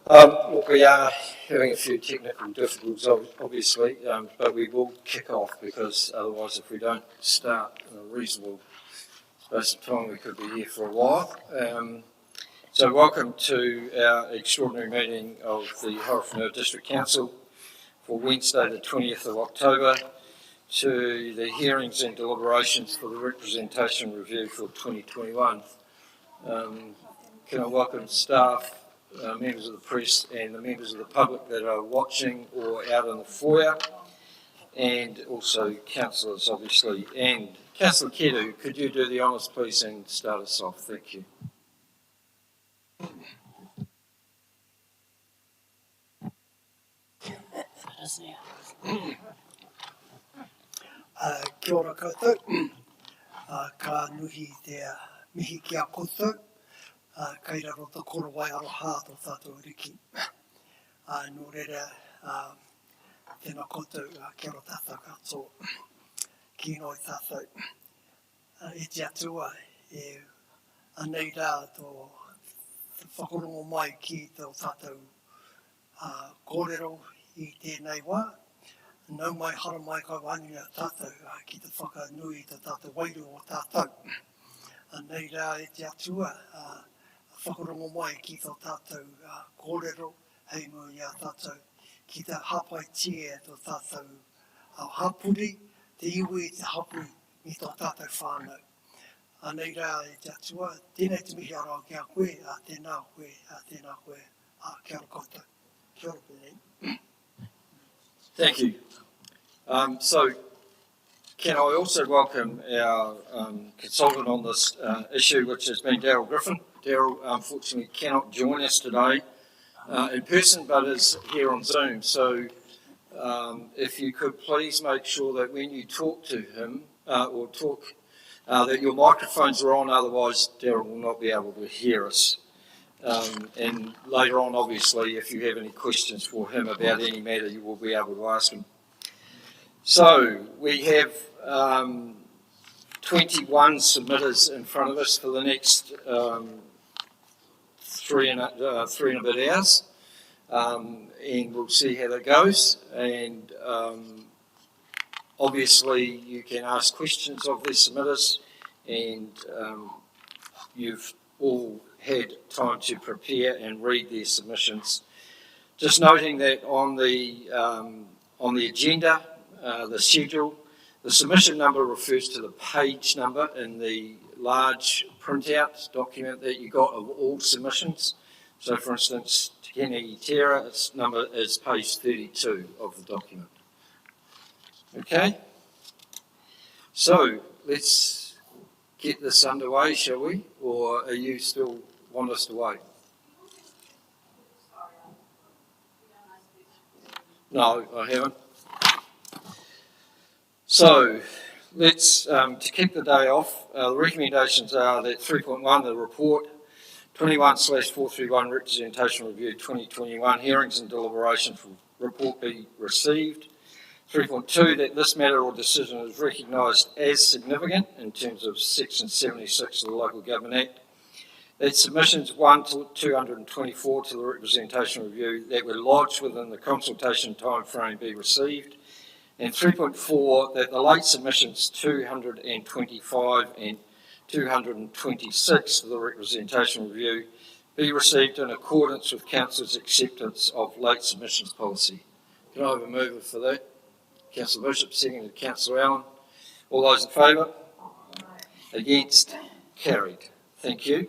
Look, we are having a few technical difficulties, obviously, but we will kick off because otherwise, if we don't start in a reasonable space of time, we could be here for a while. So welcome to our extraordinary meeting of the Horowhenua District Council for Wednesday the 20th of October to the hearings and deliberations for the representation review for 2021. Can I welcome staff, members of the press and the members of the public that are watching or out in the foyer, and also councillors obviously. And Councillor Kedu, could you do the honours please and start us off? Thank you. Kia ora koutou, ka nuhi te mihi ki a koutou, kei raro te koro wai aroha tō tātou riki. Nō reira, tēnā koutou, kia ora tātou katoa, ki noi tātou. E te atua, anei rā tō whakarongo mai ki tō tātou kōrero I tēnei wā. Nau mai hara mai ka wāngia tātou ki te whakanui te tātou wairu o tātou. Nei rā e te atua, whakarongo mai ki tō tātou kōrero, hei mua I a tātou, ki te hapai tia tō tātou hapuri, te iwi te hapuri I tō tātou whānau. Nei rā e te atua, tēnei te mihi ara ki a koe, tēnā koe, kia ora koutou. Kia ora pēnei. Thank you. So, can I also welcome our consultant on this issue, which has been Daryl Griffin. Daryl unfortunately cannot join us today in person, but is here on Zoom. So, if you could please make sure that when you talk to him that your microphones are on, otherwise Daryl will not be able to hear us. And later on, obviously, if you have any questions for him about any matter, you will be able to ask him. So, we have 21 submitters in front of us for the next three and a bit hours, and we'll see how that goes. And obviously, you can ask questions of these submitters, and you've all had time to prepare and read their submissions. Just noting that on the agenda, the schedule, the submission number refers to the page number in the large printout document that you got of all submissions. So, for instance, Tekene Tera, its number is page 32 of the document. Okay? So, let's get this underway, shall we? Or are you still want us to wait? No, I haven't. So, let's, to kick the day off, the recommendations are that 3.1, the report, 21/431 Representation Review 2021, hearings and deliberations report be received. 3.2, that this matter or decision is recognised as significant in terms of Section 76 of the Local Government Act. That submissions 1 to 224 to the Representation Review that were lodged within the consultation timeframe be received. And 3.4, that the late submissions 225 and 226 to the Representation Review be received in accordance with Council's acceptance of late submissions policy. Can I have a mover for that? Councillor Bishop, seconded Councillor Allen. All those in favour? Against? Carried. Thank you.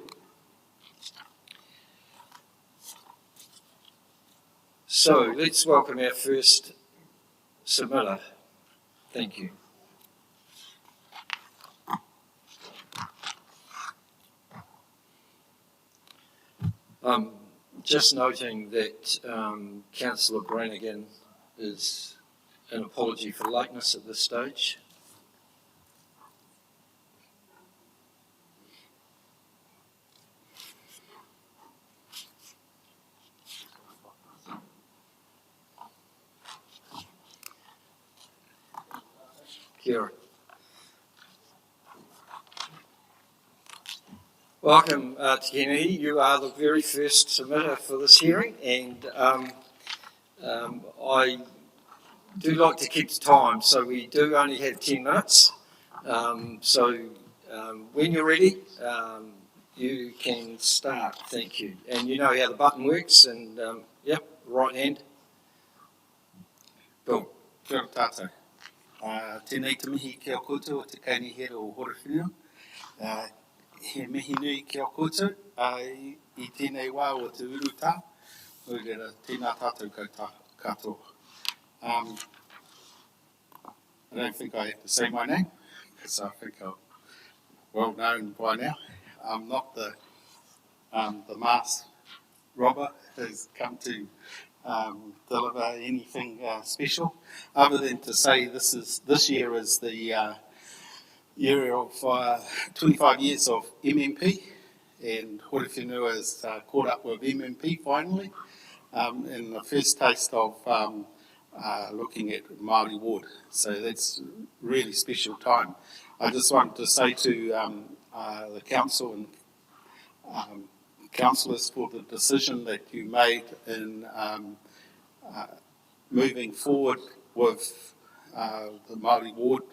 So let's welcome our first submitter. Thank you. Just noting that Councillor Brannigan is an apology for lateness at this stage. Kia ora. Welcome, Te Kenehi. You are the very first submitter for this hearing, and I do like to keep the time, so we do only have 10 minutes. When you're ready, you can start. Thank you. And you know how the button works, and yep, right hand. Bill. Kia ora tātou. Tēnei te mihi ki a koutou o te kainihera o Horowhenua. He mihi nui ki a koutou i tēnei wā o te urutā. Ora tēnā tātou katoa. I don't think I have to say my name, because I think I'm well known by now. I'm not the masked robber who's come to deliver anything special, other than to say this year is the year of 25 years of MMP, and Horowhenua has caught up with MMP finally, in the first taste of looking at Māori ward. So that's a really special time. I just wanted to say to the council and councillors for the decision that you made in moving forward with the Māori ward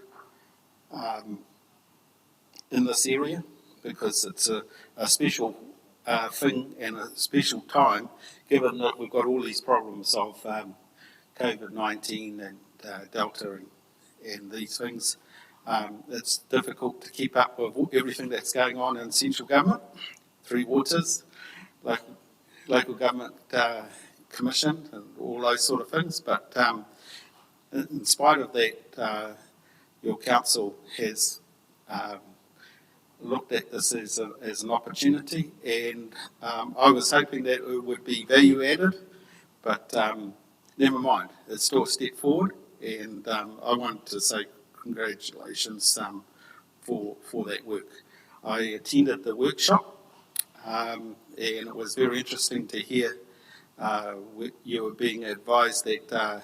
in this area, because it's a special thing and a special time, given that we've got all these problems of COVID-19 and Delta and these things. It's difficult to keep up with everything that's going on in central government, Three Waters, local government commission and all those sort of things. But in spite of that, your council has looked at this as an opportunity, and I was hoping that it would be value added, but never mind, it's still a step forward, and I want to say congratulations for that work. I attended the workshop, and it was very interesting to hear you were being advised that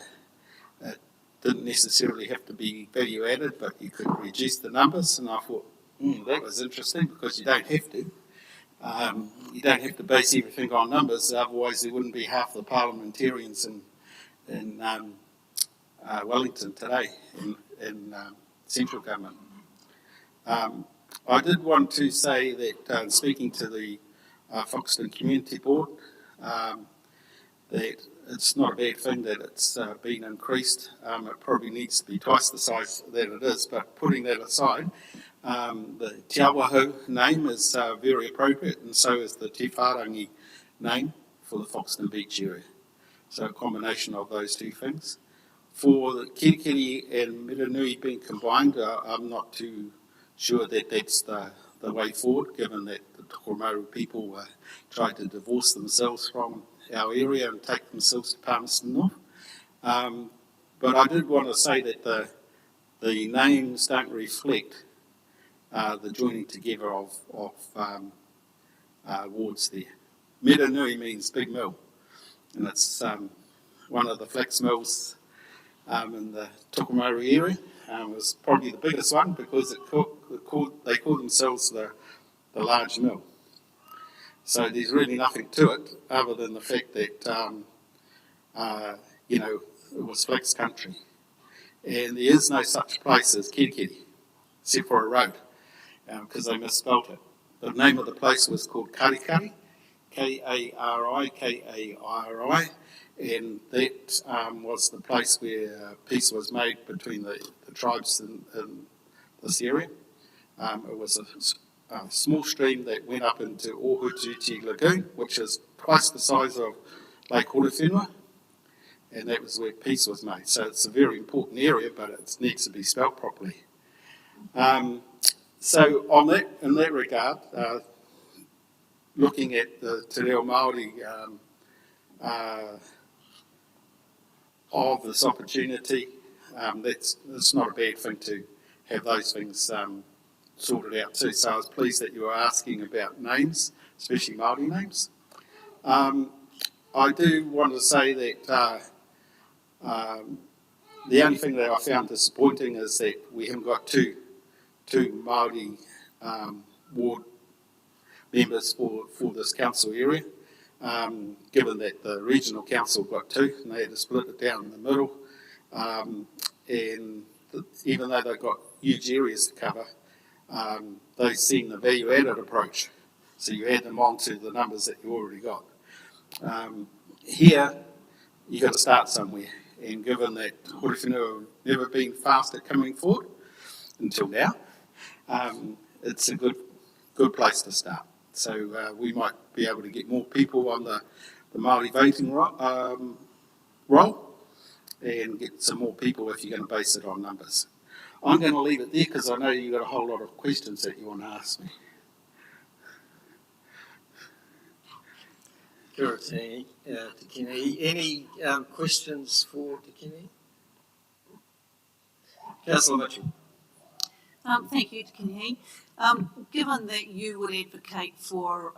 it didn't necessarily have to be value added, but you could reduce the numbers, and I thought, that was interesting, because you don't have to. You don't have to base everything on numbers, otherwise there wouldn't be half the parliamentarians in Wellington today, in central government. I did want to say that, speaking to the Foxton Community Board, that it's not a bad thing that it's been increased. It probably needs to be twice the size that it is, but putting that aside, the Te Awahu name is very appropriate, and so is the Te Whārangi name for the Foxton Beach area. So a combination of those two things. For the Kirikiri and Miranui being combined, I'm not too sure that that's the way forward, given that the Tokomaru people tried to divorce themselves from our area and take themselves to Palmerston North. But I did want to say that the names don't reflect the joining together of wards there. Miranui means big mill, and it's one of the flax mills in the Tokomaru area. It was probably the biggest one, because they call themselves the large mill. So there's really nothing to it other than the fact that it was flax country, and there is no such place as Kirikiri except for a road, because they misspelt it. The name of the place was called Karikari, Kari, K-A-R-I, and that was the place where peace was made between the tribes in this area. It was a small stream that went up into Ohututi Lagoon, which is twice the size of Lake Horowhenua, and that was where peace was made. So it's a very important area, but it needs to be spelt properly. So in that regard, looking at the Te Reo Māori of this opportunity, it's not a bad thing to have those things sorted out too. So I was pleased that you were asking about names, especially Māori names. I do want to say that the only thing that I found disappointing is that we haven't got two Māori members for this council area. Given that the regional council got 2 and they had to split it down in the middle, even though they've got huge areas to cover, they've seen the value-added approach. So you add them on to the numbers that you already got. Here, you've got to start somewhere. And given that Horowhenua have never been fast at coming forward until now, it's a good place to start. So we might be able to get more people on the Māori voting roll and get some more people if you're going to base it on numbers. I'm going to leave it there because I know you've got a whole lot of questions that you want to ask me. Kia ora, Te Kenehi. Any questions for Te Kenehi? Councillor Mitchell. Thank you, Te Kenehi. Given that you would advocate for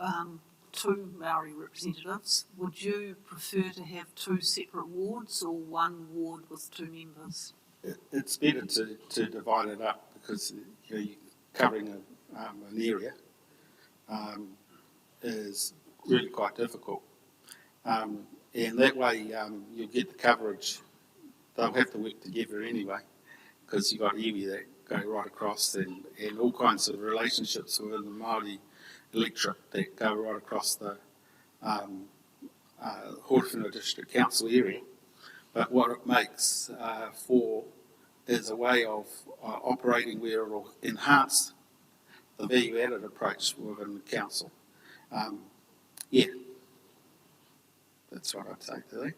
2 Māori representatives, would you prefer to have 2 separate wards or 1 ward with 2 members? It's better to divide it up because you're covering an area is really quite difficult. And that way you'll get the coverage. They'll have to work together anyway because you've got iwi that go right across and all kinds of relationships within the Māori electorate that go right across the Horowhenua District Council area. But what it makes for is a way of operating where it will enhance the value-added approach within the council. Yeah, that's what I'd say to that.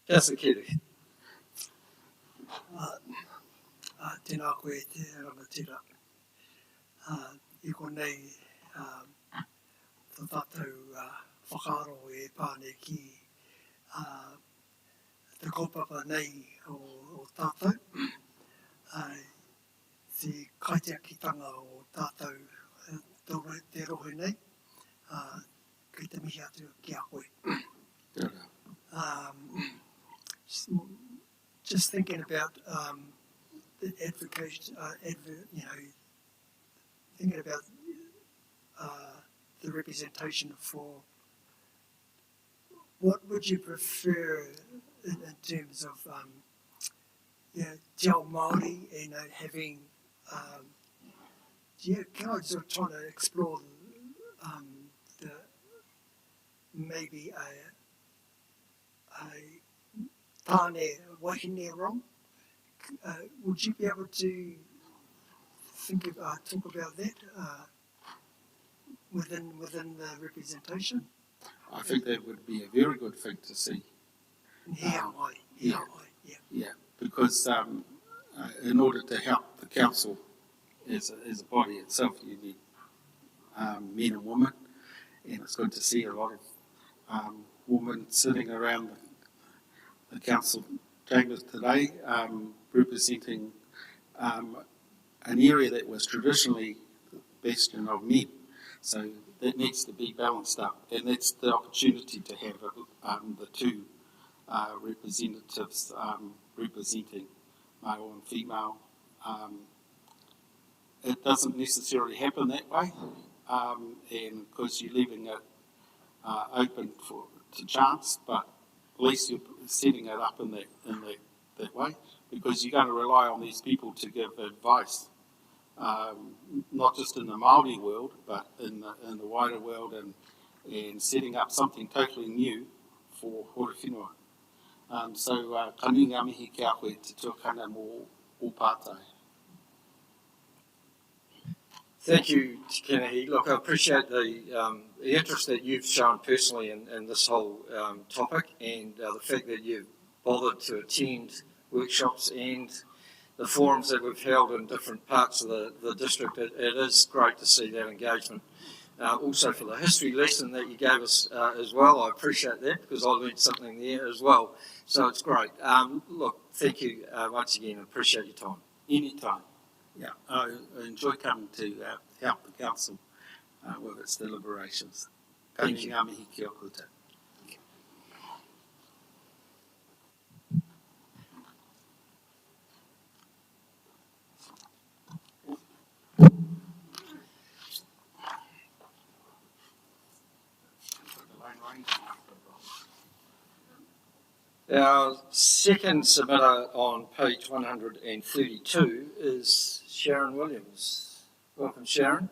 Councillor Kenehi. Tēnā koe te rangatira. I konei tā tātou whakaaro e pāne ki te kaupapa nei o tātou. Te kaitiakitanga o tātou te rohe nei, kei te mihi atu ki a koe. Just thinking about the advocation, thinking about the representation for what would you prefer in terms of te ao Māori and having can I sort of try to explore the maybe a tāne wahine wrong? Would you be able to talk about that within the representation? I think that would be a very good thing to see. Yeah, Because in order to help the council as a body itself, you need men and women, and it's good to see a lot of women sitting around the council chambers today, representing an area that was traditionally the bastion of men. So that needs to be balanced up, and that's the opportunity to have the 2 representatives representing male and female. It doesn't necessarily happen that way, and because you're leaving it open to chance, but at least you're setting it up in that way, because you're going to rely on these people to give advice, not just in the Māori world, but in the wider world, and setting up something totally new for Horowhenua. So, ka nui ngā mihi kia koe te tuakana mō o pātai. Thank you, Te Kenehi. Look, I appreciate the interest that you've shown personally in this whole topic, and the fact that you've bothered to attend workshops and the forums that we've held in different parts of the district. It is great to see that engagement. Also for the history lesson that you gave us as well, I appreciate that because I learned something there as well. So it's great. Look, thank you once again. I appreciate your time. Anytime. Yeah, I enjoy coming to help the council with its deliberations. Thank you. Ka mihi kia koutou. Our second submitter on page 132 is Sharon Williams. Welcome, Sharon.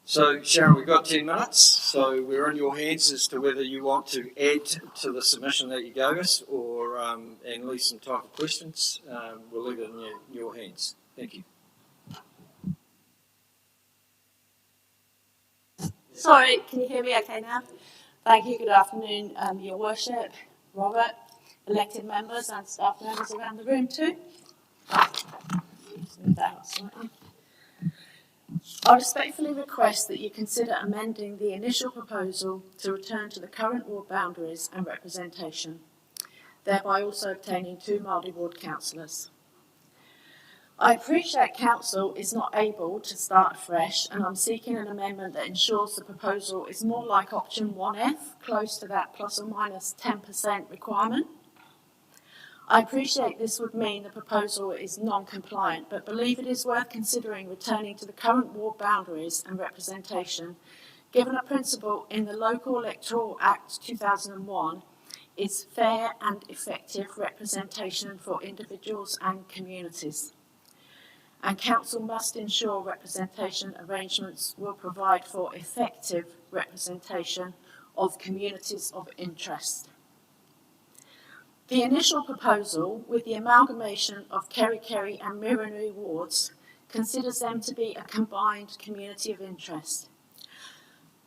So, Sharon, we've got 10 minutes, so we're in your hands as to whether you want to add to the submission that you gave us or and leave some time for questions. We'll leave it in your hands. Thank you. Sorry, can you hear me okay now? Thank you, good afternoon, Your Worship, Robert, elected members and staff members around the room too. Move that up slightly. I respectfully request that you consider amending the initial proposal to return to the current ward boundaries and representation, thereby also obtaining 2 Māori ward councillors. I appreciate Council is not able to start afresh, and I'm seeking an amendment that ensures the proposal is more like option 1F, close to that plus or minus 10% requirement. I appreciate this would mean the proposal is non-compliant, but believe it is worth considering returning to the current ward boundaries and representation, given a principle in the Local Electoral Act 2001 is fair and effective representation for individuals and communities. And Council must ensure representation arrangements will provide for effective representation of communities of interest. The initial proposal, with the amalgamation of Kerikeri and Miranui wards, considers them to be a combined community of interest.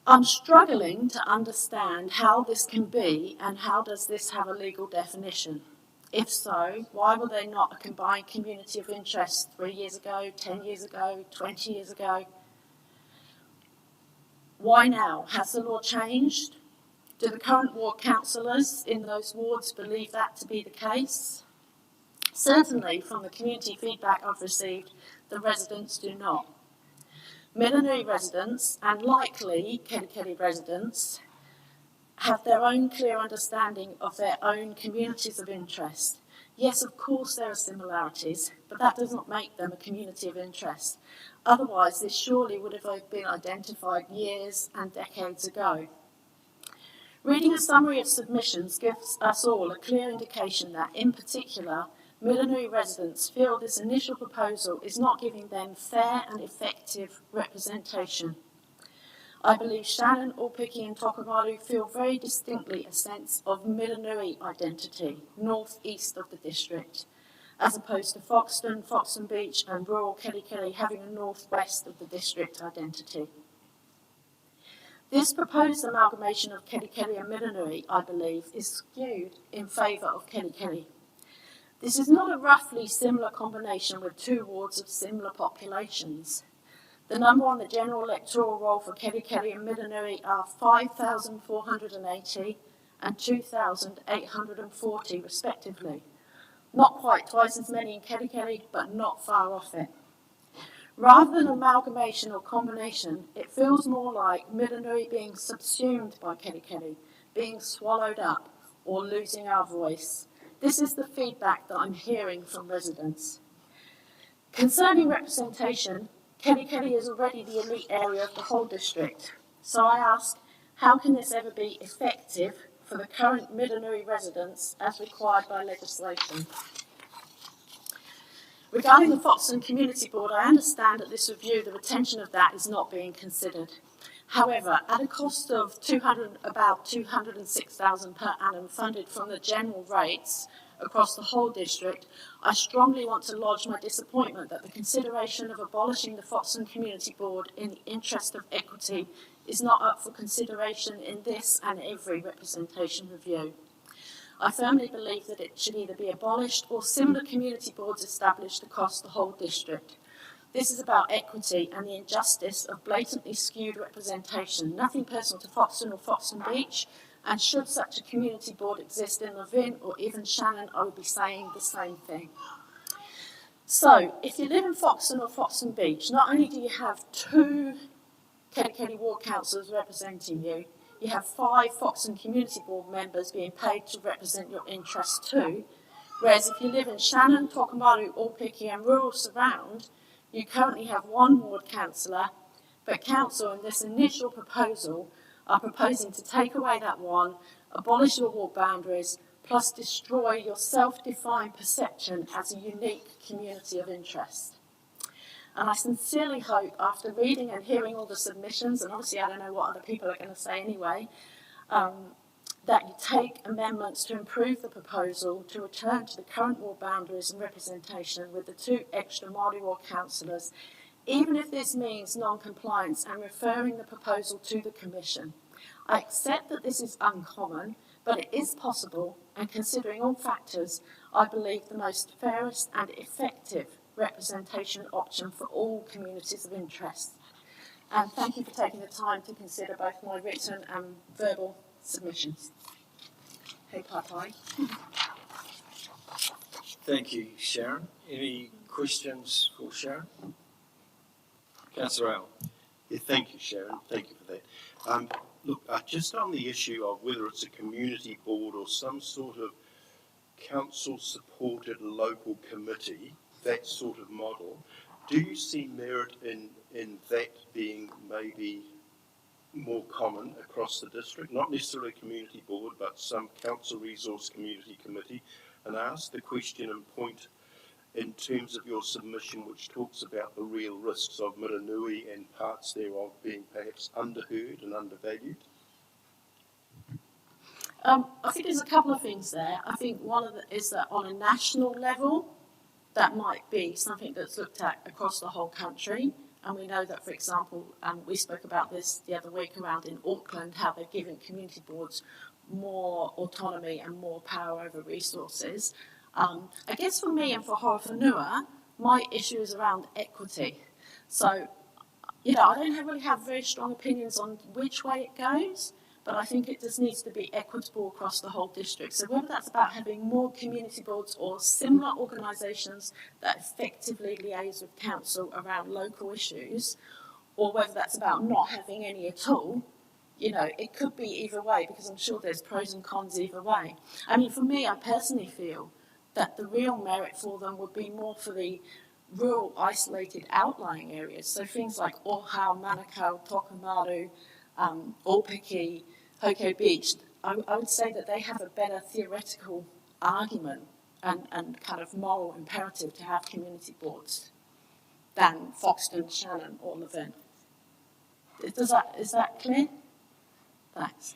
I'm struggling to understand how this can be and how does this have a legal definition. If so, why were they not a combined community of interest 3 years ago, 10 years ago, 20 years ago? Why now? Has the law changed? Do the current ward councillors in those wards believe that to be the case? Certainly, from the community feedback I've received, the residents do not. Miranui residents, and likely Kerikeri residents, have their own clear understanding of their own communities of interest. Yes, of course there are similarities, but that does not make them a community of interest. Otherwise, this surely would have been identified years and decades ago. Reading a summary of submissions gives us all a clear indication that, in particular, Miranui residents feel this initial proposal is not giving them fair and effective representation. I believe Shannon, Aupiki and Tokomaru feel very distinctly a sense of Miranui identity, north-east of the district, as opposed to Foxton, Foxton Beach and rural Kerikeri having a north-west of the district identity. This proposed amalgamation of Kerikeri and Miranui, I believe, is skewed in favour of Kerikeri. This is not a roughly similar combination with 2 wards of similar populations. The number on the general electoral roll for Kerikeri and Miranui are 5,480 and 2,840 respectively. Not quite twice as many in Kerikeri, but not far off it. Rather than amalgamation or combination, it feels more like Miranui being subsumed by Kerikeri, being swallowed up, or losing our voice. This is the feedback that I'm hearing from residents. Concerning representation, Kerikeri is already the elite area of the whole district. So I ask, how can this ever be effective for the current Miranui residents as required by legislation? Regarding the Foxton Community Board, I understand at this review the retention of that is not being considered. However, at a cost of about $206,000 per annum funded from the general rates across the whole district, I strongly want to lodge my disappointment that the consideration of abolishing the Foxton Community Board in the interest of equity is not up for consideration in this and every representation review. I firmly believe that it should either be abolished or similar community boards established across the whole district. This is about equity and the injustice of blatantly skewed representation, nothing personal to Foxton or Foxton Beach, and should such a community board exist in Levin or even Shannon, I would be saying the same thing. So, if you live in Foxton or Foxton Beach, not only do you have 2 Kerikeri ward councillors representing you. You have 5 Foxton Community Board members being paid to represent your interests too. Whereas if you live in Shannon, Tokomaru, Aupiki and rural surround, you currently have 1 ward councillor, but council in this initial proposal are proposing to take away that 1, abolish your ward boundaries, plus destroy your self-defined perception as a unique community of interest. And I sincerely hope, after reading and hearing all the submissions, and obviously I don't know what other people are going to say anyway, that you take amendments to improve the proposal to return to the current ward boundaries and representation with the 2 extra Māori ward councillors, even if this means non-compliance and referring the proposal to the Commission. I accept that this is uncommon, but it is possible, and considering all factors, I believe the most fairest and effective representation option for all communities of interest. And thank you for taking the time to consider both my written and verbal submissions. Hei papai. Thank you, Sharon. Any questions for Sharon? Councillor Allen. Yeah, thank you, Sharon. Thank you for that. Look, just on the issue of whether it's a community board or some sort of council-supported local committee, that sort of model, do you see merit in that being maybe more common across the district? Not necessarily a community board, but some council resource community committee. And I ask the question and point in terms of your submission, which talks about the real risks of Miranui and parts thereof being perhaps underheard and undervalued. I think there's a couple of things there. I think one of is that on a national level, that might be something that's looked at across the whole country. And we know that, for example, we spoke about this the other week around in Auckland, how they're giving community boards more autonomy and more power over resources. I guess for me and for Horowhenua, my issue is around equity. So, I don't really have very strong opinions on which way it goes, but I think it just needs to be equitable across the whole district. So whether that's about having more community boards or similar organisations that effectively liaise with council around local issues, or whether that's about not having any at all, it could be either way, because I'm sure there's pros and cons either way. I mean, for me, I personally feel that the real merit for them would be more for the rural, isolated, outlying areas. So things like Ohau, Manukau, Tokomaru, Aupiki, Hoko Beach, I would say that they have a better theoretical argument and kind of moral imperative to have community boards than Foxton, Shannon or Levin. Is that clear? Thanks.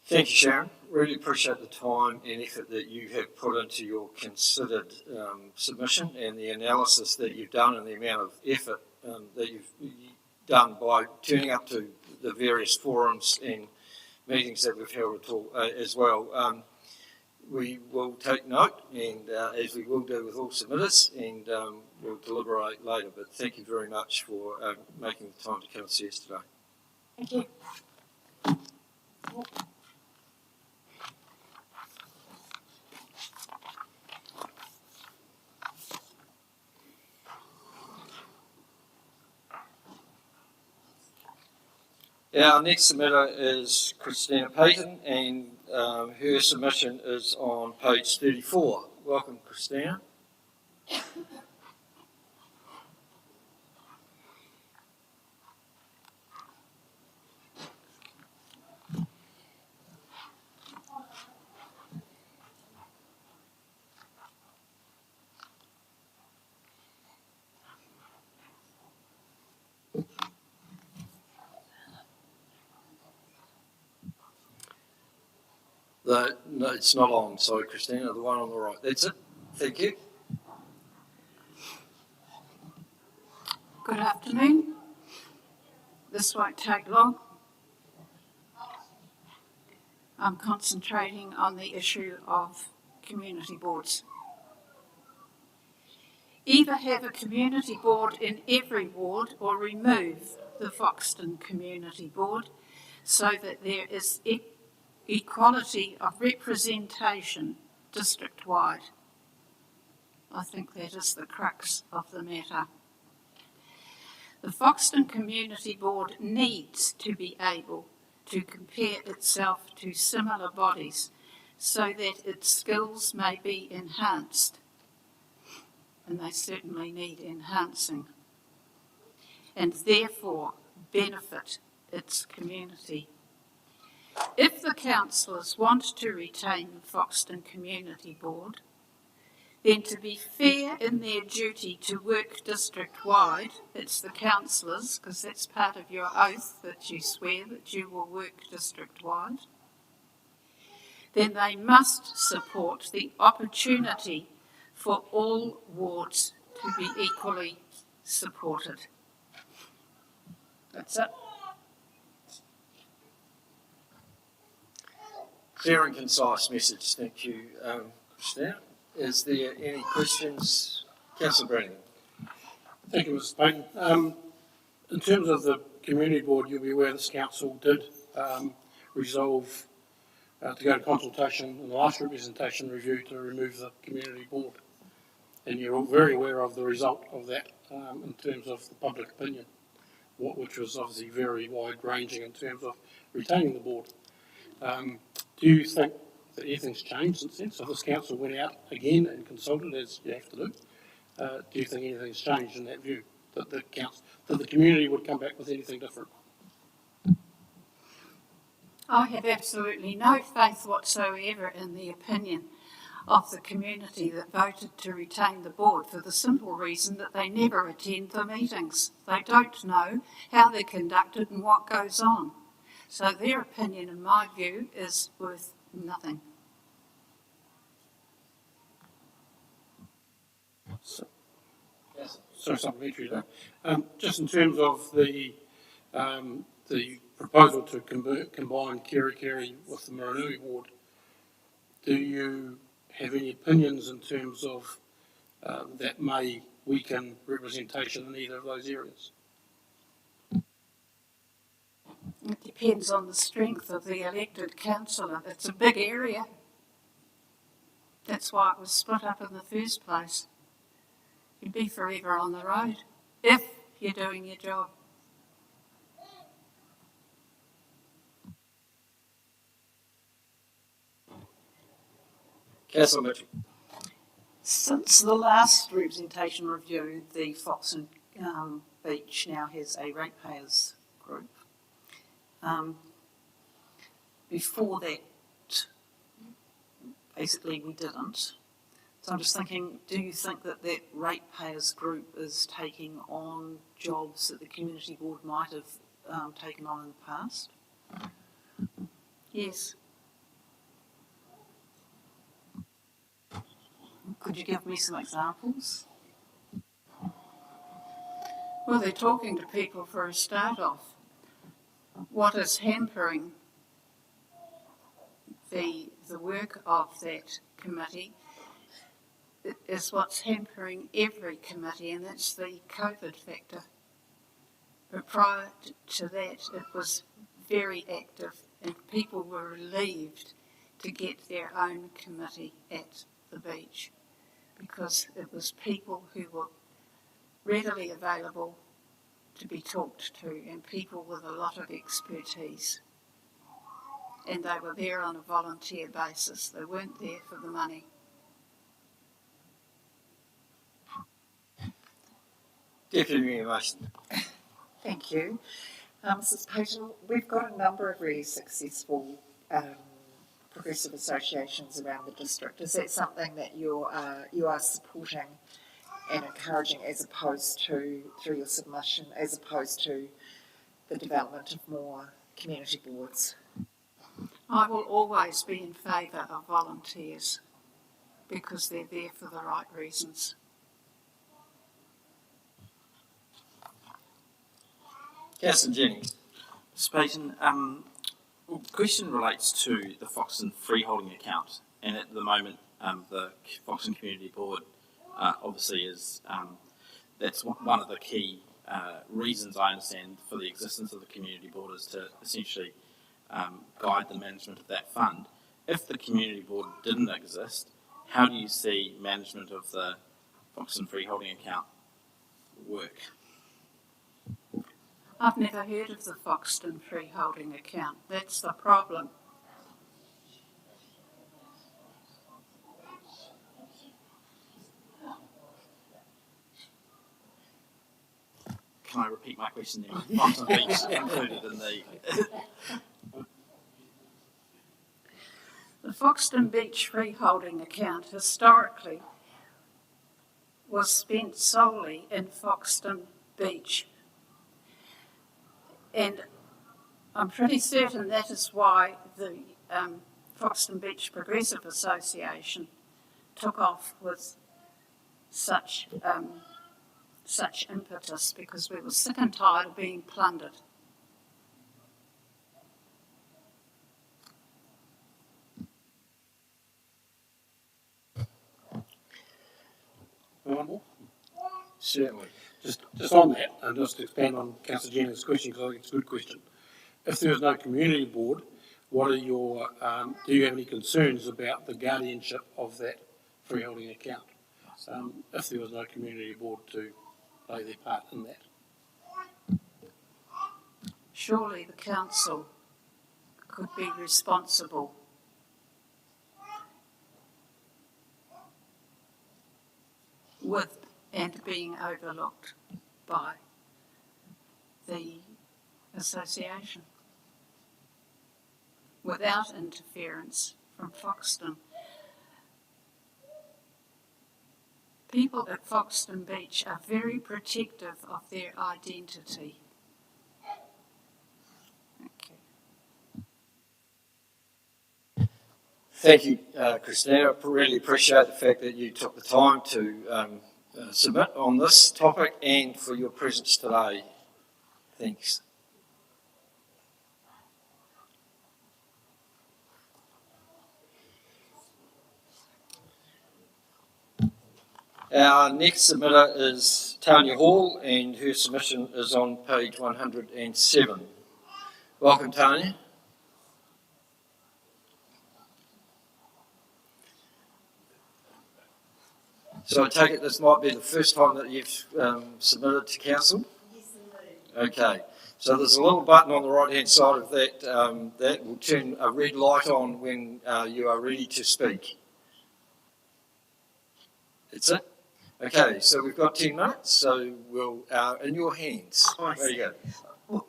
Thank you, Sharon. Really appreciate the time and effort that you have put into your considered submission and the analysis that you've done and the amount of effort that you've done by turning up to the various forums and meetings that we've held as well. We will take note, and as we will do with all submitters, and we'll deliberate later. But thank you very much for making the time to come and see us today. Thank you. Our next submitter is Christina Payton, and her submission is on page 34. Welcome, Christina. No, it's not on. Sorry, Christina, the one on the right. That's it. Thank you. Good afternoon. This won't take long. I'm concentrating on the issue of community boards. Either have a community board in every ward or remove the Foxton Community Board so that there is equality of representation district-wide. I think that is the crux of the matter. The Foxton Community Board needs to be able to compare itself to similar bodies so that its skills may be enhanced. And they certainly need enhancing. And therefore benefit its community. If the councillors want to retain the Foxton Community Board, then to be fair in their duty to work district-wide, it's the councillors, because that's part of your oath that you swear that you will work district-wide, then they must support the opportunity for all wards to be equally supported. That's it. Clear and concise message, thank you, Christina. Is there any questions? Councillor Brannigan. Thank you, Mr. Payton. In terms of the community board, you'll be aware this council did resolve to go to consultation in the last representation review to remove the community board. And you're all very aware of the result of that in terms of the public opinion, which was obviously very wide-ranging in terms of retaining the board. Do you think that anything's changed since then? So this council went out again and consulted, as you have to do. Do you think anything's changed in that view, that the community would come back with anything different? I have absolutely no faith whatsoever in the opinion of the community that voted to retain the board, for the simple reason that they never attend the meetings. They don't know how they're conducted and what goes on. So their opinion, in my view, is worth nothing. So supplementary to that. Just in terms of the proposal to combine Kerikeri with the Moronui ward, do you have any opinions in terms of that may weaken representation in either of those areas? It depends on the strength of the elected councillor. It's a big area. That's why it was split up in the first place. You'd be forever on the road if you're doing your job. Councillor Mitchell. Since the last representation review, the Foxton Beach now has a ratepayers group. Before that, basically we didn't. So I'm just thinking, do you think that that ratepayers group is taking on jobs that the community board might have taken on in the past? Yes. Could you give me some examples? Well, they're talking to people for a start off. What is hampering the work of that committee is what's hampering every committee, and that's the COVID factor. But prior to that, it was very active, and people were relieved to get their own committee at the beach, because it was people who were readily available to be talked to, and people with a lot of expertise. And they were there on a volunteer basis. They weren't there for the money. Deputy Mayor Mason. Thank you. Mrs. Payton, we've got a number of really successful progressive associations around the district. Is that something that you are supporting and encouraging, as opposed to, through your submission, as opposed to the development of more community boards? I will always be in favour of volunteers because they're there for the right reasons. Councillor Jennings. Mr. Payton, the question relates to the Foxton freeholding account, and at the moment the Foxton Community Board obviously is, that's one of the key reasons I understand for the existence of the Community Board, is to essentially guide the management of that fund. If the Community Board didn't exist, how do you see management of the Foxton freeholding account work? I've never heard of the Foxton freeholding account. That's the problem. Can I repeat my question then? Foxton Beach included in the... The Foxton Beach freeholding account historically was spent solely in Foxton Beach. And I'm pretty certain that is why the Foxton Beach Progressive Association took off with such impetus, because we were sick and tired of being plundered. One more? Certainly. Just on that, and just to expand on Councillor Jennings' question, because I think it's a good question. If there is no community board, what are your, do you have any concerns about the guardianship of that freeholding account? If there was no community board to play their part in that. Surely the council could be responsible with and being overlooked by the association without interference from Foxton. People at Foxton Beach are very protective of their identity. Thank you, Christina. I really appreciate the fact that you took the time to submit on this topic and for your presence today. Thanks. Our next submitter is Tanya Hall, and her submission is on page 107. Welcome, Tanya. So I take it this might be the first time that you've submitted to council? Yes, indeed. Okay. So there's a little button on the right-hand side of that that will turn a red light on when you are ready to speak. That's it? Okay, so we've got 10 minutes, so we'll, in your hands. There you go. Well,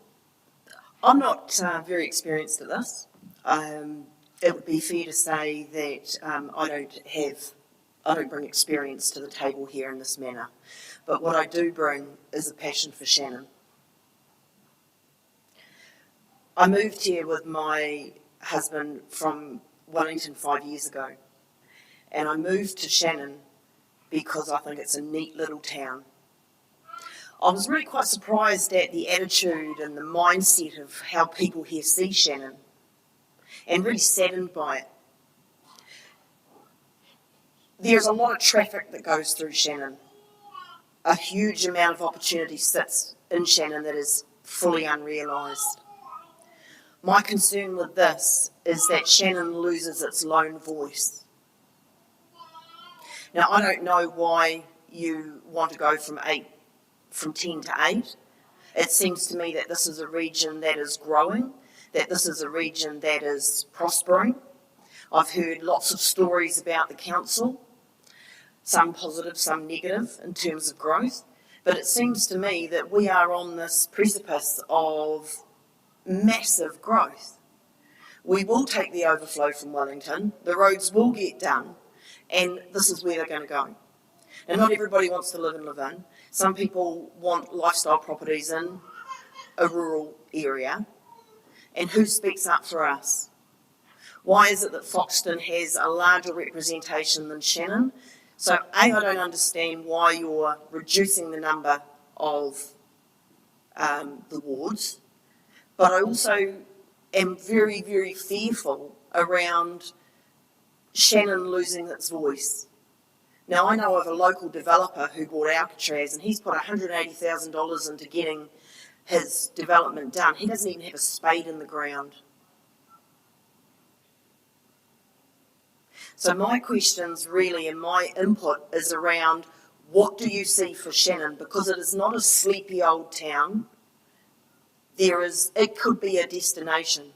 I'm not very experienced at this. It would be fair to say that I don't bring experience to the table here in this manner. But what I do bring is a passion for Shannon. I moved here with my husband from Wellington 5 years ago. And I moved to Shannon because I think it's a neat little town. I was really quite surprised at the attitude and the mindset of how people here see Shannon, and really saddened by it. There's a lot of traffic that goes through Shannon. A huge amount of opportunity sits in Shannon that is fully unrealised. My concern with this is that Shannon loses its lone voice. Now, I don't know why you want to go from 10 to 8. It seems to me that this is a region that is growing, that this is a region that is prospering. I've heard lots of stories about the council, some positive, some negative in terms of growth, but it seems to me that we are on this precipice of massive growth. We will take the overflow from Wellington, the roads will get done, and this is where they're going to go. And not everybody wants to live in Levin. Some people want lifestyle properties in a rural area. And who speaks up for us? Why is it that Foxton has a larger representation than Shannon? So I don't understand why you're reducing the number of the wards, but I also am very, very fearful around Shannon losing its voice. Now, I know of a local developer who bought Alcatraz, and he's put $180,000 into getting his development done. He doesn't even have a spade in the ground. So my questions really, and my input is around, what do you see for Shannon? Because it is not a sleepy old town. it could be a destination.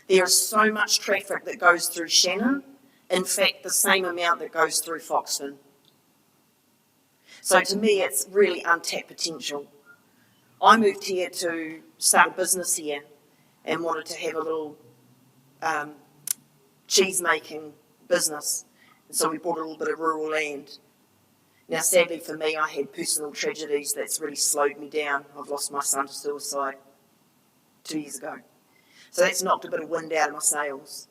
There is so much traffic that goes through Shannon, in fact, the same amount that goes through Foxton. So to me, it's really untapped potential. I moved here to start a business here and wanted to have a little cheese-making business. And so we bought a little bit of rural land. Now, sadly for me, I had personal tragedies that's really slowed me down. I've lost my son to suicide 2 years ago. So that's knocked a bit of wind out of my sails.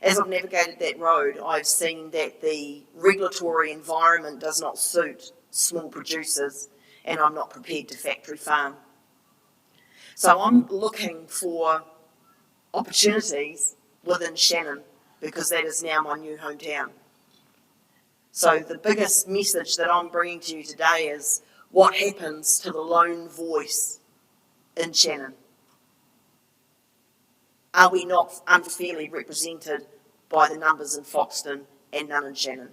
As I've navigated that road, I've seen that the regulatory environment does not suit small producers, and I'm not prepared to factory farm. So I'm looking for opportunities within Shannon, because that is now my new hometown. So the biggest message that I'm bringing to you today is what happens to the lone voice in Shannon? Are we not unfairly represented by the numbers in Foxton and none in Shannon?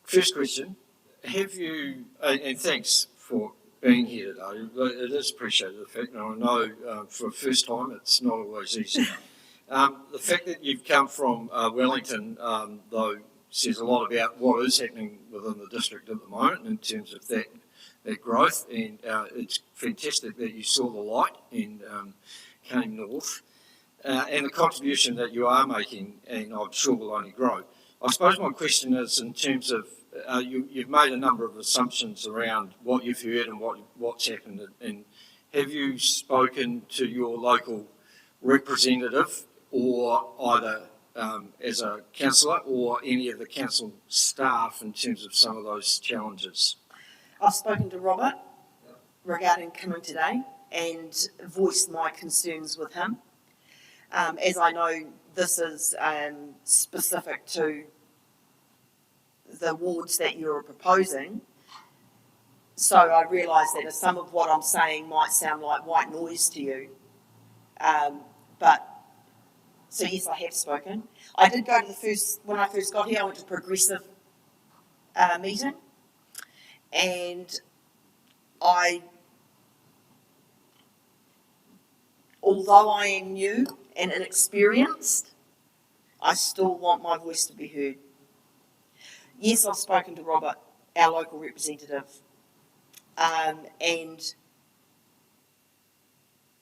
First question, have you, and thanks for being here today, it is appreciated, the fact, and I know for the first time it's not always easy. The fact that you've come from Wellington, though, says a lot about what is happening within the district at the moment in terms of that growth, and it's fantastic that you saw the light and came north, and the contribution that you are making, and I'm sure will only grow. I suppose my question is in terms of you've made a number of assumptions around what you've heard and what's happened, and have you spoken to your local representative, or either as a councillor or any of the council staff in terms of some of those challenges? I've spoken to Robert regarding coming today and voiced my concerns with him. As I know, this is specific to the wards that you're proposing, so I realise that some of what I'm saying might sound like white noise to you. So yes, I have spoken. I did go to when I first got here, I went to a progressive meeting, and although I am new and inexperienced, I still want my voice to be heard. Yes, I've spoken to Robert, our local representative, and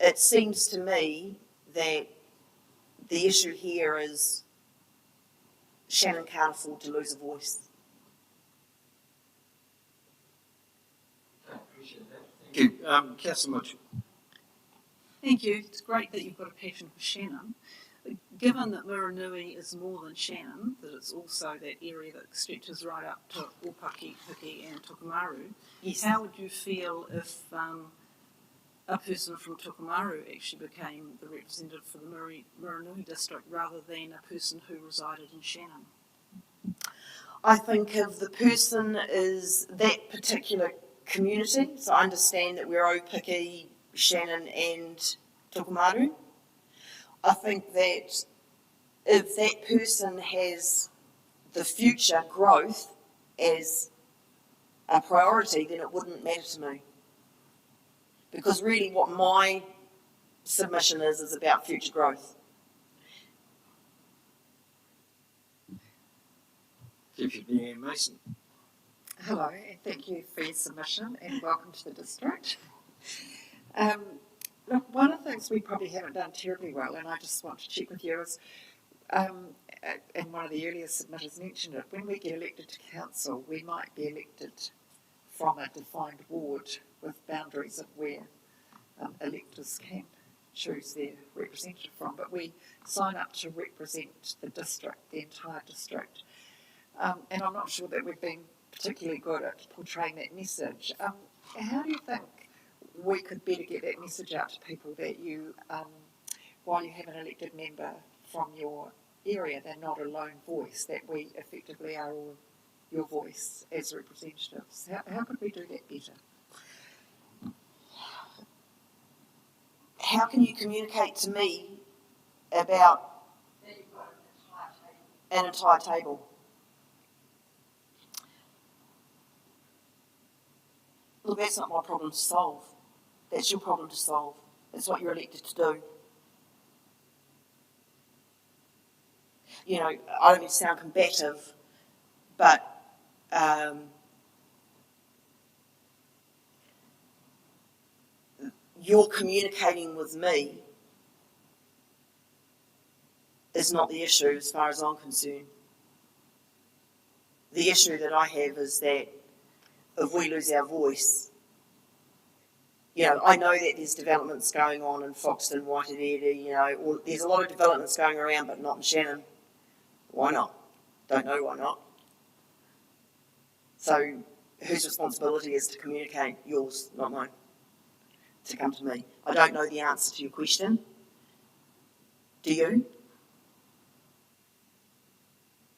it seems to me that the issue here is Shannon can't afford to lose a voice. Thank you. Councillor Mitchell. Thank you. It's great that you've got a passion for Shannon. Given that Muranui is more than Shannon, that it's also that area that stretches right up to Opaki, Hiki and Tokomaru, Yes. How would you feel if a person from Tokomaru actually became the representative for the Muranui district rather than a person who resided in Shannon? I think if the person is that particular community, so I understand that we're Opaki, Shannon and Tokomaru, I think that if that person has the future growth as a priority, then it wouldn't matter to me. Because really what my submission is about future growth. Deputy Mayor Mason. Hello, and thank you for your submission and welcome to the district. Look, one of the things we probably haven't done terribly well, and I just want to check with you, is, and one of the earlier submitters mentioned it, when we get elected to council, we might be elected from a defined ward with boundaries of where electors can choose their representative from, but we sign up to represent the district, the entire district. And I'm not sure that we've been particularly good at portraying that message. How do you think we could better get that message out to people that you, while you have an elected member from your area, they're not a lone voice, that we effectively are all your voice as representatives? How could we do that better? How can you communicate to me about an entire table. Look, that's not my problem to solve. That's your problem to solve. That's what you're elected to do. You know, I don't mean to sound combative, but you're communicating with me is not the issue as far as I'm concerned. The issue that I have is that if we lose our voice, you know, I know that there's developments going on in Foxton, Waitanere, you know, or there's a lot of developments going around, but not in Shannon. Why not? Don't know why not. So whose responsibility is to communicate? Yours, not mine. To come to me. I don't know the answer to your question. Do you?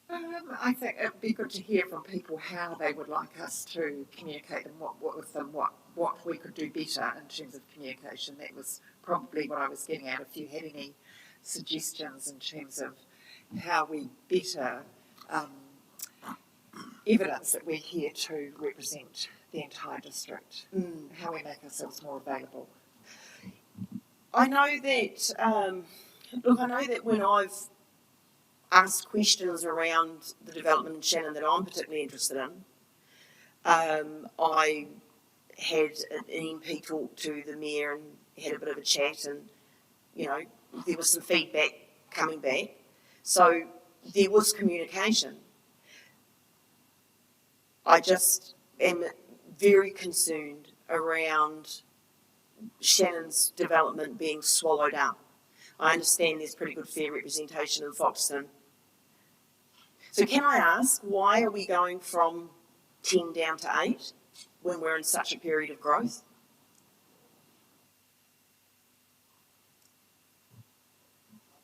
I think it'd be good to hear from people how they would like us to communicate and what we could do better in terms of communication. That was probably what I was getting at. If you had any suggestions in terms of how we better evidence that we're here to represent the entire district, how we make ourselves more available. I know that, look, I know that when I've asked questions around the development in Shannon that I'm particularly interested in, I had an MP talk to the mayor and had a bit of a chat, and, you know, there was some feedback coming back. So there was communication. I just am very concerned around Shannon's development being swallowed up. I understand there's pretty good fair representation in Foxton. So can I ask, why are we going from 10 down to 8 when we're in such a period of growth?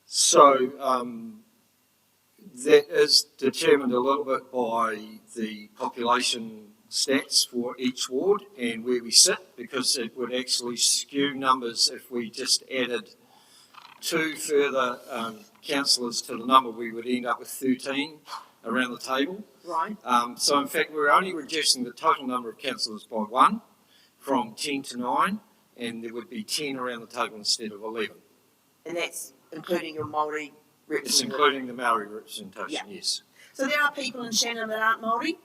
So that is determined a little bit by the population stats for each ward and where we sit, because it would actually skew numbers if we just added 2 further councillors to the number. We would end up with 13 around the table. Right. So in fact, we're only reducing the total number of councillors by 1 from 10 to 9, and there would be 10 around the table instead of 11. And that's including your Māori representation? It's including the Maori representation, yes. So there are people in Shannon that aren't Māori.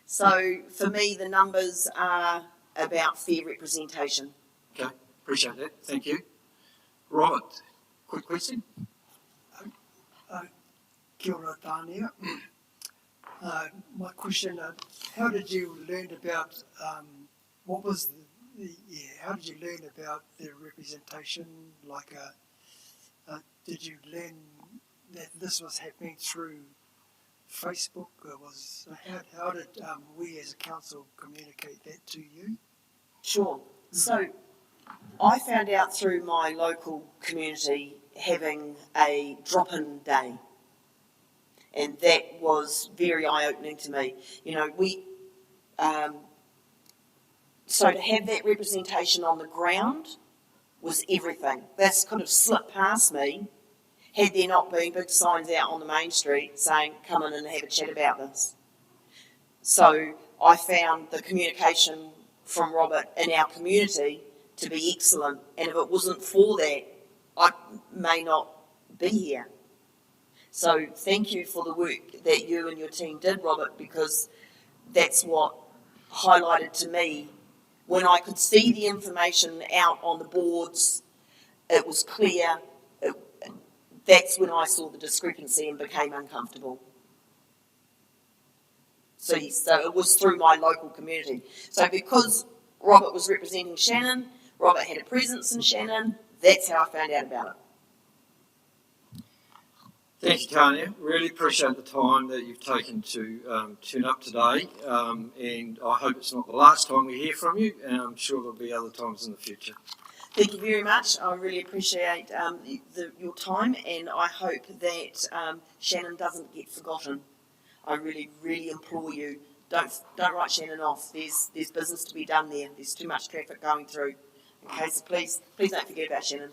So for me, the numbers are about fair representation. Okay, appreciate that. Thank you. Robert, quick question. Kia ora tānea. My question, how did you learn about, how did you learn about the representation? Like, did you learn that this was happening through Facebook? How did we as a council communicate that to you? Sure. So I found out through my local community having a drop-in day. And that was very eye-opening to me. You know, so to have that representation on the ground was everything. That's kind of slipped past me had there not been big signs out on the main street saying, come in and have a chat about this. So I found the communication from Robert in our community to be excellent. And if it wasn't for that, I may not be here. So thank you for the work that you and your team did, Robert, because that's what highlighted to me when I could see the information out on the boards. It was clear. That's when I saw the discrepancy and became uncomfortable. So it was through my local community. So because Robert was representing Shannon, Robert had a presence in Shannon, that's how I found out about it. Thank you, Tanya. Really appreciate the time that you've taken to turn up today, and I hope it's not the last time we hear from you, and I'm sure there'll be other times in the future. Thank you very much. I really appreciate your time, and I hope that Shannon doesn't get forgotten. I really, really implore you, don't write Shannon off. There's business to be done there. There's too much traffic going through. Okay, so please don't forget about Shannon.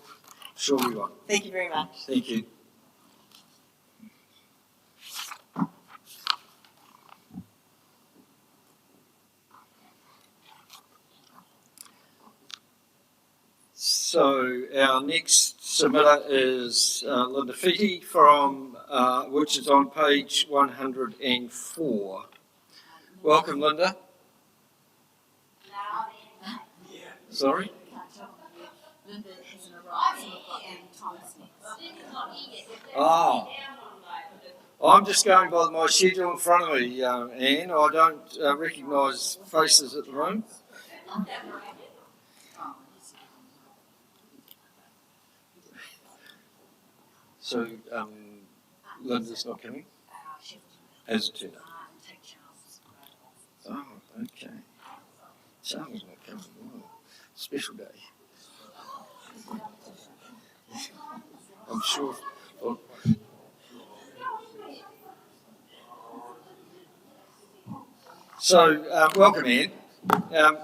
Sure we won't. Thank you very much. Thank you. So our next submitter is Linda Fetty from, which is on page 104. Welcome, Linda. Sorry? Ah, I'm just going by my schedule in front of me, Anne. I don't recognise faces at the moment. So, Linda's not coming? As it turned out. Oh, okay. Charlie's not coming. Oh, special day. I'm sure. Oh. So, welcome, Anne.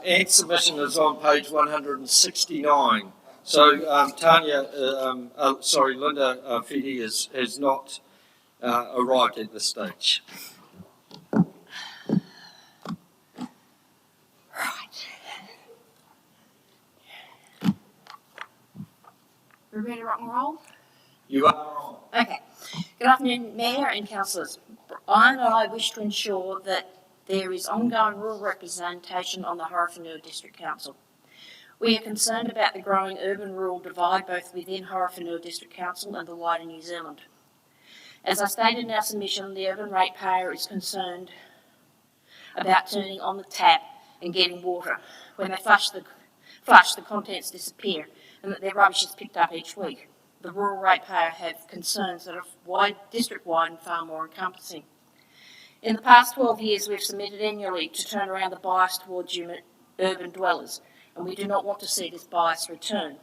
Anne's submission is on page 169. So, Linda Fetty has not arrived at this stage. We're ready to rock and roll? You are. Okay. Good afternoon, Mayor and Councillors. Brian and I wish to ensure that there is ongoing rural representation on the Horowhenua District Council. We are concerned about the growing urban-rural divide both within Horowhenua District Council and the wider New Zealand. As I stated in our submission, the urban ratepayer is concerned about turning on the tap and getting water. When they flush, the contents disappear, and that their rubbish is picked up each week. The rural ratepayer have concerns that are district-wide and far more encompassing. In the past 12 years, we've submitted annually to turn around the bias towards urban dwellers, and we do not want to see this bias return.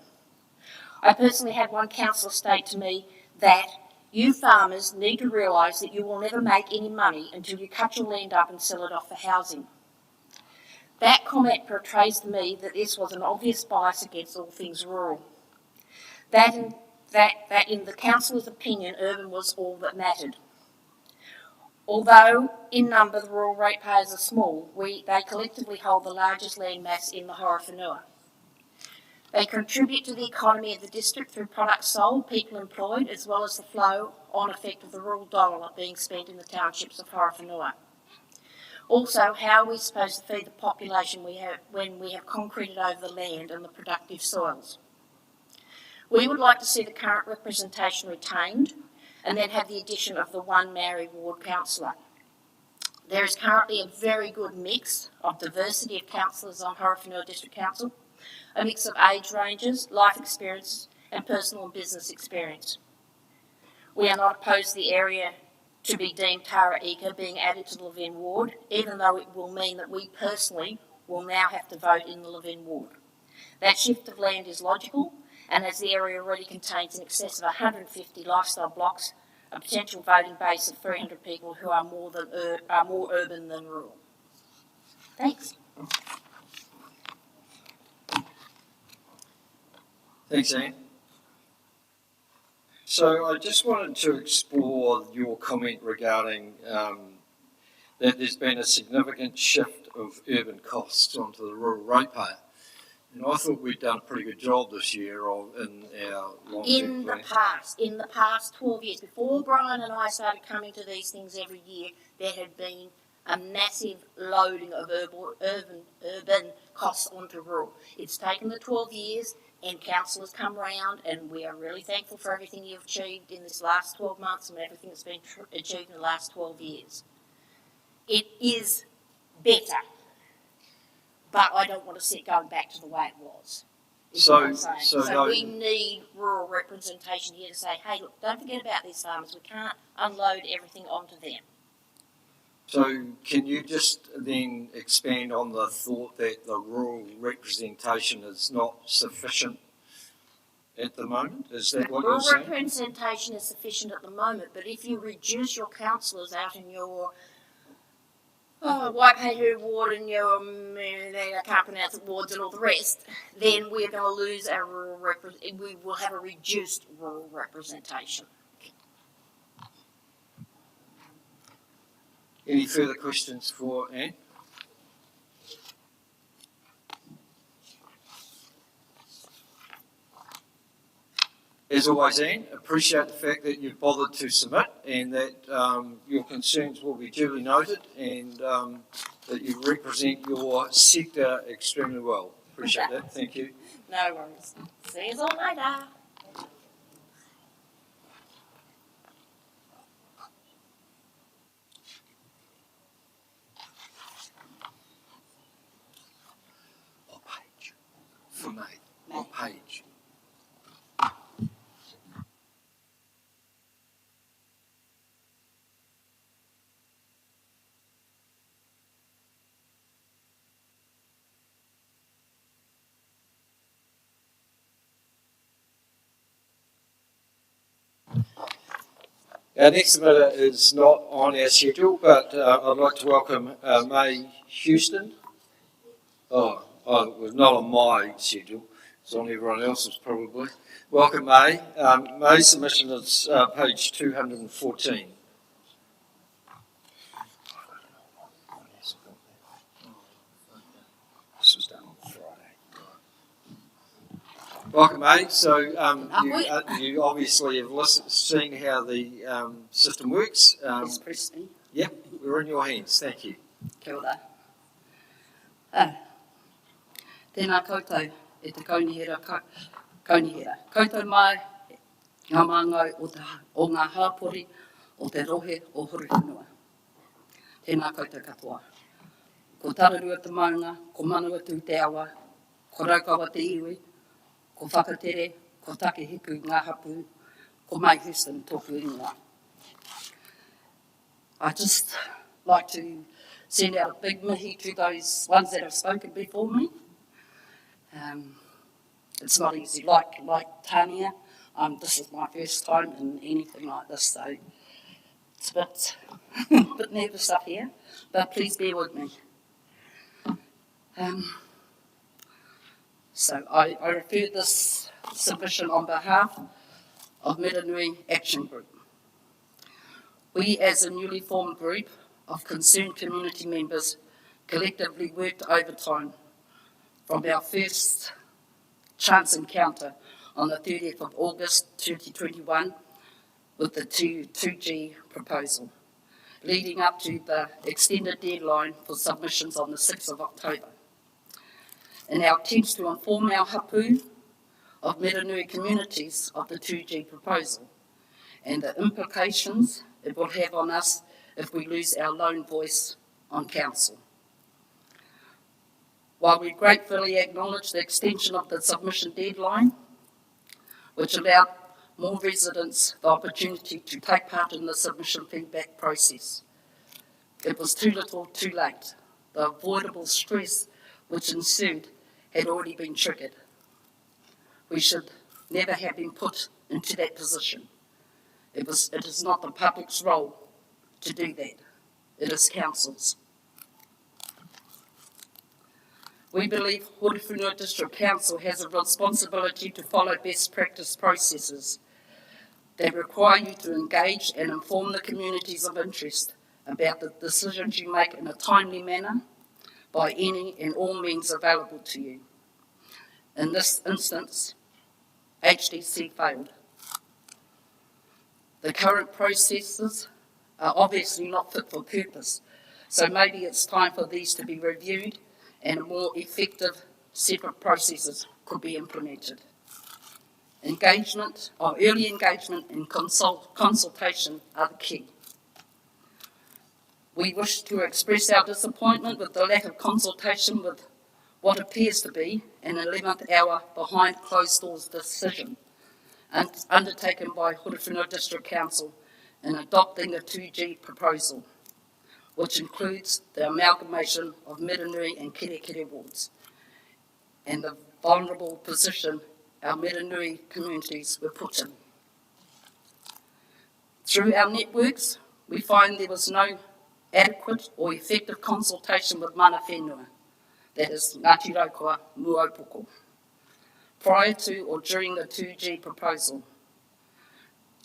I personally had one councillor state to me that you farmers need to realise that you will never make any money until you cut your land up and sell it off for housing. That comment portrays to me that this was an obvious bias against all things rural. That in the councillor's opinion, urban was all that mattered. Although in number the rural ratepayers are small, they collectively hold the largest land mass in the Horowhenua. They contribute to the economy of the district through products sold, people employed, as well as the flow-on effect of the rural dollar being spent in the townships of Horowhenua. Also, how are we supposed to feed the population when we have concreted over the land and the productive soils? We would like to see the current representation retained and then have the addition of the one Maori ward councillor. There is currently a very good mix of diversity of councillors on Horowhenua District Council, a mix of age ranges, life experience and personal and business experience. We are not opposed to the area to be deemed Tara Ika being added to the Levin ward, even though it will mean that we personally will now have to vote in the Levin ward. That shift of land is logical, and as the area already contains in excess of 150 lifestyle blocks, a potential voting base of 300 people who are more urban than rural. Thanks. Thanks, Anne. So I just wanted to explore your comment regarding that there's been a significant shift of urban costs onto the rural ratepayer. And I thought we'd done a pretty good job this year in our long-term plan. In the past 12 years, before Brian and I started coming to these things every year, there had been a massive loading of urban costs onto rural. It's taken the 12 years, and council has come round, and we are really thankful for everything you've achieved in this last 12 months and everything that's been achieved in the last 12 years. It is better, but I don't want to see it going back to the way it was. So we need rural representation here to say, hey, look, don't forget about these farmers. We can't unload everything onto them. So can you just then expand on the thought that the rural representation is not sufficient at the moment? Is that what you're saying? Rural representation is sufficient at the moment, but if you reduce your councillors out in your Waipahu ward and your, I can't pronounce it, wards and all the rest, then we're going to lose our we will have a reduced rural representation. Any further questions for Anne? As always, Anne, appreciate the fact that you've bothered to submit and that your concerns will be duly noted and that you represent your sector extremely well. Appreciate that. Thank you. No worries. See you all later. What page? For me. What page? Our next submitter is not on our schedule, but I'd like to welcome May Houston. Oh, it was not on my schedule. It's on everyone else's probably. Welcome, May. May's submission is page 214. This was done on Friday. Welcome, May. So you obviously have seen how the system works. Yes, Preston. Yep, we're in your hands. Thank you. Kia ora. Tēnā koutou e te kaunihera. Koutou mai ngā māngau o ngā hāpori o te rohe o Horowhenua. Tēnā koutou katoa. Ko tararua te maunga, ko manua tū te awa, ko raukawa te iwi, ko whakatere, ko take hiku ngā hapu, ko May Houston tōku ingoa. I just like to send out a big mihi to those ones that have spoken before me. It's not easy, like Tania. This is my first time in anything like this, so it's a bit nervous up here, but please bear with me. So I refer this submission on behalf of Miranui Action Group. We, as a newly formed group of concerned community members, collectively worked overtime from our first chance encounter on the 30th of August 2021 with the 2G proposal, leading up to the extended deadline for submissions on the 6th of October. In our attempts to inform our hapu of Miranui communities of the 2G proposal and the implications it will have on us if we lose our lone voice on council. While we gratefully acknowledge the extension of the submission deadline, which allowed more residents the opportunity to take part in the submission feedback process, it was too little too late. The avoidable stress which ensued had already been triggered. We should never have been put into that position. It is not the public's role to do that. It is council's. We believe Horowhenua District Council has a responsibility to follow best practice processes that require you to engage and inform the communities of interest about the decisions you make in a timely manner by any and all means available to you. In this instance, HDC failed. The current processes are obviously not fit for purpose, so maybe it's time for these to be reviewed and a more effective set of processes could be implemented. Early engagement and consultation are the key. We wish to express our disappointment with the lack of consultation with what appears to be an 11th hour behind closed doors decision undertaken by Horowhenua District Council in adopting the 2G proposal, which includes the amalgamation of Miranui and Kerekere wards, and the vulnerable position our Miranui communities were put in. Through our networks, we find there was no adequate or effective consultation with mana whenua, that is Ngāti Raukawa Muaupoko, prior to or during the 2G proposal,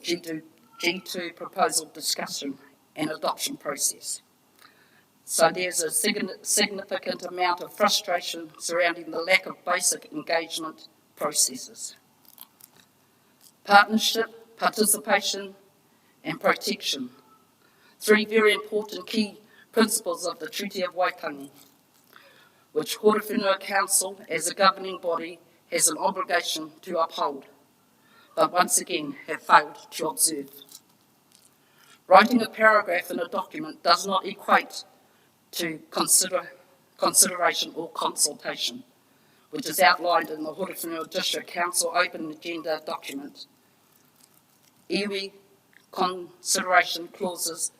G2 proposal discussion and adoption process. So there's a significant amount of frustration surrounding the lack of basic engagement processes. partnership, participation, and protection. Three very important key principles of the Treaty of Waitangi, which Horowhenua Council as a governing body has an obligation to uphold, but once again have failed to observe. Writing a paragraph in a document does not equate to consideration or consultation, which is outlined in the Horowhenua District Council Open Agenda document. Iwi consideration clauses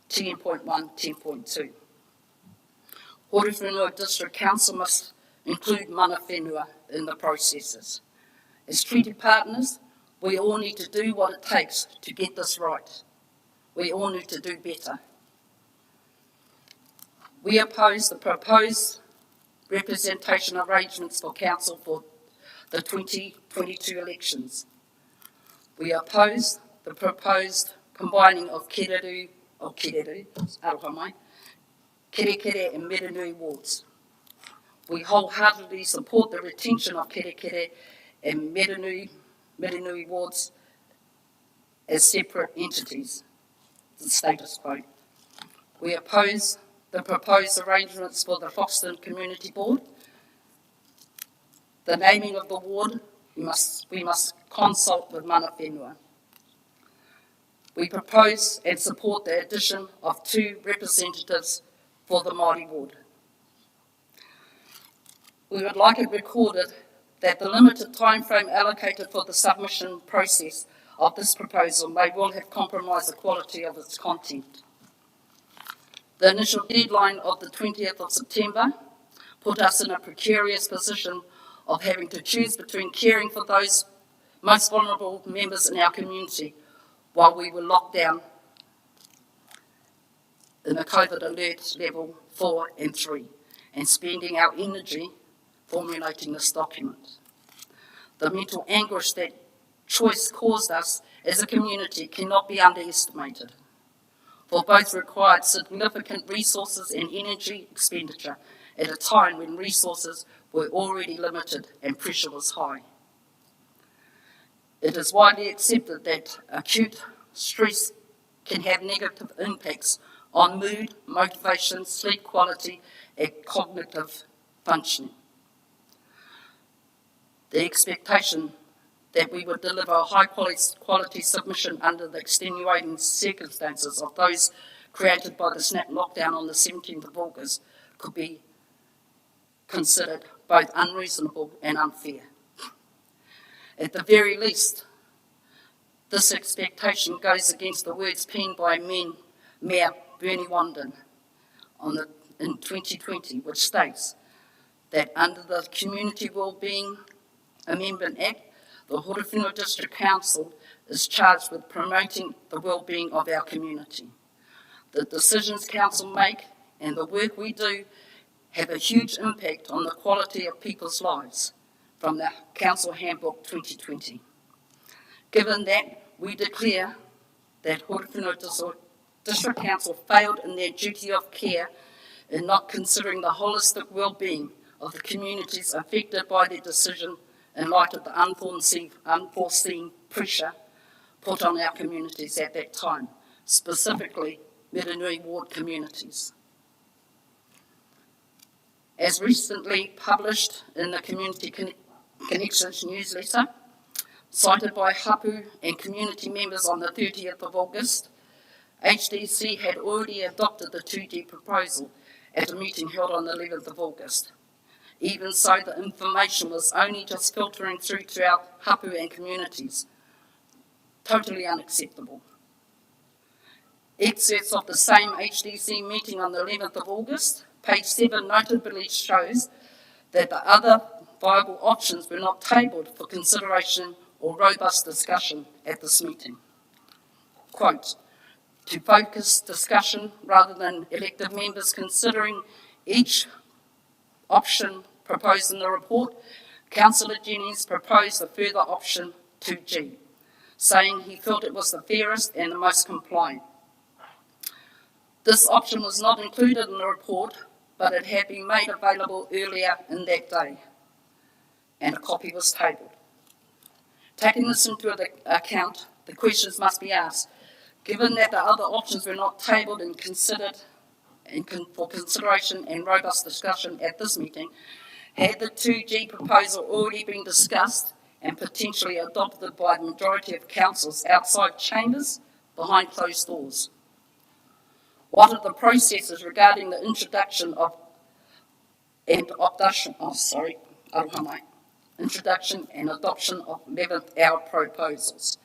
10.1, 10.2. Horowhenua District Council must include mana whenua in the processes. As treaty partners, we all need to do what it takes to get this right. We all need to do better. We oppose the proposed representation arrangements for council for the 2022 elections. We oppose the proposed combining of Kereru, aroha mai, Kerekere and Merenui wards. We wholeheartedly support the retention of Kerekere and Merenui wards as separate entities, the status quo. We oppose the proposed arrangements for the Foxton Community Board. The naming of the ward, we must consult with mana whenua. We propose and support the addition of 2 representatives for the Māori ward. We would like it recorded that the limited time frame allocated for the submission process of this proposal may well have compromised the quality of its content. The initial deadline of the 20th of September put us in a precarious position of having to choose between caring for those most vulnerable members in our community while we were locked down in a COVID alert level 4 and 3, and spending our energy formulating this document. The mental anguish that choice caused us as a community cannot be underestimated, for both required significant resources and energy expenditure at a time when resources were already limited and pressure was high. It is widely accepted that acute stress can have negative impacts on mood, motivation, sleep quality, and cognitive functioning. The expectation that we would deliver a high quality submission under the extenuating circumstances of those created by the snap lockdown on the 17th of August could be considered both unreasonable and unfair. At the very least, this expectation goes against the words penned by Mayor Bernie Wanden in 2020, which states that under the Community Wellbeing Amendment Act, the Horowhenua District Council is charged with promoting the well-being of our community. The decisions council make and the work we do have a huge impact on the quality of people's lives, from the Council Handbook 2020. Given that, we declare that Horowhenua District Council failed in their duty of care in not considering the holistic well-being of the communities affected by their decision in light of the unforeseen pressure put on our communities at that time, specifically Merenui ward communities. As recently published in the Community Connections newsletter, cited by Hapu and community members on the 30th of August, HDC had already adopted the 2D proposal at a meeting held on the 11th of August. Even so, the information was only just filtering through to our hapu and communities. Totally unacceptable. Excerpts of the same HDC meeting on the 11th of August, page 7 notably shows that the other viable options were not tabled for consideration or robust discussion at this meeting. Quote, to focus discussion rather than elected members considering each option proposed in the report, Councillor Jennings proposed a further option 2G, saying he felt it was the fairest and the most compliant. This option was not included in the report, but it had been made available earlier in that day, and a copy was tabled. Taking this into account, the questions must be asked. Given that the other options were not tabled and considered for consideration and robust discussion at this meeting, had the 2G proposal already been discussed and potentially adopted by the majority of councils outside chambers behind closed doors? What are the processes regarding the introduction and adoption of 11th hour proposals?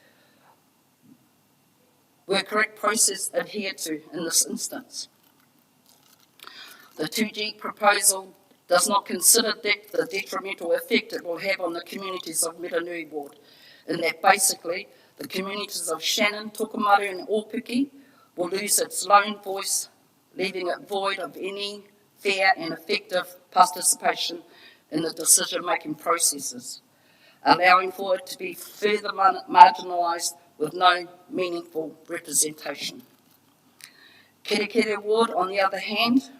Were correct process adhered to in this instance? The 2G proposal does not consider the detrimental effect it will have on the communities of Miranui Ward, in that basically the communities of Shannon, Tokomaru and Opiki will lose its lone voice, leaving it void of any fair and effective participation in the decision-making processes, allowing for it to be further marginalised with no meaningful representation. Kerekere Ward, on the other hand,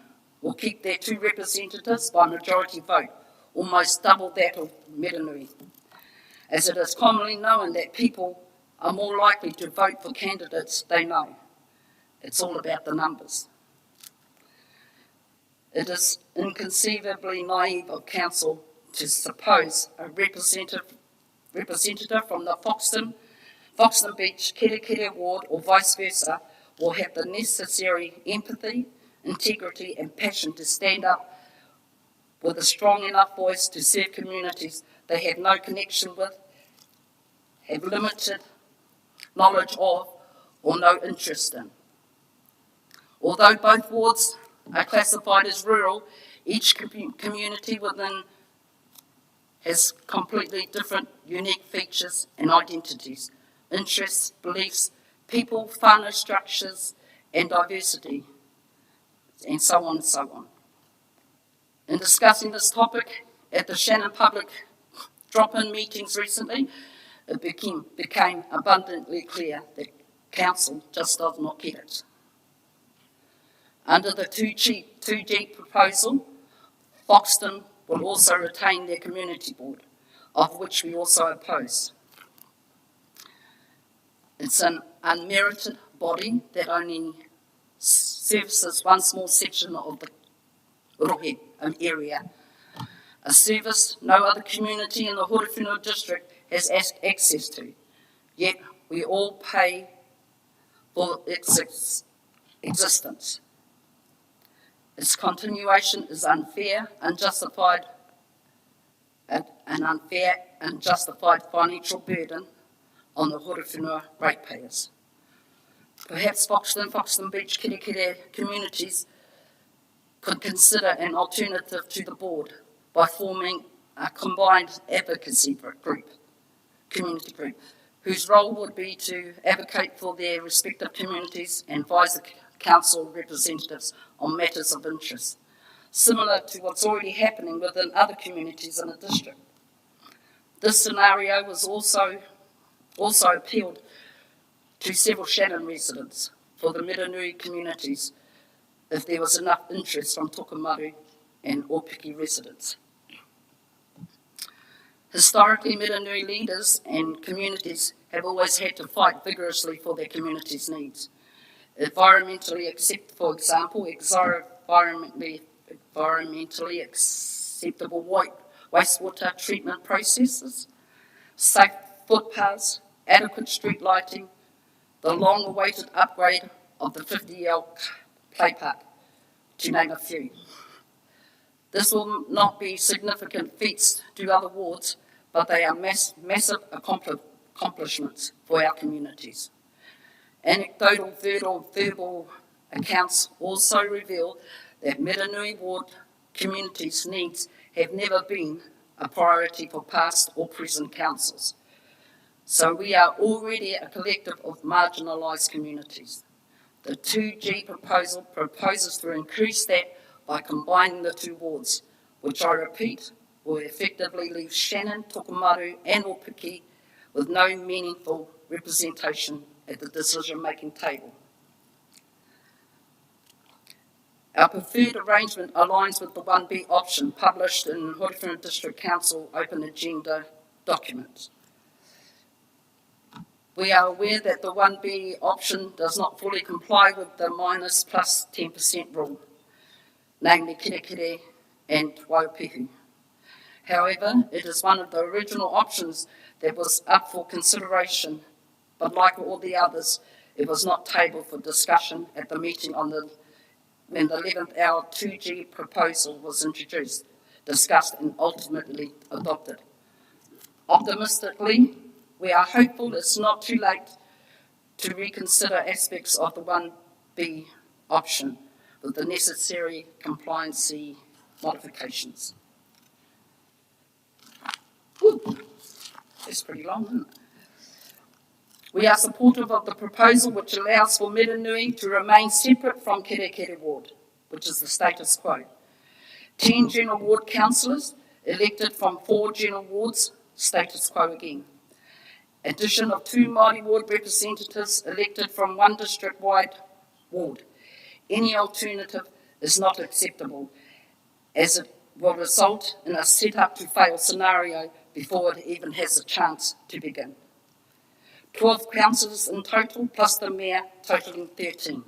will keep their 2 representatives by majority vote, almost double that of Miranui, as it is commonly known that people are more likely to vote for candidates they know. It's all about the numbers. It is inconceivably naive of council to suppose a representative from the Foxton Beach, Kerekere Ward or vice versa will have the necessary empathy, integrity and passion to stand up with a strong enough voice to serve communities they have no connection with, have limited knowledge of or no interest in. Although both wards are classified as rural, each community within has completely different unique features and identities, interests, beliefs, people, whānau structures and diversity, and so on and so on. In discussing this topic at the Shannon Public drop-in meetings recently, it became abundantly clear that council just does not get it. Under the 2G proposal, Foxton will also retain their community board, of which we also oppose. It's an unmerited body that only services one small section of the Rohe area, a service no other community in the Horowhenua district has access to, yet we all pay for its existence. Its continuation is unfair, unjustified, an unfair and justified financial burden on the Horowhenua ratepayers. Perhaps Foxton Beach, Kerekere communities could consider an alternative to the board by forming a combined advocacy community group, whose role would be to advocate for their respective communities and advise the council representatives on matters of interest, similar to what's already happening within other communities in the district. This scenario was also appealed to several Shannon residents for the Miranui communities if there was enough interest from Tokomaru and Opiki residents. Historically, Miranui leaders and communities have always had to fight vigorously for their community's needs. Environmentally acceptable wastewater treatment processes, safe footpaths, adequate street lighting, the long-awaited upgrade of the 50-year-old play park, to name a few. This will not be significant feats to other wards, but they are massive accomplishments for our communities. Anecdotal verbal accounts also reveal that Miranui Ward communities' needs have never been a priority for past or present councils. So we are already a collective of marginalised communities. The 2G proposal proposes to increase that by combining the 2 wards, which I repeat, will effectively leave Shannon, Tokomaru and Opiki with no meaningful representation at the decision-making table. Our preferred arrangement aligns with the 1B option published in Horowhenua District Council Open Agenda document. We are aware that the 1B option does not fully comply with the minus plus 10% rule, namely Kirekire and Waipihu. However, it is one of the original options that was up for consideration, but like all the others, it was not tabled for discussion at the meeting when the 11th hour 2G proposal was introduced, discussed and ultimately adopted. Optimistically, we are hopeful it's not too late to reconsider aspects of the 1B option with the necessary compliancy modifications. Whew. That's pretty long, isn't it? We are supportive of the proposal which allows for Miranui to remain separate from Kirekire Ward, which is the status quo. 10 general ward councillors elected from 4 general wards, status quo again. Addition of 2 Māori ward representatives elected from 1 district-wide ward. Any alternative is not acceptable, as it will result in a set-up-to-fail scenario before it even has a chance to begin. 12 councillors in total, plus the mayor, totalling 13.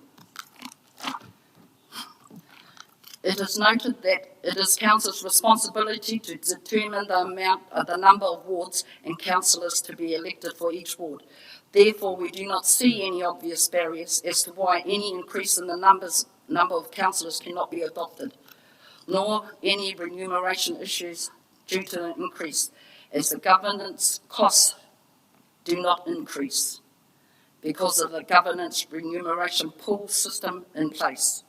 It is noted that it is council's responsibility to determine the number of wards and councillors to be elected for each ward. Therefore, we do not see any obvious barriers as to why any increase in the number of councillors cannot be adopted, nor any remuneration issues due to an increase, as the governance costs do not increase because of the governance remuneration pool system in place.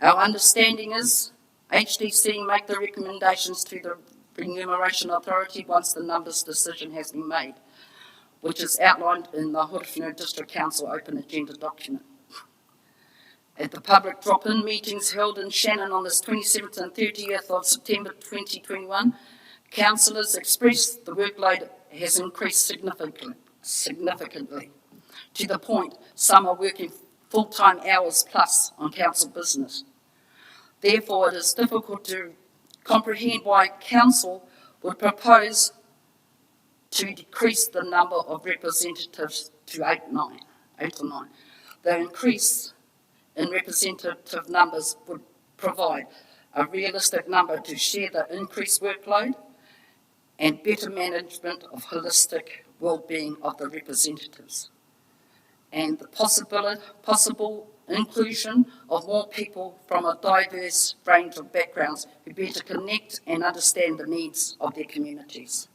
Our understanding is HDC make the recommendations to the Remuneration Authority once the numbers decision has been made, which is outlined in the Horowhenua District Council Open Agenda document. At the public drop-in meetings held in Shannon on the 27th and 30th of September 2021, councillors expressed the workload has increased significantly, to the point some are working full-time hours plus on council business. Therefore, it is difficult to comprehend why council would propose to decrease the number of representatives to 8 or 9. The increase in representative numbers would provide a realistic number to share the increased workload and better management of holistic well-being of the representatives, and the possible inclusion of more people from a diverse range of backgrounds who better connect and understand the needs of their communities.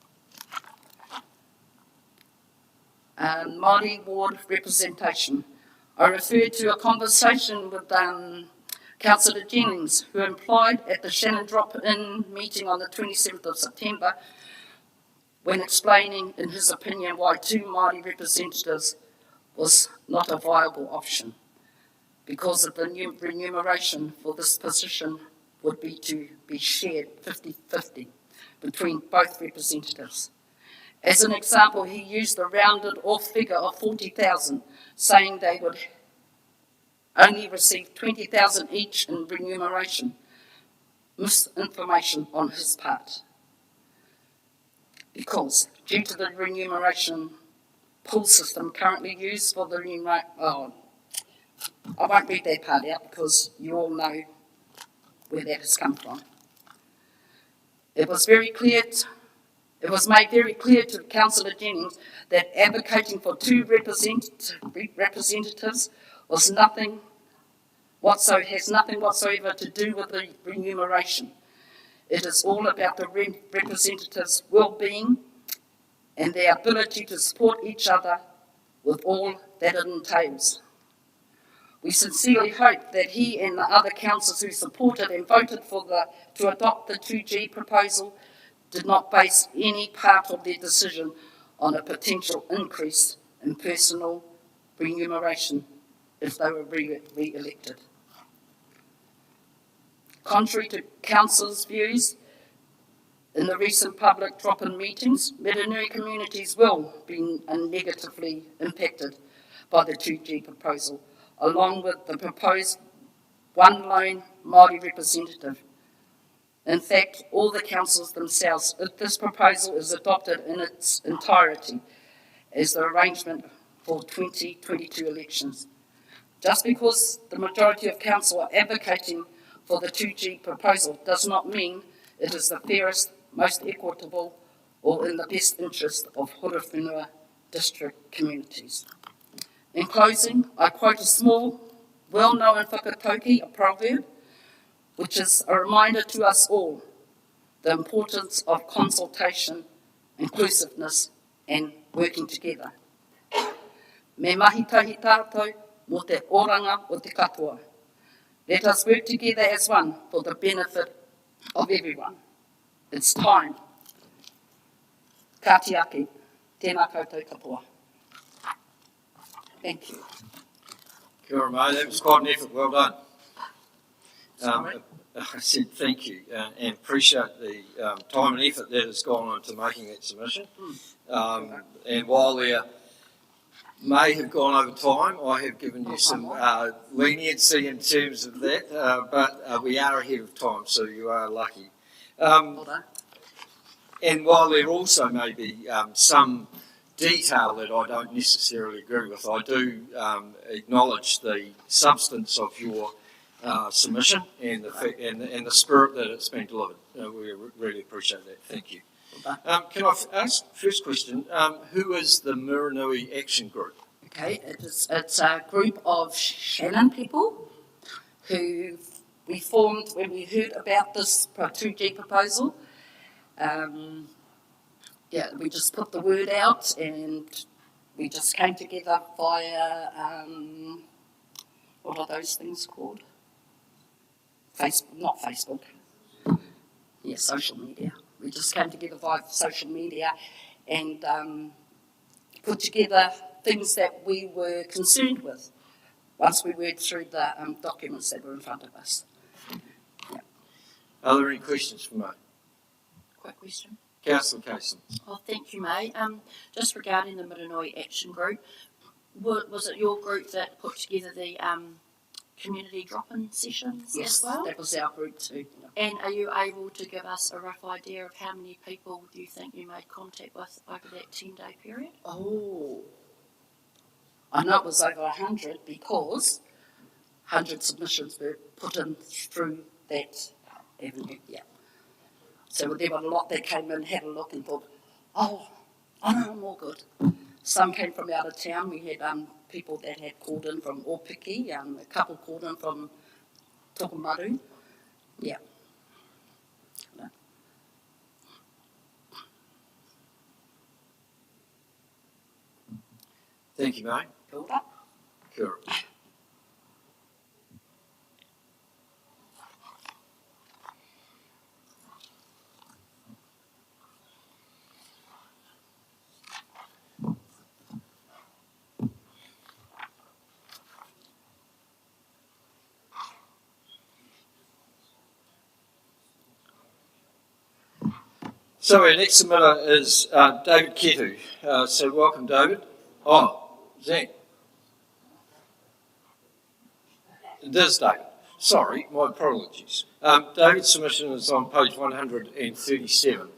Māori ward representation. I refer to a conversation with Councillor Jennings, who implied at the Shannon drop-in meeting on the 27th of September, when explaining, in his opinion, why 2 Māori representatives was not a viable option, because of the new remuneration for this position would be to be shared 50-50 between both representatives. As an example, he used a rounded off figure of 40,000, saying they would only receive 20,000 each in remuneration. Misinformation on his part. Because due to the remuneration pool system currently used for the I won't read that part out because you all know where that has come from. It was made very clear to Councillor Jennings that advocating for 2 representatives has nothing whatsoever to do with the remuneration. It is all about the representatives' well-being and their ability to support each other with all that it entails. We sincerely hope that he and the other councillors who supported and voted to adopt the 2G proposal did not base any part of their decision on a potential increase in personal remuneration if they were re-elected. Contrary to council's views, in the recent public drop-in meetings, Miranui communities will be negatively impacted by the 2G proposal, along with the proposed 1 lone Māori representative. In fact, all the councils themselves, if this proposal is adopted in its entirety, as the arrangement for 2022 elections. Just because the majority of council are advocating for the 2G proposal does not mean it is the fairest, most equitable, or in the best interest of Horowhenua district communities. In closing, I quote a small, well-known whakatauki, a proverb, which is a reminder to us all the importance of consultation, inclusiveness, and working together. Me mahi tahi tātou mo te oranga o te katoa. Let us work together as one for the benefit of everyone. It's time. Ka te ake, tēnā koutou katoa. Thank you. Kia ora, mate. That was quite an effort. Well done. Sorry. I said thank you and appreciate the time and effort that has gone into making that submission. And while there may have gone over time, I have given you some leniency in terms of that, but we are ahead of time, so you are lucky. Well done. And while there also may be some detail that I don't necessarily agree with, I do acknowledge the substance of your submission and the spirit that it's been delivered. We really appreciate that. Thank you. Can I ask first question? Who is the Muranui Action Group? Okay, it's a group of Shannon people who we formed when we heard about this 2G proposal. We just put the word out and we just came together via, what are those things called? Not Facebook. Yeah, social media. We just came together via social media and put together things that we were concerned with once we read through the documents that were in front of us. Yeah. Are there any questions for me? Quick question. Councillor Casey. Oh, thank you, May. Just regarding the Muranui Action Group, was it your group that put together the community drop-in sessions Yes, as well? that was our group too. And are you able to give us a rough idea of how many people do you think you made contact with over that 10-day period? Oh, I know it was over 100 because 100 submissions were put in through that avenue, yeah. So there were a lot that came in, had a look and thought, oh no, I'm all good. Some came from out of town. We had people that had called in from Opiki, a couple called in from Tokomaru, yeah. Thank you, mate. Kia ora. Kia ora. So our next submitter is David Ketu. So welcome, David. Oh, Zach. It is David. Sorry, my apologies. David's submission is on page 137.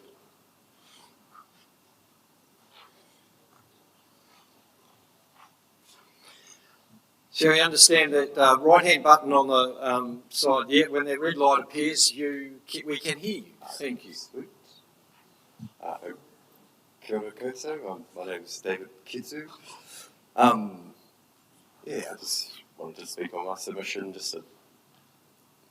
So we understand that right-hand button on the side, yeah, when that red light appears, we can hear you. Thank you. Kia ora koutou, my name is David Kitsu. I just wanted to speak on my submission, just to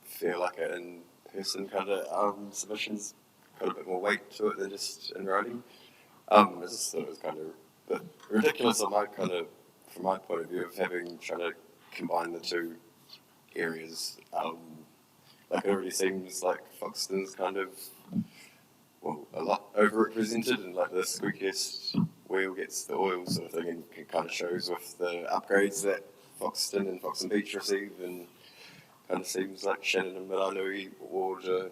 feel like an in-person kind of submission's got a bit more weight to it than just in writing. I just thought it was kind of a bit ridiculous on from my point of view of trying to combine the two areas. Like it already seems like Foxton's kind of a lot overrepresented, and like the squeakiest wheel gets the oil sort of thing, and it kind of shows with the upgrades that Foxton and Foxton Beach receive, and kind of seems like Shannon and Muranui Ward are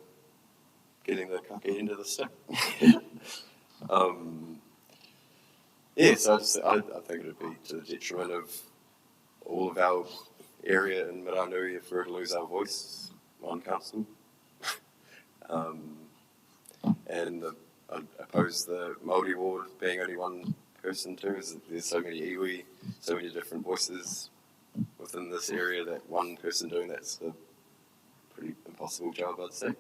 getting the kake end of the stick. So I think it would be to the detriment of all of our area in Muranui if we were to lose our voice on council. And I oppose the Māori ward being only one person too, is that there's so many iwi, so many different voices within this area that one person doing that's a pretty impossible job, I'd say.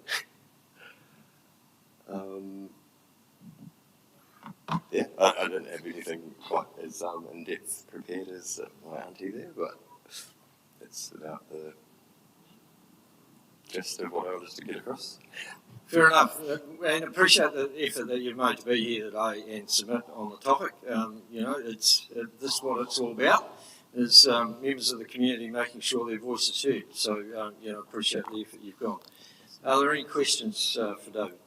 Yeah, I don't have anything quite as in-depth prepared as my auntie there, but it's about the gist of what I wanted to get across. Fair enough, and appreciate the effort that you've made to be here today and submit on the topic. This is what it's all about, is members of the community making sure their voice is heard. So, appreciate the effort you've gone. Are there any questions for David?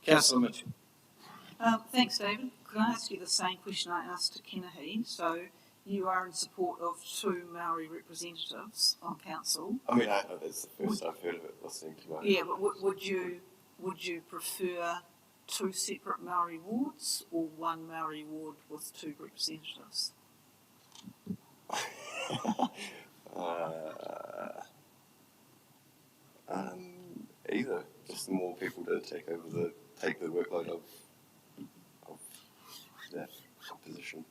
Councillor Mitchell. Thanks, David. Could I ask you the same question I asked to Kenehi? So you are in support of 2 Maori representatives on council. I mean, it's the first I've heard of it listening to my... Yeah, but would you prefer 2 separate Maori wards or 1 Maori ward with 2 representatives? Either. Just more people to take the workload of that position.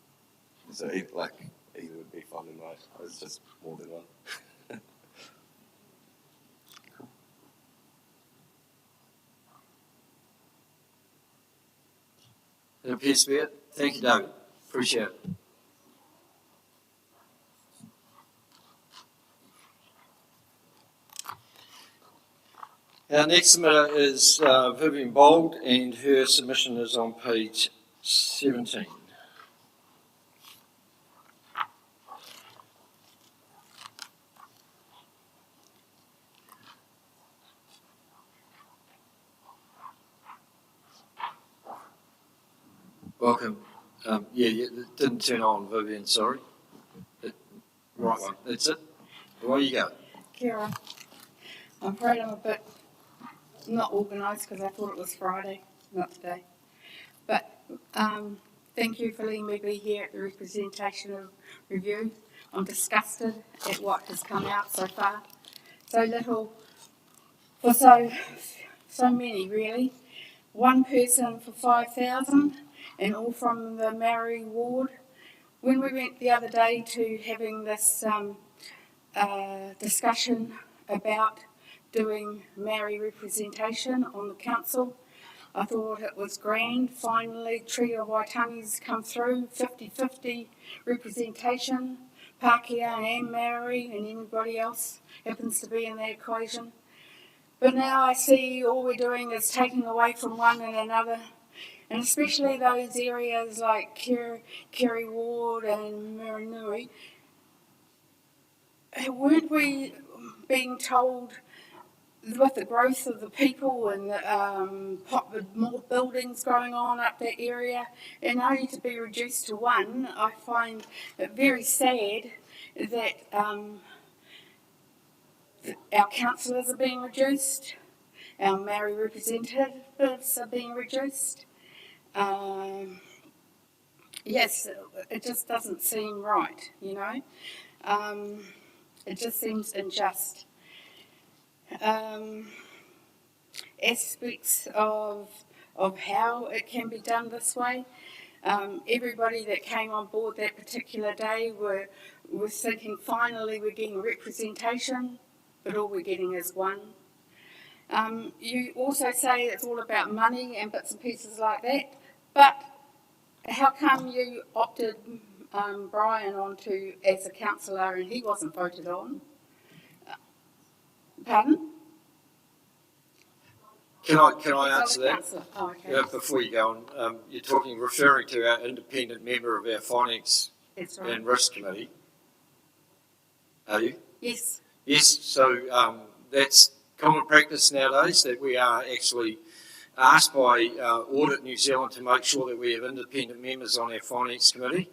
So either would be fun in my eyes. It's just more than one. It appears to be it. Thank you, David. Appreciate it. Our next submitter is Vivian Bold, and her submission is on page 17. Welcome. It didn't turn on, Vivian, sorry. Right one, that's it. Away you go. Kira, I'm afraid I'm a bit not organised because I thought it was Friday, not today. But thank you for letting me be here at the representation of review. I'm disgusted at what has come out so far. So little for so many, really. One person for 5,000 and all from the Maori ward. When we went the other day to having this discussion about doing Maori representation on the council, I thought it was grand. Finally, Trio Waitangi's come through, 50-50 representation, Pākehā and Maori, and anybody else happens to be in the equation. But now I see all we're doing is taking away from one and another, and especially those areas like Kerry Ward and Miranui. Weren't we being told with the growth of the people and more buildings going on up that area, and only to be reduced to one? I find it very sad that our councillors are being reduced, our Maori representatives are being reduced. Yes, it just doesn't seem right, it just seems unjust. Aspects of how it can be done this way. Everybody that came on board that particular day were thinking finally we're getting representation, but all we're getting is one. You also say it's all about money and bits and pieces like that, but how come you opted Brian onto as a councillor and he wasn't voted on? Pardon? Can I answer that? Oh, okay. Before you go on, you're referring to our independent member of our Finance and Risk Committee. Are you? Yes. Yes, so that's common practice nowadays, that we are actually asked by Audit New Zealand to make sure that we have independent members on our Finance Committee.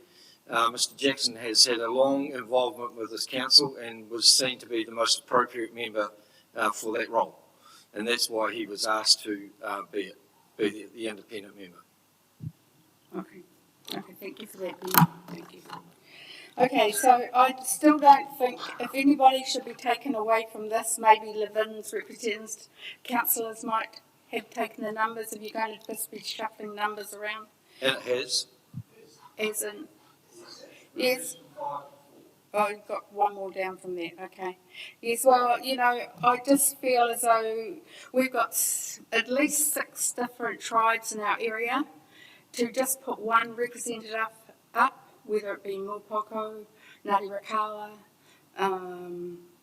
Mr Jackson has had a long involvement with this council and was seen to be the most appropriate member for that role. And that's why he was asked to be the independent member. Okay, thank you for that. Thank you. Okay, so I still don't think if anybody should be taken away from this, maybe Levin's representatives, councillors might have taken the numbers? Are you going to just be shuffling numbers around? And it has. As in, yes. Oh, you've got one more down from there, okay. Yes, well, you know, I just feel as though we've got at least 6 different tribes in our area. To just put one representative up, whether it be Mopoko, Ngāti Rakawa,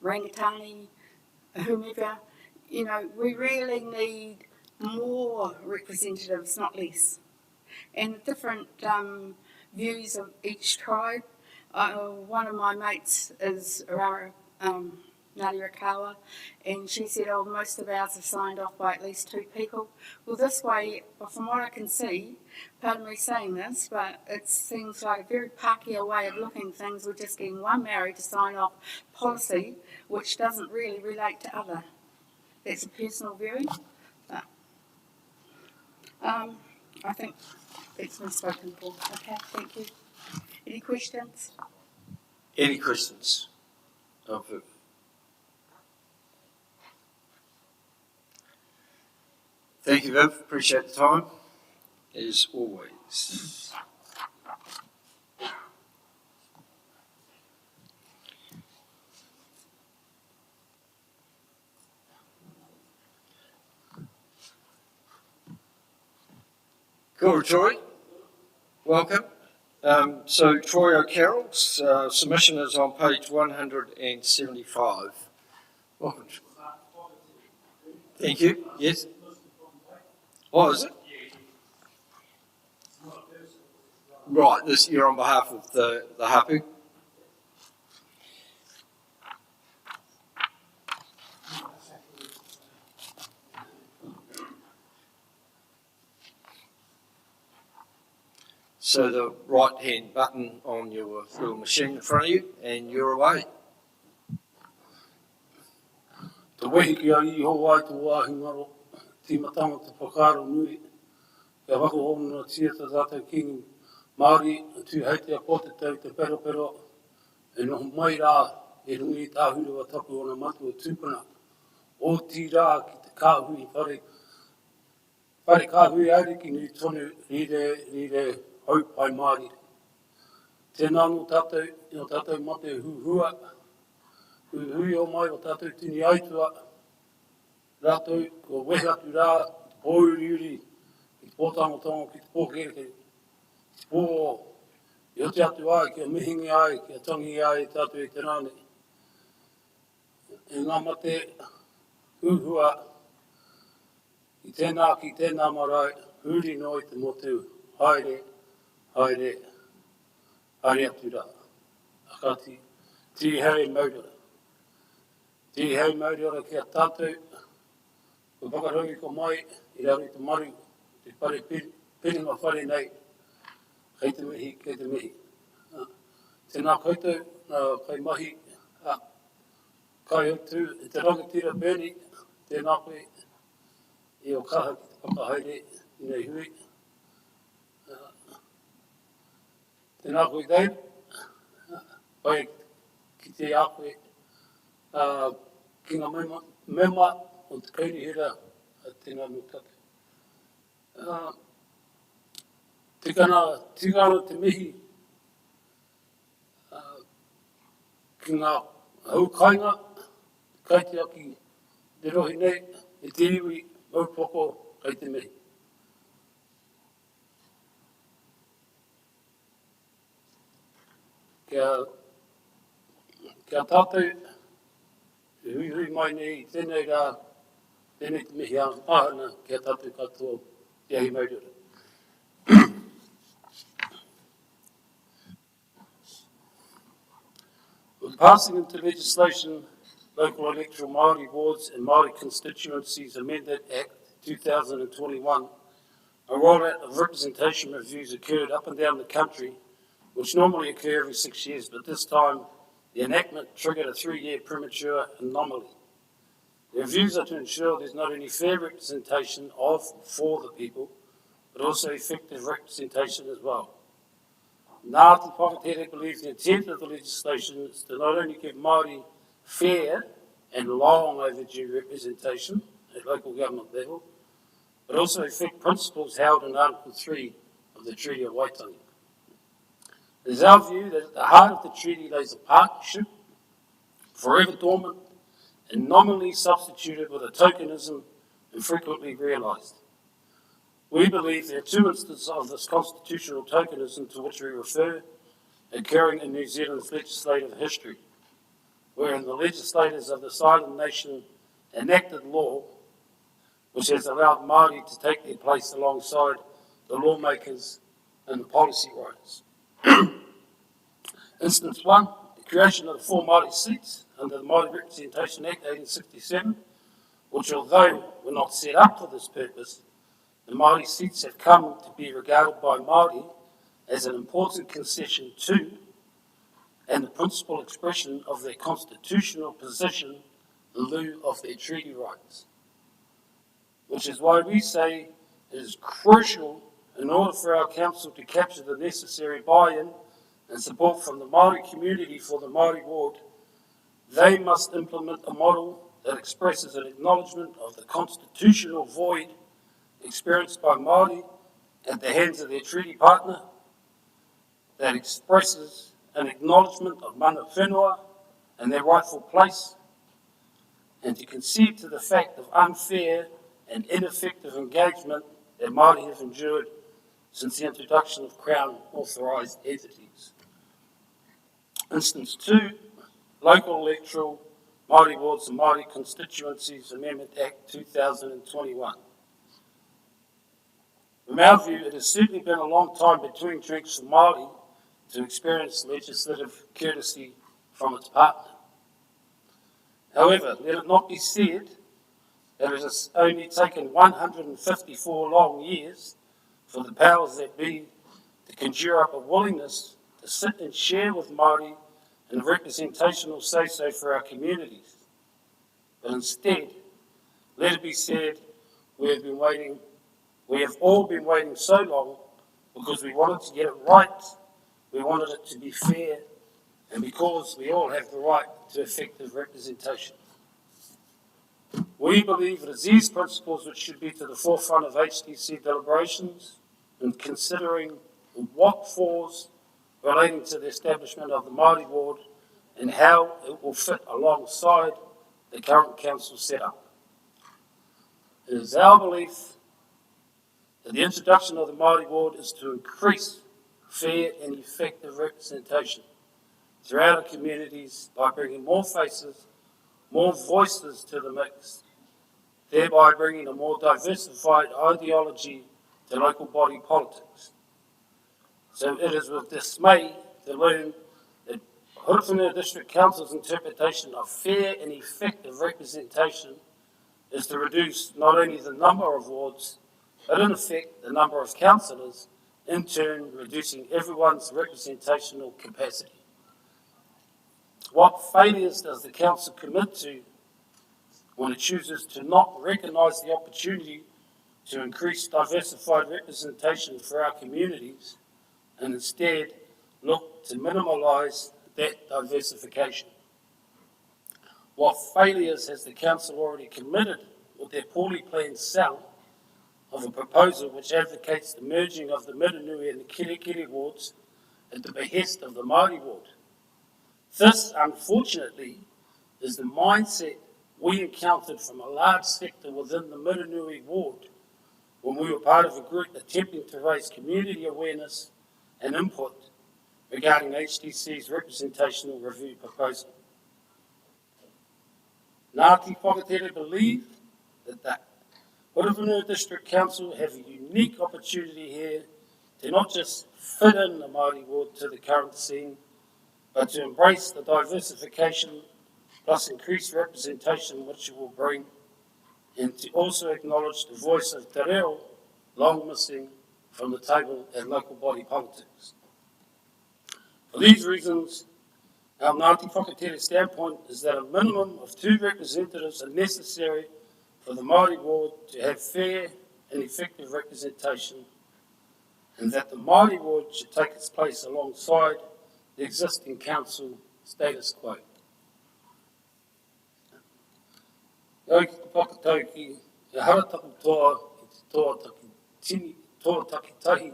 Rangatani, whomever, you know, we really need more representatives, not less. And different views of each tribe. One of my mates is Ngāti Rakawa, and she said, oh, most of ours are signed off by at least 2 people. Well, this way, from what I can see, pardon me saying this, but it seems like a very Pākehā way of looking at things. We're just getting one Maori to sign off policy, which doesn't really relate to other. That's a personal view. But, I think that's been spoken for. Okay, thank you. Any questions? Any questions? Thank you, Viv. Appreciate the time, as always. Kia ora, Troy. Welcome. So Troy O'Carroll's submission is on page 175. Welcome. Thank you. Yes. Oh, is it? Right, this you're on behalf of the hapu. So the right-hand button on your little machine in front of you, and you're away. Te wehi ki a i ho ai tu wāhi ngaro, timatanga te whakaro nui. Kia wako hono na tia ta tātou kingi Māori, tu heitea po te tau te pero, e noho mai rā, e rungi tāhuru wa tapu o na matu o tūpuna. O tī rā ki te kāhui whare kāhui airiki ni tonu rire hau pai Māori. Tēnā no tātou mate huhua, hui o mai o tātou tini aitua, rātou ko wehe atu rā, ki te pōuriuri, ki te pōtangotongo, ki te pōkereke, ki te pō, i ote atu ai, ki a mihingi ai, ki a tangi ai, tātou e te rāne. E ngā mate huhua, i tēnā marae, huri noi te motu, haere atu rā. Akati, ti hei maurira. Ti hei maurira ki a tātou, ko whakarangi ko mai, i rāri te maru, te pare piringa whare nei, kei te mihi. Tēnā koutou, kai mahi, kai atu, e te rangatira Bernie, tēnā koe, i o kaha ki te whakahaere, i nei hui. Tēnā koe Dave, kai ki te ākoe, ki ngā mema o te kaurihira, tēnā no tātou. Tigana te mihi, ki ngā haukainga, kai te aki, te rohi nei, e te iwi, maupoko, kai te mihi. Kia tātou, e hui mai nei, tēnei rā, tēnei te mihi ahana, kia tātou katoa, te ahi maurira. With passing into legislation, Local Electoral Māori Wards and Māori Constituencies Amended Act 2021, a rollout of representation reviews occurred up and down the country, which normally occur every 6 years, but this time the enactment triggered a 3-year premature anomaly. The reviews are to ensure there's not only fair representation for the people, but also effective representation as well. Ngāti Whakatere believes the intent of the legislation is to not only give Māori fair and long overdue representation at local government level, but also affect principles held in Article 3 of the Treaty of Waitangi. It is our view that at the heart of the treaty lays a partnership, forever dormant and nominally substituted with a tokenism infrequently realised. We believe there are two instances of this constitutional tokenism to which we refer occurring in New Zealand's legislative history, wherein the legislators of this island nation enacted law which has allowed Māori to take their place alongside the lawmakers and the policy writers. Instance 1, the creation of the 4 Māori seats under the Māori Representation Act 1867, which although were not set up for this purpose, the Māori seats have come to be regarded by Māori as an important concession to and the principal expression of their constitutional position in lieu of their treaty rights. Which is why we say it is crucial in order for our council to capture the necessary buy-in and support from the Māori community for the Māori ward, they must implement a model that expresses an acknowledgement of the constitutional void experienced by Māori at the hands of their treaty partner, that expresses an acknowledgement of mana whenua and their rightful place, and to concede to the fact of unfair and ineffective engagement that Māori have endured since the introduction of Crown authorised entities. Instance 2, Local Electoral Māori Wards and Māori Constituencies Amendment Act 2021. From our view, it has certainly been a long time between drinks for Māori to experience legislative courtesy from its partner. However, let it not be said that it has only taken 154 long years for the powers that be to conjure up a willingness to sit and share with Māori in a representational say-so for our communities. But instead, let it be said, we have all been waiting so long because we wanted to get it right, we wanted it to be fair, and because we all have the right to effective representation. We believe it is these principles which should be to the forefront of HDC deliberations in considering what falls relating to the establishment of the Māori ward and how it will fit alongside the current council setup. It is our belief that the introduction of the Māori ward is to increase fair and effective representation throughout our communities by bringing more faces, more voices to the mix, thereby bringing a more diversified ideology to local body politics. So it is with dismay to learn that Horowhenua District Council's interpretation of fair and effective representation is to reduce not only the number of wards, but in effect the number of councillors, in turn reducing everyone's representational capacity. What failures does the council commit to when it chooses to not recognise the opportunity to increase diversified representation for our communities and instead look to minimalise that diversification? What failures has the council already committed with their poorly planned sell of a proposal which advocates the merging of the Miranui and the Kirikiri wards at the behest of the Māori ward? This, unfortunately, is the mindset we encountered from a large sector within the Miranui ward when we were part of a group attempting to raise community awareness and input regarding HDC's representational review proposal. Ngāti Whakatere believe that the Horowhenua District Council have a unique opportunity here to not just fit in the Māori ward to the current scene, but to embrace the diversification plus increased representation which it will bring, and to also acknowledge the voice of te reo long missing from the table at local body politics. For these reasons, our Ngāti Whakatere standpoint is that a minimum of 2 representatives are necessary for the Māori ward to have fair and effective representation, and that the Māori ward should take its place alongside the existing council status quo. Au ki te whakatau ki, e haratapu toa i te toa taki tini, toa taki tahi.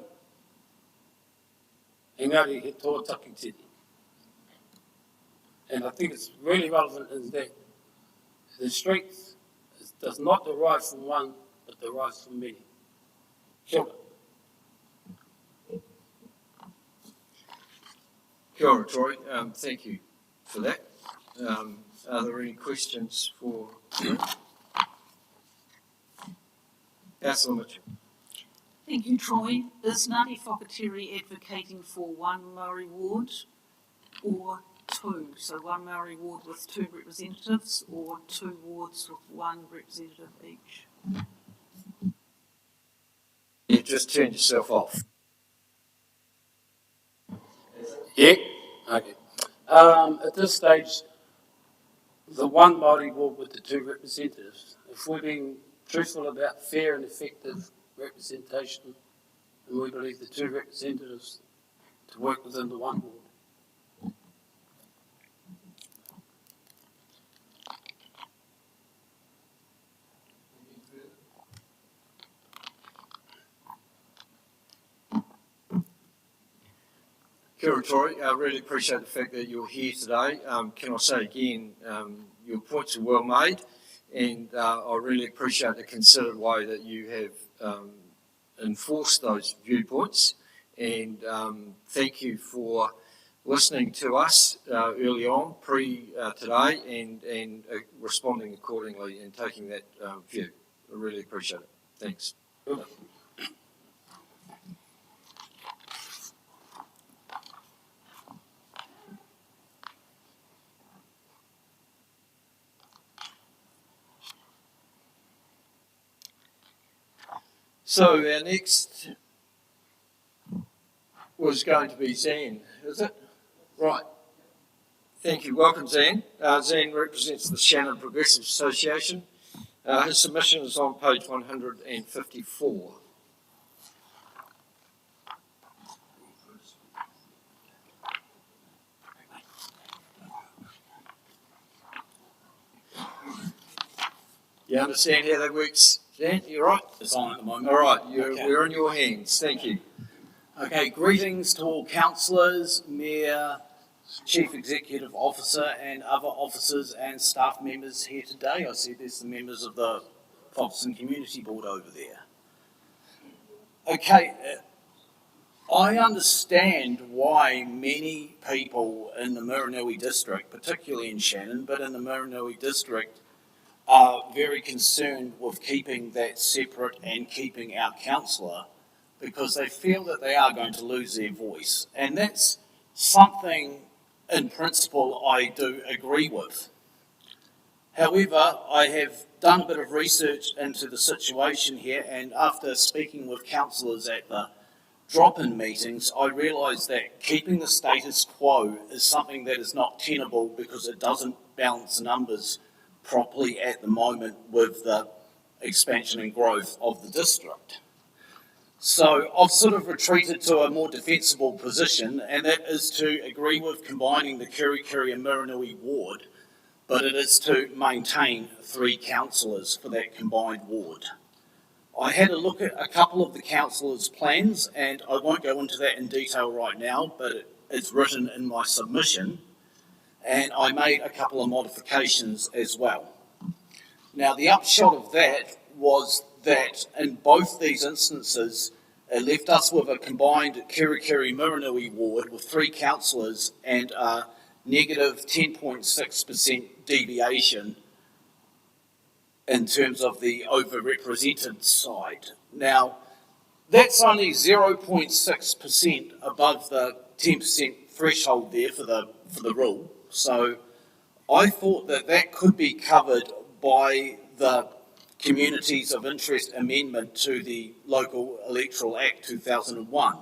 Engari he toa taki tini. And I think it's really relevant in that the strength does not derive from one, but derives from many. Kia ora. Kia ora, Troy. Thank you for that. Are there any questions for Councillor Mitchell? Thank you, Troy. Is Ngāti Whakatiri advocating for one Māori ward or two? So one Māori ward with two representatives or two wards with one representative each? You just turned yourself off. Yeah? Okay. At this stage, the one Māori ward with the two representatives, if we're being truthful about fair and effective representation, and we believe the two representatives to work within the one ward. Kia ora, Troy. I really appreciate the fact that you're here today. Can I say again, your points are well made, and I really appreciate the considered way that you have enforced those viewpoints. And thank you for listening to us early on, today, and responding accordingly and taking that view. I really appreciate it. Thanks. So our next was going to be Zan, is it? Right. Thank you. Welcome, Zan. Zan represents the Shannon Progressive Association. His submission is on page 154. You understand how that works, Zan? You right? It's on at the moment. All right. Okay. We're in your hands. Thank you. Okay, greetings to all councillors, Mayor, Chief Executive Officer and other officers and staff members here today. I see there's some members of the Foxton Community Board over there. Okay, I understand why many people in the Miranui district, particularly in Shannon, but in the Miranui district, are very concerned with keeping that separate and keeping our councillor, because they feel that they are going to lose their voice. And that's something, in principle, I do agree with. However, I have done a bit of research into the situation here, and after speaking with councillors at the drop-in meetings, I realised that keeping the status quo is something that is not tenable because it doesn't balance numbers properly at the moment with the expansion and growth of the district. So I've sort of retreated to a more defensible position, and that is to agree with combining the Kirikiri and Miranui ward, but it is to maintain 3 councillors for that combined ward. I had a look at a couple of the councillors' plans, and I won't go into that in detail right now, but it's written in my submission, and I made a couple of modifications as well. Now, the upshot of that was that in both these instances, it left us with a combined Kirikiri-Miranui ward with 3 councillors and a negative 10.6% deviation in terms of the overrepresented side. Now, that's only 0.6% above the 10% threshold there for the rule. So I thought that that could be covered by the Communities of Interest Amendment to the Local Electoral Act 2001.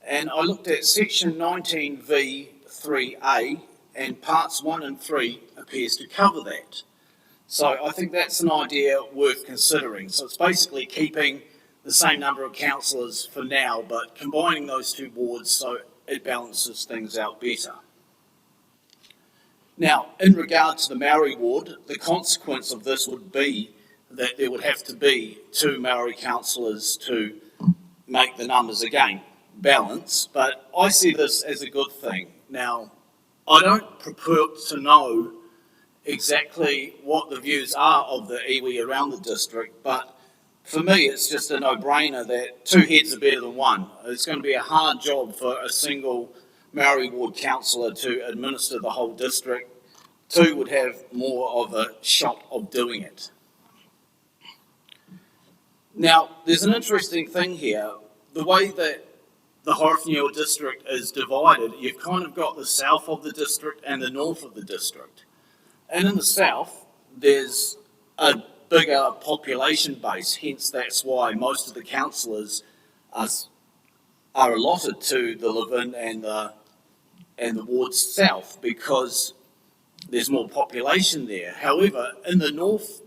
And I looked at section 19V3A, and parts 1 and 3 appears to cover that. So I think that's an idea worth considering. So it's basically keeping the same number of councillors for now, but combining those 2 wards so it balances things out better. Now, in regard to the Maori ward, the consequence of this would be that there would have to be 2 Maori councillors to make the numbers again balance, but I see this as a good thing. Now, I don't purport to know exactly what the views are of the iwi around the district, but for me it's just a no-brainer that 2 heads are better than 1. It's going to be a hard job for a single Maori ward councillor to administer the whole district. 2 would have more of a shot of doing it. Now, there's an interesting thing here. The way that the Horowhenua district is divided, you've kind of got the south of the district and the north of the district. And in the south, there's a bigger population base, hence that's why most of the councillors are allotted to the Levin and the wards south, because there's more population there. However, in the north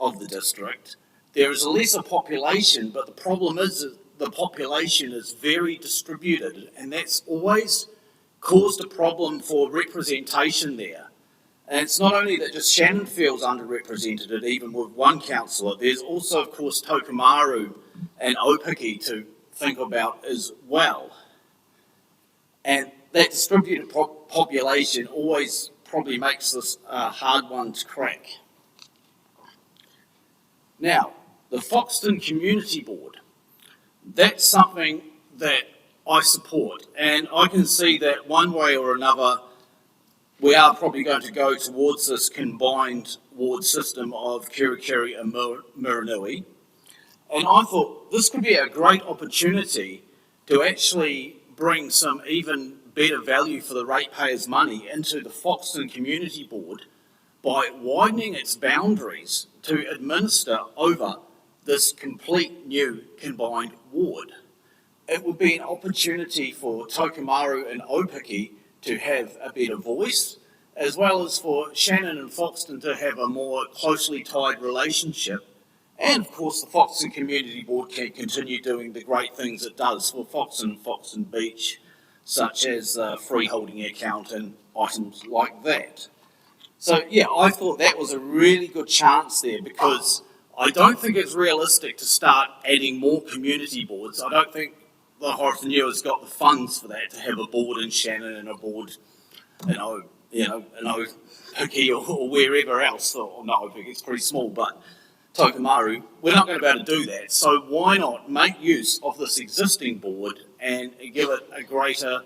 of the district, there is a lesser population, but the problem is that the population is very distributed, and that's always caused a problem for representation there. And it's not only that just Shannon feels underrepresented, even with 1 councillor, there's also, of course, Tokomaru and Opiki to think about as well. And that distributed population always probably makes this a hard one to crack. Now, the Foxton Community Board, that's something that I support, and I can see that one way or another we are probably going to go towards this combined ward system of Kirikiri and Murinui. And I thought this could be a great opportunity to actually bring some even better value for the ratepayers' money into the Foxton Community Board by widening its boundaries to administer over this complete new combined ward. It would be an opportunity for Tokomaru and Opiki to have a better voice, as well as for Shannon and Foxton to have a more closely tied relationship. And of course the Foxton Community Board can continue doing the great things it does for Foxton and Foxton Beach, such as freeholding account and items like that. So yeah, I thought that was a really good chance there, because I don't think it's realistic to start adding more community boards. I don't think the Horowhenua has got the funds for that, to have a board in Shannon and a board in Opiki or wherever else. Or no, Opiki, it's pretty small, but Tokomaru, we're not going to be able to do that. So why not make use of this existing board and give it a greater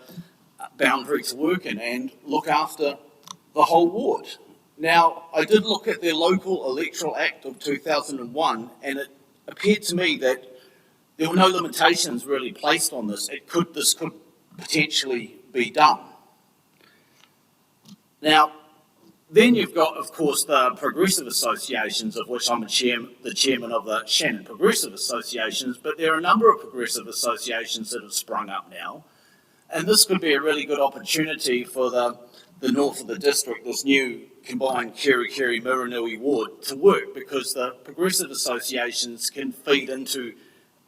boundary to work in and look after the whole ward? Now, I did look at their Local Electoral Act of 2001, and it appeared to me that there were no limitations really placed on this. This could potentially be done. Now, then you've got, of course, the progressive associations, of which I'm the chairman of the Shannon Progressive Associations, but there are a number of progressive associations that have sprung up now, and this could be a really good opportunity for the north of the district, this new combined Kirikiri Murinui ward, to work, because the progressive associations can feed into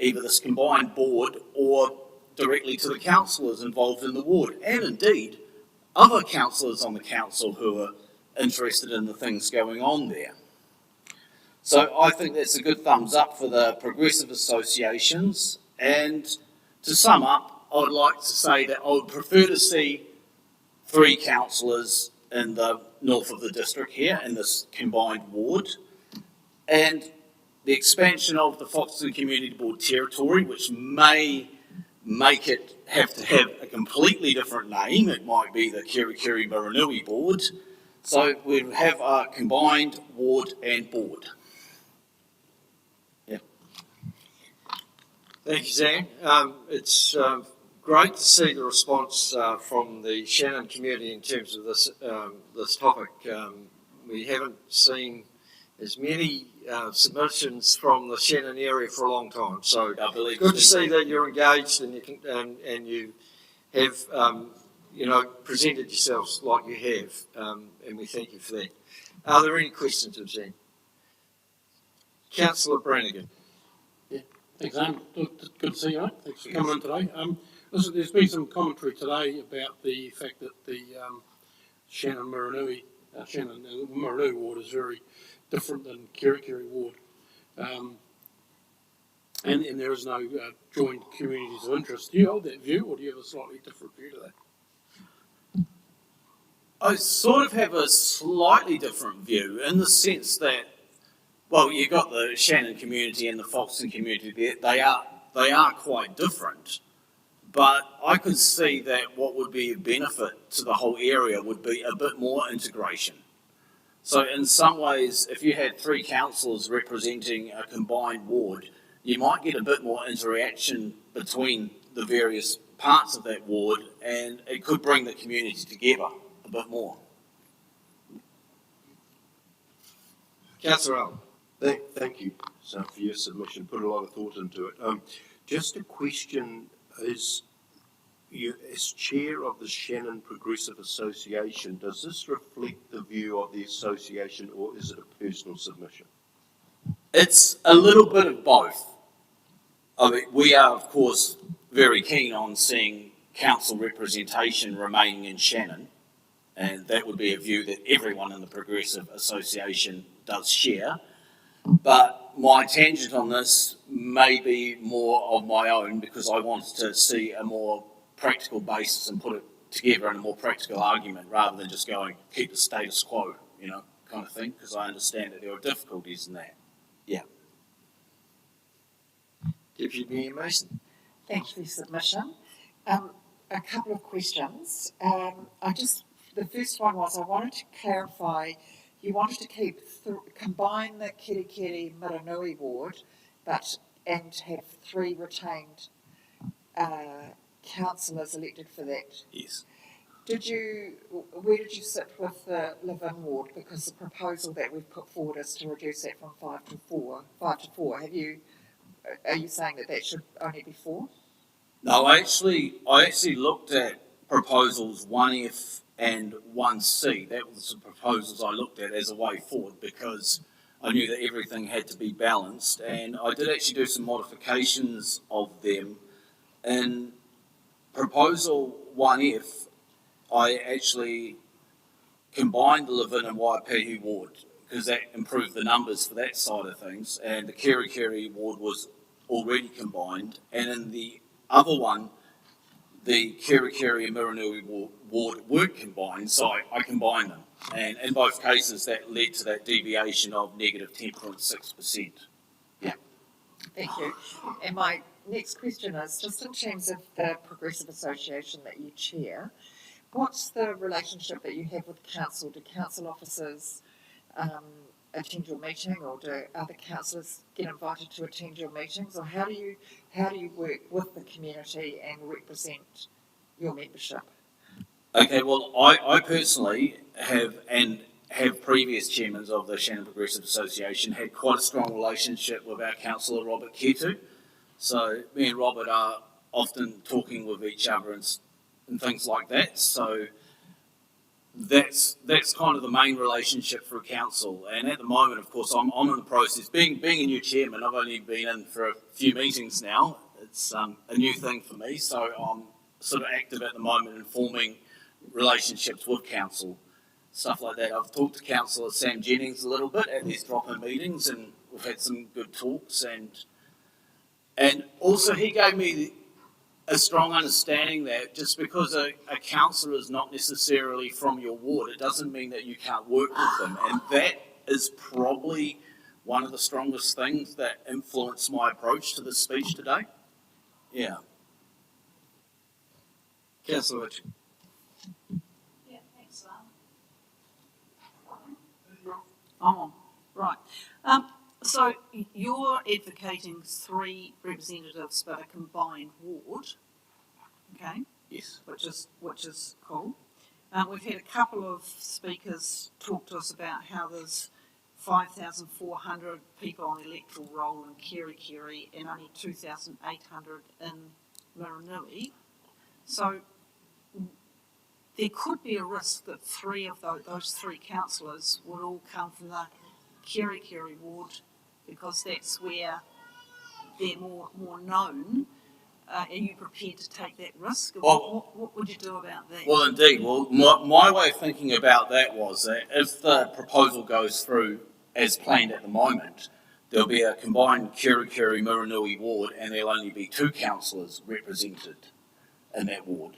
either this combined board or directly to the councillors involved in the ward, and indeed other councillors on the council who are interested in the things going on there. So I think that's a good thumbs up for the progressive associations, and to sum up, I would like to say that I would prefer to see 3 councillors in the north of the district here in this combined ward, and the expansion of the Foxton Community Board territory, which may make it have to have a completely different name. It might be the Kirikiri Murinui Board. So we'd have a combined ward and board. Yeah. Thank you, Zan. It's great to see the response from the Shannon community in terms of this topic. We haven't seen as many submissions from the Shannon area for a long time, so it's good to see that you're engaged and you have presented yourselves like you have, and we thank you for that. Are there any questions of Zan? Councillor Brannigan. Yeah, thanks, Anne. Good to see you, mate. Thanks for coming in today. Listen, there's been some commentary today about the fact that the Shannon and Murinui ward is very different than Kirikiri ward. And there is no joint communities of interest. Do you hold that view, or do you have a slightly different view to that? I sort of have a slightly different view in the sense that, well, you've got the Shannon community and the Foxton community there. They are quite different. But I could see that what would be a benefit to the whole area would be a bit more integration. So in some ways, if you had 3 councillors representing a combined ward, you might get a bit more interaction between the various parts of that ward, and it could bring the community together a bit more. Councillor Owen. Thank you, so for your submission. Put a lot of thought into it. Just a question is, you, as chair of the Shannon Progressive Association, does this reflect the view of the association, or is it a personal submission? It's a little bit of both. I mean, we are, of course, very keen on seeing council representation remaining in Shannon, and that would be a view that everyone in the Progressive Association does share. But my tangent on this may be more of my own, because I wanted to see a more practical basis and put it together in a more practical argument, rather than just going, keep the status quo, kind of thing, because I understand that there are difficulties in that. Yeah. Deputy Mayor Mason. Thank you for your submission. A couple of questions. The first one was, I wanted to clarify, you wanted to combine the Kirikiri Miranui ward, and have 3 retained councillors elected for that. Yes. Where did you sit with the live-in ward? Because the proposal that we've put forward is to reduce that from 5 to 4. Are you saying that should only be 4? No, I actually looked at proposals 1F and 1C. That was the proposals I looked at as a way forward, because I knew that everything had to be balanced, and I did actually do some modifications of them. In proposal 1F, I actually combined the live-in and Waipihi ward, because that improved the numbers for that side of things, and the Kirikiri ward was already combined, and in the other one, the Kirikiri and Miranui ward weren't combined, so I combined them. And in both cases, that led to that deviation of negative 10.6%. Yeah. Thank you. And my next question is, just in terms of the Progressive Association that you chair, what's the relationship that you have with council? Do council officers attend your meeting, or do other councillors get invited to attend your meetings, or how do you work with the community and represent your membership? Okay, well, I personally have previous chairmen of the Shannon Progressive Association, had quite a strong relationship with our councillor Robert Ketu. So me and Robert are often talking with each other and things like that. So that's kind of the main relationship for council. And at the moment, of course, I'm in the process. Being a new chairman, I've only been in for a few meetings now. It's a new thing for me, so I'm sort of active at the moment in forming relationships with council, stuff like that. I've talked to Councillor Sam Jennings a little bit at these drop-in meetings, and we've had some good talks. And also he gave me a strong understanding that just because a councillor is not necessarily from your ward, it doesn't mean that you can't work with them. And that is probably one of the strongest things that influenced my approach to this speech today. Yeah. Councillor Mitchell. Yeah, thanks, I'm on. Right. So you're advocating 3 representatives but a combined ward, okay? Yes. Which is cool. We've had a couple of speakers talk to us about how there's 5,400 people on the electoral roll in Kirikiri and only 2,800 in Miranui. So there could be a risk that 3 of those 3 councillors would all come from the Kirikiri ward, because that's where they're more known. Are you prepared to take that risk? Well, what would you do about that? Well, indeed. Well, my way of thinking about that was that if the proposal goes through as planned at the moment, there'll be a combined Kerikeri Muranui ward, and there'll only be 2 councillors represented in that ward.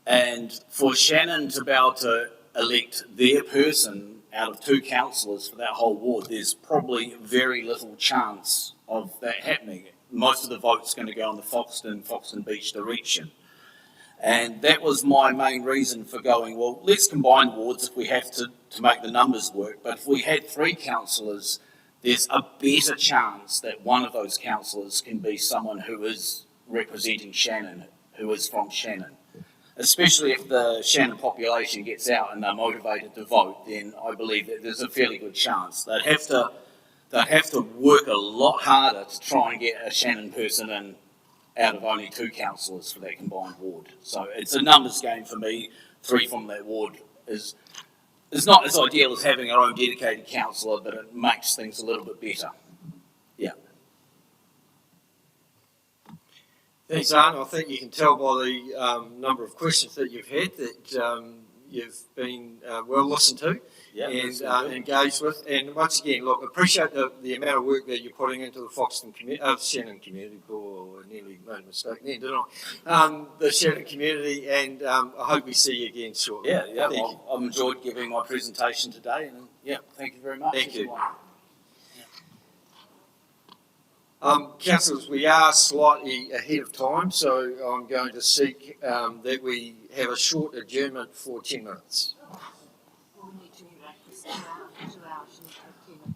And for Shannon to be able to elect their person out of 2 councillors for that whole ward, there's probably very little chance of that happening. Most of the vote's going to go in the Foxton Beach direction. And that was my main reason for going, well, let's combine wards if we have to make the numbers work. But if we had 3 councillors, there's a better chance that one of those councillors can be someone who is representing Shannon, who is from Shannon. Especially if the Shannon population gets out and they're motivated to vote, then I believe that there's a fairly good chance. They'd have to work a lot harder to try and get a Shannon person in out of only 2 councillors for that combined ward. So it's a numbers game for me. 3 from that ward is not as ideal as having our own dedicated councillor, but it makes things a little bit better. Yeah. Thanks, Arne. I think you can tell by the number of questions that you've had that you've been well listened to and engaged with. And once again, look, appreciate the amount of work that you're putting into the Shannon Community Board. I nearly made a mistake then, didn't I? The Shannon community, and I hope we see you again shortly. Yeah. I've enjoyed giving my presentation today, and thank you very much. Thank you. Councillors, we are slightly ahead of time, so I'm going to seek that we have a short adjournment for 10 minutes. We need to practice 2 hours and 10 minutes.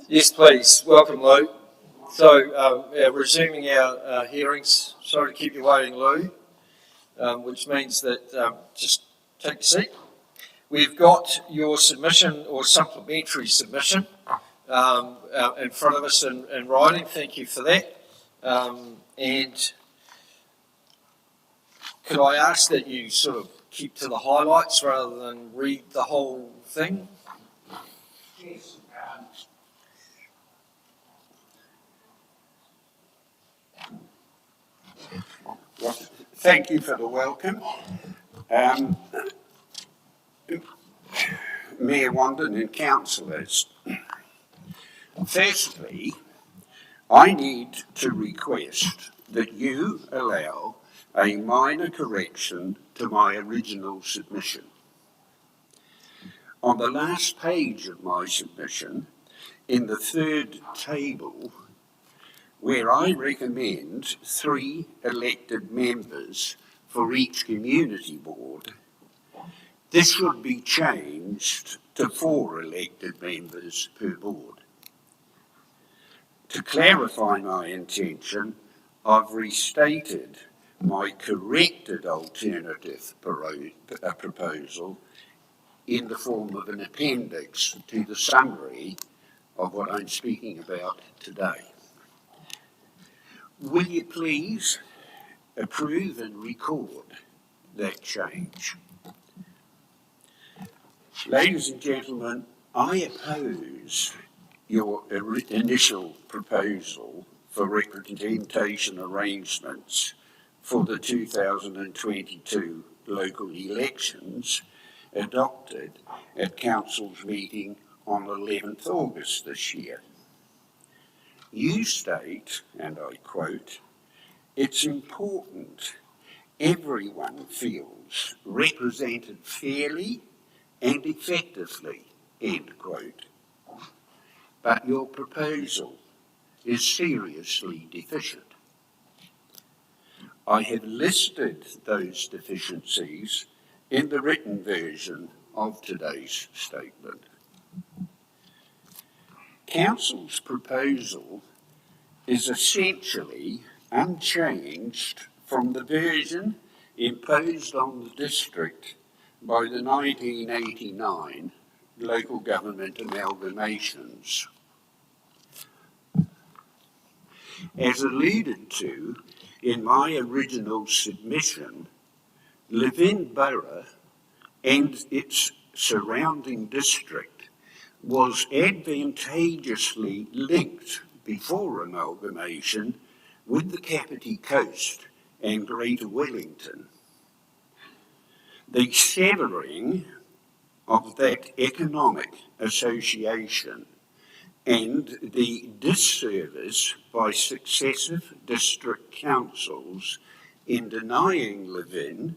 Yes, please. Welcome, Lou. So, resuming our hearings. Sorry to keep you waiting, Lou, which means that just take a seat. We've got your submission or supplementary submission in front of us in writing. Thank you for that. And could I ask that you sort of keep to the highlights rather than read the whole thing? Yes. Well, thank you for the welcome. Mayor Wandon and councillors, firstly, I need to request that you allow a minor correction to my original submission. On the last page of my submission, in the third table, where I recommend 3 elected members for each community board, this should be changed to 4 elected members per board. To clarify my intention, I've restated my corrected alternative proposal in the form of an appendix to the summary of what I'm speaking about today. Will you please approve and record that change? Ladies and gentlemen, I oppose your initial proposal for representation arrangements for the 2022 local elections adopted at Council's meeting on 11th August this year. You state, and I quote, "It's important everyone feels represented fairly and effectively," end quote. But your proposal is seriously deficient. I have listed those deficiencies in the written version of today's statement. Council's proposal is essentially unchanged from the version imposed on the district by the 1989 local government amalgamations. As alluded to in my original submission, Levin Borough and its surrounding district was advantageously linked before amalgamation with the Kapiti Coast and Greater Wellington. The severing of that economic association and the disservice by successive district councils in denying Levin's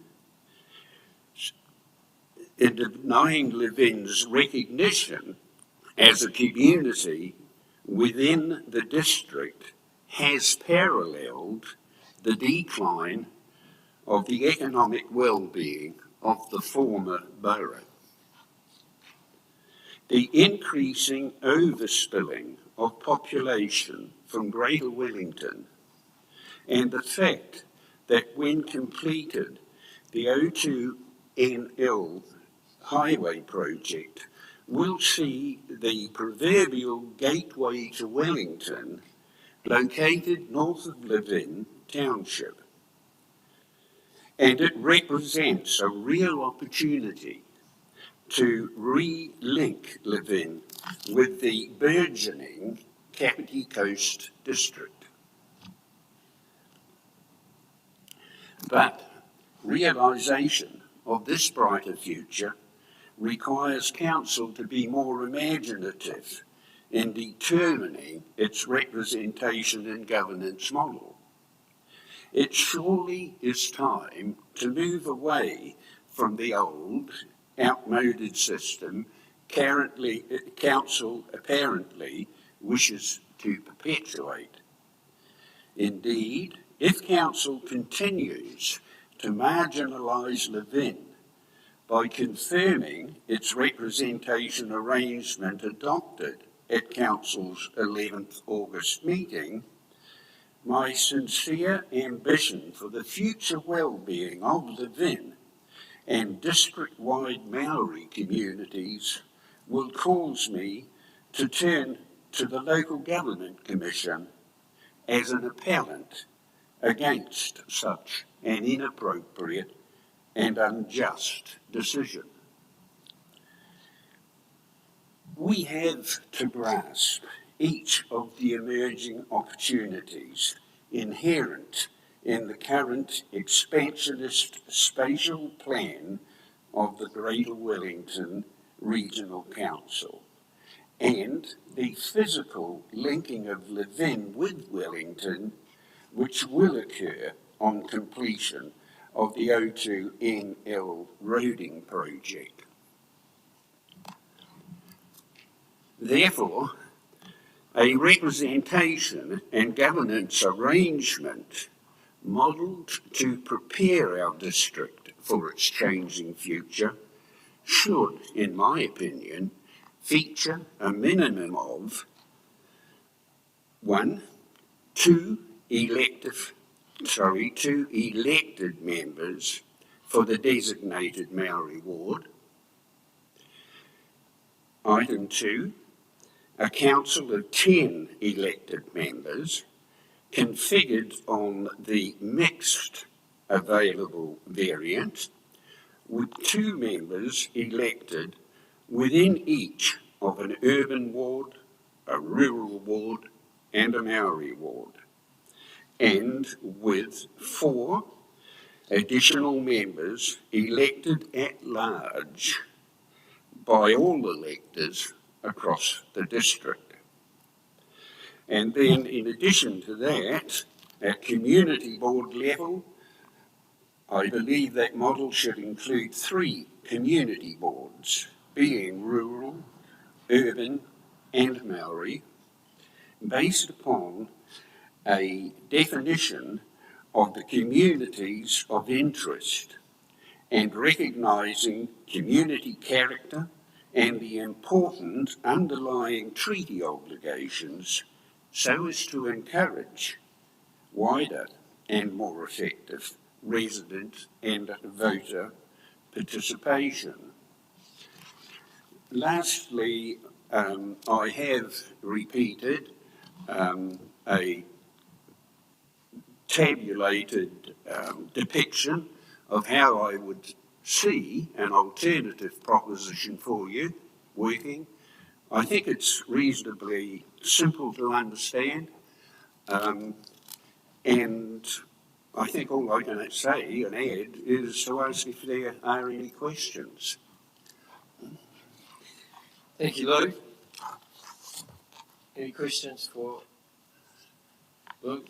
recognition as a community within the district has paralleled the decline of the economic well-being of the former borough. The increasing overspilling of population from Greater Wellington and the fact that when completed, the O2NL highway project will see the proverbial gateway to Wellington located north of Levin Township. And it represents a real opportunity to re-link Levin with the burgeoning Kapiti Coast district. But realisation of this brighter future requires council to be more imaginative in determining its representation and governance model. It surely is time to move away from the old, outmoded system council apparently wishes to perpetuate. Indeed, if council continues to marginalise Levin by confirming its representation arrangement adopted at Council's 11th August meeting, my sincere ambition for the future well-being of Levin and district-wide Maori communities will cause me to turn to the Local Government Commission as an appellant against such an inappropriate and unjust decision. We have to grasp each of the emerging opportunities inherent in the current expansionist spatial plan of the Greater Wellington Regional Council and the physical linking of Levin with Wellington, which will occur on completion of the O2NL roading project. Therefore, a representation and governance arrangement modelled to prepare our district for its changing future should, in my opinion, feature a minimum of 2 elected members for the designated Maori ward. Item 2, a council of 10 elected members configured on the mixed available variant, with 2 members elected within each of an urban ward, a rural ward, and a Maori ward, and with 4 additional members elected at large by all electors across the district. And then, in addition to that, at community board level, I believe that model should include 3 community boards, being rural, urban, and Maori, based upon a definition of the communities of interest and recognising community character and the important underlying treaty obligations so as to encourage wider and more effective resident and voter participation. Lastly, I have repeated a tabulated depiction of how I would see an alternative proposition for you working. I think it's reasonably simple to understand, and I think all I can say and add is to ask if there are any questions. Thank you, Lou. Any questions for Lou?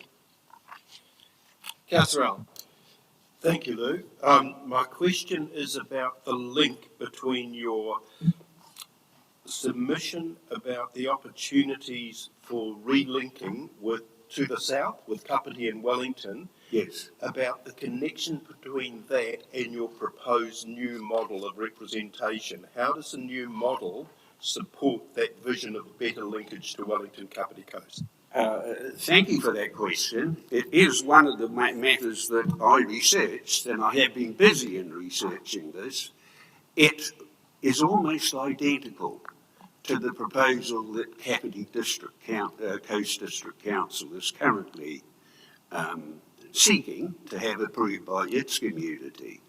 Councillor Allen. Thank you, Lou. My question is about the link between your submission about the opportunities for relinking to the south with Kapiti and Wellington. Yes. About the connection between that and your proposed new model of representation. How does the new model support that vision of better linkage to Wellington Kapiti Coast? Thank you for that question. It is one of the matters that I researched, and I have been busy in researching this. It is almost identical to the proposal that Kapiti Coast District Council is currently seeking to have approved by its community.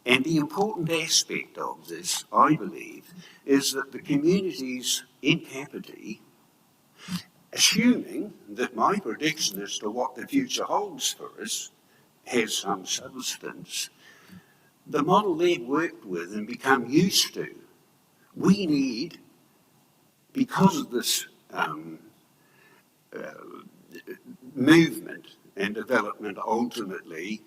And the important aspect of this, I believe, is that the communities in Kapiti, assuming that my prediction as to what the future holds for us has some substance, the model they've worked with and become used to, we need, because of this movement and development ultimately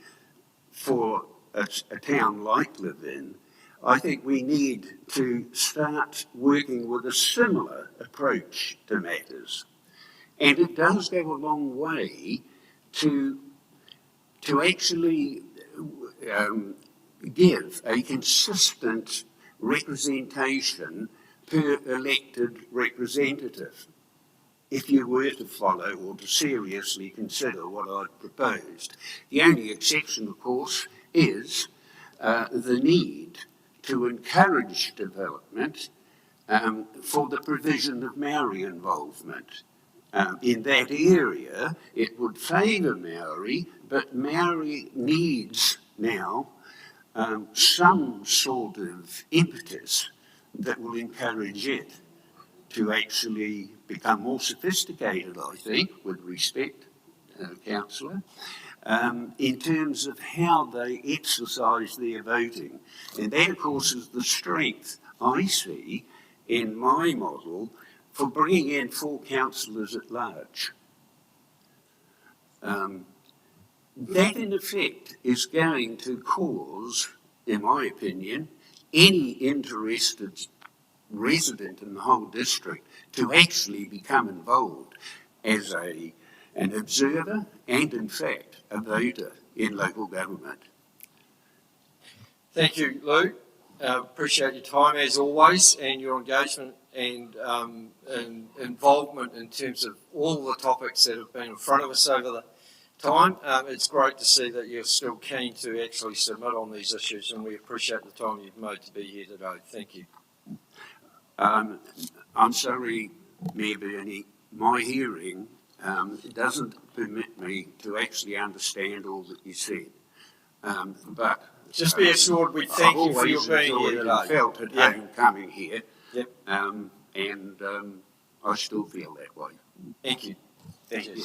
for a town like Levin, I think we need to start working with a similar approach to matters. And it does go a long way to actually give a consistent representation per elected representative, if you were to follow or to seriously consider what I've proposed. The only exception, of course, is the need to encourage development for the provision of Maori involvement. In that area, it would favour Maori, but Maori needs now some sort of impetus that will encourage it to actually become more sophisticated, I think, with respect, Councillor, in terms of how they exercise their voting. And that, of course, is the strength I see in my model for bringing in 4 councillors at large. That, in effect, is going to cause, in my opinion, any interested resident in the whole district to actually become involved as an observer and, in fact, a voter in local government. Thank you, Lou. Appreciate your time as always and your engagement and involvement in terms of all the topics that have been in front of us over the time. It's great to see that you're still keen to actually submit on these issues, and we appreciate the time you've made to be here today. Thank you. I'm sorry, Mayor Burney, my hearing doesn't permit me to actually understand all that you said. But just be assured we thank you for your being here today. I felt at home coming here, yep. And I still feel that way. Thank you. Thank you.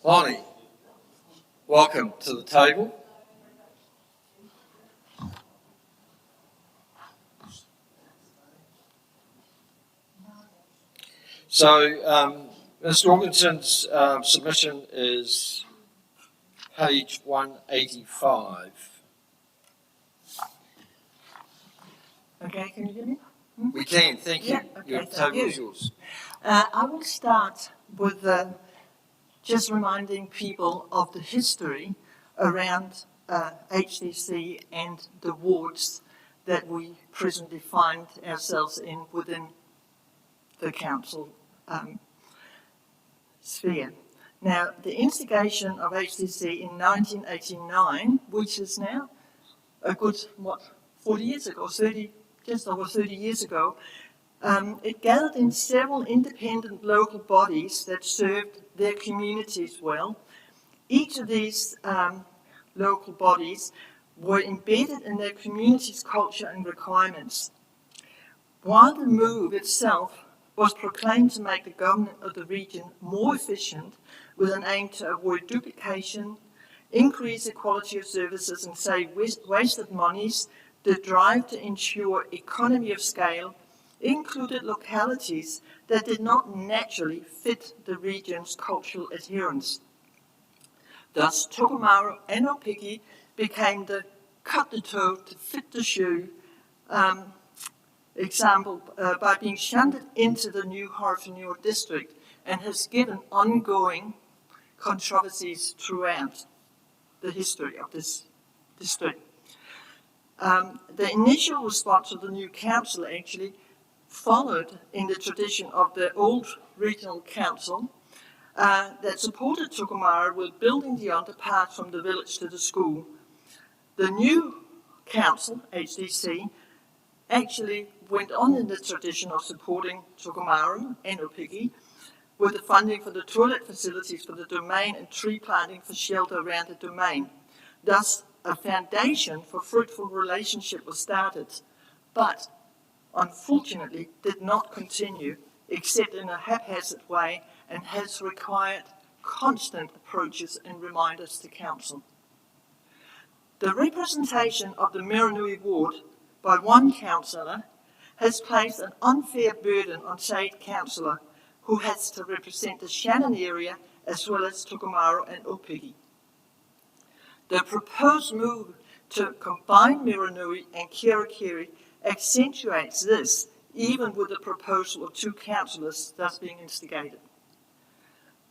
Lonnie, welcome to the table. So, Mr. Orkinson's submission is page 185. Okay, can you hear me? We can, thank you. Yeah, okay, Your table is yours. I will start with just reminding people of the history around HDC and the wards that we presently find ourselves in within the council sphere. Now, the instigation of HDC in 1989, which is now a good, 40 years ago, just over 30 years ago, it gathered in several independent local bodies that served their communities well. Each of these local bodies were embedded in their community's culture and requirements. While the move itself was proclaimed to make the government of the region more efficient with an aim to avoid duplication, increase the quality of services and save wasted monies, the drive to ensure economy of scale included localities that did not naturally fit the region's cultural adherence. Thus, Tokomaru and Opiki became the cut the toe to fit the shoe example by being shunted into the new Horowhenua district and has given ongoing controversies throughout the history of this district. The initial response of the new council actually followed in the tradition of the old regional council that supported Tokomaru with building the underpass from the village to the school. The new council, HDC, actually went on in the tradition of supporting Tokomaru and Opiki with the funding for the toilet facilities for the domain and tree planting for shelter around the domain. Thus, a foundation for fruitful relationship was started, but unfortunately did not continue except in a haphazard way and has required constant approaches and reminders to council. The representation of the Miranui ward by one councillor has placed an unfair burden on said councillor who has to represent the Shannon area as well as Tokomaru and Opiki. The proposed move to combine Miranui and Kirikiri accentuates this, even with the proposal of 2 councillors thus being instigated.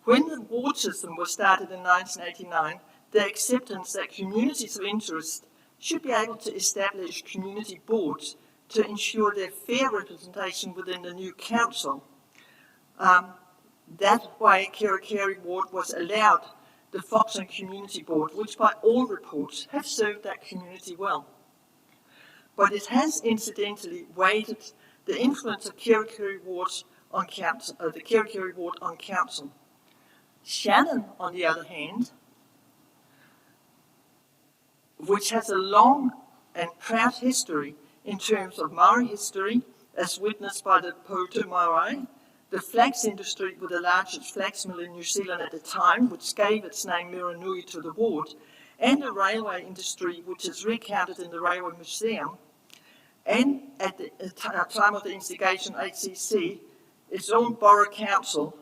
When the ward system was started in 1989, the acceptance that communities of interest should be able to establish community boards to ensure their fair representation within the new council. That way, Kerikeri Ward was allowed the Foxton Community Board, which by all reports have served that community well. But it has incidentally weighted the influence of Kerikeri Wards on council, the Kerikeri Ward on council. Shannon, on the other hand, which has a long and proud history in terms of Maori history, as witnessed by the Poutu Marae, the flax industry with the largest flax mill in New Zealand at the time, which gave its name Miranui to the ward, and the railway industry, which is recounted in the Railway Museum, and at the time of the instigation HCC, its own borough council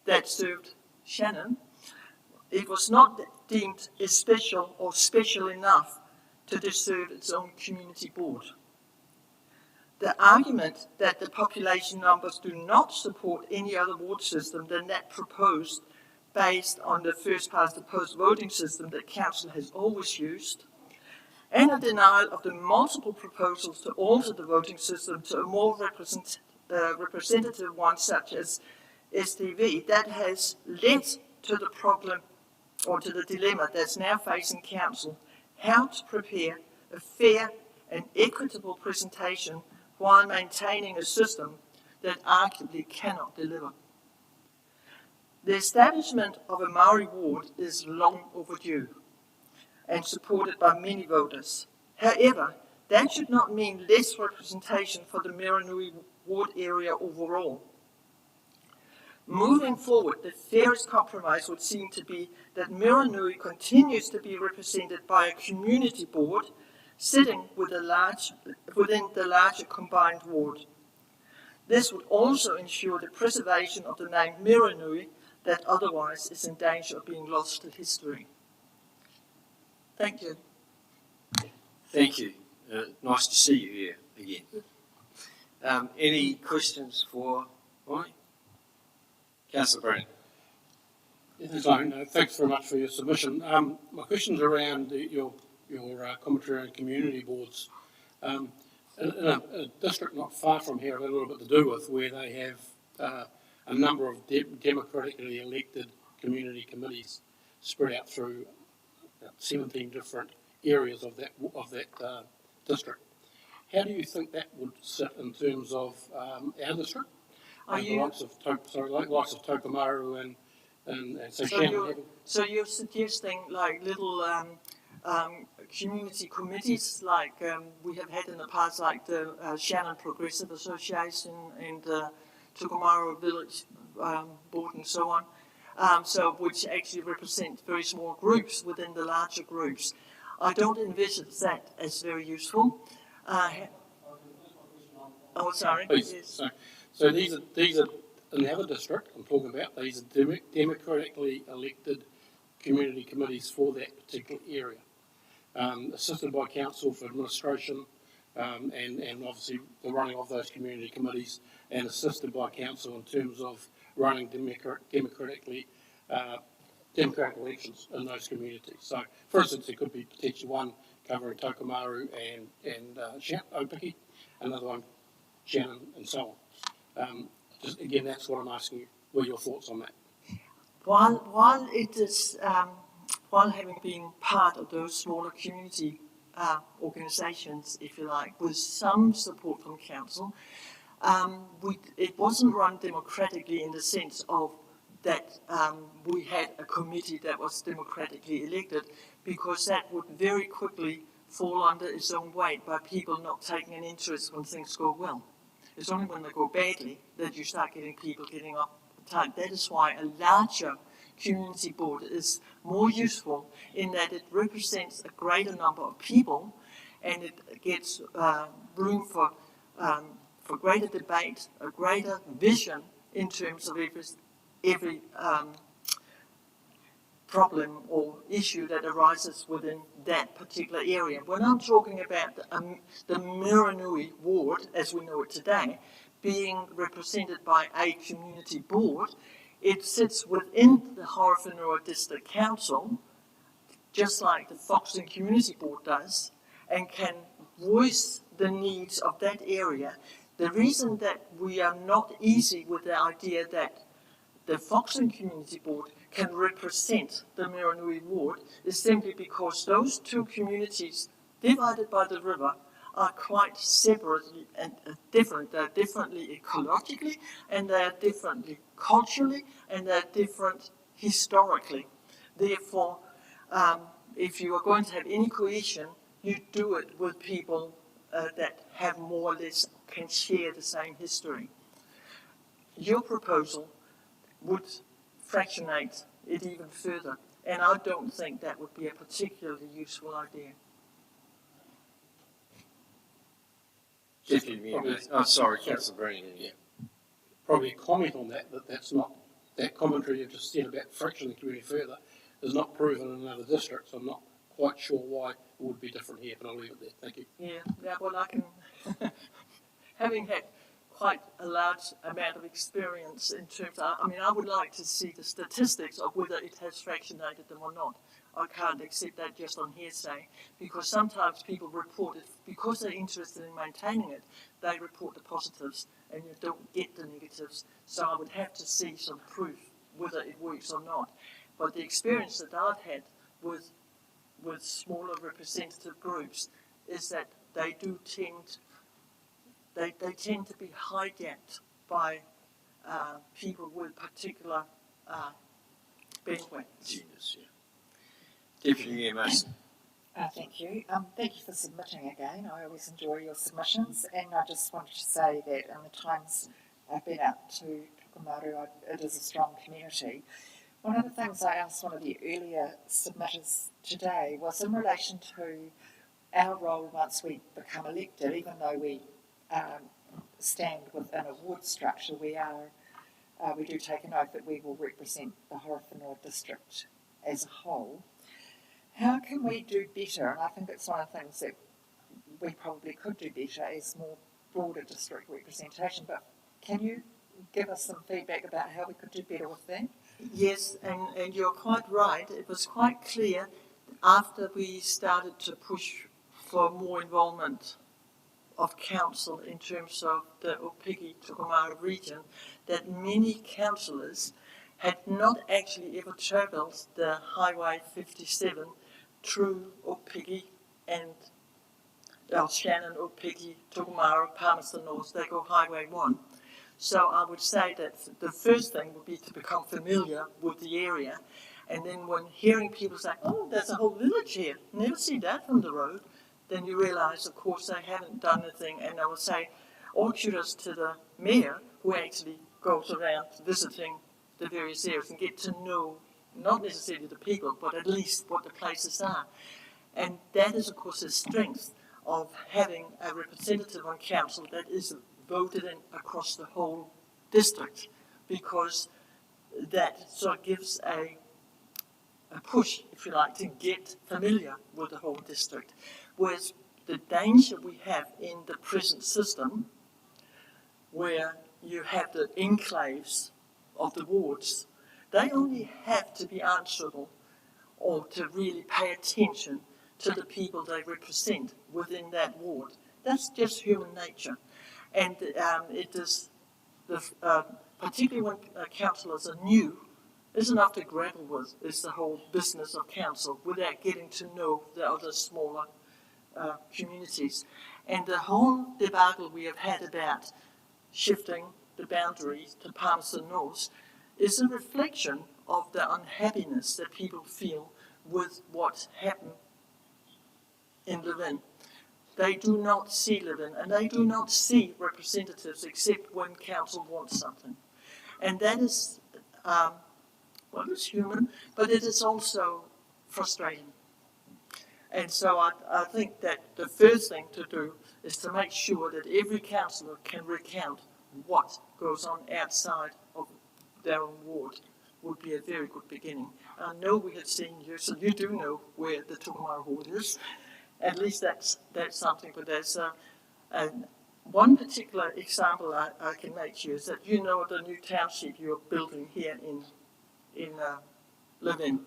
that served Shannon, it was not deemed as special or special enough to deserve its own community board. The argument that the population numbers do not support any other ward system than that proposed based on the first past the post voting system that council has always used, and a denial of the multiple proposals to alter the voting system to a more representative one such as STV, that has led to the problem or to the dilemma that's now facing council, how to prepare a fair and equitable presentation while maintaining a system that arguably cannot deliver. The establishment of a Maori ward is long overdue and supported by many voters. However, that should not mean less representation for the Miranui ward area overall. Moving forward, the fairest compromise would seem to be that Miranui continues to be represented by a community board sitting within the larger combined ward. This would also ensure the preservation of the name Miranui that otherwise is in danger of being lost to history. Thank you. Thank you. Nice to see you here again. Any questions for Mike? Councillor Brown. Thanks very much for your submission. My question's around your commentary on community boards. In a district not far from here, I've got a little bit to do with, where they have a number of democratically elected community committees spread out through 17 different areas of that district. How do you think that would sit in terms of our district? The likes of Tokomaru and so Shannon. So you're suggesting like little community committees like we have had in the past, like the Shannon Progressive Association and the Tokomaru Village Board and so on, so which actually represent very small groups within the larger groups. I don't envisage that as very useful. Oh, sorry. Please. Yes. So these are in our district I'm talking about. These are democratically elected community committees for that particular area, assisted by council for administration, and obviously the running of those community committees, and assisted by council in terms of running democratic elections in those communities. So, for instance, there could be potentially one covering Tokomaru and Opiki, another one Shannon, and so on. Just again, that's what I'm asking you. What are your thoughts on that? While it is, while having been part of those smaller community organisations, if you like, with some support from council, it wasn't run democratically in the sense of that we had a committee that was democratically elected, because that would very quickly fall under its own weight by people not taking an interest when things go well. It's only when they go badly that you start getting people getting uptight. That is why a larger community board is more useful in that it represents a greater number of people, and it gets room for greater debate, a greater vision in terms of every problem or issue that arises within that particular area. We're not talking about the Miranui ward, as we know it today, being represented by a community board. It sits within the Horowhenua District Council, just like the Foxton Community Board does, and can voice the needs of that area. The reason that we are not easy with the idea that the Foxton Community Board can represent the Miranui ward is simply because those two communities divided by the river are quite separately and different. They're differently ecologically, and they're differently culturally, and they're different historically. Therefore, if you are going to have any cohesion, you do it with people that have more or less can share the same history. Your proposal would fractionate it even further, and I don't think that would be a particularly useful idea. Sorry, Councillor Breen. Yeah. Probably comment on that, that's not, that commentary you just said about fractioning the community further is not proven in another district, so I'm not quite sure why it would be different here, but I'll leave it there. Thank you. Yeah, well, I can, having had quite a large amount of experience in terms of, I would like to see the statistics of whether it has fractionated them or not. I can't accept that just on hearsay, because sometimes people report it, because they're interested in maintaining it, they report the positives and you don't get the negatives. So I would have to see some proof whether it works or not. But the experience that I've had with smaller representative groups is that they do tend, they tend to be hijacked by people with particular bandwidths. Genius, yeah. Deputy Mayor Mason. Thank you. Thank you for submitting again. I always enjoy your submissions, and I just wanted to say that in the times I've been out to Tokomaru, it is a strong community. One of the things I asked one of the earlier submitters today was in relation to our role once we become elected, even though we stand within a ward structure, we do take an oath that we will represent the Horowhenua district as a whole. How can we do better? And I think it's one of the things that we probably could do better as more broader district representation, but can you give us some feedback about how we could do better with that? Yes, and you're quite right. It was quite clear after we started to push for more involvement of council in terms of the Opiki-Tokomaru region that many councillors had not actually ever travelled the Highway 57 through Opiki and Shannon, Opiki, Tokomaru, Palmerston North. They go Highway 1. So I would say that the first thing would be to become familiar with the area, and then when hearing people say, oh, there's a whole village here, never see that from the road, then you realise, of course, they haven't done anything, and I would say, all kudos to the mayor who actually goes around visiting the various areas and get to know not necessarily the people, but at least what the places are. And that is, of course, the strength of having a representative on council that is voted in across the whole district, because that sort of gives a push, if you like, to get familiar with the whole district. Whereas the danger we have in the present system, where you have the enclaves of the wards, they only have to be answerable or to really pay attention to the people they represent within that ward. That's just human nature. And it is, particularly when councillors are new, is enough to grapple with is the whole business of council without getting to know the other smaller communities. And the whole debacle we have had about shifting the boundaries to Palmerston North is a reflection of the unhappiness that people feel with what's happened in Levin. They do not see Levin, and they do not see representatives except when council wants something. And that is, well, it's human, but it is also frustrating. And so I think that the first thing to do is to make sure that every councillor can recount what goes on outside of their own ward would be a very good beginning. I know we have seen you, so you do know where the Tokomaru ward is. At least that's something, but there's One particular example I can make to you is that you know the new township you're building here in Living,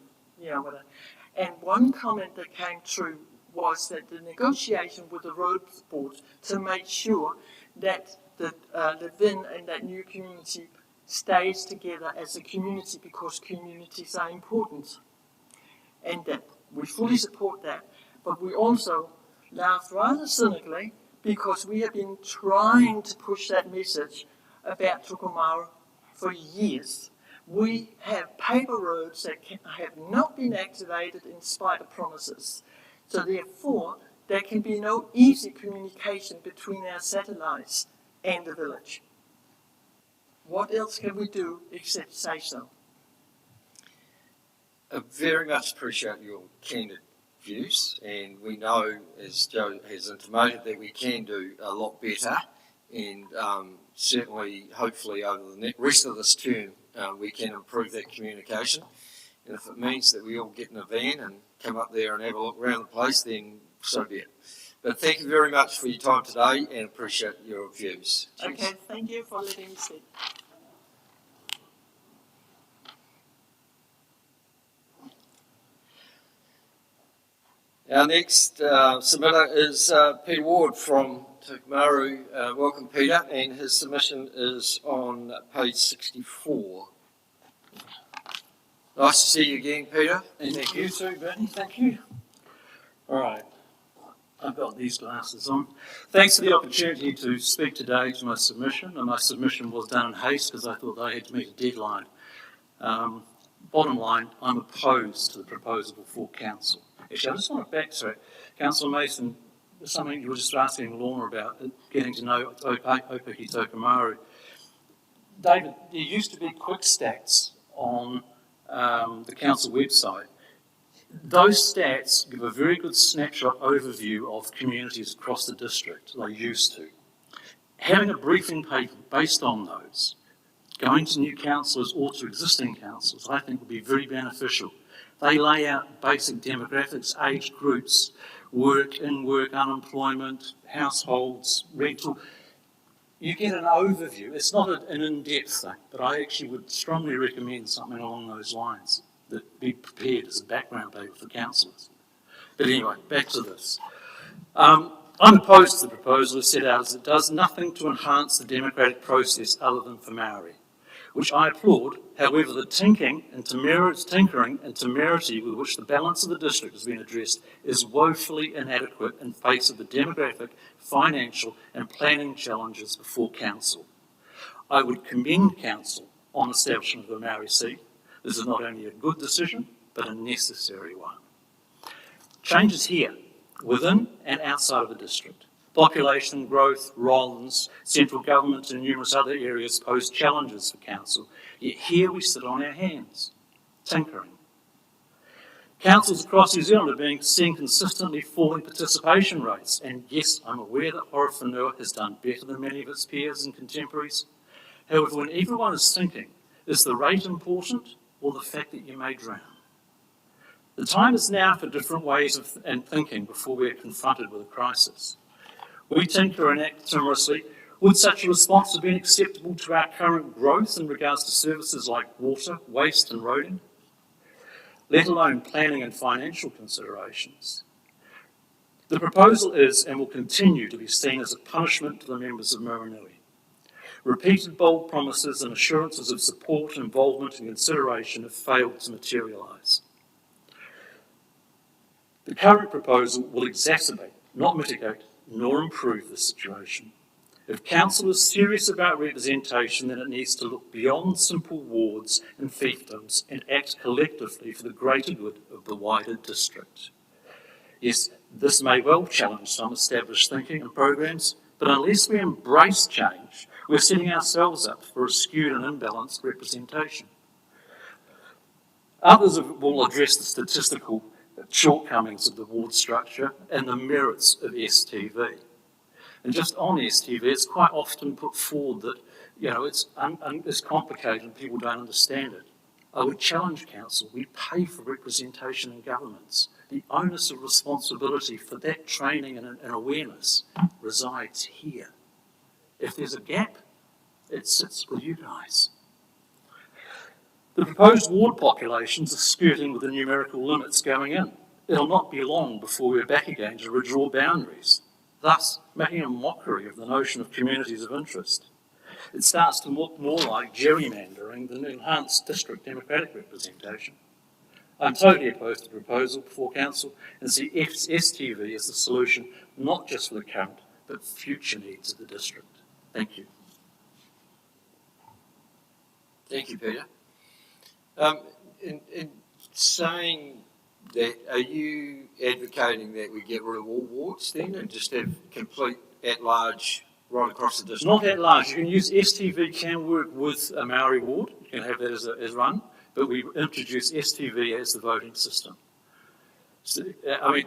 and one comment that came through was that the negotiation with the road board to make sure that the Living and that new community stays together as a community because communities are important, and that we fully support that, but we also laughed rather cynically because we have been trying to push that message about Tukumaru for years. We have paper roads that have not been activated in spite of promises. So therefore, there can be no easy communication between our satellites and the village. What else can we do except say so? I very much appreciate your candid views, and we know, as Joe has intimated, that we can do a lot better, and certainly, hopefully, over the rest of this term, we can improve that communication. And if it means that we all get in a van and come up there and have a look around the place, then so be it. But thank you very much for your time today, and appreciate your views. Cheers. Okay, thank you for letting me speak. Our next submitter is Peter Ward from Tukumaru. Welcome, Peter, and his submission is on page 64. Nice to see you again, Peter. And thank you too, Bernie. Thank you. All right. I've got these glasses on. Thanks for the opportunity to speak today to my submission, and my submission was done in haste because I thought I had to meet a deadline. Bottom line, I'm opposed to the proposal before council. Actually, I just want to backtrack. Councillor Mason, there's something you were just asking Lorna about, getting to know Opiki Tukumaru. David, there used to be quick stats on the council website. Those stats give a very good snapshot overview of communities across the district, they used to. Having a briefing paper based on those, going to new councillors or to existing councillors, I think would be very beneficial. They lay out basic demographics, age groups, work, in-work, unemployment, households, rental. You get an overview. It's not an in-depth thing, but I actually would strongly recommend something along those lines that be prepared as a background paper for councillors. But anyway, back to this. I'm opposed to the proposal as set out as it does nothing to enhance the democratic process other than for Maori, which I applaud. However, the tinkering and temerity with which the balance of the district has been addressed is woefully inadequate in face of the demographic, financial and planning challenges before council. I would commend council on establishment of a Maori seat. This is not only a good decision, but a necessary one. Changes here, within and outside of the district. Population growth, RONs, central government and numerous other areas pose challenges for council, yet here we sit on our hands, tinkering. Councils across New Zealand are seeing consistently falling participation rates, and yes, I'm aware that Horowhenua has done better than many of its peers and contemporaries. However, when everyone is thinking, is the rate important or the fact that you may drown? The time is now for different ways of thinking before we are confronted with a crisis. We tinker and act timorously. Would such a response have been acceptable to our current growth in regards to services like water, waste and roading? Let alone planning and financial considerations. The proposal is and will continue to be seen as a punishment to the members of Murinui. Repeated bold promises and assurances of support, involvement and consideration have failed to materialise. The current proposal will exacerbate, not mitigate, nor improve the situation. If council is serious about representation, then it needs to look beyond simple wards and fiefdoms and act collectively for the greater good of the wider district. Yes, this may well challenge some established thinking and programs, but unless we embrace change, we're setting ourselves up for a skewed and imbalanced representation. Others will address the statistical shortcomings of the ward structure and the merits of STV. And just on STV, it's quite often put forward that, it's complicated and people don't understand it. I would challenge council. We pay for representation in governments. The onus of responsibility for that training and awareness resides here. If there's a gap, it sits with you guys. The proposed ward populations are skirting with the numerical limits going in. It'll not be long before we're back again to redraw boundaries, thus making a mockery of the notion of communities of interest. It starts to look more like gerrymandering than enhanced district democratic representation. I'm totally opposed to the proposal before council and see STV as the solution, not just for the current, but future needs of the district. Thank you. Thank you, Peter. In saying that, are you advocating that we get rid of all wards then and just have complete at-large right across the district? Not at large. You can use STV can work with a Maori ward. You can have that as run, but we introduce STV as the voting system. So, I mean,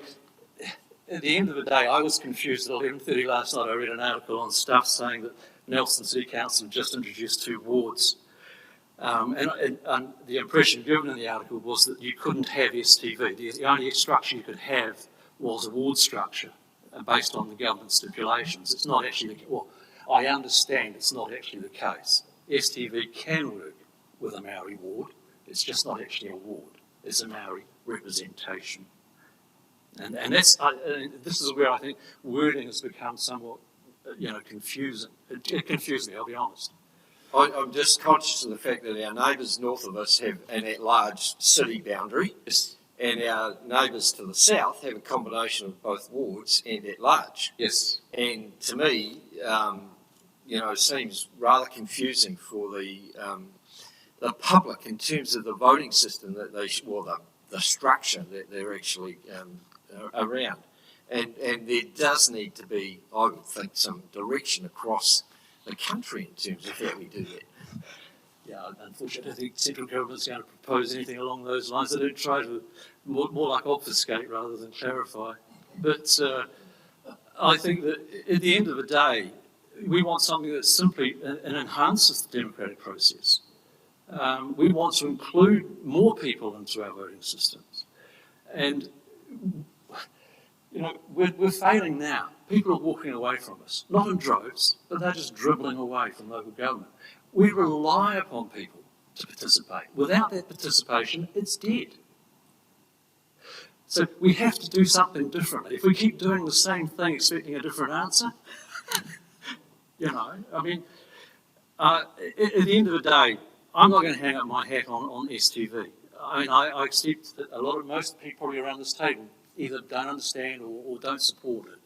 at the end of the day, I was confused at 11:30 last night. I read an article on Stuff saying that Nelson City Council had just introduced 2 wards. And the impression given in the article was that you couldn't have STV. The only structure you could have was a ward structure based on the government stipulations. It's not actually, well, I understand it's not actually the case. STV can work with a Maori ward. It's just not actually a ward. It's a Maori representation. And that's, this is where I think wording has become somewhat, confusing. It confused me, I'll be honest. I'm just conscious of the fact that our neighbours north of us have an at-large city boundary, yes, and our neighbours to the south have a combination of both wards and at-large. Yes. And to me, it seems rather confusing for the public in terms of the voting system that the structure that they're actually around. And there does need to be, I would think, some direction across the country in terms of how we do that. Yeah, unfortunately, I think central government's going to propose anything along those lines. They don't try to, more like obfuscate rather than clarify. But I think that at the end of the day, we want something that simply enhances the democratic process. We want to include more people into our voting systems. And, we're failing now. People are walking away from us, not in droves, but they're just dribbling away from local government. We rely upon people to participate. Without that participation, it's dead. So we have to do something differently. If we keep doing the same thing expecting a different answer, at the end of the day, I'm not going to hang up my hat on STV. I mean, I accept that most people probably around this table either don't understand or don't support it.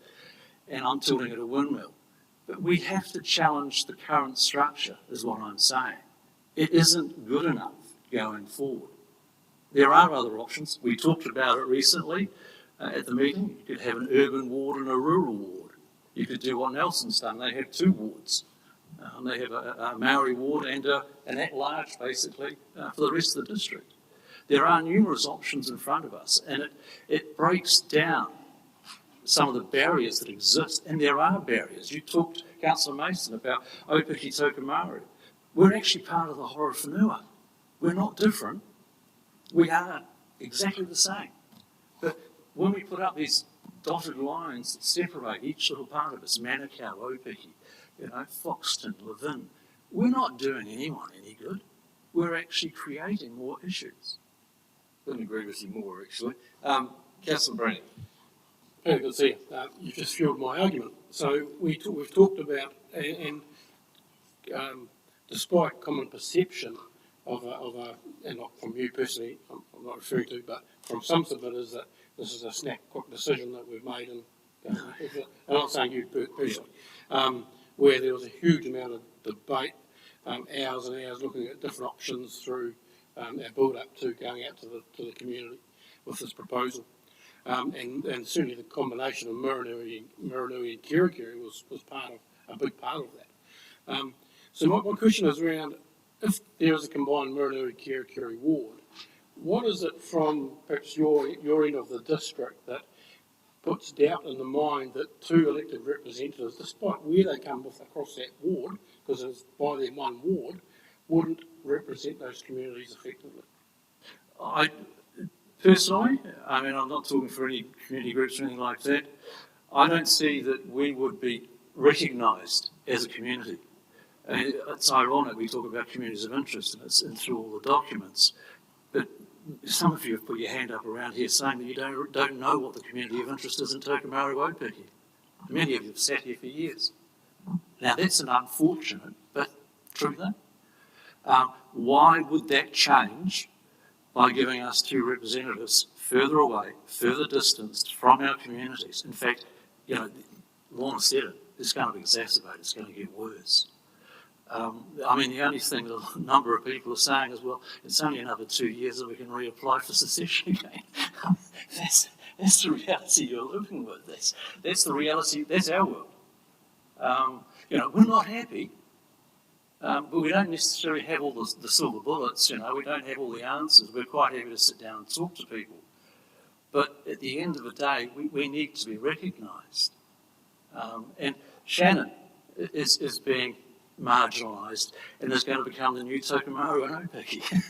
And I'm tilting at a windmill. But we have to challenge the current structure, is what I'm saying. It isn't good enough going forward. There are other options. We talked about it recently at the meeting. You could have an urban ward and a rural ward. You could do what Nelson's done. They have 2 wards. They have a Maori ward and an at-large, basically, for the rest of the district. There are numerous options in front of us, and it breaks down some of the barriers that exist, and there are barriers. You talked, Councillor Mason, about Opiki Tokomaru. We're actually part of the Horowhenua. We're not different. We are exactly the same. But when we put up these dotted lines that separate each little part of us, Manukau, Opiki, Foxton, Levin, we're not doing anyone any good. We're actually creating more issues. Couldn't agree with you more, actually. Councillor Brennan. Very good to see you. You've just fueled my argument. So we've talked about, and despite common perception of a, and not from you personally, I'm not referring to, but from some submitters, that this is a snap quick decision that we've made, and I'm not saying you personally, where there was a huge amount of debate, hours and hours looking at different options through our build-up to going out to the community with this proposal. And certainly the combination of Murinui and Kirikiri was a big part of that. So my question is around, if there is a combined Murinui-Kirikiri ward, what is it from perhaps your end of the district that puts doubt in the mind that 2 elected representatives, despite where they come across that ward, because it's by their one ward, wouldn't represent those communities effectively? Personally, I'm not talking for any community groups or anything like that, I don't see that we would be recognised as a community. And it's ironic we talk about communities of interest and it's through all the documents, but some of you have put your hand up around here saying that you don't know what the community of interest is in Tokomaru Opiki. Many of you have sat here for years. Now that's an unfortunate but true thing. Why would that change by giving us two representatives further away, further distanced from our communities? In fact, Lorna said it, it's going to exacerbate, it's going to get worse. The only thing that a number of people are saying is, well, it's only another 2 years that we can reapply for secession again. That's the reality you're living with. That's the reality, that's our world. We're not happy, but we don't necessarily have all the silver bullets, we don't have all the answers. We're quite happy to sit down and talk to people. But at the end of the day, we need to be recognised. And Shannon is being marginalised and is going to become the new Tokomaru and Opiki.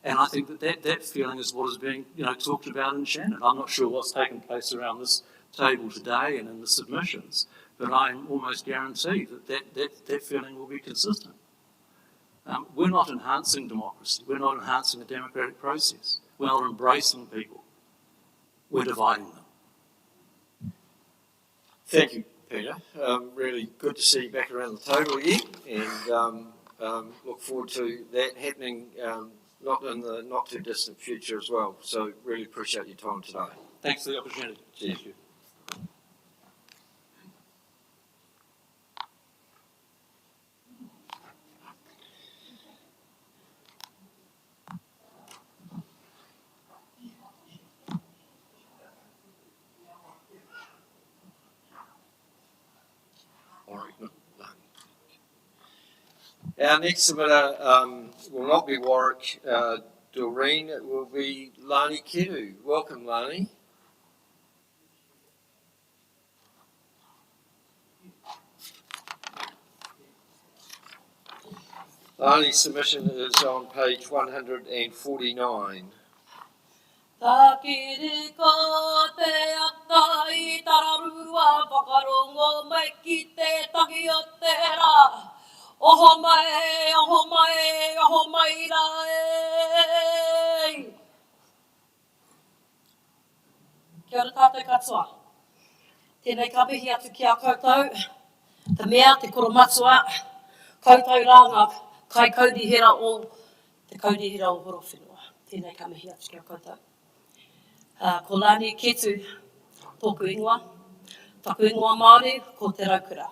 And I think that feeling is what is being talked about in Shannon. I'm not sure what's taken place around this table today and in the submissions, but I'm almost guaranteed that feeling will be consistent. We're not enhancing democracy. We're not enhancing the democratic process. We're not embracing people. We're dividing them. Thank you, Peter. Really good to see you back around the table again, and look forward to that happening not in the not too distant future as well. So really appreciate your time today. Thanks for the opportunity. Cheers. Thank you. Our next submitter will not be Warwick Doreen, it will be Lani Keru. Welcome, Lani. Lani's submission is on page 149. Takirika te atai tararua whakarongo mai ki te taki o te rā. Oho mai, oho mai, oho mai rā e. Kia ora tātou katoa. Tēnei ka mihi atu ki a koutou. Te mea, te koro matua. Koutou ranga kai kaurihira o te kaurihira o Horowhenua. Tēnei ka mihi atu ki a koutou. Ko Lani Ketu, tōku ingoa. Taku ingoa Māori, ko te raukura.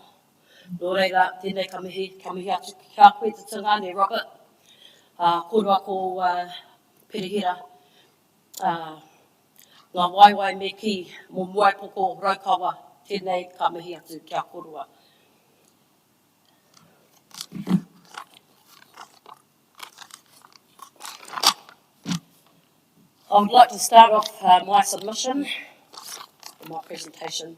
Nō reira, tēnei ka mihi atu ki a koe te tunga, ne Robert. Korua ko Perehira. Ngā waiwai me ki, mō muaipoko raukawa, tēnei ka mihi atu ki a korua. I would like to start off my submission, or my presentation,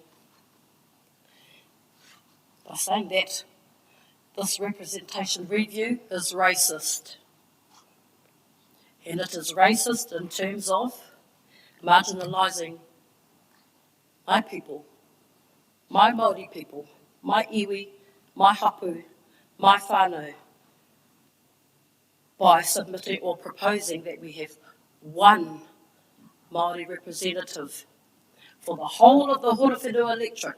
by saying that this representation review is racist. And it is racist in terms of marginalising my people, my Māori people, my iwi, my hapu, my whānau, by submitting or proposing that we have one Māori representative for the whole of the Horowhenua electorate.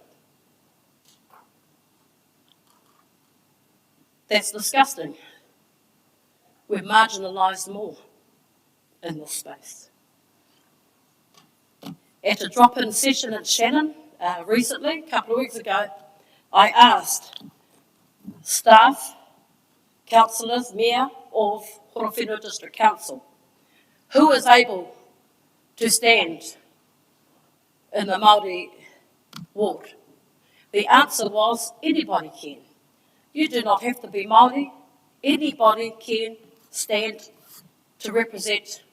That's disgusting. We've marginalised more in this space. At a drop-in session in Shannon recently, a couple of weeks ago, I asked staff, councillors, mayor of Horowhenua District Council, who is able to stand in the Māori ward? The answer was, anybody can. You do not have to be Māori. Anybody can stand to represent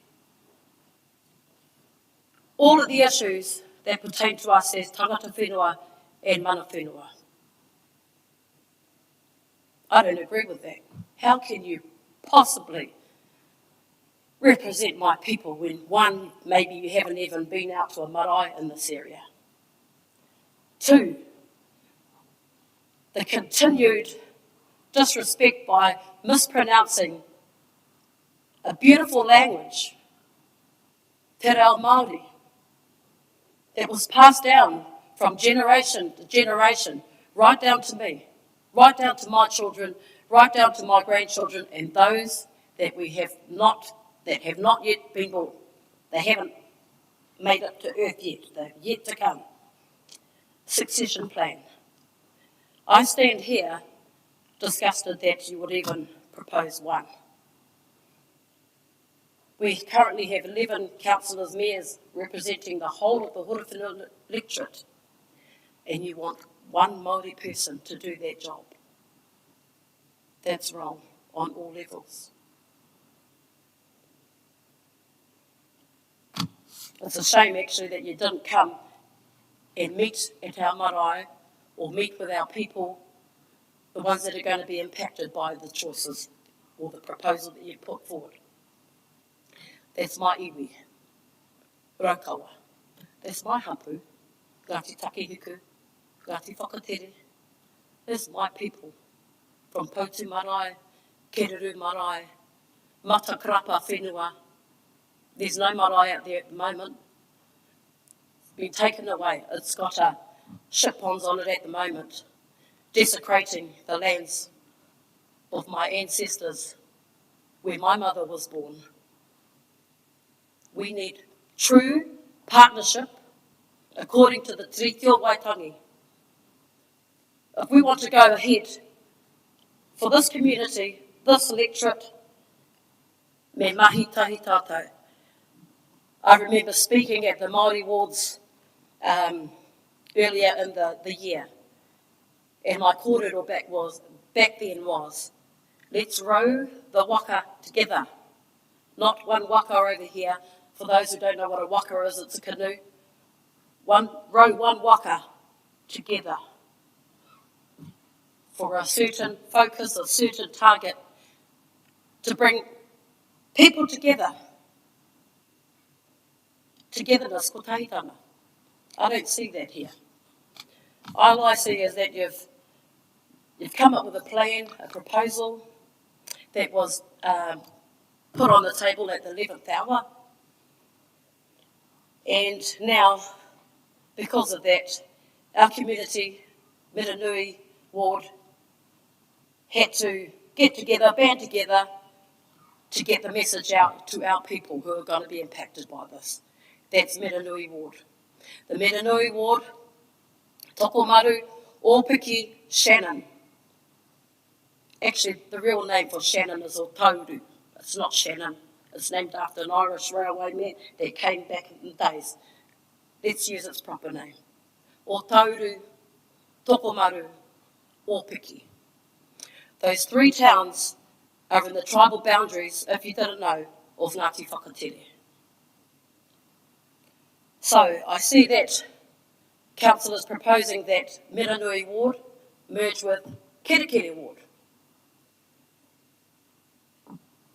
all of the issues that pertain to us as tangata whenua and mana whenua. I don't agree with that. How can you possibly represent my people when, one, maybe you haven't even been out to a marae in this area? Two, the continued disrespect by mispronouncing a beautiful language, te reo Māori, that was passed down from generation to generation, right down to me, right down to my children, right down to my grandchildren, and those that have not yet been born. They haven't made it to earth yet. They're yet to come. Succession plan. I stand here disgusted that you would even propose one. We currently have 11 councillors, mayors, representing the whole of the Horowhenua electorate, and you want one Māori person to do that job. That's wrong on all levels. It's a shame, actually, that you didn't come and meet at our marae or meet with our people, the ones that are going to be impacted by the choices or the proposal that you put forward. That's my iwi, raukawa. That's my hapu, Ngāti Takihiku, Ngāti Whakatere. That's my people, from Poutu Marae, Kereru Marae, Matakrapa Whenua. There's no marae out there at the moment. It's been taken away. It's got ship ponds on it at the moment, desecrating the lands of my ancestors, where my mother was born. We need true partnership according to the Tirikio Waitangi. If we want to go ahead for this community, this electorate, me mahi tahi tātou. I remember speaking at the Māori wards earlier in the year, and my kōrero back then was, let's row the waka together, not one waka over here. For those who don't know what a waka is, it's a canoe. Row one waka together for a certain focus, a certain target, to bring people together. Togetherness, ko tahitanga. I don't see that here. All I see is that you've come up with a plan, a proposal that was put on the table at the 11th hour. And now, because of that, our community, Miranui ward, had to get together, band together, to get the message out to our people who are going to be impacted by this. That's Miranui ward. The Miranui ward, Tokomaru, Ōpiki, Shannon. Actually, the real name for Shannon is Otauru. It's not Shannon. It's named after an Irish railway man that came back in the days. Let's use its proper name. Otauru, Tokomaru, Ōpiki. Those three towns are in the tribal boundaries, if you didn't know, of Ngāti Whakatere. So I see that council is proposing that Miranui ward merge with Kerekere ward.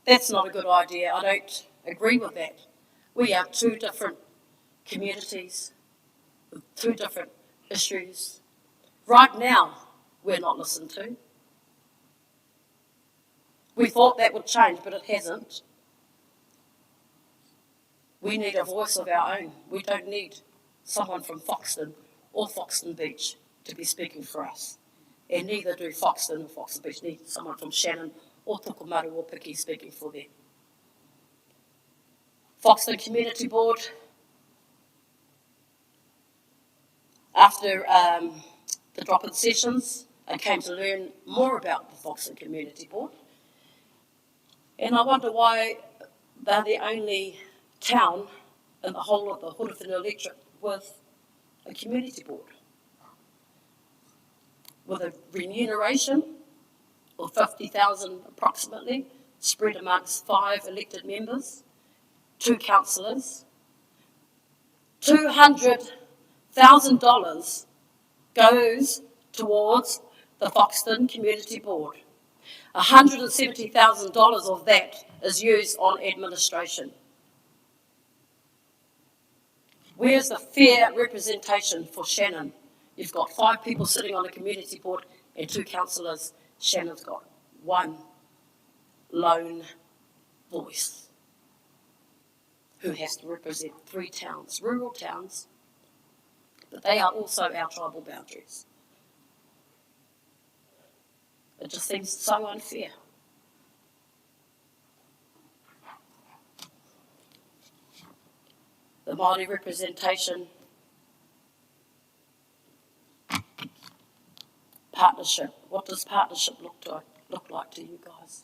That's not a good idea. I don't agree with that. We are two different communities with two different issues. Right now, we're not listened to. We thought that would change, but it hasn't. We need a voice of our own. We don't need someone from Foxton or Foxton Beach to be speaking for us. And neither do Foxton or Foxton Beach need someone from Shannon or Tokomaru or Piki speaking for them. Foxton Community Board, after the drop-in sessions, I came to learn more about the Foxton Community Board. And I wonder why they're the only town in the whole of the Horowhenua electorate with a community board, with a remuneration of $50,000 approximately, spread amongst 5 elected members, 2 councillors. $200,000 goes towards the Foxton Community Board. $170,000 of that is used on administration. Where's the fair representation for Shannon? You've got 5 people sitting on a community board and 2 councillors, Shannon's got 1 lone voice who has to represent 3 towns, rural towns, but they are also our tribal boundaries. It just seems so unfair. The Māori representation, partnership. What does partnership look like to you guys?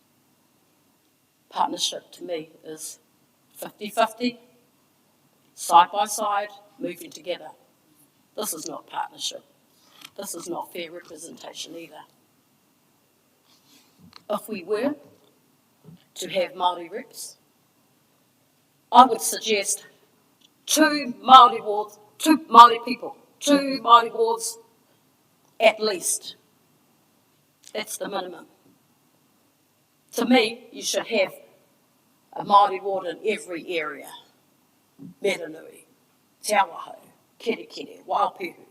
Partnership to me is 50-50, side by side, moving together. This is not partnership. This is not fair representation either. If we were to have Māori reps, I would suggest 2 Māori wards, 2 Māori people, 2 Māori wards at least. That's the minimum. To me, you should have a Māori ward in every area. Meranui, Te Awaho, Kerekere, Waipehu.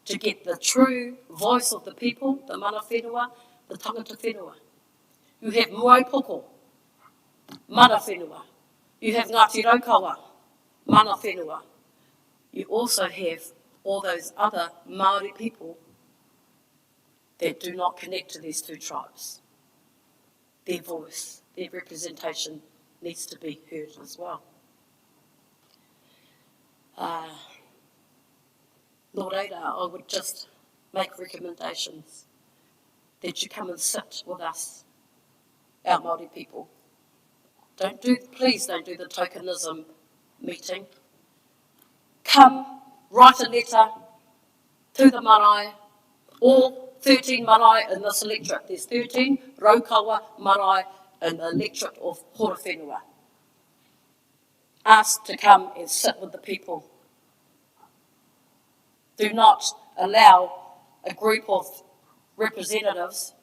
To get the true voice of the people, the mana whenua, the tangata whenua. You have Moepoko, mana whenua. You have Ngāti Raukawa, mana whenua. You also have all those other Māori people that do not connect to these 2 tribes. Their voice, their representation needs to be heard as well. Nō reira, I would just make recommendations that you come and sit with us, our Māori people. Please don't do the tokenism meeting. Come, write a letter to the marae, all 13 marae in this electorate. There's 13 Raukawa marae in the electorate of Horowhenua. Ask to come and sit with the people. Do not allow a group of representatives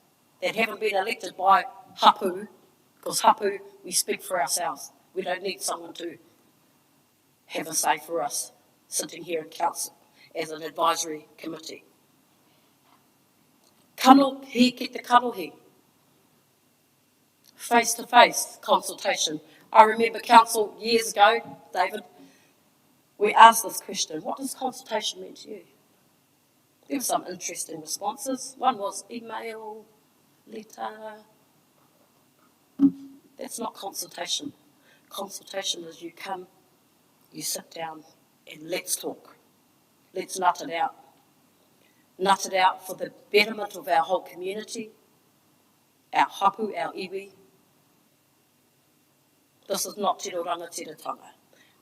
that haven't been elected by hapu, because hapu, we speak for ourselves. We don't need someone to have a say for us sitting here in council as an advisory committee. Kanohi ki te kanohi. Face-to-face consultation. I remember council years ago, David, we asked this question, what does consultation mean to you? There were some interesting responses. One was email, letter. That's not consultation. Consultation is you come, you sit down, and let's talk. Let's nut it out. Nut it out for the betterment of our whole community, our hapu, our iwi. This is not tiro rangatiratanga.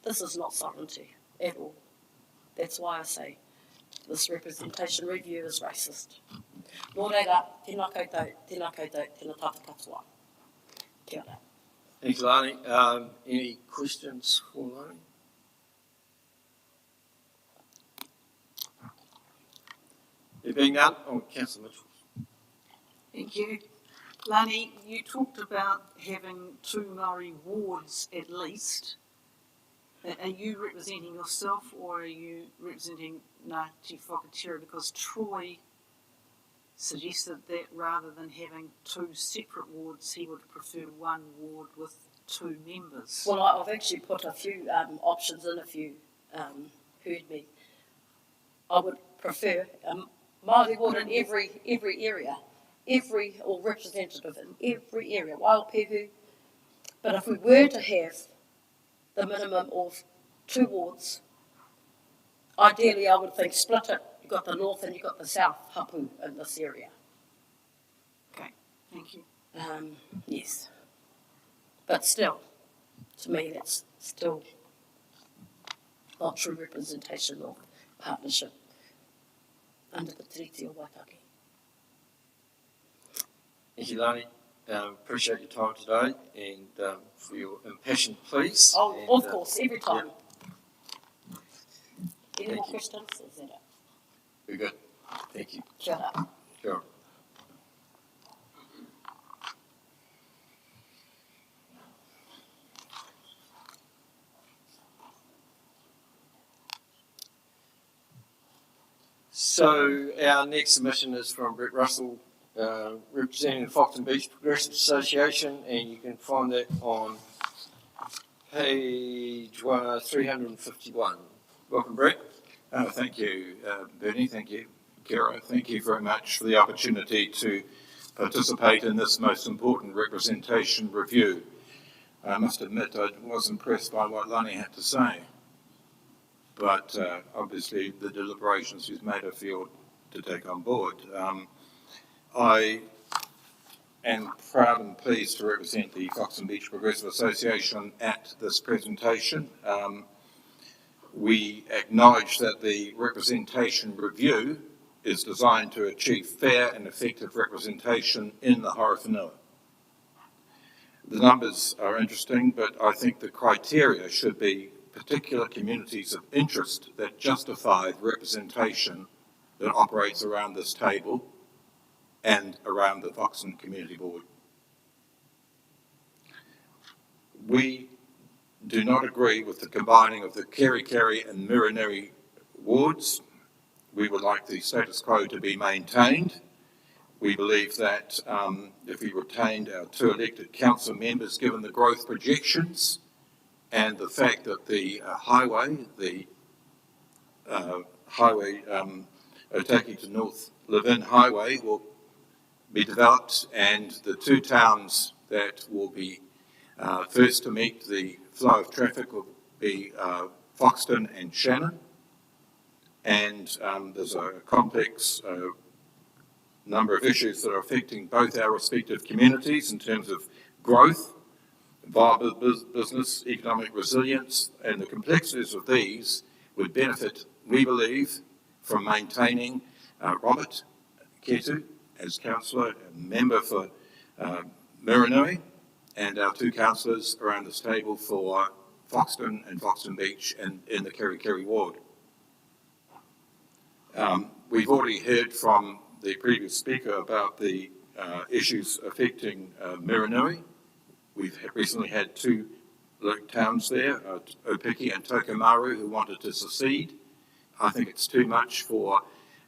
This is not sovereignty at all. That's why I say this representation review is racist. Nō reira, tēnā koutou, tēnā koutou, tēnā tātou katoa. Kia ora. Thank you, Lani. Any questions for Lani? There being none, Councillor Mitchell. Thank you. Lani, you talked about having 2 Māori wards at least. Are you representing yourself or are you representing Ngāti Whakatira? Because Troy suggested that rather than having 2 separate wards, he would prefer 1 ward with 2 members. Well, I've actually put a few options in if you heard me. I would prefer a Māori ward in every area, or representative in every area, Waipehu. But if we were to have the minimum of 2 wards, ideally I would think split it. You've got the north and you've got the south hapu in this area. Okay, thank you. Yes. But still, to me that's still not true representation of partnership under the Treaty of Waitaki. Thank you, Lani. Appreciate your time today and for your impassioned pleas. Oh, and, of course, every time. Yeah. Any more questions? Is that it? Very good. Thank you. Kia ora. Kia ora. So our next submission is from Brett Russell, representing the Foxton Beach Progressive Association, and you can find that on page 351. Welcome, Brett. Thank you, Bernie. Thank you, Kira. Thank you very much for the opportunity to participate in this most important representation review. I must admit I was impressed by what Lani had to say, but obviously the deliberations she's made I feel to take on board. I am proud and pleased to represent the Foxton Beach Progressive Association at this presentation. We acknowledge that the representation review is designed to achieve fair and effective representation in the Horowhenua. The numbers are interesting, but I think the criteria should be particular communities of interest that justify the representation that operates around this table and around the Foxton Community Board. We do not agree with the combining of the Kerikeri and Mirineri wards. We would like the status quo to be maintained. We believe that if we retained our 2 elected council members, given the growth projections and the fact that the highway Otaki to North Levin Highway will be developed, and the 2 towns that will be first to meet the flow of traffic will be Foxton and Shannon. And there's a complex number of issues that are affecting both our respective communities in terms of growth, viable business, economic resilience, and the complexities of these would benefit, we believe, from maintaining Robert Ketu as councillor and member for Mirinui, and our 2 councillors around this table for Foxton and Foxton Beach and in the Kerikeri ward. We've already heard from the previous speaker about the issues affecting Mirinui. We've recently had 2 towns there, Opiki and Tokomaru, who wanted to secede. I think it's too much for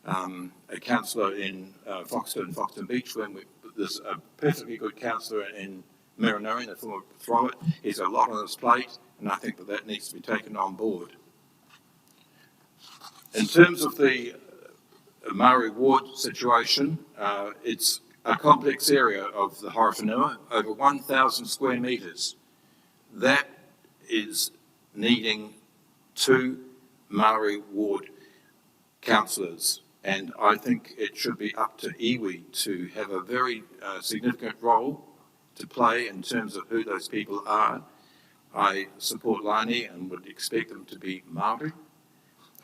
a councillor in Foxton and Foxton Beach when there's a perfectly good councillor in Mirinui in the form of Throwett. He's a lot on his plate, and I think that needs to be taken on board. In terms of the Maori ward situation, it's a complex area of the Horowhenua, over 1,000 square metres. That is needing 2 Maori ward councillors, and I think it should be up to iwi to have a very significant role to play in terms of who those people are. I support Lani and would expect them to be Maori.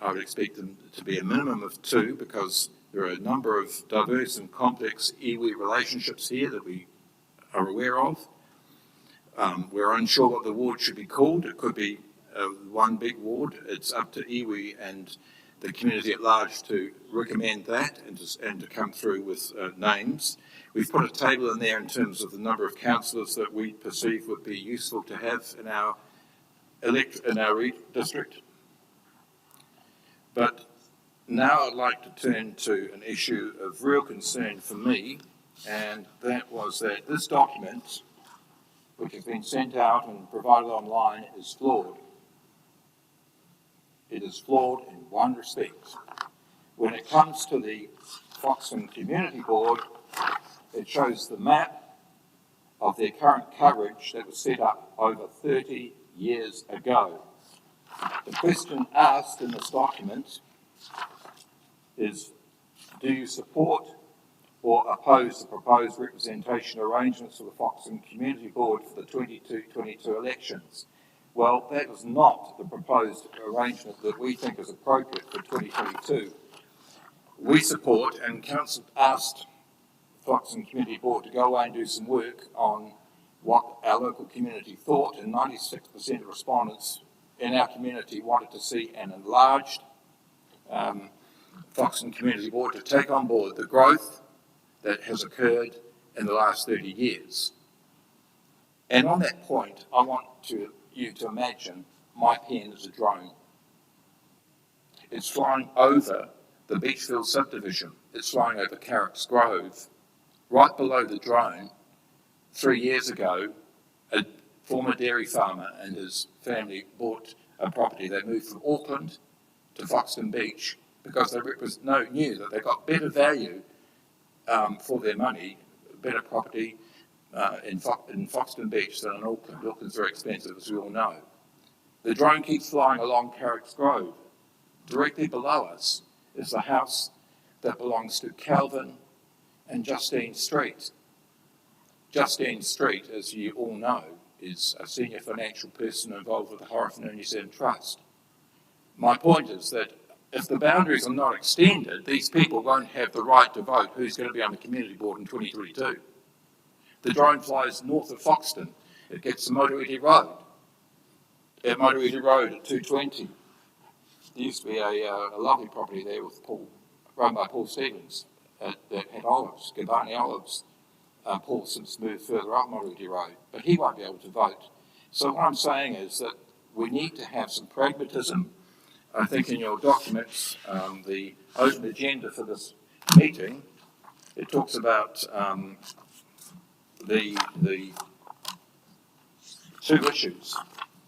I would expect them to be a minimum of 2 because there are a number of diverse and complex iwi relationships here that we are aware of. We're unsure what the ward should be called. It could be one big ward. It's up to iwi and the community at large to recommend that and to come through with names. We've put a table in there in terms of the number of councillors that we perceive would be useful to have in our district. But now I'd like to turn to an issue of real concern for me, and that was that this document, which has been sent out and provided online, is flawed. It is flawed in one respect. When it comes to the Foxton Community Board, it shows the map of their current coverage that was set up over 30 years ago. The question asked in this document is, do you support or oppose the proposed representation arrangements for the Foxton Community Board for the 22 elections? Well, that is not the proposed arrangement that we think is appropriate for 2022. We support, and Council asked Foxton Community Board to go away and do some work on what our local community thought, and 96% of respondents in our community wanted to see an enlarged Foxton Community Board to take on board the growth that has occurred in the last 30 years. And on that point, I want you to imagine my pen is a drone. It's flying over the Beachfield subdivision. It's flying over Carrick's Grove. Right below the drone, 3 years ago, a former dairy farmer and his family bought a property. They moved from Auckland to Foxton Beach because they knew that they got better value for their money, better property in Foxton Beach than in Auckland. Auckland's very expensive, as we all know. The drone keeps flying along Carrick's Grove. Directly below us is the house that belongs to Calvin and Justine Street. Justine Street, as you all know, is a senior financial person involved with the Horowhenua New Zealand Trust. My point is that if the boundaries are not extended, these people won't have the right to vote who's going to be on the community board in 2022. The drone flies north of Foxton. It gets to Motuiti Road. At Motuiti Road at 220. There used to be a lovely property there with run by Paul Stevens that had olives, Gabani olives. Paul since moved further up Motuiti Road, but he won't be able to vote. So what I'm saying is that we need to have some pragmatism. I think in your documents, the open agenda for this meeting, it talks about the two issues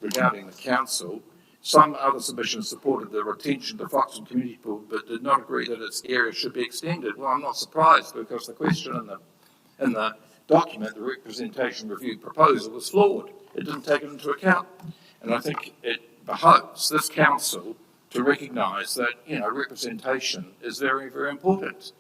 regarding the council. Some other submissions supported the retention of the Foxton Community Board, but did not agree that its area should be extended. Well, I'm not surprised because the question in the document, the representation review proposal, was flawed. It didn't take it into account. And I think it behoves this council to recognise that, representation is very, very important,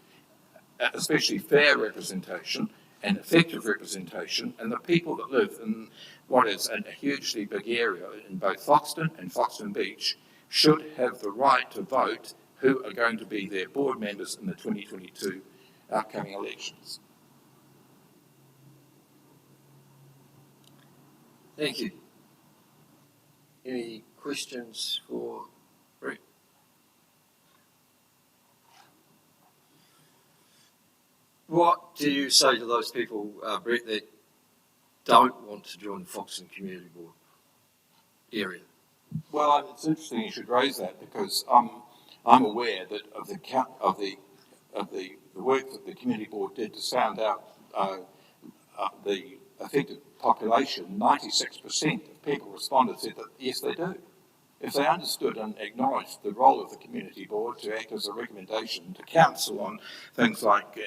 especially fair representation and effective representation, and the people that live in what is a hugely big area in both Foxton and Foxton Beach should have the right to vote who are going to be their board members in the 2022 upcoming elections. Thank you. Any questions for Brett? What do you say to those people, Brett, that don't want to join the Foxton Community Board area? Well, it's interesting you should raise that because I'm aware that of the work that the community board did to sound out the affected population. 96% of people responded said that yes, they do. If they understood and acknowledged the role of the community board to act as a recommendation to council on things like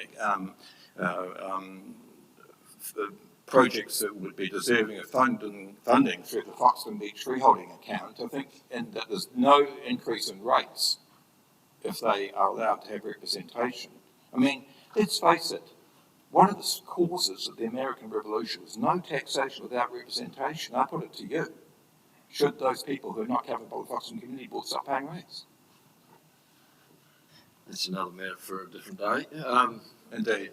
the projects that would be deserving of funding through the Foxton Beach freeholding account, I think, and that there's no increase in rates if they are allowed to have representation. I mean, let's face it, one of the causes of the American Revolution was no taxation without representation. I put it to you. Should those people who are not covered by the Foxton Community Board stop paying rates? That's another matter for a different day. Indeed.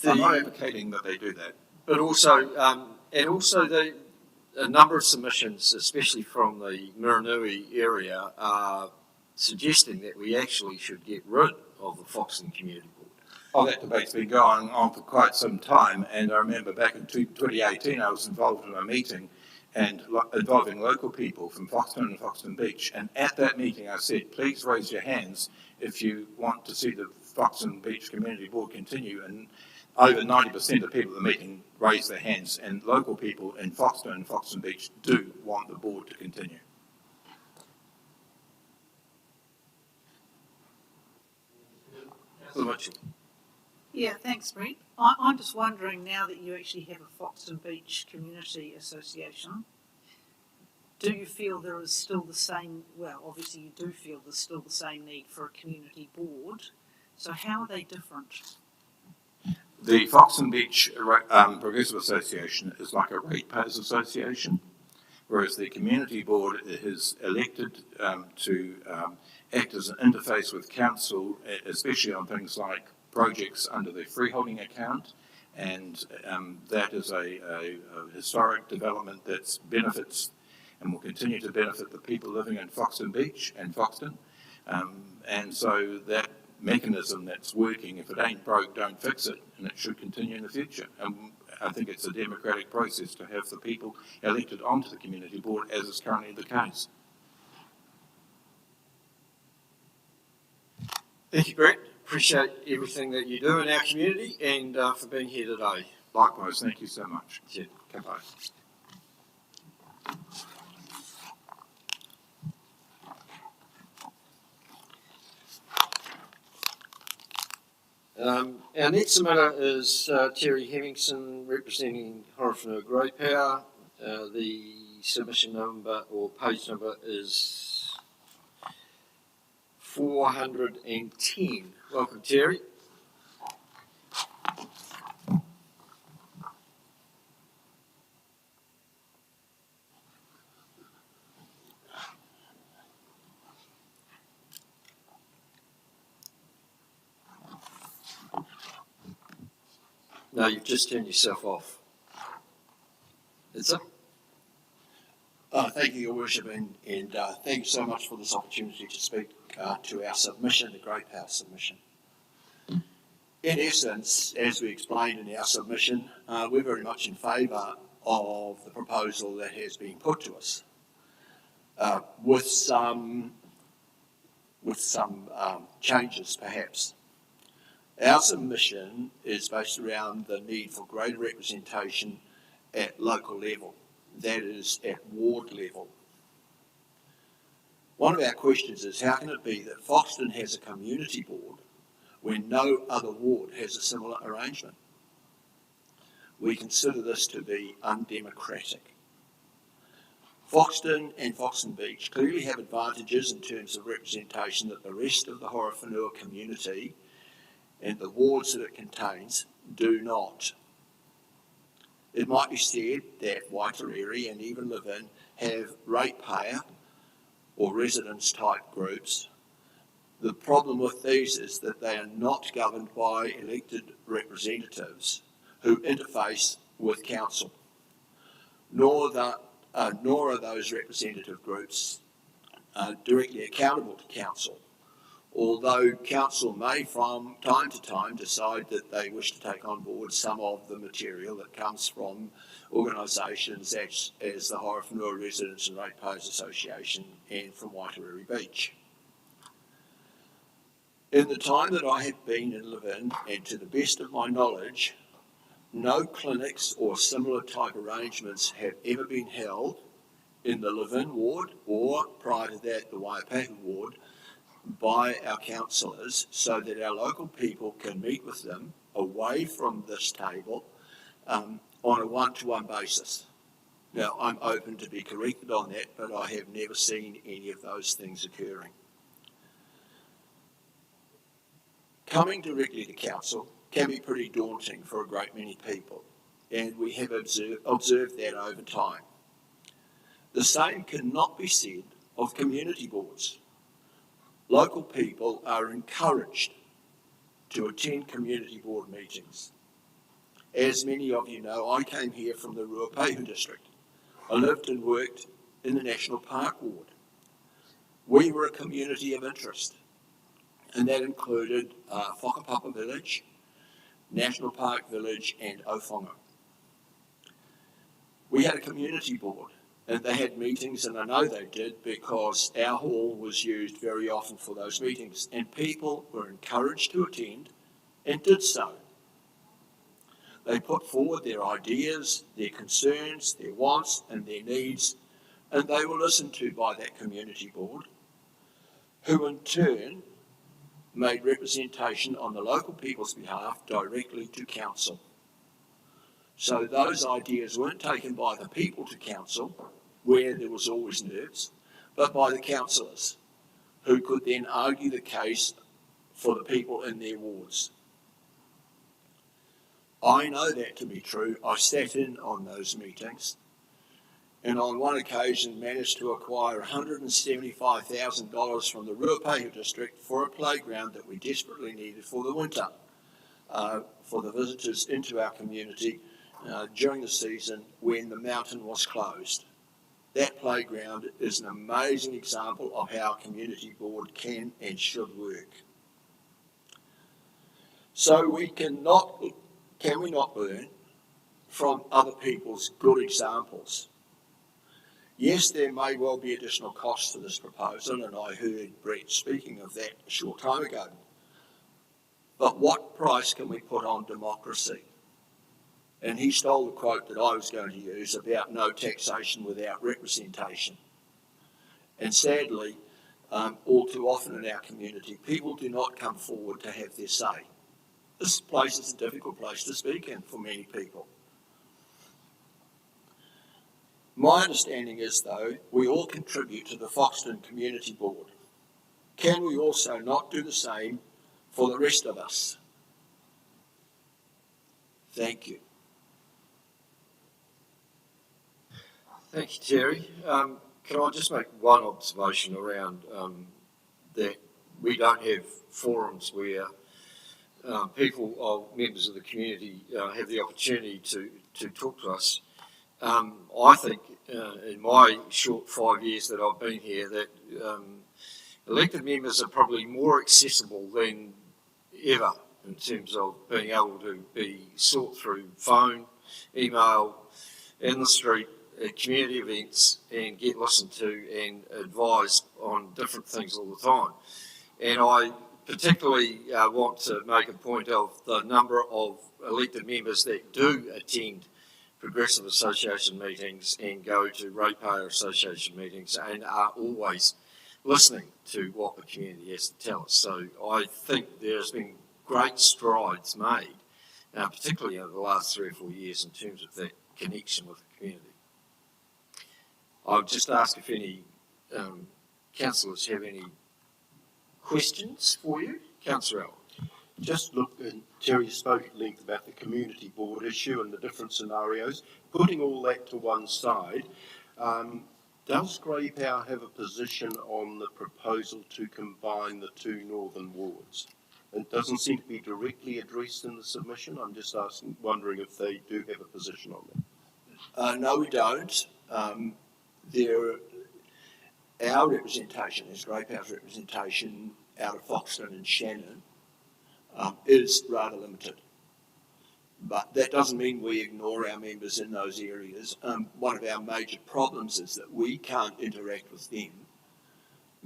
I'm not advocating that they do that. But also, a number of submissions, especially from the Miranui area, are suggesting that we actually should get rid of the Foxton Community Board. Oh, that debate's been going on for quite some time, and I remember back in 2018 I was involved in a meeting and involving local people from Foxton and Foxton Beach, and at that meeting I said, please raise your hands if you want to see the Foxton Beach Community Board continue, and over 90% of people at the meeting raised their hands, and local people in Foxton and Foxton Beach do want the board to continue. Councillor Mitchell. Yeah, thanks, Brett. I'm just wondering, now that you actually have a Foxton Beach Community Association, do you feel there is still the same, well, obviously you do feel there's still the same need for a community board, so how are they different? The Foxton Beach Progressive Association is like a ratepayers association, whereas the community board is elected to act as an interface with council, especially on things like projects under the freeholding account, and that is a historic development that benefits and will continue to benefit the people living in Foxton Beach and Foxton, and so that mechanism that's working, if it ain't broke, don't fix it, and it should continue in the future. And I think it's a democratic process to have the people elected onto the community board, as is currently the case. Thank you, Brett. Appreciate everything that you do in our community and for being here today. Likewise, thank you so much. Yeah. Goodbye. Our next submitter is Terry Hemmingson, representing Horowhenua Grey Power. The submission number or page number is 410. Welcome, Terry. No, you've just turned yourself off. That's it. Thank you, Your Worship, and thank you so much for this opportunity to speak to our submission, the Grey Power submission. In essence, as we explained in our submission, we're very much in favour of the proposal that has been put to us, with some changes perhaps. Our submission is based around the need for greater representation at local level, that is, at ward level. One of our questions is, how can it be that Foxton has a community board when no other ward has a similar arrangement? We consider this to be undemocratic. Foxton and Foxton Beach clearly have advantages in terms of representation that the rest of the Horowhenua community and the wards that it contains do not. It might be said that Waitarere and even Levin have ratepayer or residence type groups. The problem with these is that they are not governed by elected representatives who interface with council, nor are those representative groups directly accountable to council, although council may from time to time decide that they wish to take on board some of the material that comes from organisations such as the Horowhenua Residents and Ratepayers Association and from Waitarere Beach. In the time that I have been in Levin, and to the best of my knowledge, no clinics or similar type arrangements have ever been held in the Levin ward or prior to that the Waipahu ward by our councillors, so that our local people can meet with them away from this table on a one-to-one basis. Now, I'm open to be corrected on that, but I have never seen any of those things occurring. Coming directly to council can be pretty daunting for a great many people, and we have observed that over time. The same cannot be said of community boards. Local people are encouraged to attend community board meetings. As many of you know, I came here from the Ruapehu district. I lived and worked in the National Park ward. We were a community of interest, and that included Whakapapa Village, National Park Village and Ofongo. We had a community board, and they had meetings, and I know they did because our hall was used very often for those meetings, and people were encouraged to attend and did so. They put forward their ideas, their concerns, their wants and their needs, and they were listened to by that community board, who in turn made representation on the local people's behalf directly to council. So those ideas weren't taken by the people to council, where there was always nerves, but by the councillors, who could then argue the case for the people in their wards. I know that to be true. I sat in on those meetings, and on one occasion managed to acquire $175,000 from the Ruapehu district for a playground that we desperately needed for the winter, for the visitors into our community during the season when the mountain was closed. That playground is an amazing example of how a community board can and should work. So can we not learn from other people's good examples? Yes, there may well be additional costs to this proposal, and I heard Brett speaking of that a short time ago. But what price can we put on democracy? And he stole the quote that I was going to use about no taxation without representation. And sadly, all too often in our community, people do not come forward to have their say. This place is a difficult place to speak in for many people. My understanding is, though, we all contribute to the Foxton Community Board. Can we also not do the same for the rest of us? Thank you. Thank you, Terry. Can I just make one observation around that we don't have forums where members of the community have the opportunity to talk to us. I think in my short 5 years that I've been here that elected members are probably more accessible than ever in terms of being able to be sought through phone, email, in the street, at community events, and get listened to and advised on different things all the time. And I particularly want to make a point of the number of elected members that do attend Progressive Association meetings and go to Ratepayer Association meetings and are always listening to what the community has to tell us. So I think there's been great strides made, particularly over the last 3 or 4 years in terms of that connection with the community. I would just ask if any councillors have any questions for you. Councillor Al. Just look, and Terry spoke at length about the community board issue and the different scenarios. Putting all that to one side, does Grey Power have a position on the proposal to combine the 2 northern wards? It doesn't seem to be directly addressed in the submission. I'm just wondering if they do have a position on that. No, we don't. Our representation, as Grey Power's representation out of Foxton and Shannon, is rather limited. But that doesn't mean we ignore our members in those areas. One of our major problems is that we can't interact with them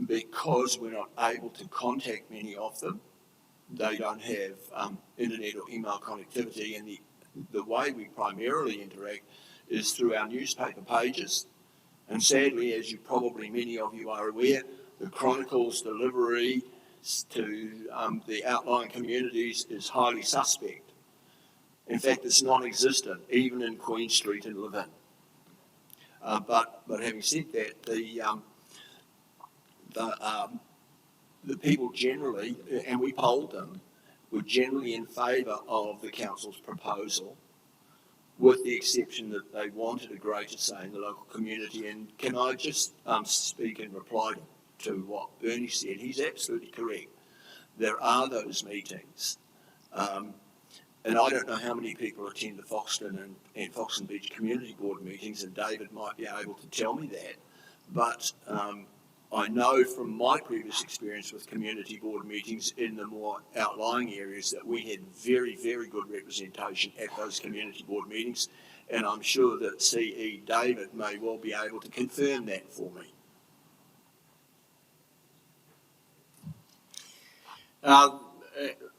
because we're not able to contact many of them. They don't have internet or email connectivity, and the way we primarily interact is through our newspaper pages. And sadly, as many of you are aware, the Chronicle's delivery to the outlying communities is highly suspect. In fact, it's non-existent, even in Queen Street and Levin. But having said that, the people generally, and we polled them, were generally in favour of the council's proposal, with the exception that they wanted a greater say in the local community. And can I just speak in reply to what Bernie said? He's absolutely correct. There are those meetings. And I don't know how many people attend the Foxton and Foxton Beach Community Board meetings, and David might be able to tell me that. But I know from my previous experience with community board meetings in the more outlying areas that we had very, very good representation at those community board meetings, and I'm sure that CE David may well be able to confirm that for me.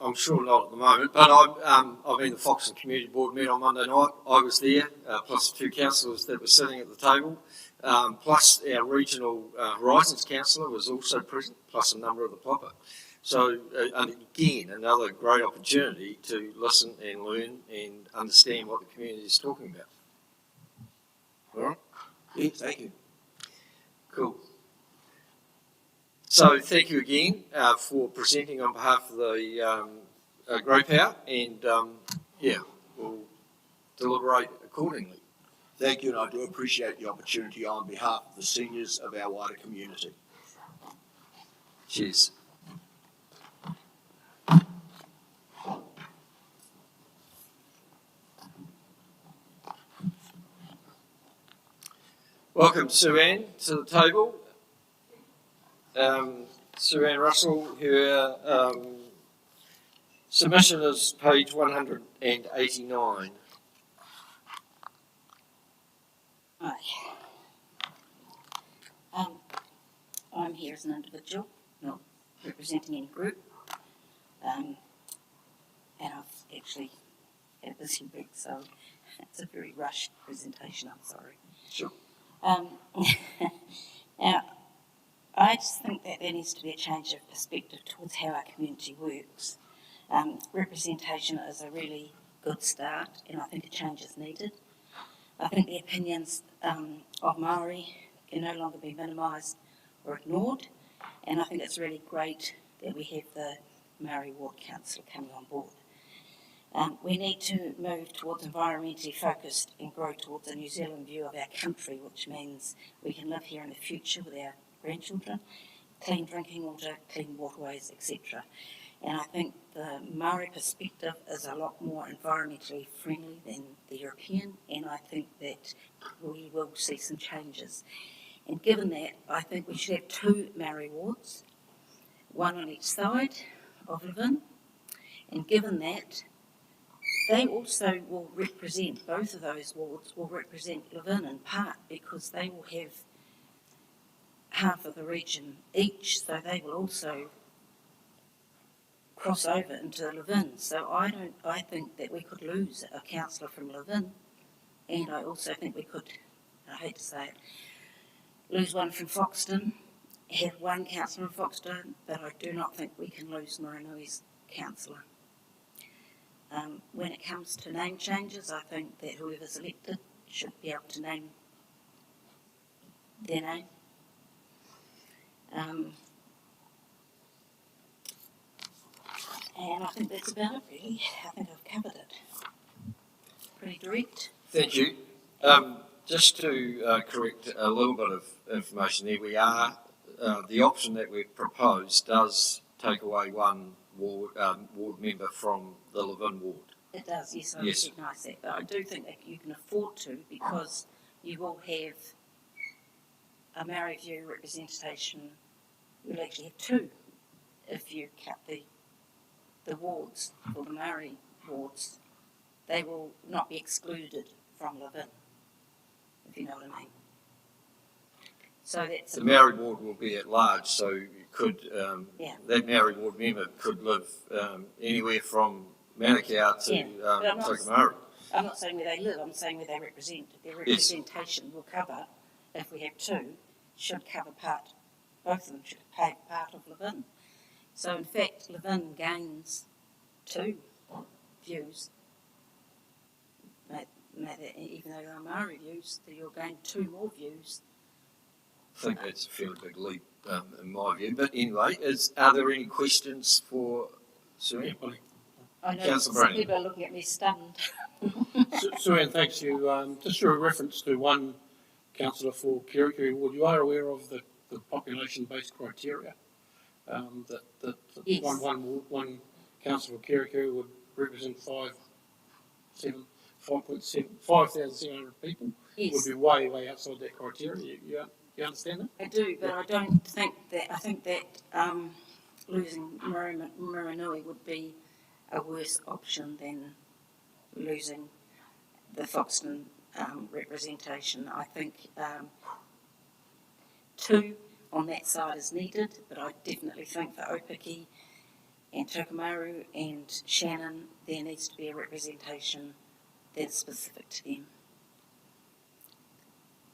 I'm sure not at the moment, but I've been to the Foxton Community Board meet on Monday night. I was there, plus 2 councillors that were sitting at the table, plus our regional Horizons councillor was also present, plus a number of the POPA. So again, another great opportunity to listen and learn and understand what the community is talking about. All right? Yeah, thank you. Cool. So thank you again for presenting on behalf of the Grey Power, and we'll deliberate accordingly. Thank you, and I do appreciate the opportunity on behalf of the seniors of our wider community. Cheers. Welcome, Sue Ann, to the table. Sue Ann Russell, her submission is page 189. Hi. I'm here as an individual, not representing any group. actually had a busy week, so it's a very rushed presentation, I'm sorry. Sure. Now, I just think that there needs to be a change of perspective towards how our community works. Representation is a really good start, and I think a change is needed. I think the opinions of Māori can no longer be minimised or ignored, and I think it's really great that we have the Māori Ward Council coming on board. We need to move towards environmentally focused and grow towards a New Zealand view of our country, which means we can live here in the future with our grandchildren, clean drinking water, clean waterways, etc. And I think the Māori perspective is a lot more environmentally friendly than the European, and I think that we will see some changes. And given that, I think we should have 2 Māori wards, one on each side of Levin, and given that, they also will represent, both of those wards will represent Levin in part, because they will have half of the region each, so they will also cross over into Levin. So I think that we could lose a councillor from Levin, and I also think we could, I hate to say it, lose one from Foxton, have one councillor in Foxton, but I do not think we can lose Maranui's councillor. When it comes to name changes, I think that whoever's elected should be able to name their name. And I think that's about it, really. I think I've covered it. Pretty direct. Thank you. Just to correct a little bit of information there, we are, the option that we've proposed does take away one ward member from the Levin ward. It does, yes, I Yes. recognise that, but I do think that you can afford to, because you will have a Māori view representation. You'll actually have 2 if you cut the wards for the Māori wards. They will not be excluded from Levin, if you know what I mean. So that's The Māori ward will be at large, so you could, that Māori ward member could live anywhere from Manukau to Tokomaru. I'm not saying where they live, I'm saying where they represent. Their representation will cover, if we have 2, should cover part, both of them should pay part of Levin. So in fact, Levin gains 2 views. Even though they're Māori views, you'll gain 2 more views. I think that's a fairly big leap in my view. But anyway, are there any questions for Sue? I know some people are looking at me stunned. Sue-Ann, thanks you. Just a reference to one councillor for Kerikeri Ward, you are aware of the population-based criteria that yes. one councillor for Kerikeri would represent 5,700 people. Yes. Would be way outside that criteria. You understand that? I do, but I don't think that. I think that losing Muranui would be a worse option than losing the Foxton representation. I think 2 on that side is needed, but I definitely think for Opiki and Tokomaru and Shannon, there needs to be a representation that's specific to them.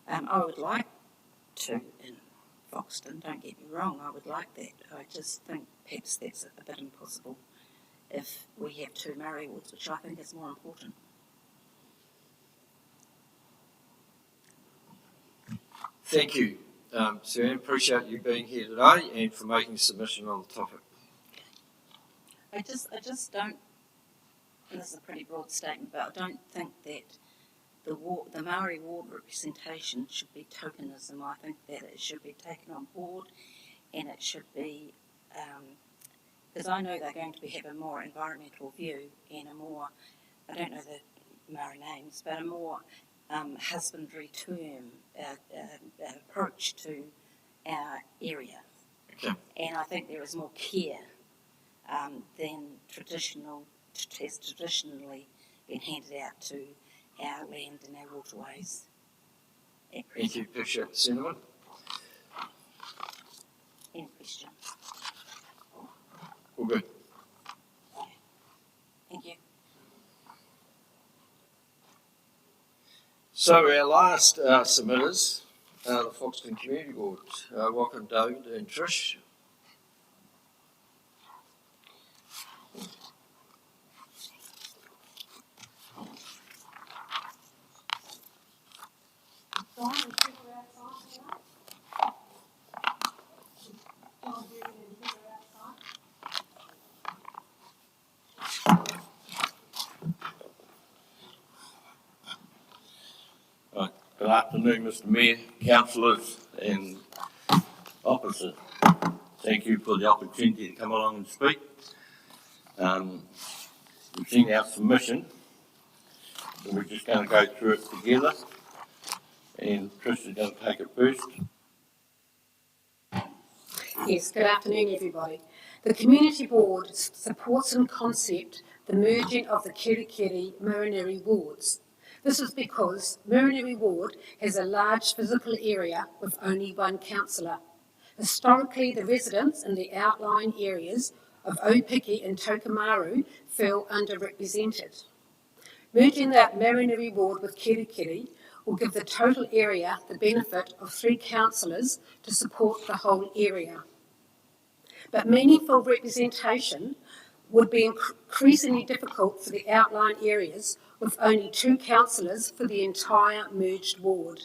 I would like 2 in Foxton, don't get me wrong, I would like that. I just think perhaps that's a bit impossible if we have 2 Māori wards, which I think is more important. Thank you, Sue-Ann. Appreciate you being here today and for making a submission on the topic. I just don't, and this is a pretty broad statement, but I don't think that the Māori ward representation should be tokenism. I think that it should be taken on board, and it should be, because I know they're going to have a more environmental view and a more, I don't know the Māori names, but a more husbandry term approach to our area. Okay. And I think there is more care than has traditionally been handed out to our land and our waterways. Thank you. Appreciate the sentiment. Any question? All good. Thank you. So our last submitters, the Foxton Community Board. Welcome David and Trish. Good afternoon, Mr Mayor, councillors and officers. Thank you for the opportunity to come along and speak. You've seen our submission, so we're just going to go through it together, and Trish is going to take it first. Yes, good afternoon everybody. The Community Board supports in concept the merging of the Kirikiri Mirineri wards. This is because Mirineri ward has a large physical area with only one councillor. Historically, the residents in the outlying areas of Opiki and Tokomaru feel underrepresented. Merging the Mirineri ward with Kirikiri will give the total area the benefit of 3 councillors to support the whole area. But meaningful representation would be increasingly difficult for the outlying areas with only 2 councillors for the entire merged ward.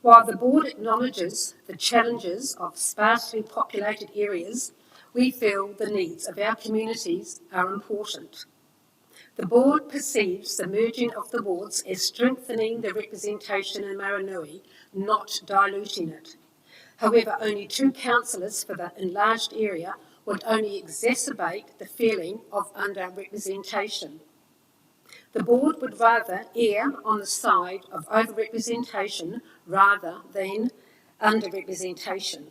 While the board acknowledges the challenges of sparsely populated areas, we feel the needs of our communities are important. The board perceives the merging of the wards as strengthening the representation in Maranui, not diluting it. However, only 2 councillors for the enlarged area would only exacerbate the feeling of underrepresentation. The board would rather err on the side of overrepresentation rather than underrepresentation.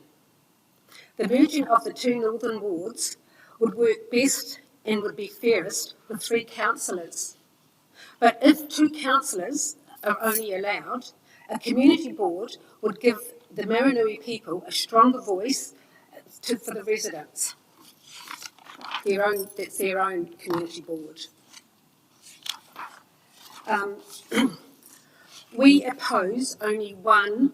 The merging of the 2 northern wards would work best and would be fairest with 3 councillors. But if 2 councillors are only allowed, a community board would give the Maranui people a stronger voice for the residents. That's their own community board. We oppose only one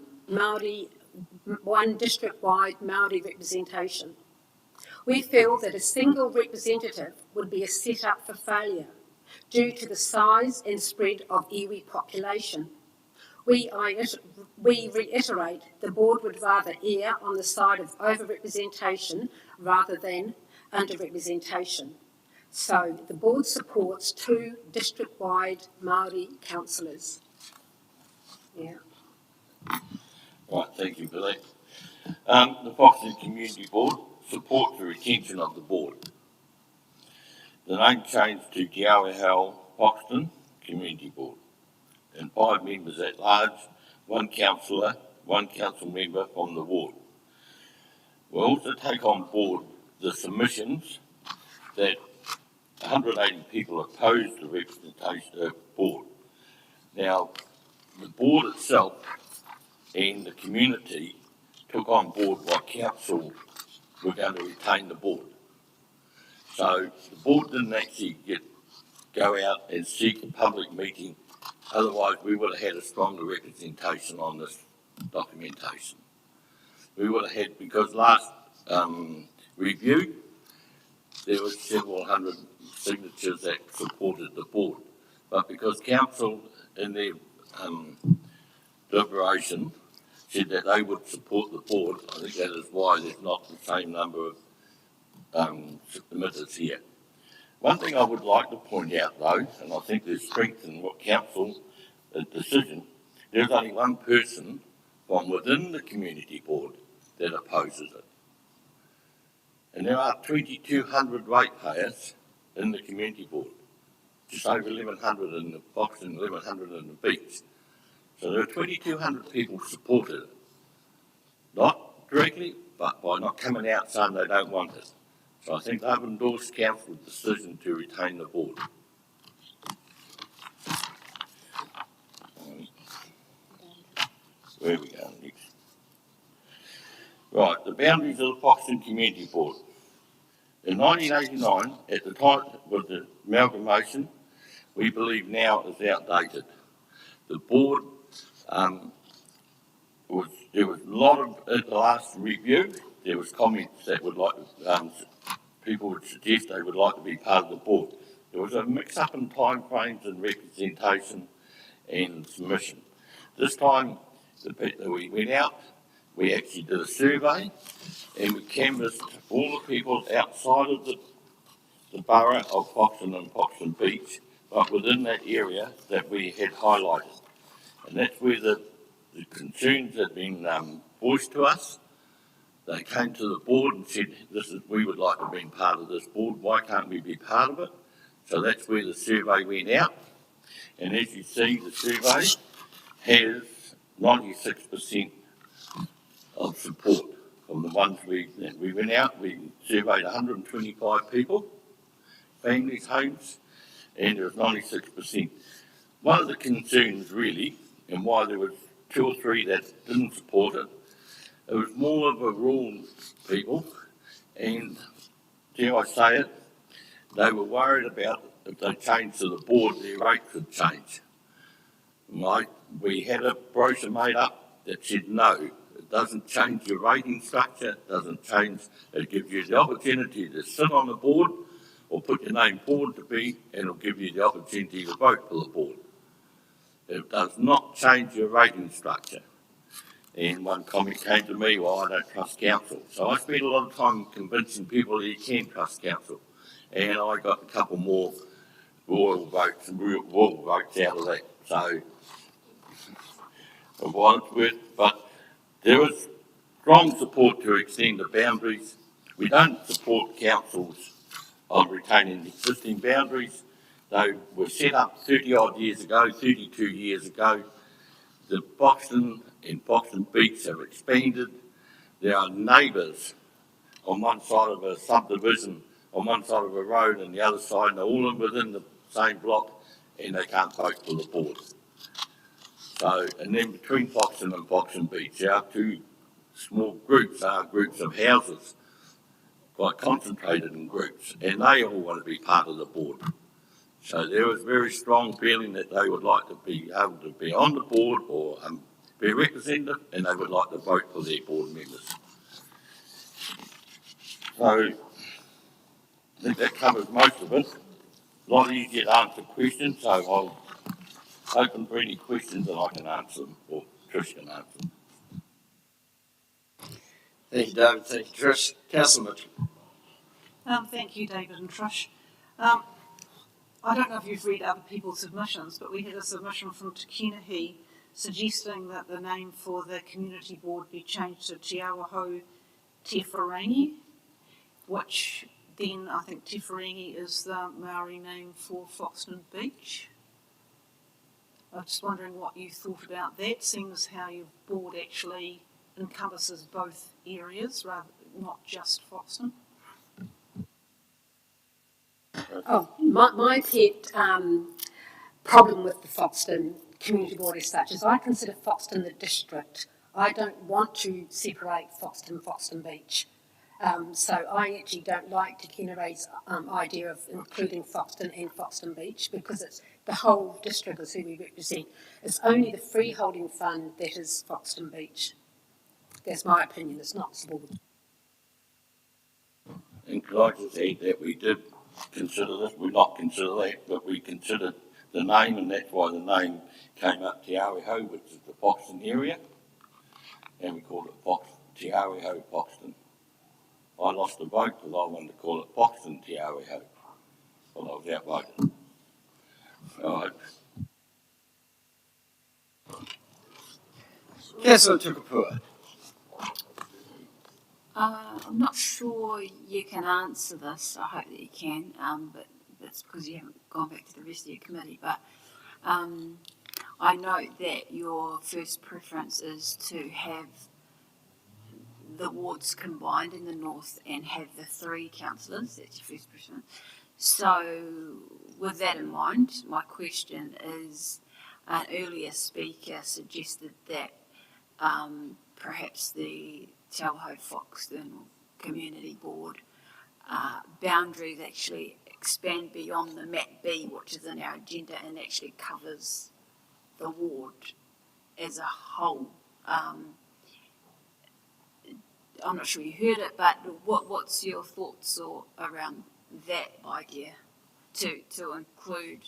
district-wide Māori representation. We feel that a single representative would be a set-up for failure due to the size and spread of iwi population. We reiterate the board would rather err on the side of overrepresentation rather than underrepresentation. So the board supports 2 district-wide Māori councillors. Yeah. Right, thank you for that. The Foxton Community Board supports the retention of the board. The name change to Te Awehau Foxton Community Board, and 5 members at large, 1 councillor, 1 council member from the ward. We'll also take on board the submissions that 180 people opposed the representation of the board. Now, the board itself and the community took on board what council were going to retain the board. So the board didn't actually go out and seek a public meeting, otherwise we would have had a stronger representation on this documentation. We would have had, because last review, there were several hundred signatures that supported the board. But because council in their deliberation said that they would support the board, I think that is why there's not the same number of submitters here. One thing I would like to point out though, and I think there's strength in what council's decision, there's only 1 person from within the community board that opposes it. And there are 2,200 ratepayers in the community board, just over 1,100 in the Fox and 1,100 in the Beach. So there are 2,200 people supported it. Not directly, but by not coming out saying they don't want it. So I think they've endorsed council's decision to retain the board. Where are we going next? Right, the boundaries of the Foxton Community Board. In 1989, at the time of the amalgamation, we believe now is outdated. The board There was a lot of, at the last review, there was comments that would like, people would suggest they would like to be part of the board. There was a mix-up in timeframes and representation and submission. This time, we went out, we actually did a survey, and we canvassed all the people outside of the borough of Foxton and Foxton Beach, but within that area that we had highlighted. And that's where the concerns had been voiced to us. They came to the board and said, we would like to be part of this board, why can't we be part of it? So that's where the survey went out. And as you see, the survey has 96% of support from the ones we went out. We surveyed 125 people, families, homes, and there was 96%. One of the concerns really, and why there was 2 or 3 that didn't support it, it was more of a rural people, and dare I say it, they were worried about if they changed to the board, their rate could change. We had a brochure made up that said no, it doesn't change your rating structure, it doesn't change, it gives you the opportunity to sit on the board or put your name forward to be, and it'll give you the opportunity to vote for the board. It does not change your rating structure. And one comment came to me, well, I don't trust council. So I spent a lot of time convincing people that you can trust council. And I got a couple more royal votes out of that. So, for what it's worth, but there is strong support to extend the boundaries. We don't support councils on retaining existing boundaries. They were set up 30 odd years ago, 32 years ago. The Foxton and Foxton Beach have expanded. There are neighbours on one side of a subdivision, on one side of a road and the other side, and they're all within the same block, and they can't vote for the board. So, and then between Foxton and Foxton Beach, there are 2 small groups, groups of houses, quite concentrated in groups, and they all want to be part of the board. So there was very strong feeling that they would like to be able to be on the board or be represented, and they would like to vote for their board members. So I think that covers most of it. A lot easier to answer questions, so I'll open for any questions and I can answer them, or Trish can answer them. Thank you, David. Thank you, Trish. Councillor Mitchell. Thank you, David and Trish. I don't know if you've read other people's submissions, but we had a submission from Te Kenehi suggesting that the name for the community board be changed to Te Awaho Te Wharangi, which then I think Te Wharangi is the Maori name for Foxton Beach. I'm just wondering what you thought about that, seeing as how your board actually encompasses both areas, rather not just Foxton. Oh, my pet problem with the Foxton Community Board as such is I consider Foxton the district. I don't want to separate Foxton Beach. So I actually don't like Te Kenehi's idea of including Foxton and Foxton Beach, because it's the whole district is who we represent. It's only the freeholding fund that is Foxton Beach. That's my opinion, it's not the board. And could I just add that we did consider this, we not consider that, but we considered the name, and that's why the name came up Te Awaho, which is the Foxton area, and we called it Te Awaho Foxton. I lost the vote because I wanted to call it Foxton Te Awaho, but I was outvoted. Right. Councillor Tukapua. I'm not sure you can answer this. I hope that you can, but that's because you haven't gone back to the rest of your committee. But I note that your first preference is to have the wards combined in the north and have the 3 councillors. That's your first preference. So with that in mind, my question is, an earlier speaker suggested that perhaps the Te Awaho Foxton Community Board boundaries actually expand beyond the Map B, which is in our agenda, and actually covers the ward as a whole. I'm not sure you heard it, but what's your thoughts around that idea to include,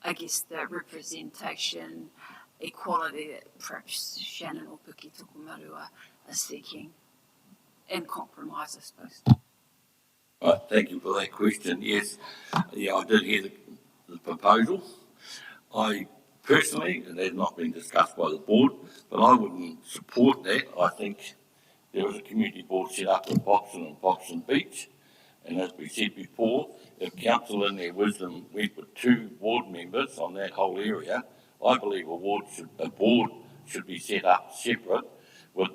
I guess, the representation, equality that perhaps Shannon or Piki Tukumaru are seeking, and compromise, I suppose. Right, thank you for that question. Yes, yeah, I did hear the proposal. I personally, and that's not been discussed by the board, but I wouldn't support that. I think there was a community board set up in Foxton and Foxton Beach, and as we said before, if council in their wisdom went with 2 ward members on that whole area, I believe a board should be set up separate with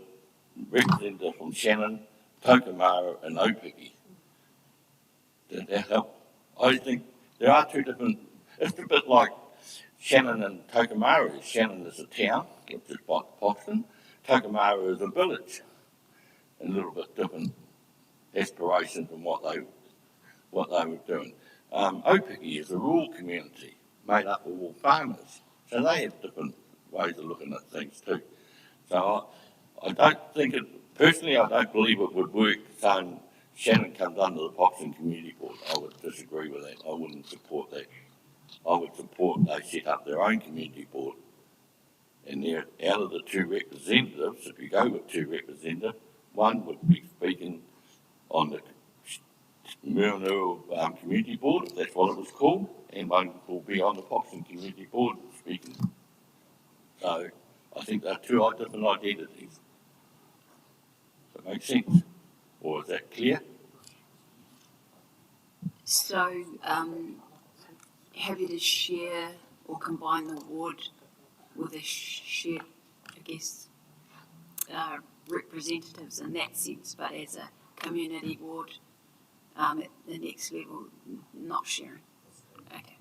representatives from Shannon, Tokomara and Opiki. Did that help? I think there are 2 different, it's a bit like Shannon and Tokomara. Shannon is a town, which is like Foxton. Tokomara is a village, and a little bit different aspirations and what they were doing. Opiki is a rural community made up of all farmers, so they have different ways of looking at things too. So I don't think personally I don't believe it would work saying Shannon comes under the Foxton Community Board. I would disagree with that. I wouldn't support that. I would support they set up their own community board. And they're out of the 2 representatives, if you go with 2 representatives, one would be speaking on the Horowhenua Community Board, if that's what it was called, and one will be on the Foxton Community Board speaking. So I think they're 2 different identities. Does that make sense? Or is that clear? So, happy to share or combine the ward with a shared, I guess, representatives in that sense, but as a community ward at the next level, not sharing. Okay.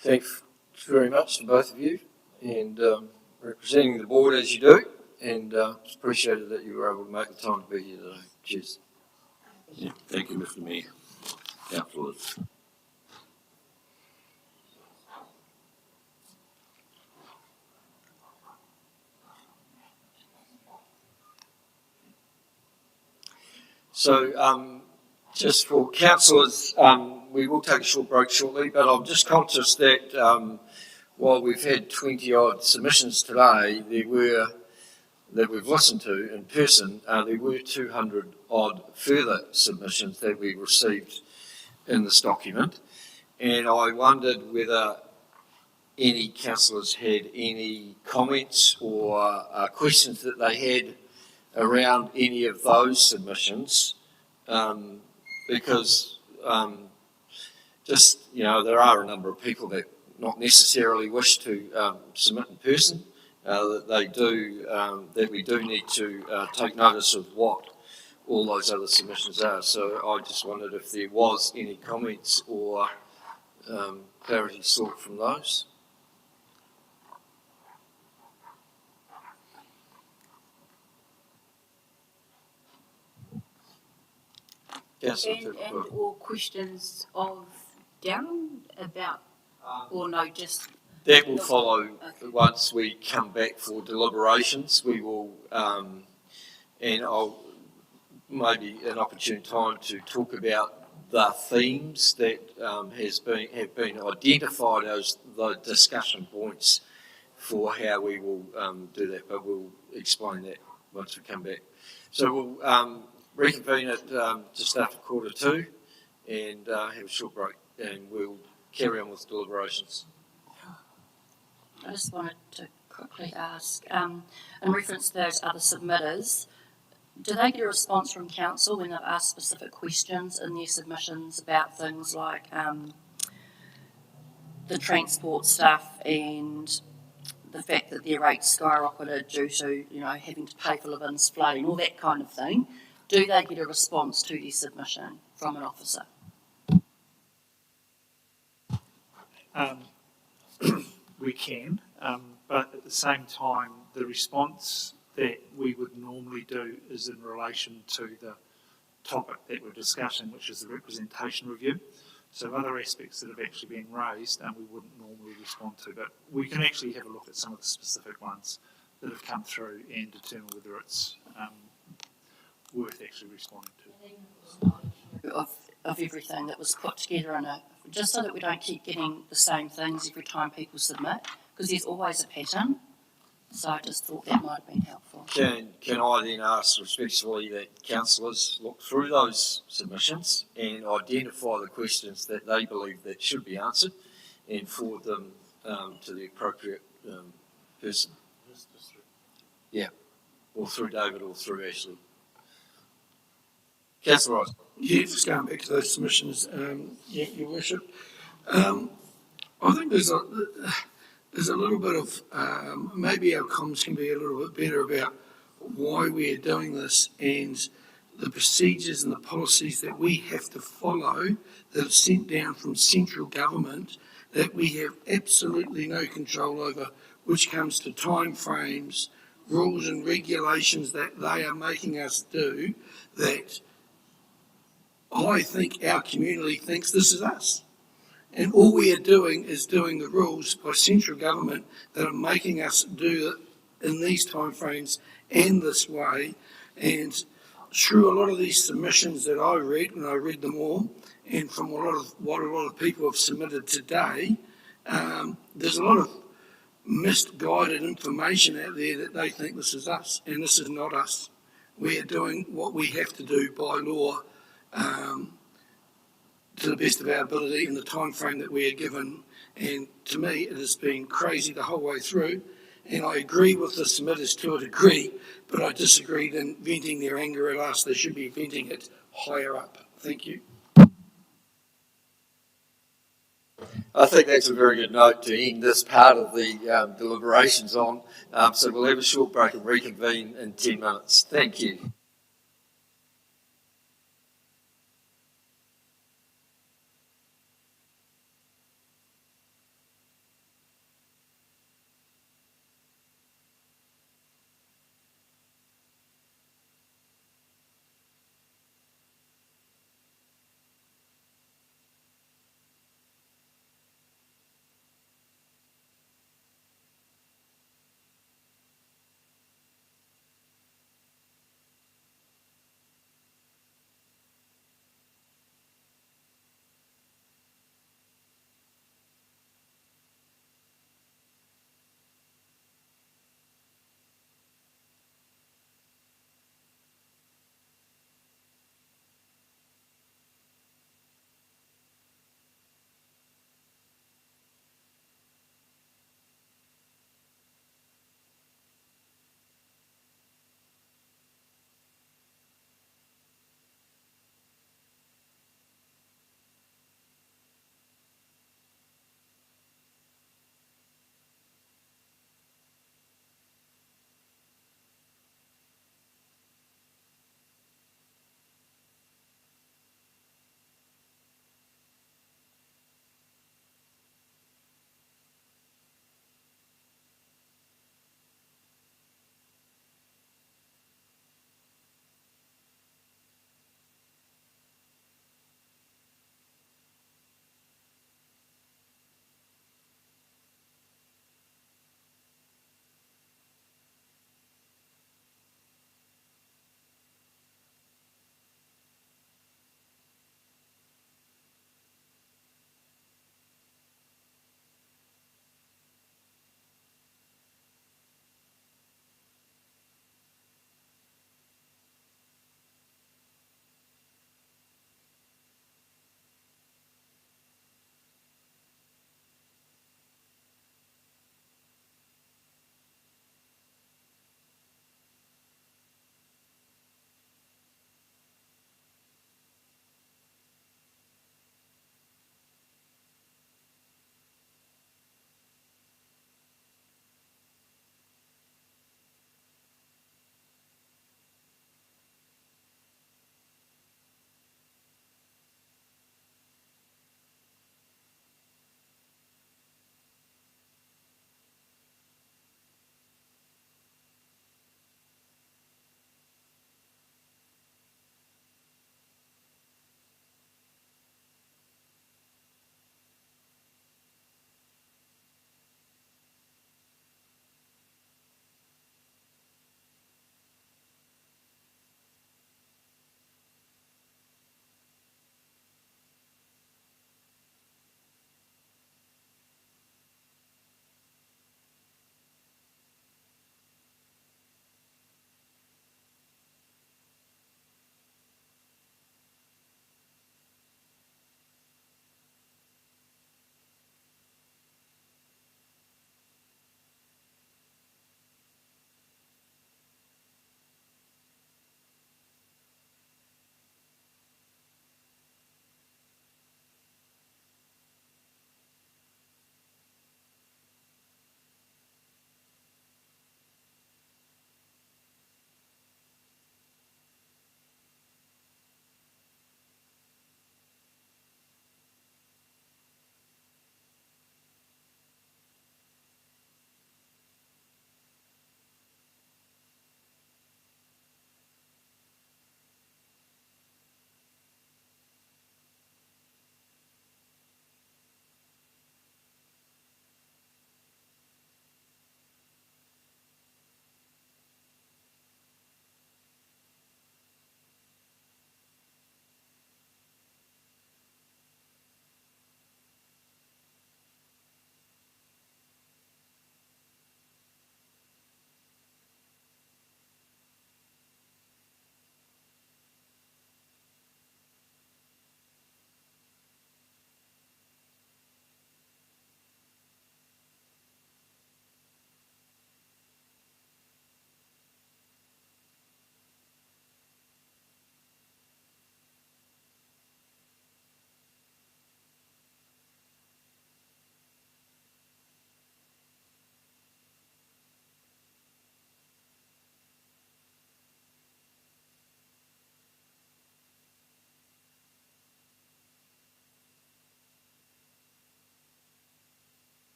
Thanks very much to both of you, and representing the board as you do, and it's appreciated that you were able to make the time to be here today. Cheers. Yeah, thank you, Mr. Mayor. Councillors. So, just for councillors, we will take a short break shortly, but I'm just conscious that while we've had 20-odd submissions today, that we've listened to in person, there were 200-odd further submissions that we received in this document. And I wondered whether any councillors had any comments or questions that they had around any of those submissions, because there are a number of people that not necessarily wish to submit in person, that we do need to take notice of what all those other submissions are. So I just wondered if there was any comments or clarity sought from those. Yes, and or questions of Darren about, or no, just... That will follow once we come back for deliberations. We will, and I'll maybe an opportune time to talk about the themes that have been identified as the discussion points for how we will do that. But we'll explain that once we come back. So we'll reconvene at just after 2:15 and have a short break, and we'll carry on with deliberations. I just wanted to quickly ask, in reference to those other submitters, do they get a response from council when they've asked specific questions in their submissions about things like the transport stuff and the fact that their rates skyrocketed due to, having to pay for livings, flooding, all that kind of thing? Do they get a response to their submission from an officer? We can, but at the same time, the response that we would normally do is in relation to the topic that we're discussing, which is the representation review. So other aspects that have actually been raised we wouldn't normally respond to, but we can actually have a look at some of the specific ones that have come through and determine whether it's worth actually responding to. Of everything that was put together in it, just so that we don't keep getting the same things every time people submit, because there's always a pattern. So I just thought that might have been helpful. Can I then ask respectfully that councillors look through those submissions and identify the questions that they believe that should be answered and forward them to the appropriate person? Yeah, or through David or through Ashley. Councillor Rice. Yeah, just going back to those submissions, Your Worship. I think there's a little bit of, maybe our comms can be a little bit better about why we're doing this and the procedures and the policies that we have to follow that are sent down from central government that we have absolutely no control over, which comes to timeframes, rules and regulations that they are making us do, that I think our community thinks this is us. And all we are doing is doing the rules by central government that are making us do it in these timeframes and this way. And through a lot of these submissions that I read, when I read them all, and from what a lot of people have submitted today, there's a lot of misguided information out there that they think this is us, and this is not us. We are doing what we have to do by law to the best of our ability in the time frame that we are given. And to me, it has been crazy the whole way through. And I agree with the submitters to a degree, but I disagree them venting their anger at us. They should be venting it higher up. Thank you. I think that's a very good note to end this part of the deliberations on. So we'll have a short break and reconvene in 10 minutes. Thank you.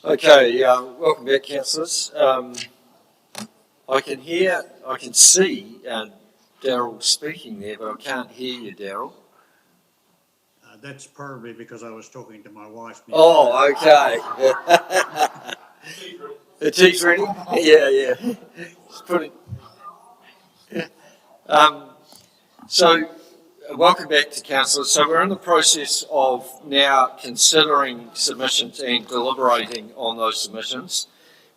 Okay, welcome back, councillors. I can see Daryl speaking there, but I can't hear you, Daryl. That's probably because I was talking to my wife. Oh, okay. The tea's ready? Yeah. Just put it. So, welcome back to councillors. So we're in the process of now considering submissions and deliberating on those submissions.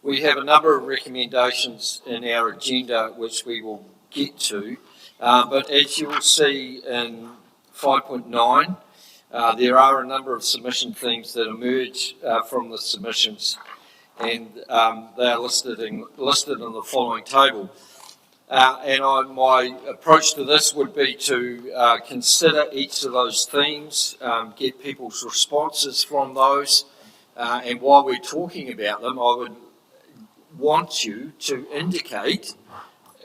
We have a number of recommendations in our agenda which we will get to, but as you will see in 5.9, there are a number of submission themes that emerge from the submissions, and they are listed in the following table. My approach to this would be to consider each of those themes, get people's responses from those, and while we're talking about them, I would want you to indicate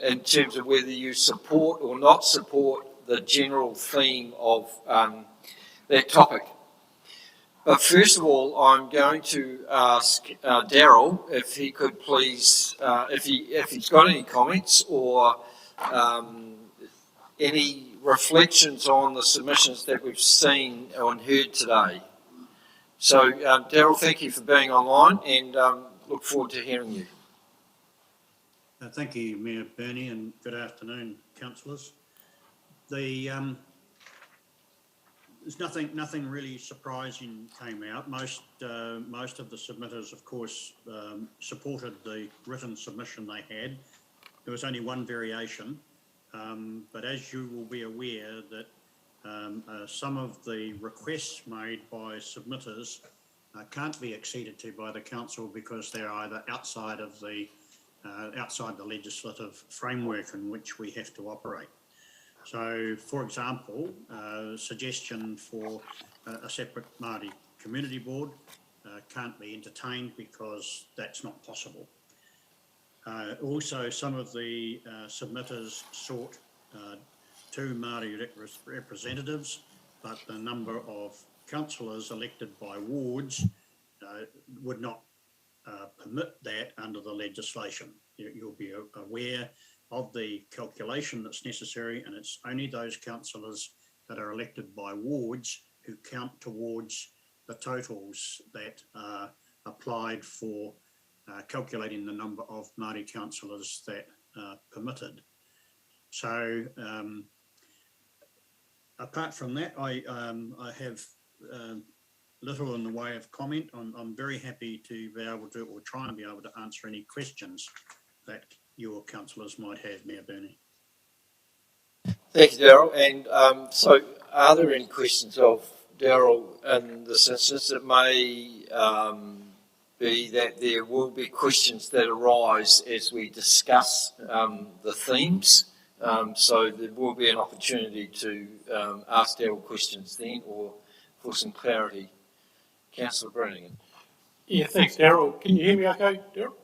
in terms of whether you support or not support the general theme of that topic. But first of all, I'm going to ask Daryl if he could please, if he's got any comments or any reflections on the submissions that we've seen and heard today. So, Daryl, thank you for being online, and look forward to hearing you. Thank you, Mayor Burney, and good afternoon, councillors. There's nothing really surprising came out. Most of the submitters, of course, supported the written submission they had. There was only one variation, but as you will be aware that some of the requests made by submitters can't be acceded to by the council because they're either outside the legislative framework in which we have to operate. So, for example, suggestion for a separate Māori community board can't be entertained because that's not possible. Also, some of the submitters sought 2 Māori representatives, but the number of councillors elected by wards would not permit that under the legislation. You'll be aware of the calculation that's necessary, and it's only those councillors that are elected by wards who count towards the totals that are applied for calculating the number of Māori councillors that are permitted. So apart from that, I have little in the way of comment. I'm very happy to be able to, or try and be able to answer any questions that your councillors might have, Mayor Burney. Thank you, Daryl. And so are there any questions of Daryl in this instance? It may be that there will be questions that arise as we discuss the themes. So there will be an opportunity to ask Daryl questions then, or for some clarity. Councillor Brannigan. Yeah, thanks, Daryl. Can you hear me okay, Daryl?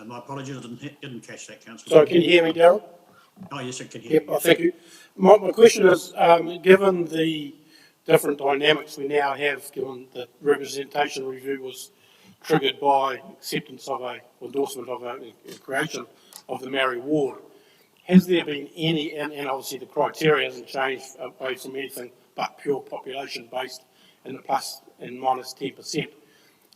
My apologies, I didn't catch that, councillor. So can you hear me, Daryl? Oh, yes, I can hear you. Oh, thank you. My question is, given the different dynamics we now have, given the representation review was triggered by acceptance of endorsement of a creation of the Maori ward, has there been any, and obviously the criteria hasn't changed away from anything but pure population based in the plus and minus 10%.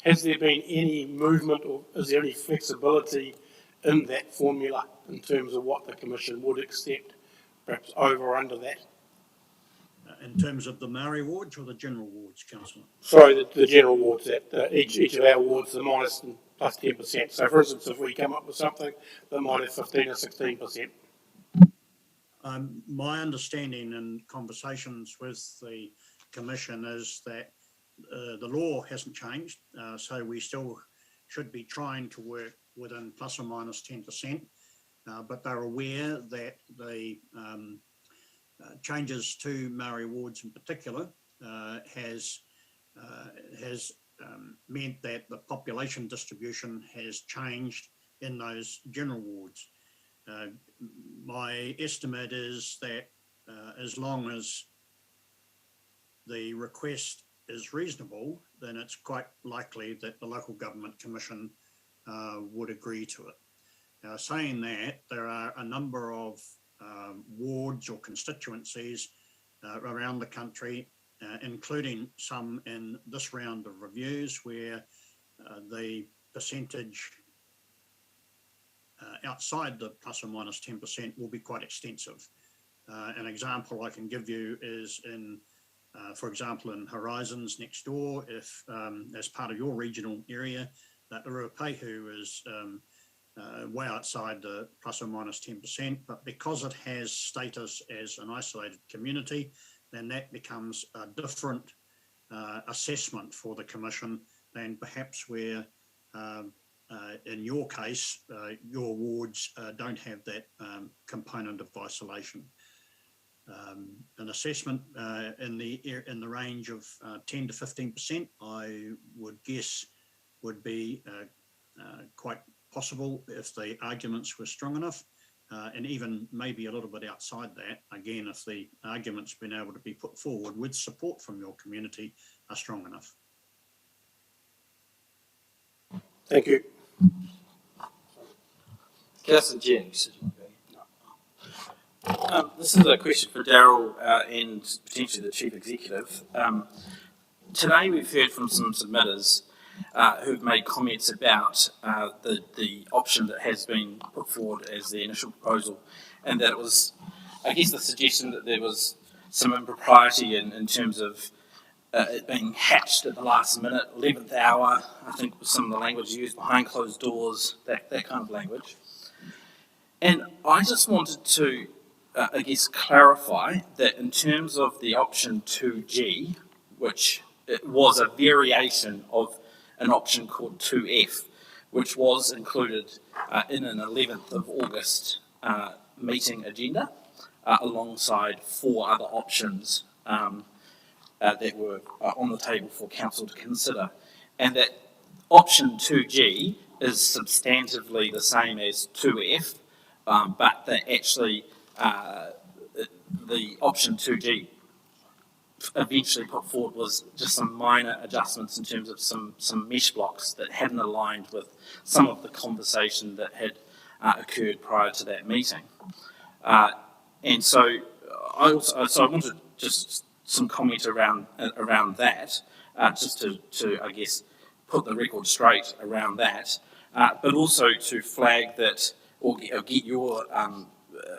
Has there been any movement, or is there any flexibility in that formula in terms of what the Commission would accept, perhaps over or under that? In terms of the Maori wards or the general wards, councillor? Sorry, the general wards, that each of our wards, the minus and plus 10%. So, for instance, if we come up with something that might have 15 or 16%. My understanding in conversations with the Commission is that the law hasn't changed, so we still should be trying to work within plus or minus 10%, but they're aware that the changes to Maori wards in particular has meant that the population distribution has changed in those general wards. My estimate is that as long as the request is reasonable, then it's quite likely that the Local Government Commission would agree to it. Now, saying that, there are a number of wards or constituencies around the country, including some in this round of reviews, where the percentage outside the plus or minus 10% will be quite extensive. An example I can give you is in, for example, in Horizons next door, if as part of your regional area, that the Ruapehu is way outside the plus or minus 10%, but because it has status as an isolated community, then that becomes a different assessment for the Commission than perhaps where, in your case, your wards don't have that component of isolation. An assessment in the range of 10 to 15%, I would guess, would be quite possible if the arguments were strong enough, and even maybe a little bit outside that, again, if the arguments been able to be put forward with support from your community are strong enough. Thank you. Councillor Jennings. This is a question for Darryl and potentially the Chief Executive. Today we've heard from some submitters who've made comments about the option that has been put forward as the initial proposal, and that it was, I guess, the suggestion that there was some impropriety in terms of it being hatched at the last minute, 11th hour, I think was some of the language used, behind closed doors, that kind of language. And I just wanted to, I guess, clarify that in terms of the option 2G, which it was a variation of an option called 2F, which was included in an 11th of August meeting agenda, alongside 4 other options that were on the table for Council to consider. And that option 2G is substantively the same as 2F, but that actually the option 2G eventually put forward was just some minor adjustments in terms of some mesh blocks that hadn't aligned with some of the conversation that had occurred prior to that meeting. And so I wanted just some comment around that, just to I guess put the record straight around that, but also to flag that or get your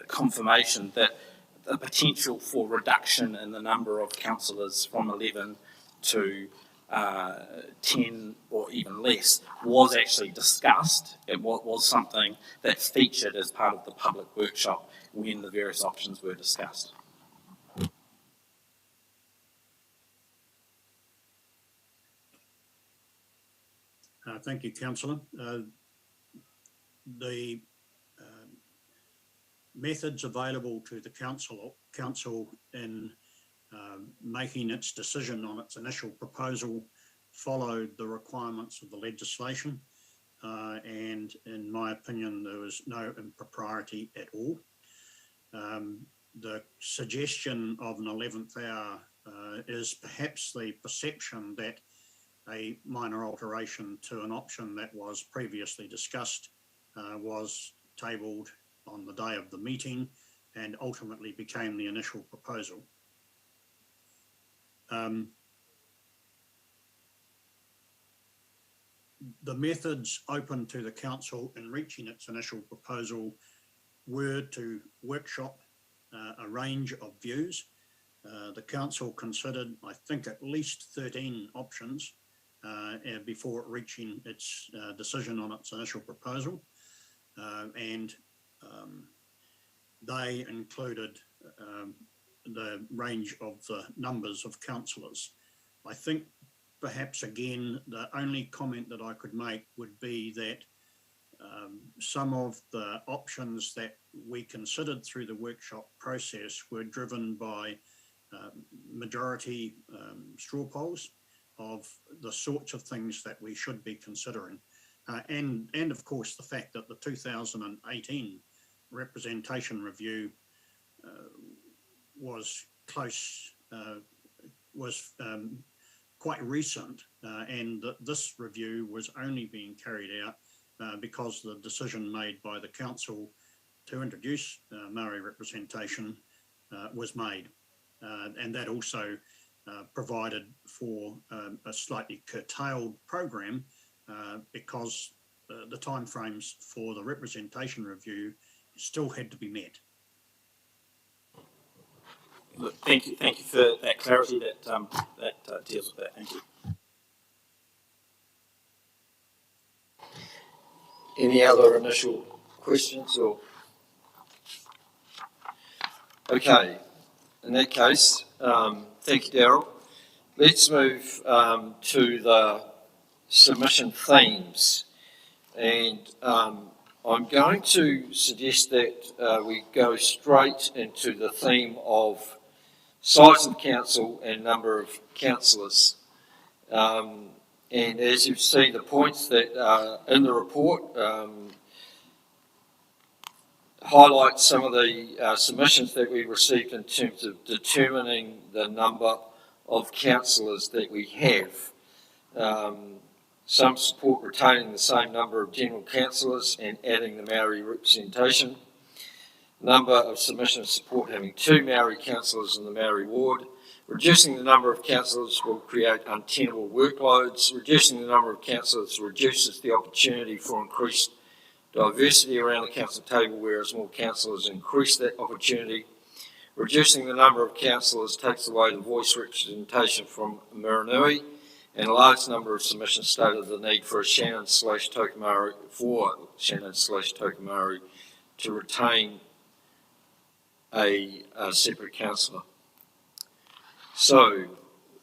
confirmation that the potential for reduction in the number of councillors from 11 to 10 or even less was actually discussed. It was something that featured as part of the public workshop when the various options were discussed. Thank you, Councillor. The methods available to the council in making its decision on its initial proposal followed the requirements of the legislation, and in my opinion there was no impropriety at all. The suggestion of an 11th hour is perhaps the perception that a minor alteration to an option that was previously discussed was tabled on the day of the meeting and ultimately became the initial proposal. The methods open to the council in reaching its initial proposal were to workshop a range of views. The council considered, I think, at least 13 options before reaching its decision on its initial proposal, and they included the range of the numbers of councillors. I think perhaps again the only comment that I could make would be that some of the options that we considered through the workshop process were driven by majority straw polls of the sorts of things that we should be considering. And of course the fact that the 2018 representation review was close, was quite recent, and that this review was only being carried out because the decision made by the council to introduce Maori representation was made. And that also provided for a slightly curtailed program because the timeframes for the representation review still had to be met. Look, thank you for that clarity that deals with that. Thank you. Any other initial questions or? Okay, in that case, thank you, Darryl. Let's move to the submission themes. And I'm going to suggest that we go straight into the theme of size of council and number of councillors. And as you see, the points that are in the report highlight some of the submissions that we received in terms of determining the number of councillors that we have. Some support retaining the same number of general councillors and adding the Maori representation. Number of submissions support having 2 Maori councillors in the Maori ward. Reducing the number of councillors will create untenable workloads. Reducing the number of councillors reduces the opportunity for increased diversity around the council table, whereas more councillors increase that opportunity. Reducing the number of councillors takes away the voice representation from Muranui, and a large number of submissions stated the need for Shannon/Tokomaru to retain a separate councillor. So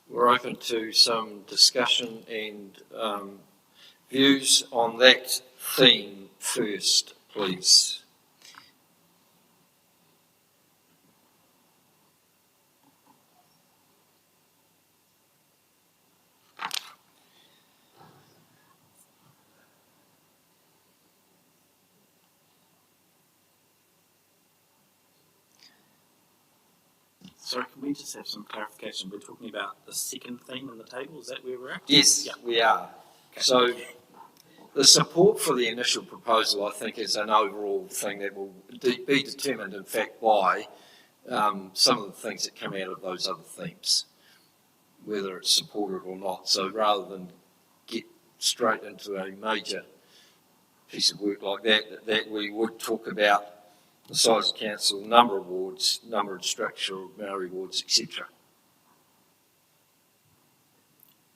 we're open to some discussion and views on that theme first, please. Sorry, can we just have some clarification? We're talking about the second theme in the table, is that where we're at? Yes, we are. Okay. So the support for the initial proposal, I think, is an overall thing that will be determined, in fact, by some of the things that come out of those other themes, whether it's supported or not. So rather than get straight into a major piece of work like that we would talk about the size of council, number of wards, number and structure of Maori wards, etc.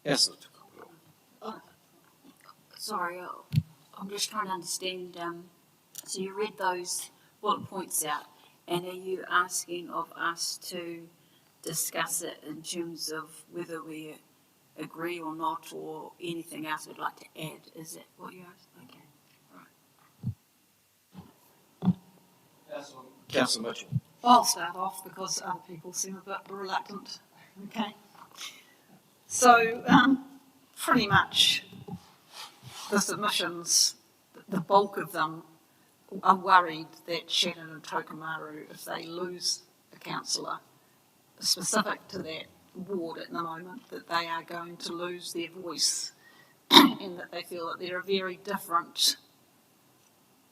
Yes. Sorry, I'm just trying to understand. So you read those bullet points out, and are you asking of us to discuss it in terms of whether we agree or not, or anything else we'd like to add? Is that what you're asking? Okay. Councillor Mitchell. I'll start off because other people seem a bit reluctant. Okay. So, pretty much the submissions, the bulk of them are worried that Shannon and Tokomaru, if they lose a councillor specific to that ward at the moment, that they are going to lose their voice and that they feel that they're a very different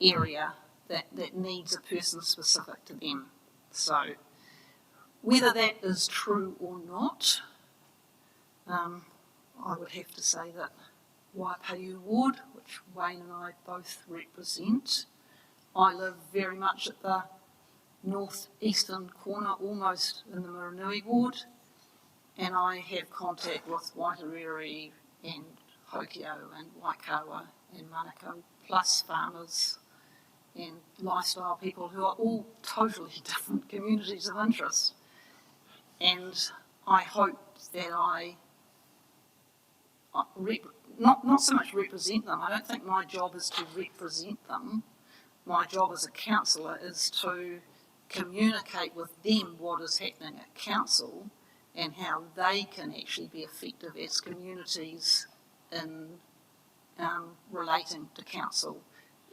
area that needs a person specific to them. So whether that is true or not, I would have to say that Waipahu Ward, which Wayne and I both represent, I live very much at the northeastern corner, almost in the Muranui Ward, and I have contact with Waitariri and Hokio and Waikawa and Manukau, plus farmers and lifestyle people who are all totally different communities of interest. And I hope that I not so much represent them. I don't think my job is to represent them. My job as a councillor is to communicate with them what is happening at council and how they can actually be effective as communities in relating to council,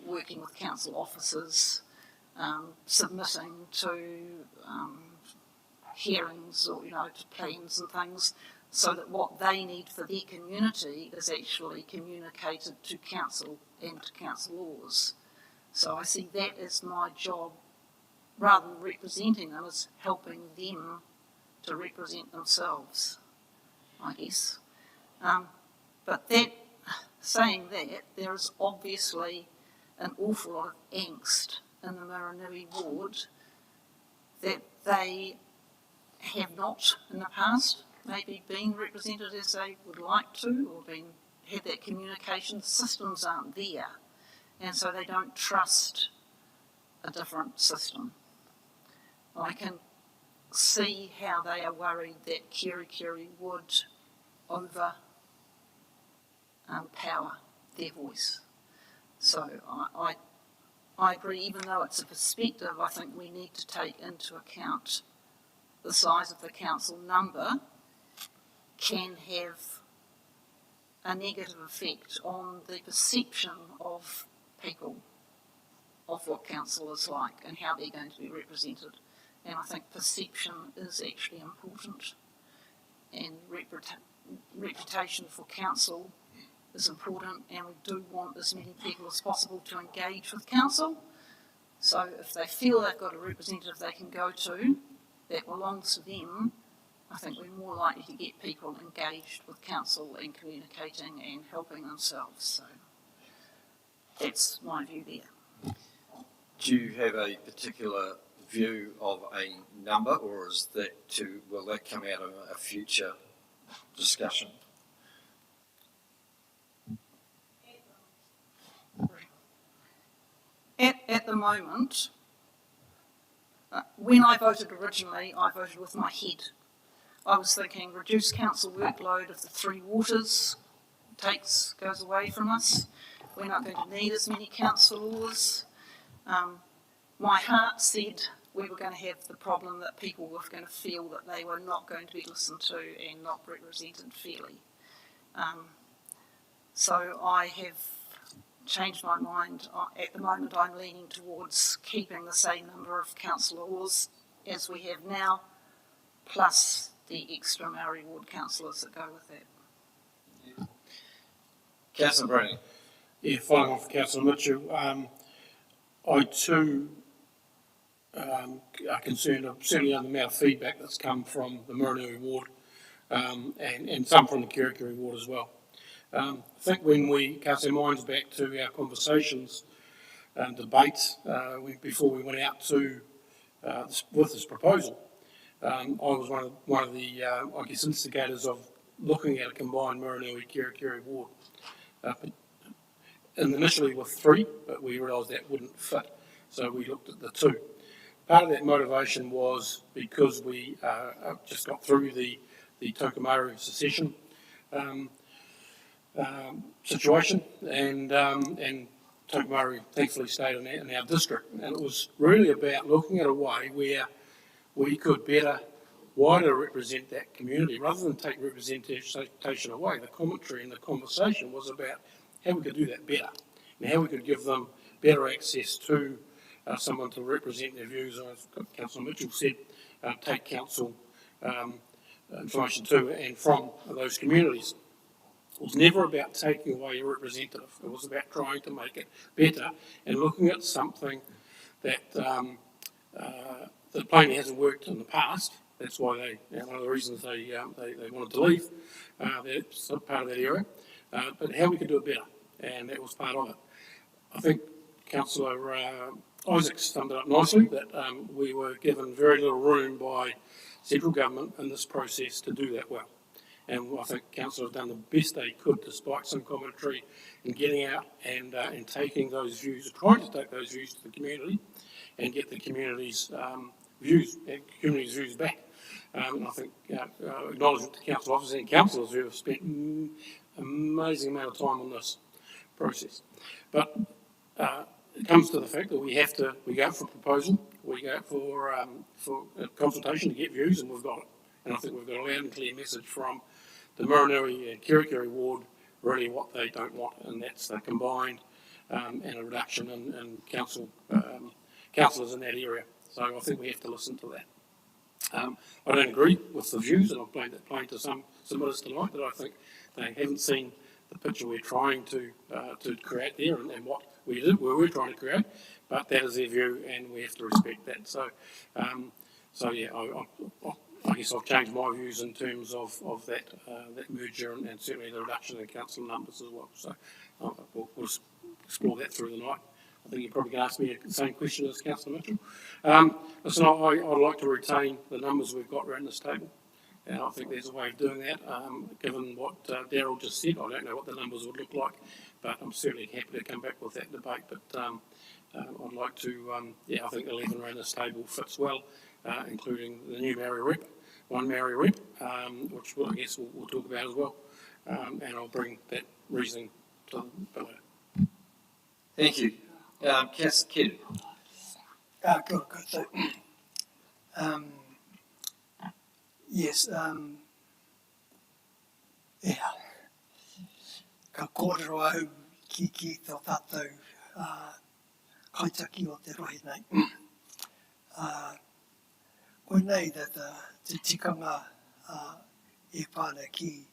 working with council officers, submitting to hearings or, to plans and things. so that what they need for their community is actually communicated to council and to councillors. So I see that as my job, rather than representing them, as helping them to represent themselves, I guess. But saying that, there is obviously an awful lot of angst in the Maranui ward that they have not in the past maybe been represented as they would like to, or had that communication. The systems aren't there, and so they don't trust a different system. I can see how they are worried that Kerikeri would overpower their voice. So I agree, even though it's a perspective, I think we need to take into account the size of the council number can have a negative effect on the perception of people of what council is like and how they're going to be represented. And I think perception is actually important, and reputation for council is important, and we do want as many people as possible to engage with council. So if they feel they've got a representative they can go to that belongs to them, I think we're more likely to get people engaged with council and communicating and helping themselves. So that's my view there. Do you have a particular view of a number, or will that come out of a future discussion? At the moment, when I voted originally, I voted with my head. I was thinking reduce council workload if the Three Waters goes away from us. We're not going to need as many councillors. My heart said we were going to have the problem that people were going to feel that they were not going to be listened to and not represented fairly. So I have changed my mind. At the moment I'm leaning towards keeping the same number of councillors as we have now, plus the extra Maori ward councillors that go with that. Councillor Browning. Yeah, following on from Councillor Mitchell, I too are concerned, certainly on the amount of feedback that's come from the Maranui ward and some from the Kerikeri ward as well. I think when we cast our minds back to our conversations and debates before we went out to with this proposal, I was one of the I guess instigators of looking at a combined Maranui Kerikeri ward. And initially with 3, but we realised that wouldn't fit, so we looked at the 2. Part of that motivation was because we just got through the Tokomaru secession situation, and Tokomaru thankfully stayed in our district, and it was really about looking at a way where we could better, wider represent that community rather than take representation away. The commentary and the conversation was about how we could do that better and how we could give them better access to someone to represent their views. As Councillor Mitchell said, take council information to and from those communities. It was never about taking away a representative. It was about trying to make it better and looking at something that that plainly hasn't worked in the past. That's why one of the reasons they wanted to leave. That's part of that area. But how we could do it better, and that was part of it. I think Councillor Isaac summed it up nicely, that we were given very little room by central government in this process to do that well. And I think council have done the best they could, despite some commentary, in getting out and taking those views, trying to take those views to the community, and get the community's views back. And I think acknowledgement to council officers and councillors who have spent an amazing amount of time on this process. But it comes to the fact that we go out for proposal, we go out for a consultation to get views, and we've got it. And I think we've got a loud and clear message from the Maranui and Kerikeri ward, really what they don't want, and that's the combined and a reduction in councillors in that area. So I think we have to listen to that. I don't agree with the views, and I've made that plain to some submitters tonight, that I think they haven't seen the picture we're trying to create there and what we were trying to create, but that is their view and we have to respect that. So, yeah, I guess I've changed my views in terms of that merger and certainly the reduction in council numbers as well. So we'll explore that through the night. I think you probably can ask me the same question as Councillor Mitchell. Listen, I'd like to retain the numbers we've got around this table. And I think there's a way of doing that. Given what Darryl just said, I don't know what the numbers would look like, but I'm certainly happy to come back with that debate. But I'd like to, I think 11 around this table fits well, including the new Maori rep, one Maori rep, which I guess we'll talk about as well. And I'll bring that reasoning to below. Thank you. Councillor Kedu. Good. Yes, ka kōrero au ki tō tātou kaitaki o te rohe nei. Koe nei that te tikanga e whānau ki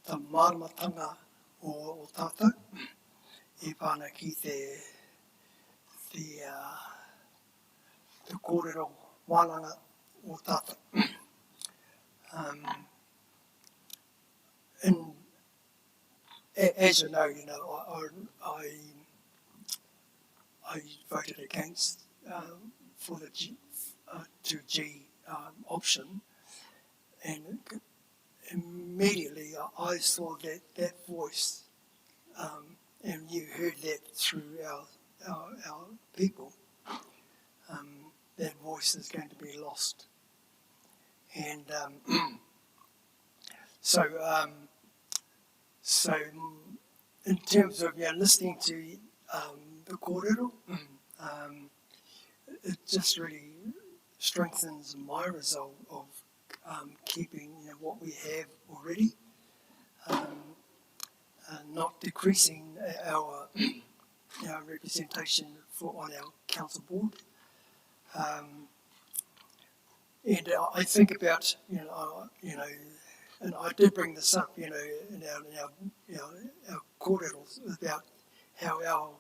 tā māramatanga o tātou, e whānau ki te kōrero wānanga o tātou. And as you know, I voted against for the 2G option, and immediately I saw that voice, and you heard that through our people. That voice is going to be lost, and so in terms of listening to the kōrero, it just really strengthens my resolve of keeping what we have already, not decreasing our representation on our council board. And I think about, and I did bring this up, in our kōreros about how our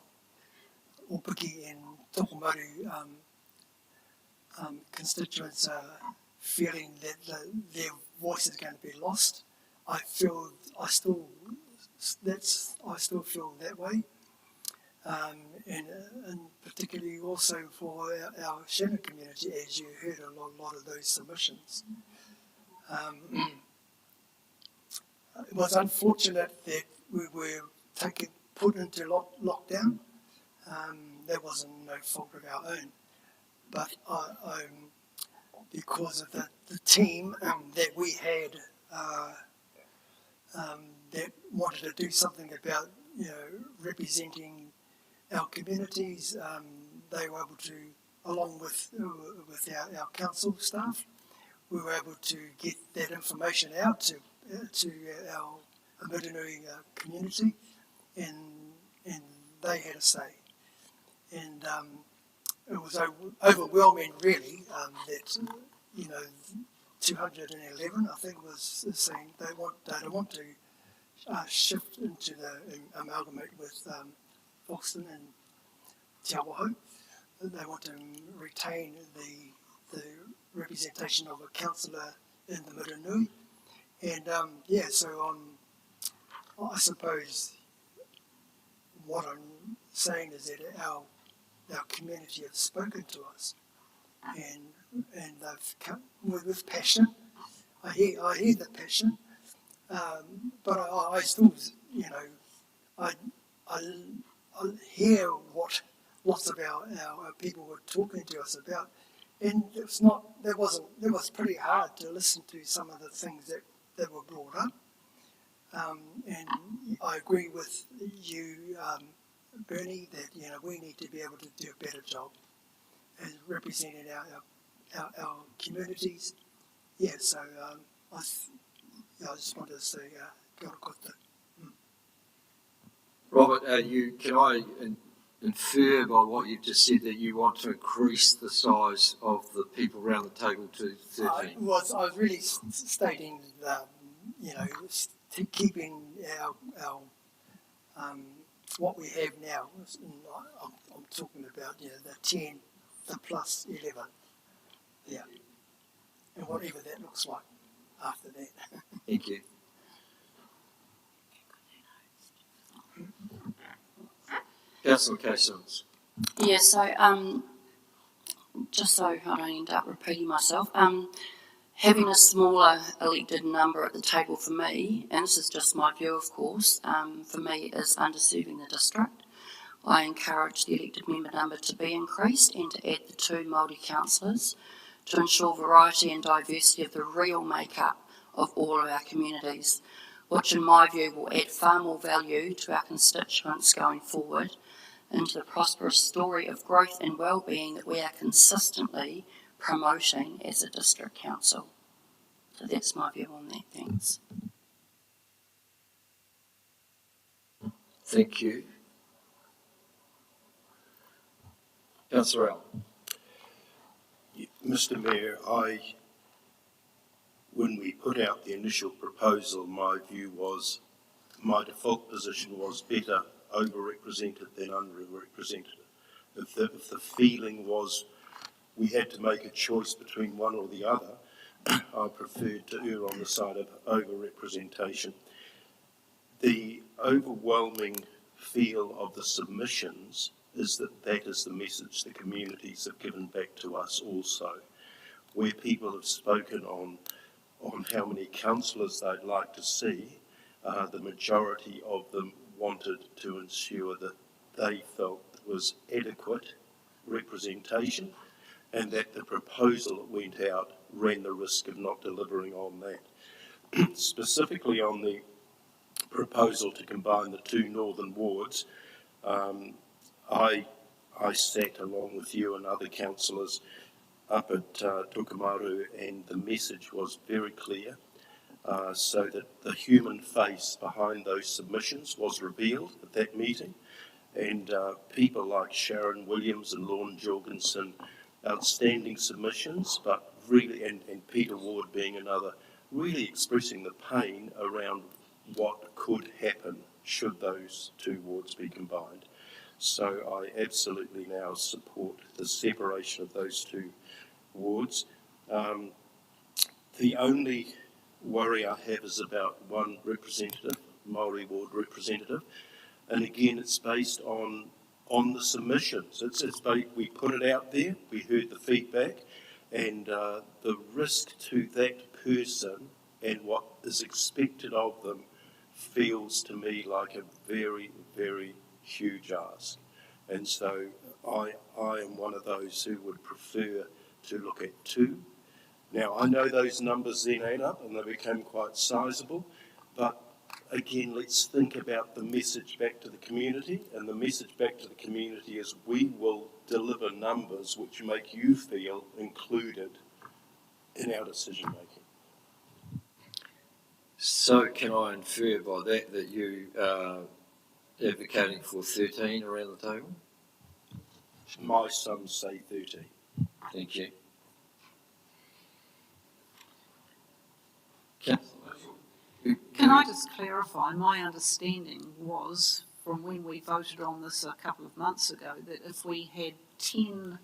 Opiki and Tokomaru constituents are feeling that their voice is going to be lost. I still feel that way. And particularly also for our Shannon community, as you heard a lot of those submissions. It was unfortunate that we were put into lockdown. That wasn't no fault of our own, but because of the team that we had that wanted to do something about representing our communities, they were able to, along with our council staff, we were able to get that information out to our Amitanui community, and they had a say. And it was overwhelming, really, that 211, I think, was saying they want to shift into the amalgamate with Foxton and Te Awaho. They want to retain the representation of a councillor in the Miranui. And so I suppose what I'm saying is that our community have spoken to us, and they've come with passion. I hear the passion, but I still, I hear what lots of our people were talking to us about, and it was pretty hard to listen to some of the things that were brought up. And I agree with you, Bernie, that we need to be able to do a better job as representing our communities. So I just wanted to say, kia ora koutou. Robert, can I infer by what you've just said that you want to increase the size of the people around the table to 13? I was really stating, keeping our what we have now. I'm talking about the 10, the plus 11, yeah, and whatever that looks like after that. Thank you. Councillor Cassons. Yeah, so just so I don't end up repeating myself, having a smaller elected number at the table for me, and this is just my view of course, for me is underserving the district. I encourage the elected member number to be increased and to add the 2 Māori councillors to ensure variety and diversity of the real makeup of all of our communities, which in my view will add far more value to our constituents going forward into the prosperous story of growth and well-being that we are consistently promoting as a district council. So that's my view on that. Thanks. Thank you. Councillor Allen. Mr. Mayor, when we put out the initial proposal, my view was, my default position was better overrepresented than underrepresented. If the feeling was we had to make a choice between one or the other, I preferred to err on the side of overrepresentation. The overwhelming feel of the submissions is that is the message the communities have given back to us also, where people have spoken on how many councillors they'd like to see. The majority of them wanted to ensure that they felt there was adequate representation and that the proposal that went out ran the risk of not delivering on that. Specifically on the proposal to combine the 2 northern wards, I sat along with you and other councillors up at Tukumaru, and the message was very clear, so that the human face behind those submissions was revealed at that meeting, and people like Sharon Williams and Lorne Jorgensen, outstanding submissions, but really, and Peter Ward being another, really expressing the pain around what could happen should those 2 wards be combined. So I absolutely now support the separation of those 2 wards. The only worry I have is about 1 representative, Māori ward representative, and again it's based on the submissions. We put it out there, we heard the feedback, and the risk to that person and what is expected of them feels to me like a very, very huge ask. And so I am one of those who would prefer to look at 2. Now, I know those numbers then add up and they become quite sizable, but again, let's think about the message back to the community, and the message back to the community is we will deliver numbers which make you feel included in our decision making. So can I infer by that you are advocating for 13 around the table? My sums say 13. Thank you. Can I just clarify, my understanding was, from when we voted on this a couple of months ago, that if we had 10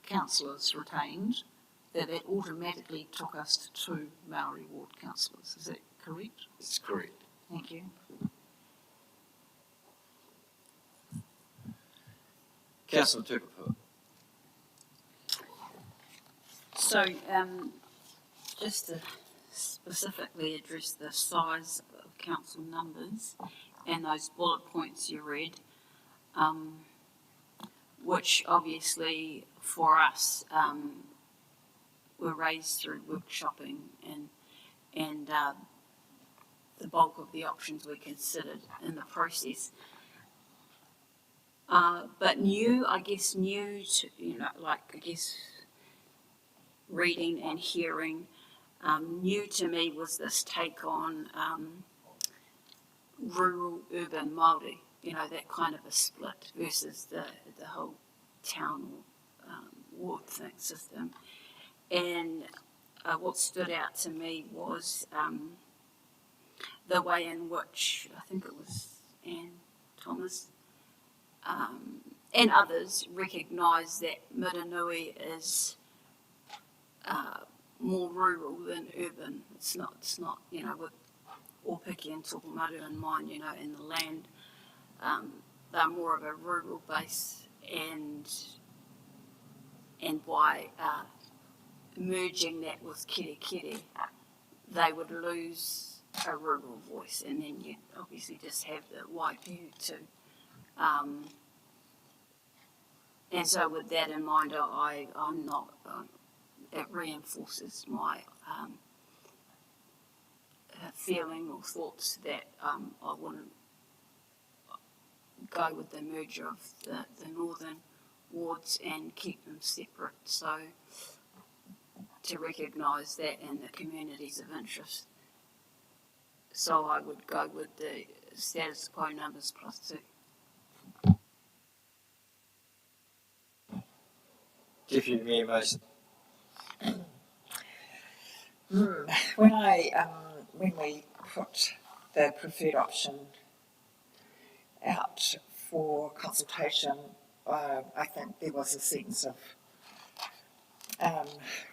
councillors retained, that automatically took us to 2 Māori ward councillors. Is that correct? It's correct. Thank you. Councillor Tukupu. So, just to specifically address the size of council numbers and those bullet points you read, which obviously for us were raised through workshopping and the bulk of the options we considered in the process. But new to, reading and hearing, new to me was this take on rural, urban Māori. that kind of a split versus the whole town ward system. And what stood out to me was the way in which, I think it was Anne Thomas and others recognised that Mitanui is more rural than urban. It's not, with Opiki and Tokomaru in mind, in the land, they're more of a rural base, and by merging that with Kiri, they would lose a rural voice, and then you obviously just have the Waipihu too. And so with that in mind, I'm not, it reinforces my feeling or thoughts that I want to go with the merger of the northern wards and keep them separate, so to recognise that in the communities of interest. So I would go with the status quo numbers +2. Deputy Mayor Mason. When we put the preferred option out for consultation, I think there was a sense of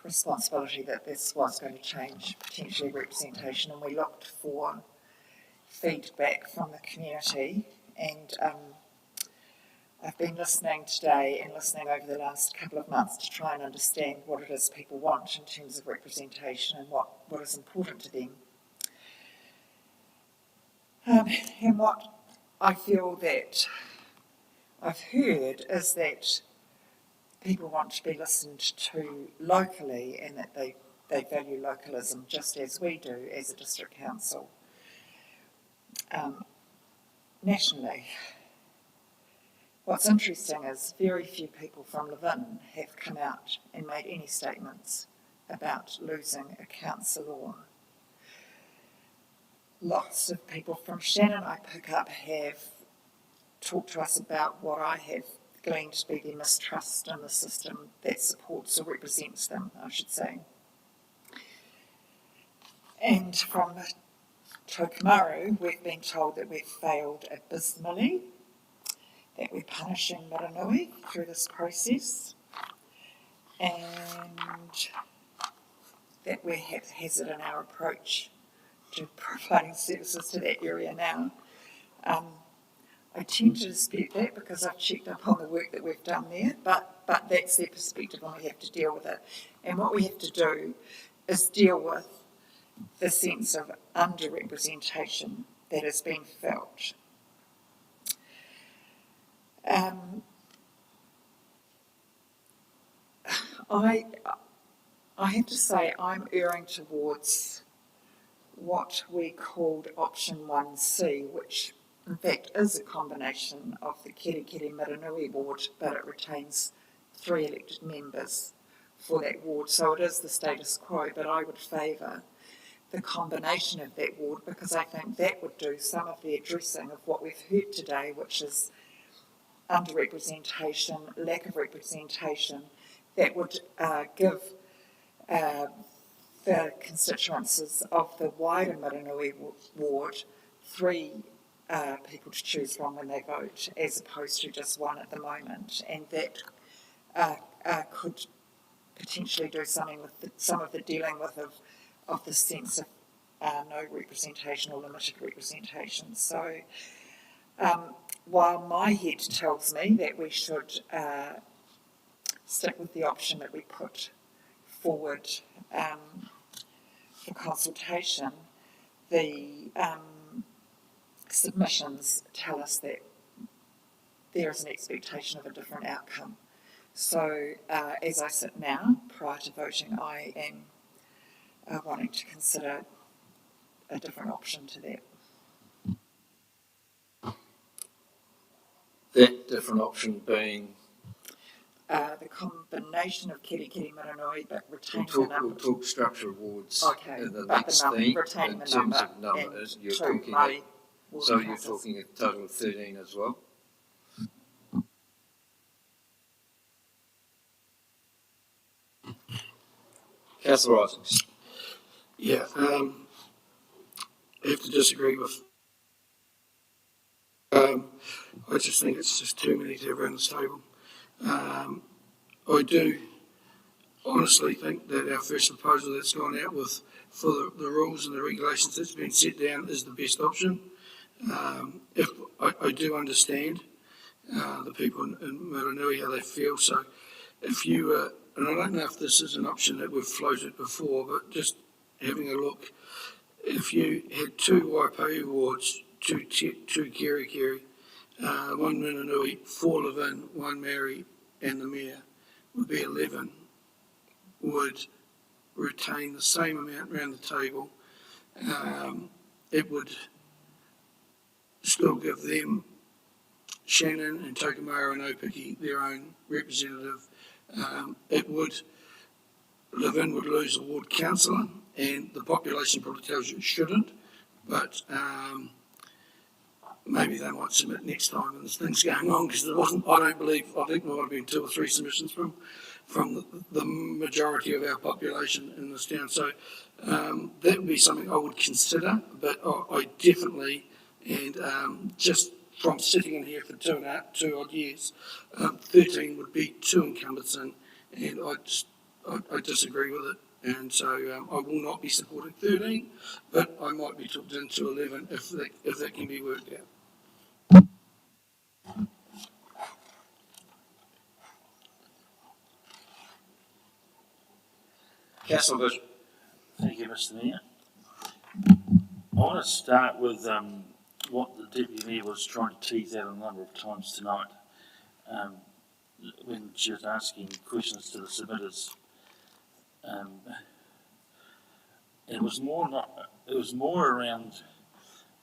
responsibility that this was going to change potentially representation, and we looked for feedback from the community, and I've been listening today and listening over the last couple of months to try and understand what it is people want in terms of representation and what is important to them. And what I feel that I've heard is that people want to be listened to locally, and that they value localism just as we do as a district council nationally. What's interesting is very few people from Levin have come out and made any statements about losing a councillor. Lots of people from Shannon I pick up have talked to us about what I have gleaned to be their mistrust in the system that supports or represents them, I should say. And from Tokomaru, we've been told that we've failed abysmally, that we're punishing Mitanui through this process, and that we're haphazard in our approach to providing services to that area now. I tend to dispute that because I've checked up on the work that we've done there, but that's their perspective and we have to deal with it. And what we have to do is deal with the sense of underrepresentation that has been felt. I have to say I'm erring towards what we called option 1C, which in fact is a combination of the Kiri Mitanui ward, but it retains 3 elected members for that ward. So it is the status quo, but I would favour the combination of that ward because I think that would do some of the addressing of what we've heard today, which is underrepresentation, lack of representation, that would give the constituencies of the wider Mitanui ward 3 people to choose from when they vote, as opposed to just 1 at the moment, and that could potentially do something with some of the dealing with of the sense of no representation or limited representation. So while my head tells me that we should stick with the option that we put forward for consultation, the submissions tell us that there is an expectation of a different outcome. So as I sit now, prior to voting, I am wanting to consider a different option to that. That different option being? The combination of Kiri Mitanui, but retaining the number. We'll talk structure awards okay, in the but next theme, in retaining terms the number, of numbers. You're talking Māori So you're talking a total of 13 as well? Councillor Isaacs. Yeah, I have to disagree with. I just think it's just too many to have around this table. I do honestly think that our first proposal that's gone out with for the rules and the regulations that's been set down is the best option. If I do understand the people in Motunui, how they feel, so if you and I don't know if this is an option that we've floated before, but just having a look, if you had 2 Waipahu wards, 2 Kerikeri, 1 Motunui, 4 Levin, 1 Maori, and the mayor, would be 11, would retain the same amount around the table. It would still give them, Shannon and Tokomaru and Opiki, their own representative. Levin would lose a ward councillor, and the population probably tells you it shouldn't, but maybe they might submit next time and there's things going on, because there wasn't, I think there might have been 2 or 3 submissions from the majority of our population in this town. So that would be something I would consider, but I definitely, and just from sitting in here for 2 odd years, 13 would be too encompassing, and I disagree with it. And so I will not be supporting 13, but I might be talked into 11 if that can be worked out. Councillor Bishop. Thank you, Mr. Mayor. I want to start with what the Deputy Mayor was trying to tease out a number of times tonight when she was asking questions to the submitters. It was more around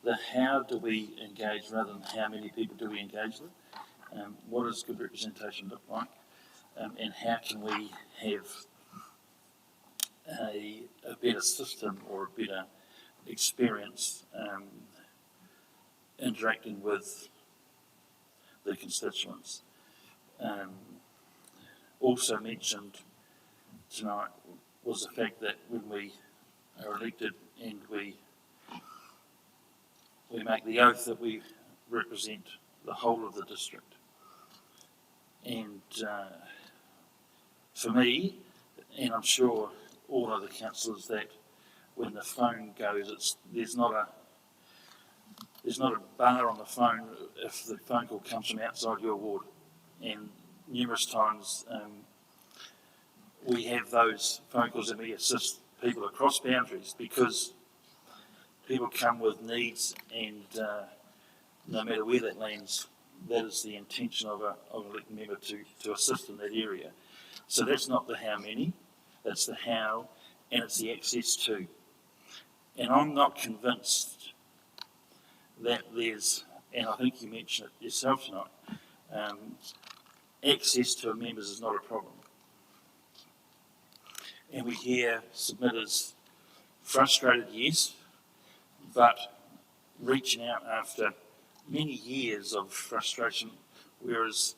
the how do we engage rather than how many people do we engage with. What does good representation look like? And how can we have a better system or a better experience interacting with the constituents. Also mentioned tonight was the fact that when we are elected and we make the oath that we represent the whole of the district. And for me, and I'm sure all other councillors, that when the phone goes, there's not a bar on the phone if the phone call comes from outside your ward. And numerous times we have those phone calls and we assist people across boundaries, because people come with needs, and no matter where that lands, that is the intention of an elected member to assist in that area. So that's not the how many, that's the how, and it's the access to. And I'm not convinced that there's, and I think you mentioned it yourself tonight, access to members is not a problem. And we hear submitters frustrated, yes, but reaching out after many years of frustration, whereas,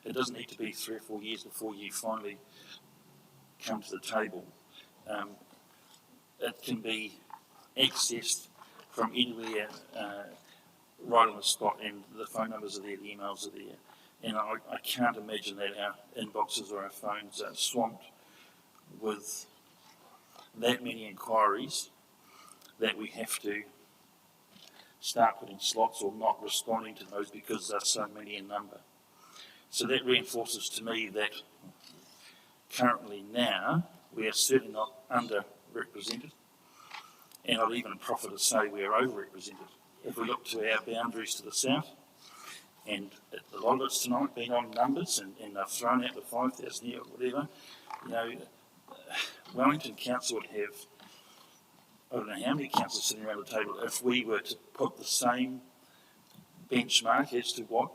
it doesn't need to be 3 or 4 years before you finally come to the table. It can be accessed from anywhere, right on the spot, and the phone numbers are there, the emails are there. And I can't imagine that our inboxes or our phones are swamped with that many inquiries that we have to start putting slots or not responding to those because there are so many in number. So that reinforces to me that currently now we are certainly not underrepresented, and I'd even proffer to say we are overrepresented. If we look to our boundaries to the south, and a lot of it's tonight been on numbers, and they've thrown out the 5,000 here or whatever, Wellington Council would have, I don't know how many councils sitting around the table, if we were to put the same benchmark as to what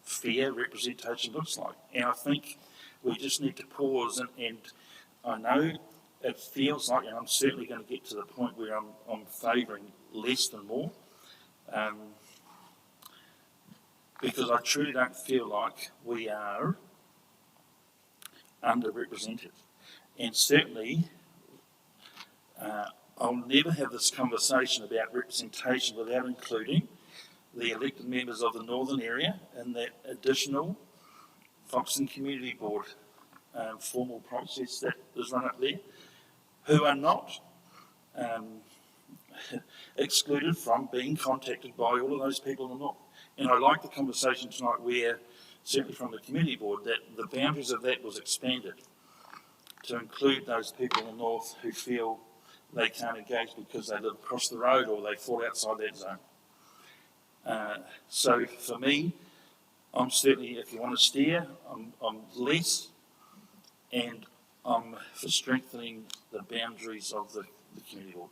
fair representation looks like. And I think we just need to pause, and I know it feels like, and I'm certainly going to get to the point where I'm favouring less than more, because I truly don't feel like we are underrepresented. And certainly, I'll never have this conversation about representation without including the elected members of the northern area in that additional Foxton Community Board formal process that is run up there, who are not excluded from being contacted by all of those people in the north. And I like the conversation tonight where, certainly from the community board, that the boundaries of that was expanded to include those people in the north who feel they can't engage because they live across the road or they fall outside that zone. So for me, I'm certainly, if you want to steer, I'm less, and I'm for strengthening the boundaries of the community board.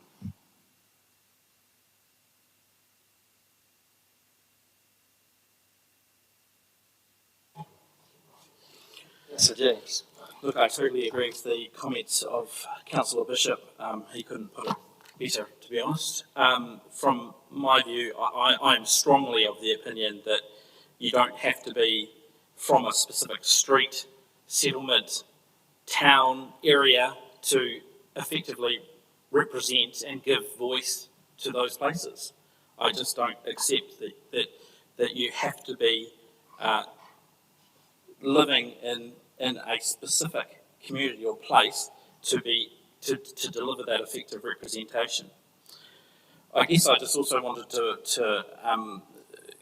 So James, look, I totally agree with the comments of Councillor Bishop. He couldn't put it better, to be honest. From my view, I'm strongly of the opinion that you don't have to be from a specific street, settlement, town, area to effectively represent and give voice to those places. I just don't accept that you have to be living in a specific community or place to deliver that effective representation. I guess I just also wanted to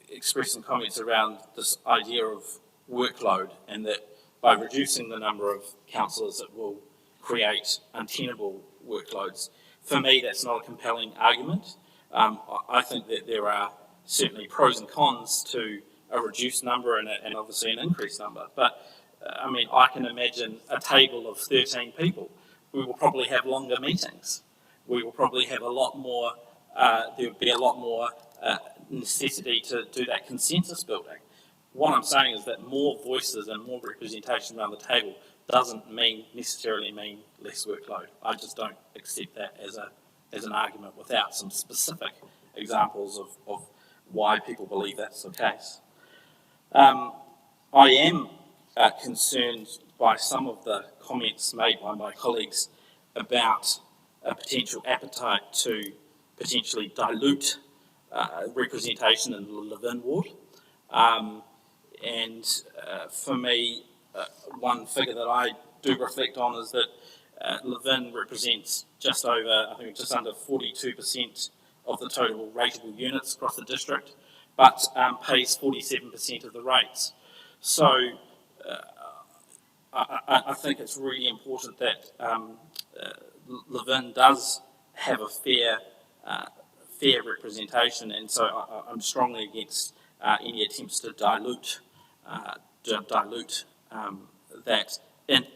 express some comments around this idea of workload, and that by reducing the number of councillors it will create untenable workloads. For me, that's not a compelling argument. I think that there are certainly pros and cons to a reduced number and obviously an increased number. But I mean, I can imagine a table of 13 people. We will probably have longer meetings. We will probably have a lot more, there would be a lot more necessity to do that consensus building. What I'm saying is that more voices and more representation around the table doesn't necessarily mean less workload. I just don't accept that as an argument without some specific examples of why people believe that's the case. I am concerned by some of the comments made by my colleagues about a potential appetite to potentially dilute representation in the Levin ward. And for me, one figure that I do reflect on is that Levin represents just under 42% of the total rateable units across the district, but pays 47% of the rates. So I think it's really important that Levin does have a fair representation, and so I'm strongly against any attempts to dilute that in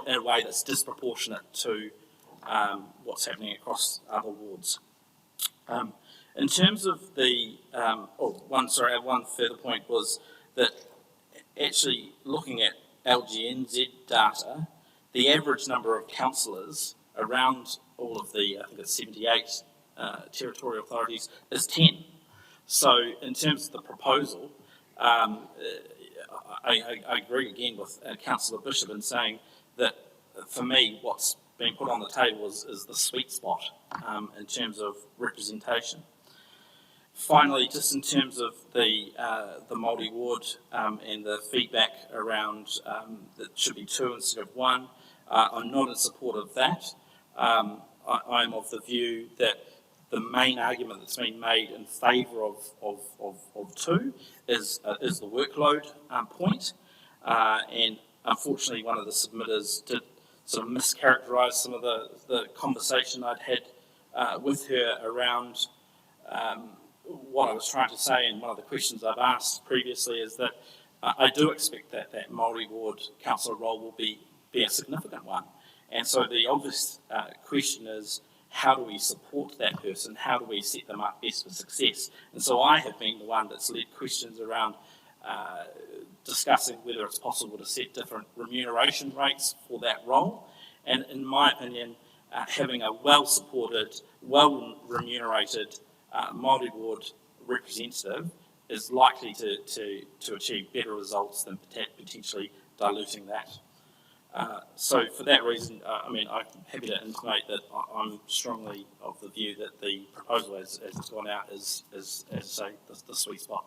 a way that's disproportionate to what's happening across other wards. In terms of one further point was that actually looking at LGNZ data, the average number of councillors around all of the, I think it's 78 territorial authorities, is 10. So in terms of the proposal, I agree again with Councillor Bishop in saying that for me what's being put on the table is the sweet spot in terms of representation. Finally, just in terms of the Māori ward and the feedback around that should be 2 instead of 1, I'm not in support of that. I'm of the view that the main argument that's been made in favour of 2 is the workload point, and unfortunately one of the submitters did sort of mischaracterise some of the conversation I'd had with her around what I was trying to say, and one of the questions I've asked previously is that I do expect that Māori ward councillor role will be a significant one. And so the obvious question is, how do we support that person? How do we set them up best for success? And so I have been the one that's led questions around discussing whether it's possible to set different remuneration rates for that role. And in my opinion, having a well-supported, well-remunerated Māori ward representative is likely to achieve better results than potentially diluting that. So for that reason, I'm happy to intimate that I'm strongly of the view that the proposal as it's gone out is as I say, the sweet spot.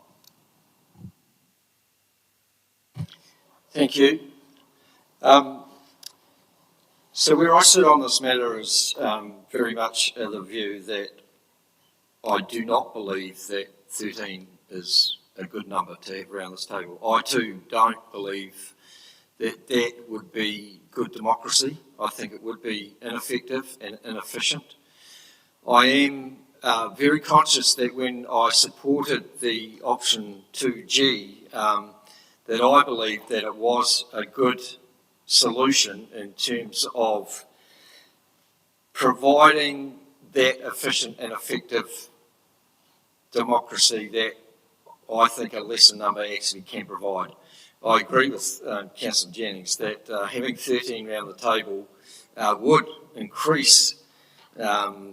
Thank you. So where I sit on this matter is very much of the view that I do not believe that 13 is a good number to have around this table. I too don't believe that that would be good democracy. I think it would be ineffective and inefficient. I am very conscious that when I supported the option 2G, that I believed that it was a good solution in terms of providing that efficient and effective democracy that I think a lesser number actually can provide. I agree with Councillor Jennings that having 13 around the table would increase the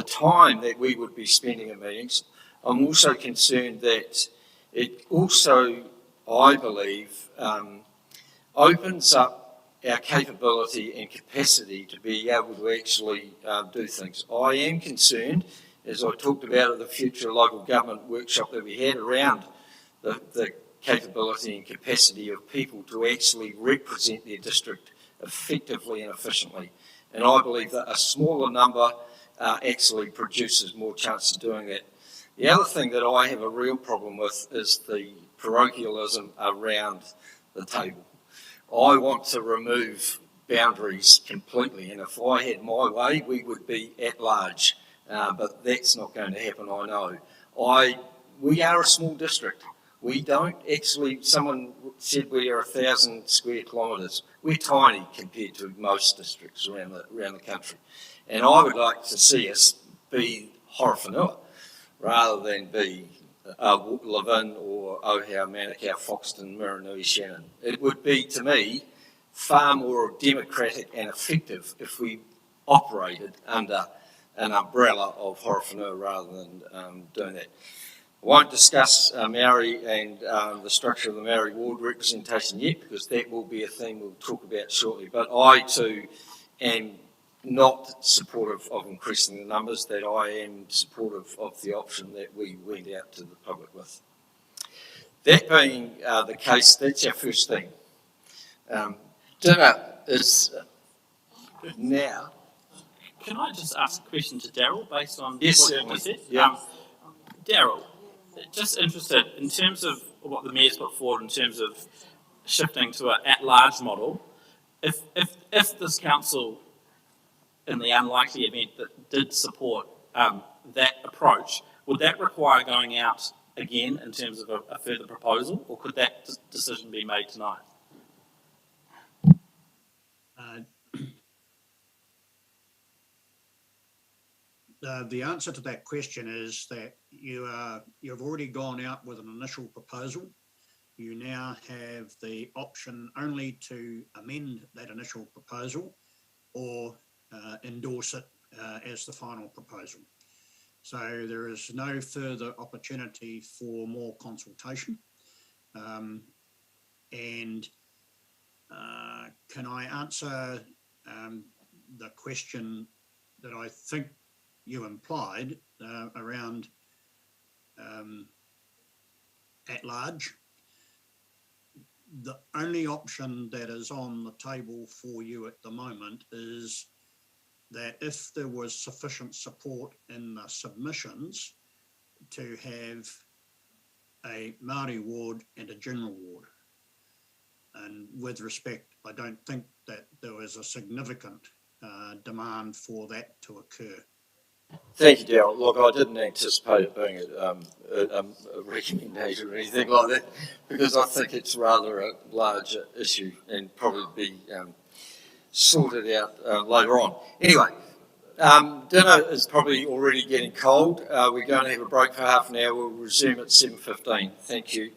time that we would be spending at meetings. I'm also concerned that it also, I believe, opens up our capability and capacity to be able to actually do things. I am concerned, as I talked about at the future local government workshop that we had, around the capability and capacity of people to actually represent their district effectively and efficiently. And I believe that a smaller number actually produces more chance of doing that. The other thing that I have a real problem with is the parochialism around the table. I want to remove boundaries completely, and if I had my way, we would be at large. But that's not going to happen, I know. We are a small district. We don't actually, someone said we are 1,000 square kilometres. We're tiny compared to most districts around the country. And I would like to see us be Horowhenua rather than be Levin or Ohau, Manukau, Foxton, Miranui, Shannon. It would be, to me, far more democratic and effective if we operated under an umbrella of Horowhenua rather than doing that. I won't discuss Maori and the structure of the Maori ward representation yet, because that will be a thing we'll talk about shortly. But I too am not supportive of increasing the numbers, that I am supportive of the option that we went out to the public with. That being the case, that's our first thing. Dinner is now. Can I just ask a question to Daryl based on yes, what you said? Yeah. Daryl, just interested in terms of what the Mayor's put forward in terms of shifting to an at-large model. If this council, in the unlikely event that did support that approach, would that require going out again in terms of a further proposal, or could that decision be made tonight? The answer to that question is that you've already gone out with an initial proposal. You now have the option only to amend that initial proposal or endorse it as the final proposal. So there is no further opportunity for more consultation. And can I answer the question that I think you implied around at large? The only option that is on the table for you at the moment is that if there was sufficient support in the submissions to have a Māori ward and a general ward. And with respect, I don't think that there was a significant demand for that to occur. Thank you, Daryl. Look, I didn't anticipate it being a recommendation or anything like that, because I think it's rather a larger issue and probably be sorted out later on. Anyway, dinner is probably already getting cold. We're going to have a break for half an hour. We'll resume at 7:15. Thank you.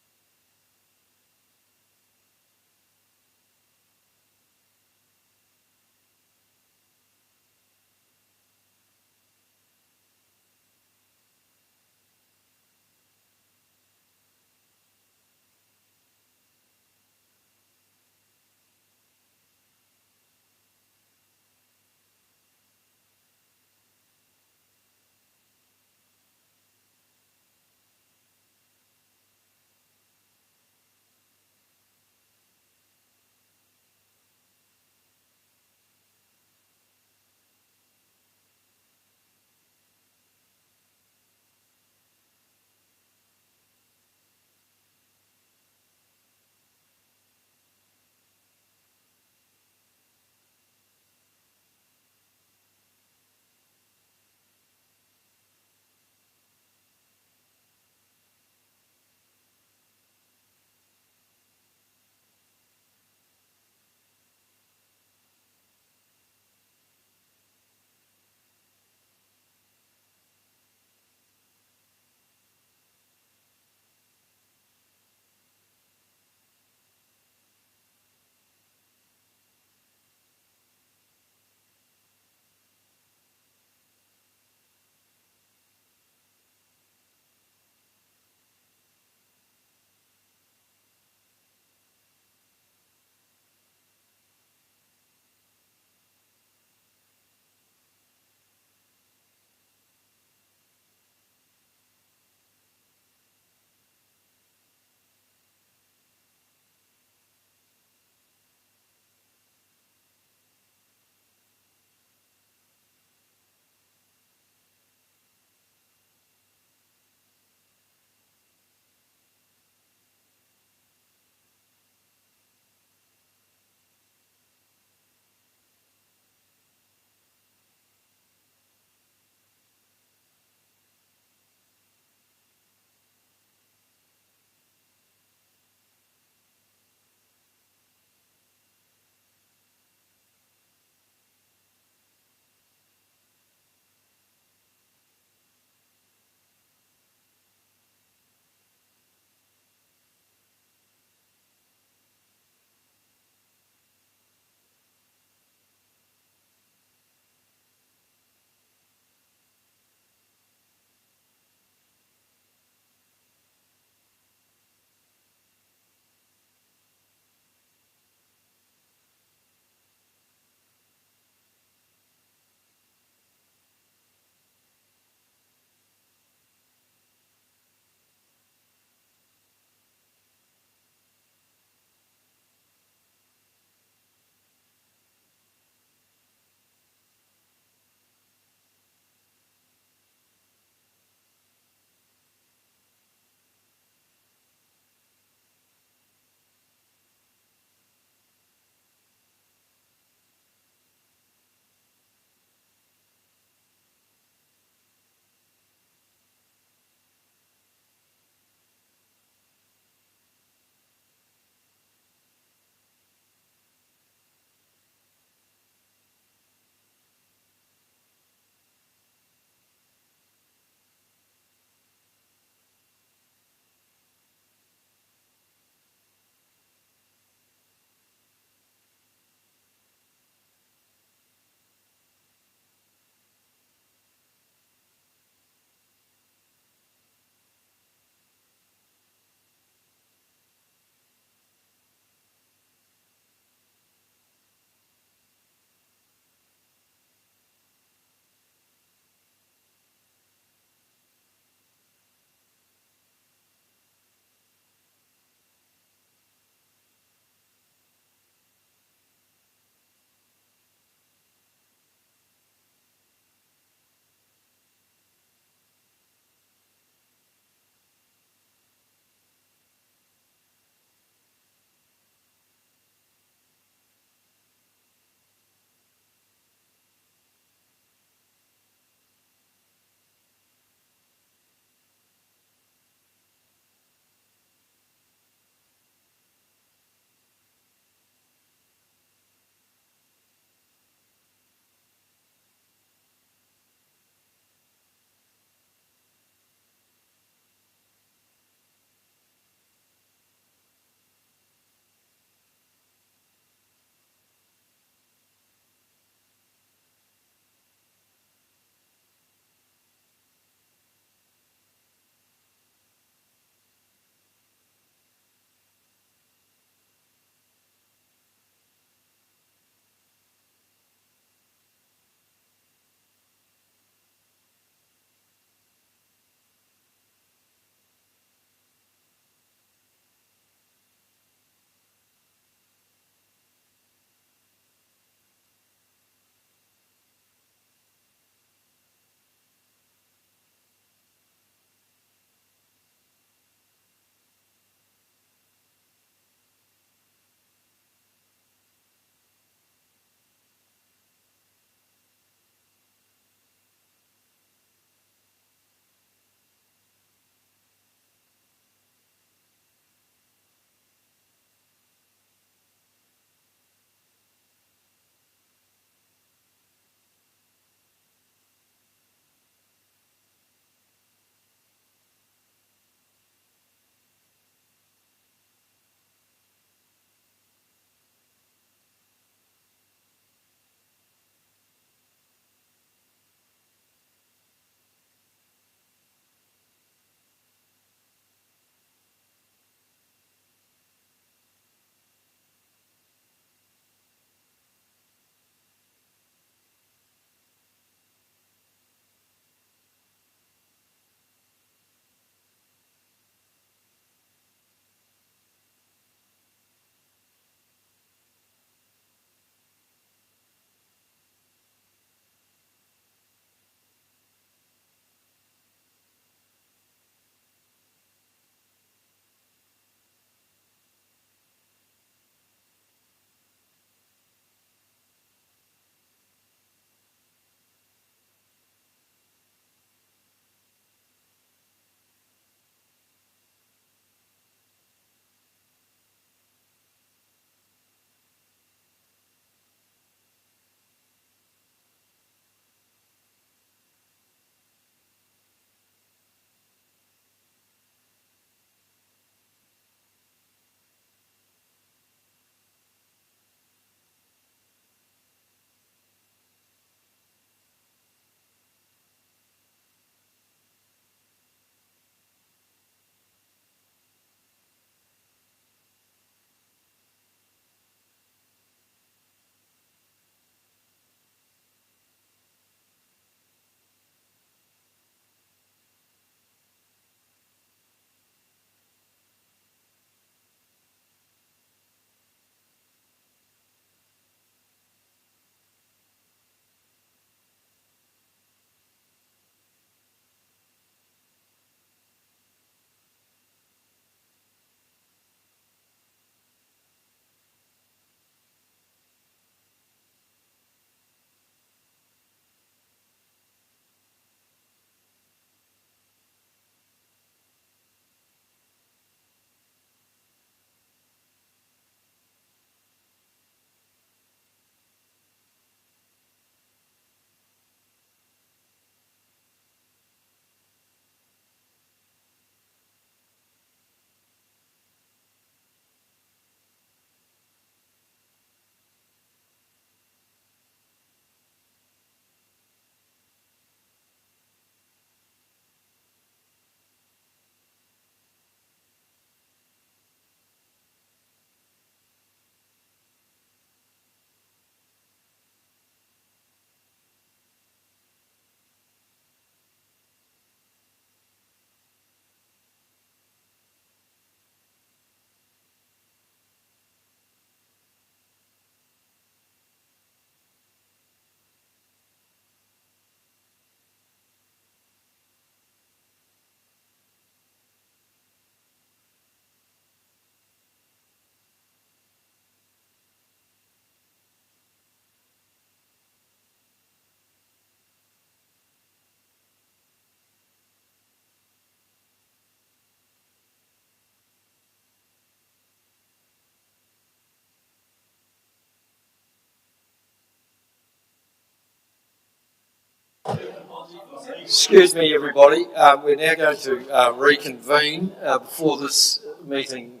Excuse me, everybody. We're now going to reconvene before this meeting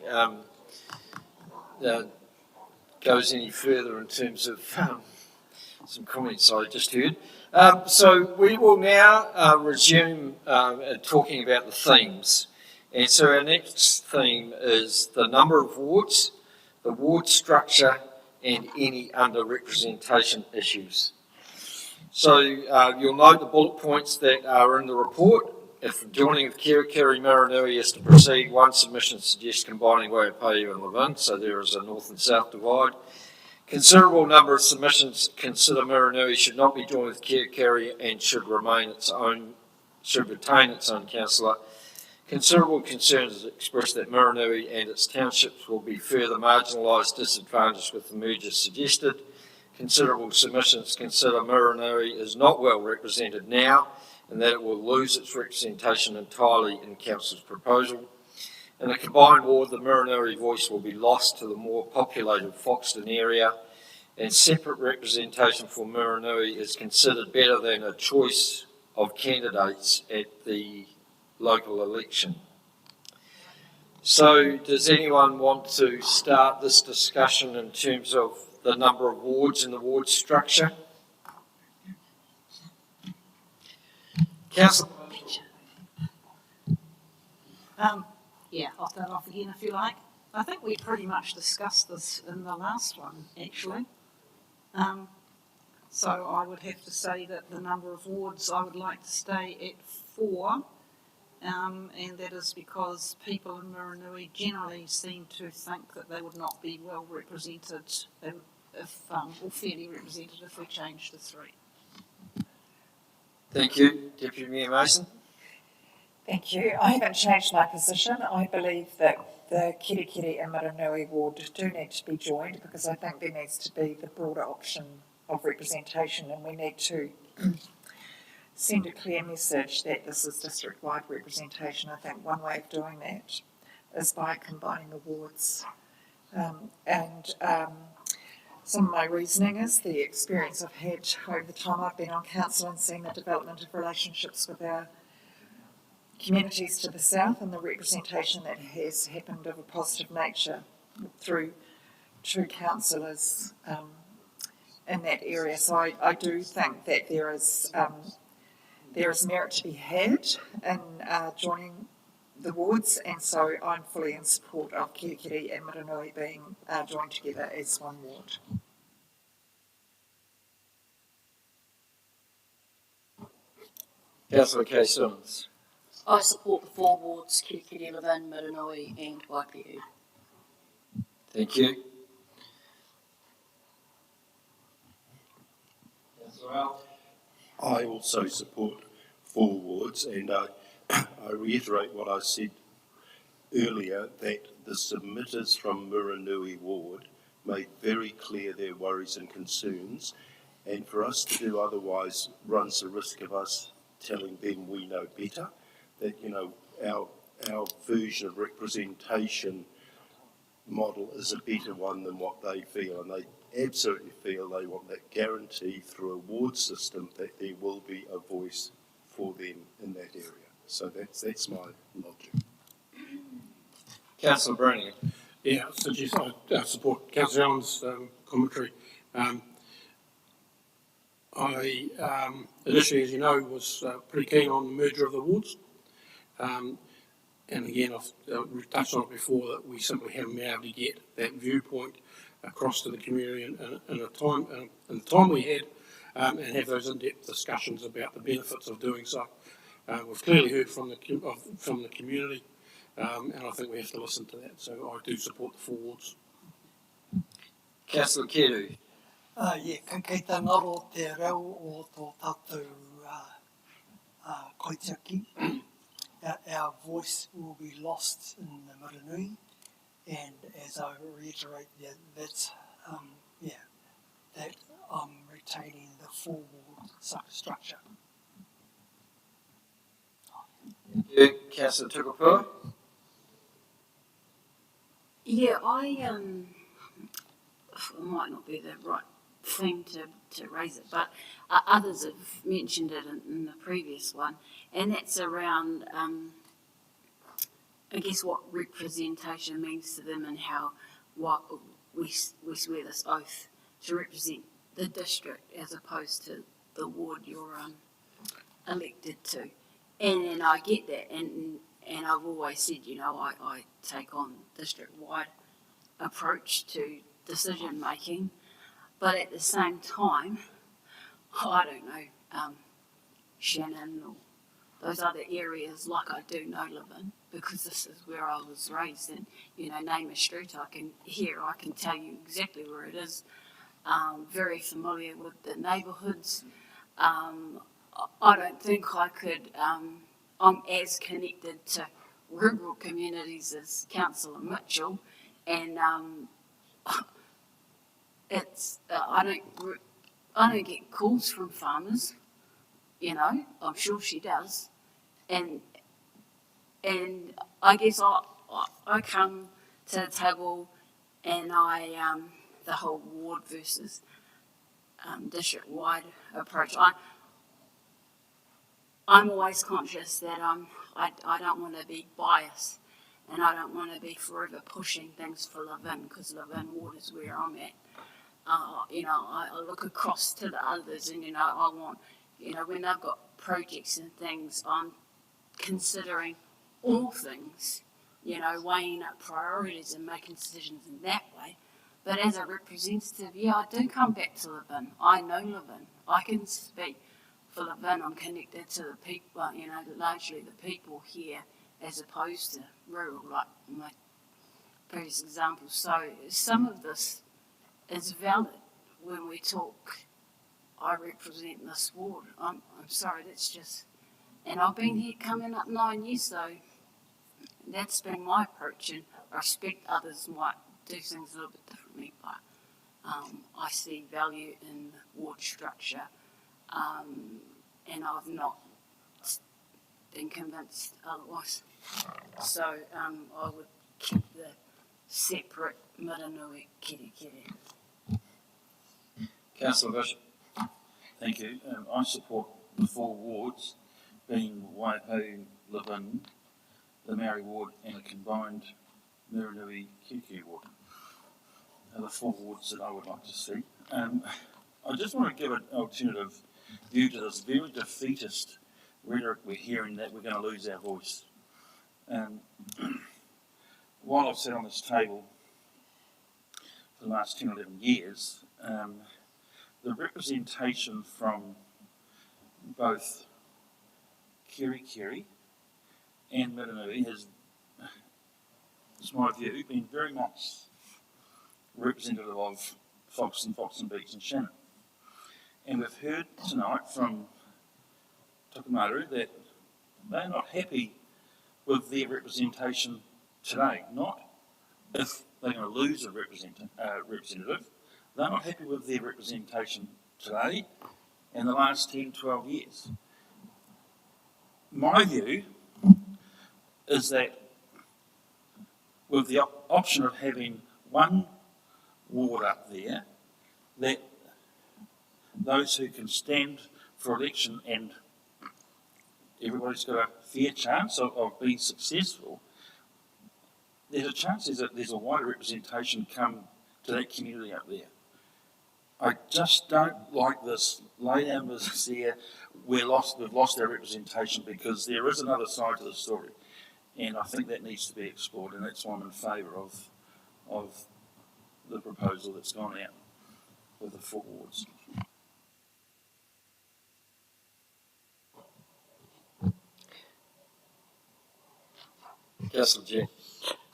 goes any further in terms of some comments I just heard. So we will now resume talking about the themes. And so our next theme is the number of wards, the ward structure, and any under-representation issues. So you'll note the bullet points that are in the report. If the joining of Kirikiri Maranui is to proceed, one submission suggests combining Waiapahu and Levin, so there is a north and south divide. Considerable number of submissions consider Maranui should not be joined with Kirikiri and should retain its own councillor. Considerable concern is expressed that Maranui and its townships will be further marginalised, disadvantaged with the merger suggested. Considerable submissions consider Maranui is not well represented now and that it will lose its representation entirely in Council's proposal. In a combined ward, the Maranui voice will be lost to the more populated Foxton area, and separate representation for Maranui is considered better than a choice of candidates at the local election. So does anyone want to start this discussion in terms of the number of wards and the ward structure? Councillor. Yeah, I'll start off again if you like. I think we pretty much discussed this in the last one, actually. So I would have to say that the number of wards I would like to stay at 4, and that is because people in Maranui generally seem to think that they would not be well represented or fairly represented if we changed to 3. Thank you. Deputy Mayor Mason. Thank you. I haven't changed my position. I believe that the Kirikiri and Maranui ward do need to be joined because I think there needs to be the broader option of representation, and we need to send a clear message that this is district-wide representation. I think one way of doing that is by combining the wards. Some of my reasoning is the experience I've had over the time I've been on council and seen the development of relationships with our communities to the south and the representation that has happened of a positive nature through 2 councillors in that area. So I do think that there is merit to be had in joining the wards, and so I'm fully in support of Kirikiri and Maranui being joined together as one ward. Councillor Kay Simmons. I support the 4 wards, Kirikiri, Levin, Maranui and Waipahu. Thank you. I also support 4 wards, and I reiterate what I said earlier, that the submitters from Muranui ward made very clear their worries and concerns, and for us to do otherwise runs the risk of us telling them we know better, that, you know, our version of representation model is a better one than what they feel, and they absolutely feel they want that guarantee through a ward system that there will be a voice for them in that area. So that's my logic. Councillor Browning. Yeah, I support Councillor Allen's commentary. I initially, as you know, was pretty keen on the merger of the wards. And again, I've touched on it before, that we simply haven't been able to get that viewpoint across to the community in the time we had, and have those in-depth discussions about the benefits of doing so. We've clearly heard from the community, and I think we have to listen to that. So I do support the 4 wards. Councillor Keru. Kei tā ngaro te rau o tō tātou koitiaki. Our voice will be lost in the Maranui, and as I reiterate, that I'm retaining the 4 ward structure. Thank you. Councillor Tukapua. Yeah, I might not be the right thing to raise it, but others have mentioned it in the previous one, and that's around, I guess, what representation means to them and how we swear this oath to represent the district as opposed to the ward you're elected to. And I get that, and I've always said, you know, I take on district-wide approach to decision making, but at the same time, I don't know, Shannon or those other areas like I do know live in, because this is where I was raised, and you know, name a street I can tell you exactly where it is. Very familiar with the neighbourhoods. I don't think I could. I'm as connected to rural communities as Councillor Mitchell, and it's I don't get calls from farmers. You know, I'm sure she does, and I guess I come to the table, and the whole ward versus district wide approach. I'm always conscious that I don't want to be biased, and I don't want to be forever pushing things for Levin, because Levin ward is where I'm at. You know, I look across to the others, and you know, I want, you know, when they've got projects and things, I'm considering all things, you know, weighing up priorities and making decisions in that way. But as a representative, yeah, I do come back to Levin. I know Levin. I can speak for Levin. I'm connected to the people, you know, largely the people here, as opposed to rural, like my previous example. So some of this is valid when we talk, I represent this ward. I'm sorry, that's just, and I've been here coming up 9 years, so that's been my approach, and I respect others might do things a little bit differently, but I see value in the ward structure, and I've not been convinced otherwise. So I would keep the separate Miranui Kirikiri. Councillor Bishop. Thank you. I support the 4 wards, being Waipahu, Levin, the Maori ward, and a combined Miranui Kirikiri ward. Are the 4 wards that I would like to see. I just want to give an alternative view to this very defeatist rhetoric we're hearing that we're going to lose our voice. While I've sat on this table for the last 10 or 11 years, the representation from both Kirikiri and Miranui has, it's my view, been very much representative of Foxton Beach and Shannon. And we've heard tonight from Tokomaru that they're not happy with their representation today, not if they're going to lose a representative. They're not happy with their representation today and the last 10, 12 years. My view is that with the option of having one ward up there, that those who can stand for election and everybody's got a fair chance of being successful, there's a chance that there's a wider representation come to that community up there. I just don't like this lay down business here. We've lost our representation, because there is another side to the story, and I think that needs to be explored, and that's why I'm in favour of the proposal that's gone out with the 4 wards. Councillor Jack,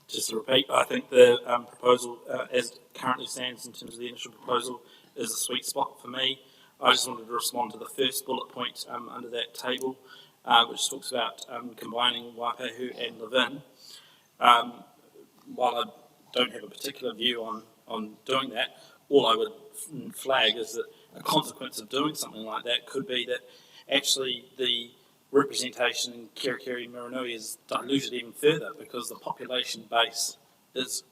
just to repeat, I think the proposal, as it currently stands in terms of the initial proposal, is a sweet spot for me. I just wanted to respond to the first bullet point under that table, which talks about combining Waipahu and Levin. While I don't have a particular view on doing that, all I would flag is that a consequence of doing something like that could be that actually the representation in Kirikiri and Miranui is diluted even further, because the population base is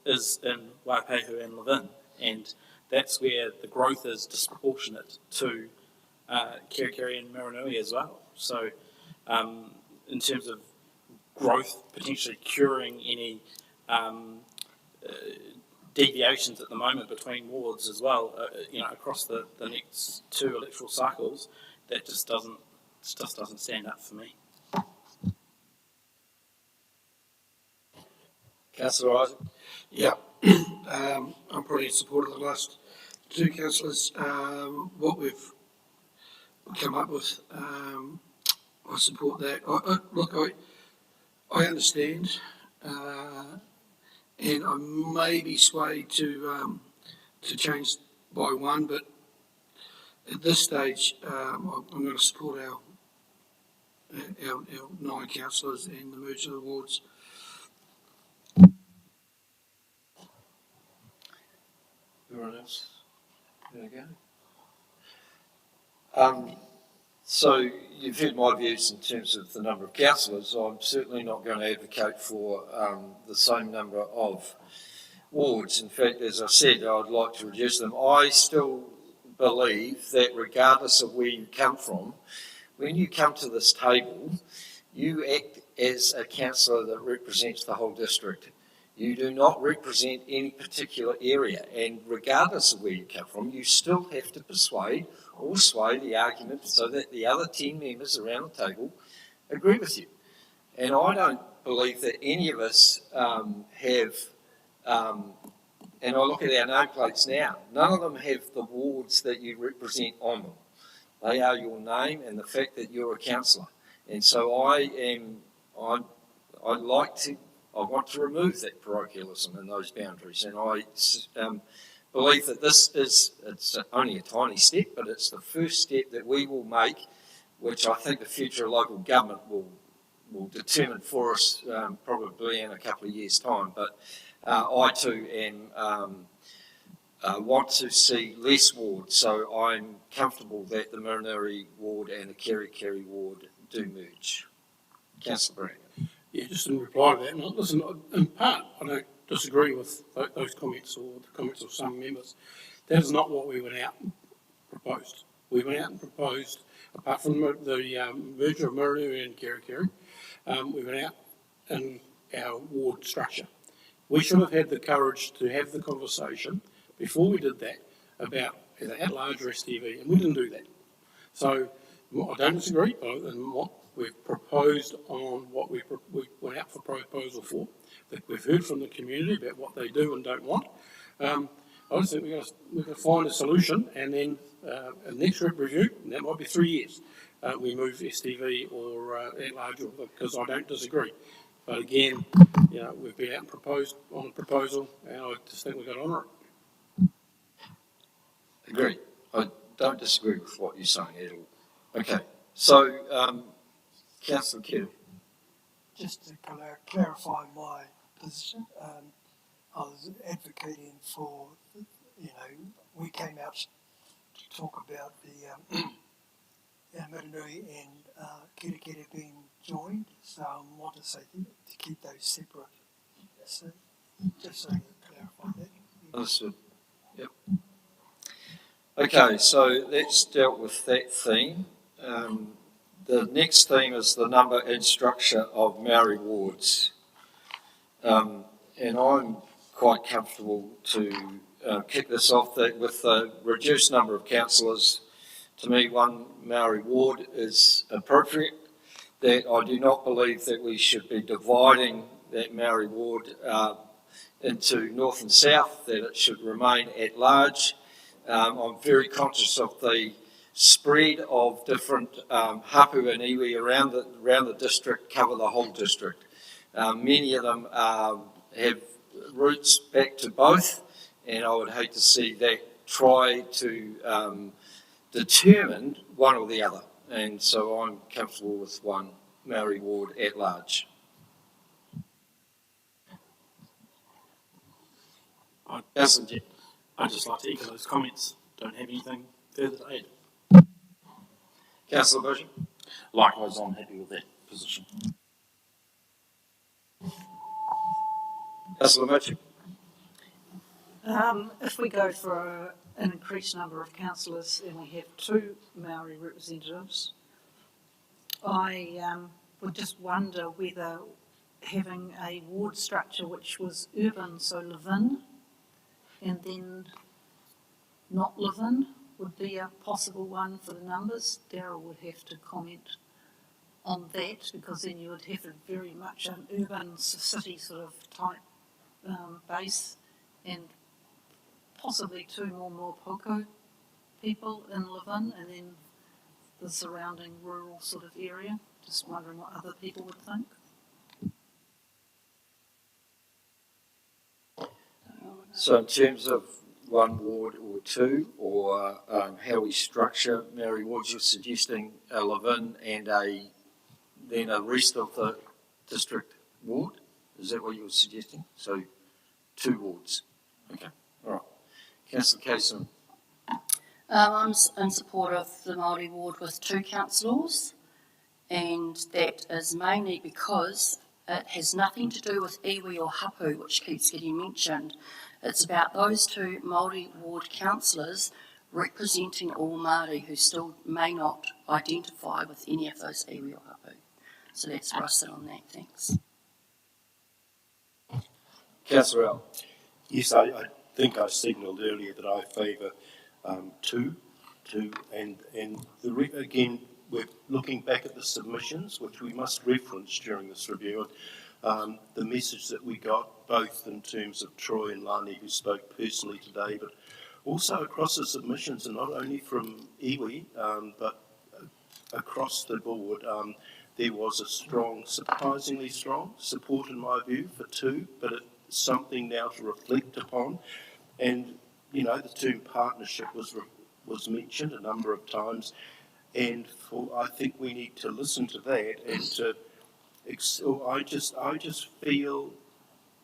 in Waipahu and Levin, and that's where the growth is disproportionate to Kerikeri and Maranui as well. So in terms of growth, potentially curing any deviations at the moment between wards as well, across the next 2 electoral cycles, that just doesn't stand up for me. Councillor Isaac? Yeah, I'm probably in support of the last 2 councillors. What we've come up with, I support that. I understand, and I may be swayed to change by 1, but at this stage, I'm going to support our 9 councillors and the merger of the wards. Everyone else? There we go. So you've heard my views in terms of the number of councillors. I'm certainly not going to advocate for the same number of wards. In fact, as I said, I'd like to reduce them. I still believe that regardless of where you come from, when you come to this table, you act as a councillor that represents the whole district. You do not represent any particular area, and regardless of where you come from, you still have to persuade or sway the argument so that the other 10 members around the table agree with you. And I don't believe that any of us have, and I look at our nameplates now, none of them have the wards that you represent on them. They are your name and the fact that you're a councillor. And so I want to remove that parochialism and those boundaries. And I believe that it's only a tiny step, but it's the first step that we will make, which I think the future of local government will determine for us probably in a couple of years' time. But I too want to see less wards, so I'm comfortable that the Maranui ward and the Kerikeri ward do merge. Councillor Brown. Yeah, just in reply to that, and listen, in part, I don't disagree with those comments or the comments of some members. That is not what we went out and proposed. We went out and proposed, apart from the merger of Maranui and Kerikeri, we went out in our ward structure. We should have had the courage to have the conversation before we did that about either at-large or STV, and we didn't do that. So I don't disagree in what we've proposed on what we went out for proposal for, that we've heard from the community about what they do and don't want. I just think we're going to find a solution, and then a next review, and that might be 3 years, we move STV or at-large, because I don't disagree. But again, we've been out and proposed on a proposal, and I just think we've got to honour it. Agree. I don't disagree with what you're saying at all. Okay, so Councillor Kerr. Just to clarify my position, I was advocating for, we came out to talk about the Maranui and Kerikeri being joined, so I want to say to keep those separate. So, just so you clarify that. Understood. Yep. Okay, so that's dealt with that theme. The next theme is the number and structure of Maori wards. And I'm quite comfortable to kick this off with the reduced number of councillors. To me, 1 Maori ward is appropriate. That I do not believe that we should be dividing that Maori ward into north and south, that it should remain at large. I'm very conscious of the spread of different hapu and iwi around the district, cover the whole district. Many of them have roots back to both, and I would hate to see that try to determine one or the other. And so I'm comfortable with 1 Maori ward at large. I'd just like to echo those comments. Don't have anything further to add. Councillor Bushy? Likewise, I'm happy with that position. Councillor Mitchell? If we go for an increased number of councillors and we have 2 Maori representatives, I would just wonder whether having a ward structure which was urban, so live in, and then not live in, would be a possible one for the numbers. Darryl would have to comment on that, because then you would have a very much an urban city sort of type base, and possibly 2 more Mopoko people in live-in, and then the surrounding rural sort of area. Just wondering what other people would think. So in terms of 1 ward or 2, or how we structure Maori wards, you're suggesting a live-in and then a rest of the district ward? Is that what you were suggesting? So 2 wards. Okay, all right. Councillor Casey. I'm in support of the Māori ward with 2 councillors, and that is mainly because it has nothing to do with iwi or hapu, which keeps getting mentioned. It's about those 2 Māori ward councillors representing all Māori who still may not identify with any of those iwi or hapu. So that's where I sit on that. Thanks. Councillor Al. Yes, I think I signalled earlier that I favour 2, and again, we're looking back at the submissions, which we must reference during this review, and the message that we got, both in terms of Troy and Lani, who spoke personally today, but also across the submissions, and not only from iwi, but across the board, there was a strong, surprisingly strong support, in my view, for 2, but it's something now to reflect upon. And, you know, the term partnership was mentioned a number of times, and I think we need to listen to that, and to, I just feel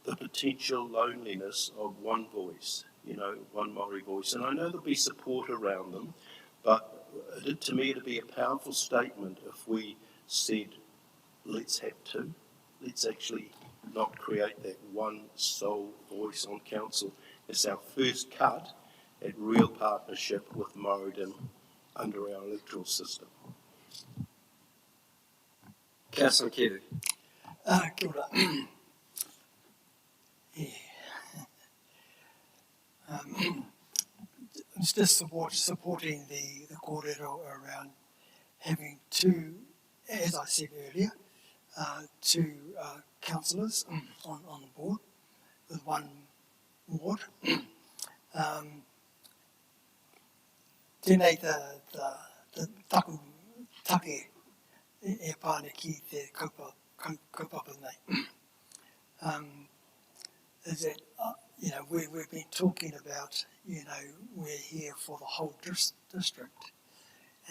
the potential loneliness of one voice, you know, one Māori voice, and I know there'll be support around them, but to me it'd be a powerful statement if we said, let's have 2, let's actually not create that one sole voice on council. It's our first cut at real partnership with Māoridom under our electoral system. Councillor Kedu. Kia ora. Yeah. It's just supporting the kōrero around having 2, as I said earlier, 2 councillors on the board with 1 ward. Tēnei the taku take e pāne ki te kaupapa nei. Is that, you know, we've been talking about, you know, we're here for the whole district,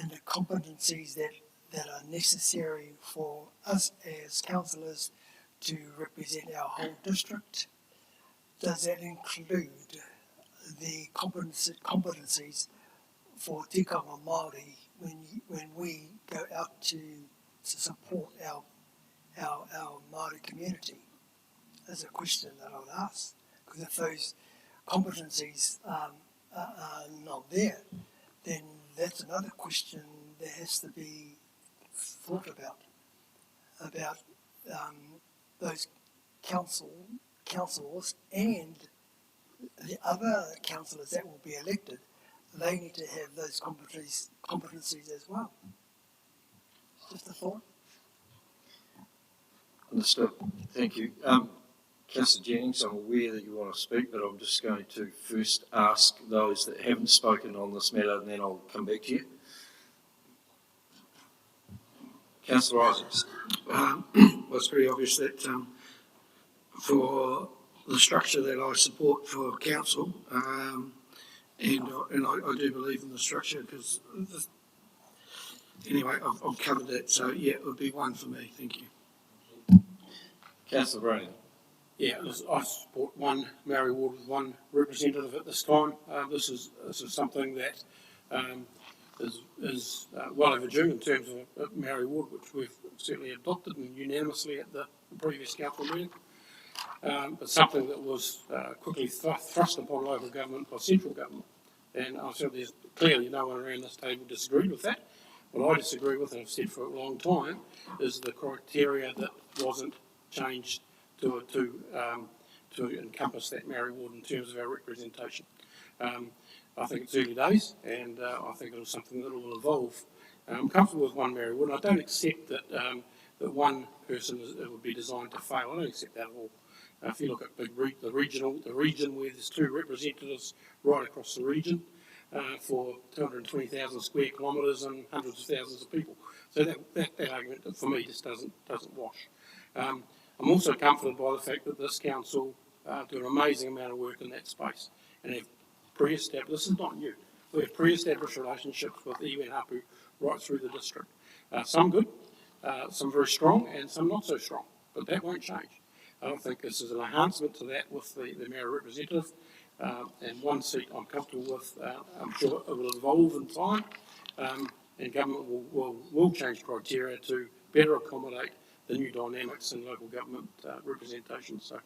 and the competencies that are necessary for us as councillors to represent our whole district. Does that include the competencies for tikanga Māori when we go out to support our Māori community? Is a question that I would ask, because if those competencies are not there, then that's another question that has to be thought about those councillors and the other councillors that will be elected. They need to have those competencies as well. Just a thought. Understood. Thank you. Councillor Jennings, I'm aware that you want to speak, but I'm just going to first ask those that haven't spoken on this matter, and then I'll come back to you. Councillor Isaacs. Well, it's very obvious that for the structure that I support for council, and I do believe in the structure, because anyway, I've covered that, so yeah, it would be 1 for me. Thank you. Councillor Brown. Yeah, I support 1 Maori ward with 1 representative at this time. This is something that is well overdue in terms of a Maori ward, which we've certainly adopted and unanimously at the previous council meeting. but something that was quickly thrust upon local government by central government. And I'm sure there's clearly no one around this table disagreed with that. What I disagree with, and I've said for a long time, is the criteria that wasn't changed to encompass that Maori ward in terms of our representation. I think it's early days, and I think it was something that will evolve. I'm comfortable with one Maori ward, and I don't accept that that one person it would be designed to fail. I don't accept that at all. If you look at the region where there's 2 representatives right across the region for 220,000 square kilometres and hundreds of thousands of people, so that argument for me just doesn't wash. I'm also comforted by the fact that this council do an amazing amount of work in that space and have pre-established. This is not new. We have pre-established relationships with iwi and hapu right through the district. Some good, some very strong, and some not so strong. But that won't change. I don't think this is an enhancement to that with the Maori representative. And one seat I'm comfortable with. I'm sure it will evolve in time, and government will change criteria to better accommodate the new dynamics in local government representation. So,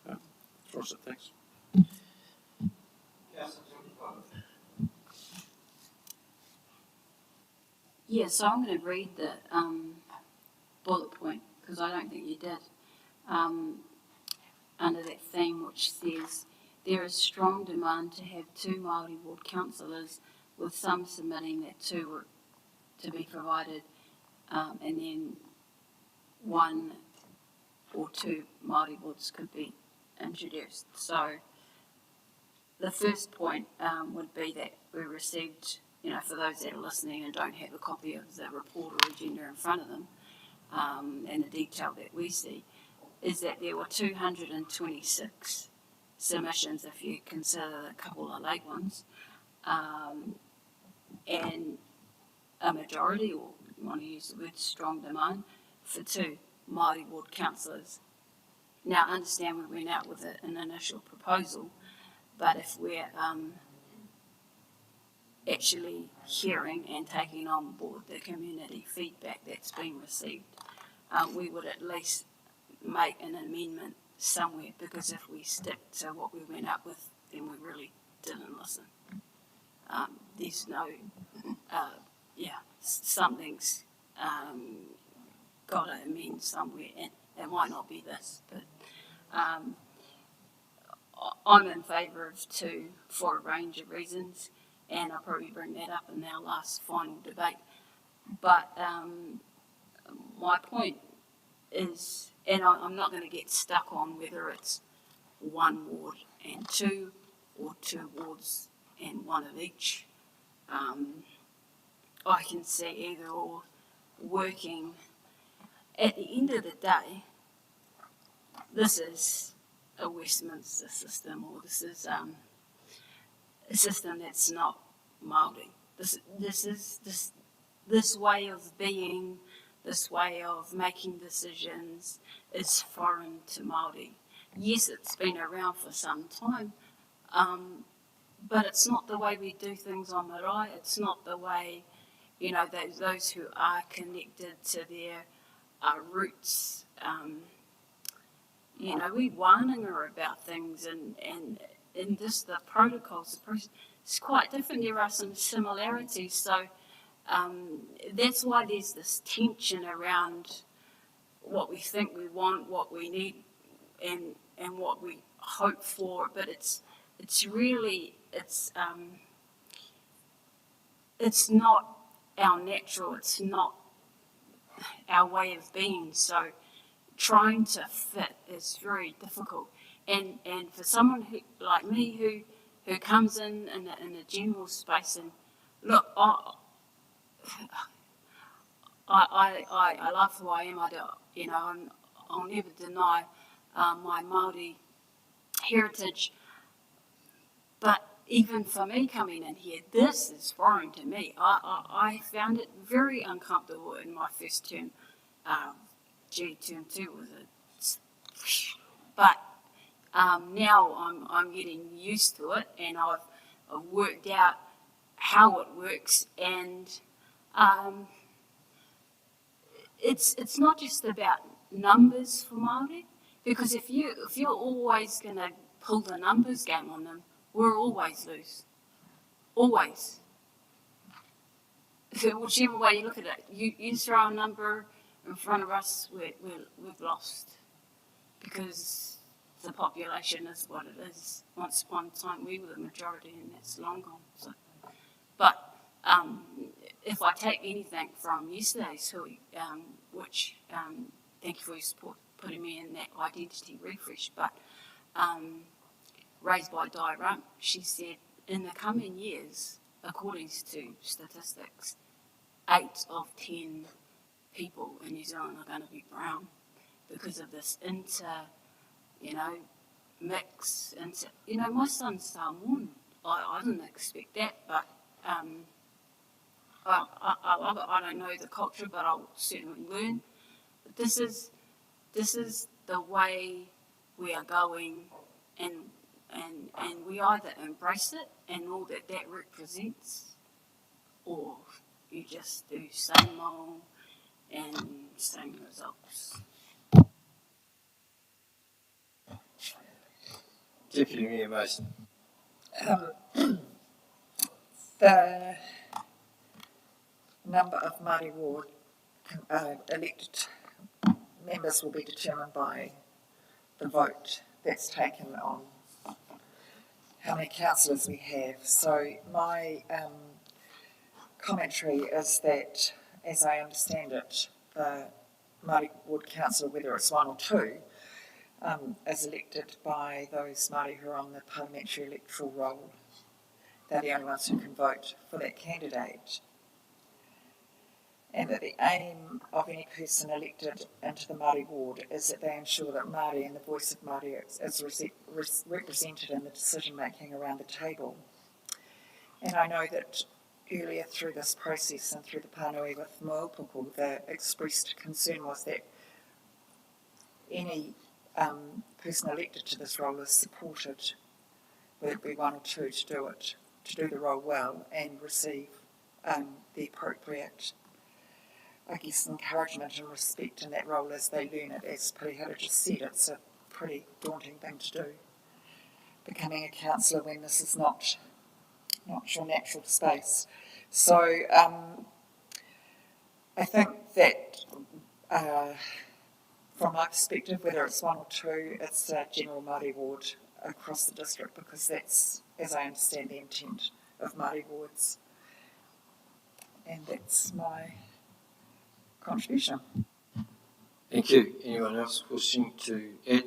that's it. Thanks. Yeah, so I'm going to read the bullet point, because I don't think you did, under that theme which says, there is strong demand to have 2 Māori ward councillors, with some submitting that 2 were to be provided, and then 1 or 2 Māori wards could be introduced. So the first point would be that we received, for those that are listening and don't have a copy of the report or agenda in front of them, and the detail that we see, is that there were 226 submissions, if you consider a couple of late ones, and a majority, or you want to use the word strong demand, for 2 Māori ward councillors. Now, I understand we went out with an initial proposal, but if we're actually hearing and taking on board the community feedback that's been received, we would at least make an amendment somewhere, because if we stick to what we went up with, then we really didn't listen. There's no, something's got to amend somewhere, and it might not be this, but I'm in favour of 2 for a range of reasons, and I'll probably bring that up in our last final debate. But my point is, and I'm not going to get stuck on whether it's 1 ward and 2, or 2 wards and 1 of each. I can see either or working. At the end of the day, this is a Westminster system, or this is a system that's not Māori. This way of being, this way of making decisions is foreign to Māori. Yes, it's been around for some time, but it's not the way we do things on marae. It's not the way, those who are connected to their roots. We wānanga about things, and in just the protocols, it's quite different. There are some similarities, so that's why there's this tension around what we think we want, what we need, and what we hope for. But it's not our natural. It's not our way of being. So trying to fit is very difficult. And for someone who, like me, who comes in a general space, and look, I love who I am. I'll never deny my Māori heritage. But even for me coming in here, this is foreign to me. I found it very uncomfortable in my first term. Term 2 was but now I'm getting used to it, and I've worked out how it works, and it's not just about numbers for Māori. Because if you're always going to pull the numbers game on them, we'll always lose. Always. So whichever way you look at it, you throw a number in front of us, we've lost. Because the population is what it is. Once upon a time we were the majority, and that's long gone. So, but if I take anything from yesterday's hui, which thank you for your support, putting me in that identity refresh, but raised by Di Rump, she said in the coming years, according to statistics, 8 of 10 people in New Zealand are going to be brown because of this mix. My son's Samoan. I didn't expect that, but I love it. I don't know the culture, but I'll certainly learn. But this is the way we are going, and we either embrace it and all that represents, or you just do same old and same results. Deputy Mayor Mason. The number of Māori ward elected members will be determined by the vote that's taken on how many councillors we have. So my commentary is that, as I understand it, the Māori ward councillor, whether it's one or two, is elected by those Māori who are on the parliamentary electoral roll. They're the only ones who can vote for that candidate. And that the aim of any person elected into the Māori ward is that they ensure that Māori and the voice of Māori is represented in the decision making around the table. And I know that earlier through this process and through the pānui with Moeupoko, the expressed concern was that any person elected to this role is supported, whether it be one or two, to do the role well and receive the appropriate, I guess, encouragement and respect in that role as they learn it. As Pirihara just said, it's a pretty daunting thing to do, becoming a councillor when this is not your natural space. So I think that from my perspective, whether it's one or two, it's a general Māori ward across the district, because that's, as I understand, the intent of Māori wards. And that's my contribution. Thank you. Anyone else wishing to add?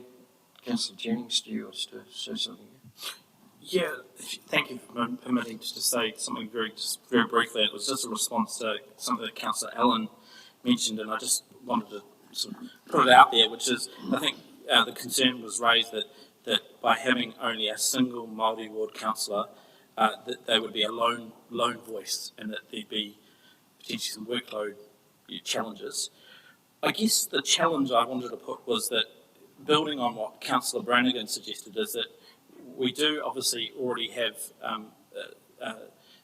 Councillor Jennings, do you want to say something? Yeah, thank you for permitting to say something very briefly. It was just a response to something that Councillor Allen mentioned, and I just wanted to sort of put it out there, which is, I think the concern was raised that by having only a single Māori ward councillor, that they would be a lone voice, and that there'd be potentially some workload challenges. I guess the challenge I wanted to put was that, building on what Councillor Brannigan suggested, is that we do obviously already have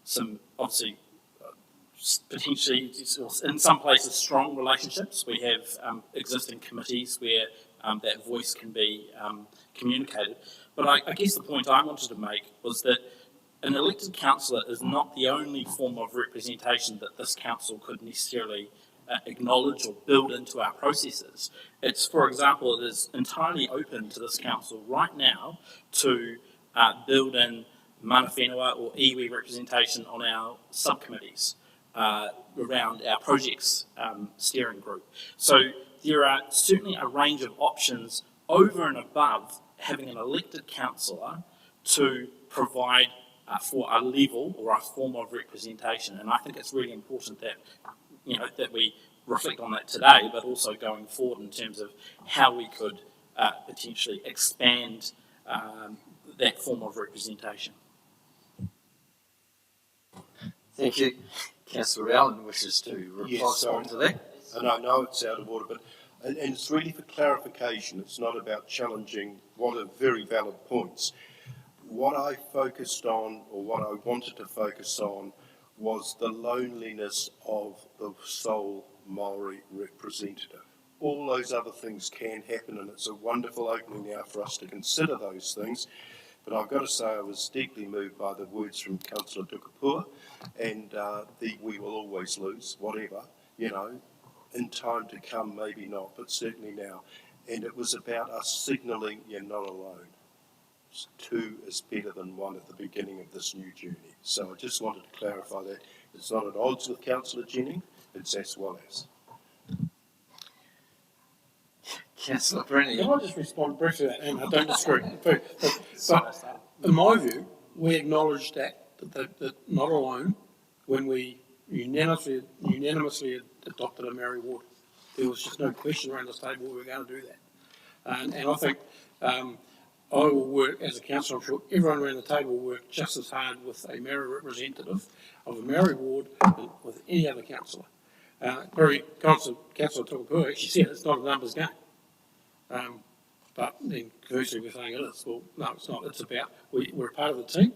some, obviously, potentially, in some places, strong relationships. We have existing committees where that voice can be communicated. But I guess the point I wanted to make was that an elected councillor is not the only form of representation that this council could necessarily acknowledge or build into our processes. It's, for example, it is entirely open to this council right now to build in mana whenua or iwi representation on our subcommittees around our projects steering group. So there are certainly a range of options over and above having an elected councillor to provide for a level or a form of representation. And I think it's really important that that we reflect on that today, but also going forward in terms of how we could potentially expand that form of representation. Thank you. Councillor Allen wishes to respond to that. And I know it's out of order, but and it's really for clarification. It's not about challenging what are very valid points. What I focused on, or what I wanted to focus on, was the loneliness of the sole Maori representative. all those other things can happen, and it's a wonderful opening now for us to consider those things. But I've got to say I was deeply moved by the words from Councillor Tukapua, and the we will always lose, whatever, you know, in time to come, maybe not, but certainly now. And it was about us signalling you're not alone. Two is better than one at the beginning of this new journey. So I just wanted to clarify that. It's not at odds with Councillor Jennings, it's as well as. Councillor Brennan. Can I just respond briefly to that? And I don't disagree. But in my view, we acknowledge that not alone when we unanimously adopted a Maori ward. There was just no question around this table we were going to do that. And I think I will work as a councillor. I'm sure everyone around the table will work just as hard with a Maori representative of a Maori ward than with any other councillor. Councillor Tukapua actually said it's not a numbers game. But then conversely we're saying it is. Well, no, it's not. It's about we're a part of the team.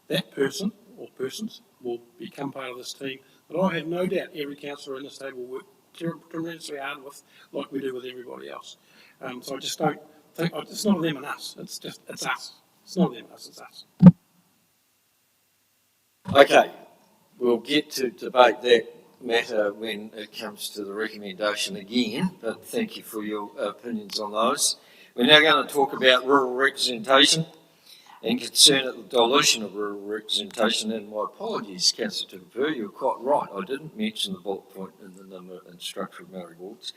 That person or persons will become part of this team. But I have no doubt every councillor in this table will work tremendously hard with, like we do with everybody else. So I just don't think it's not them and us. It's us. It's not them and us. It's us. Okay, we'll get to debate that matter when it comes to the recommendation again, but thank you for your opinions on those. We're now going to talk about rural representation and concern at the dilution of rural representation, and my apologies, Councillor Tukapua, you're quite right. I didn't mention the bullet point in the number and structure of Maori wards.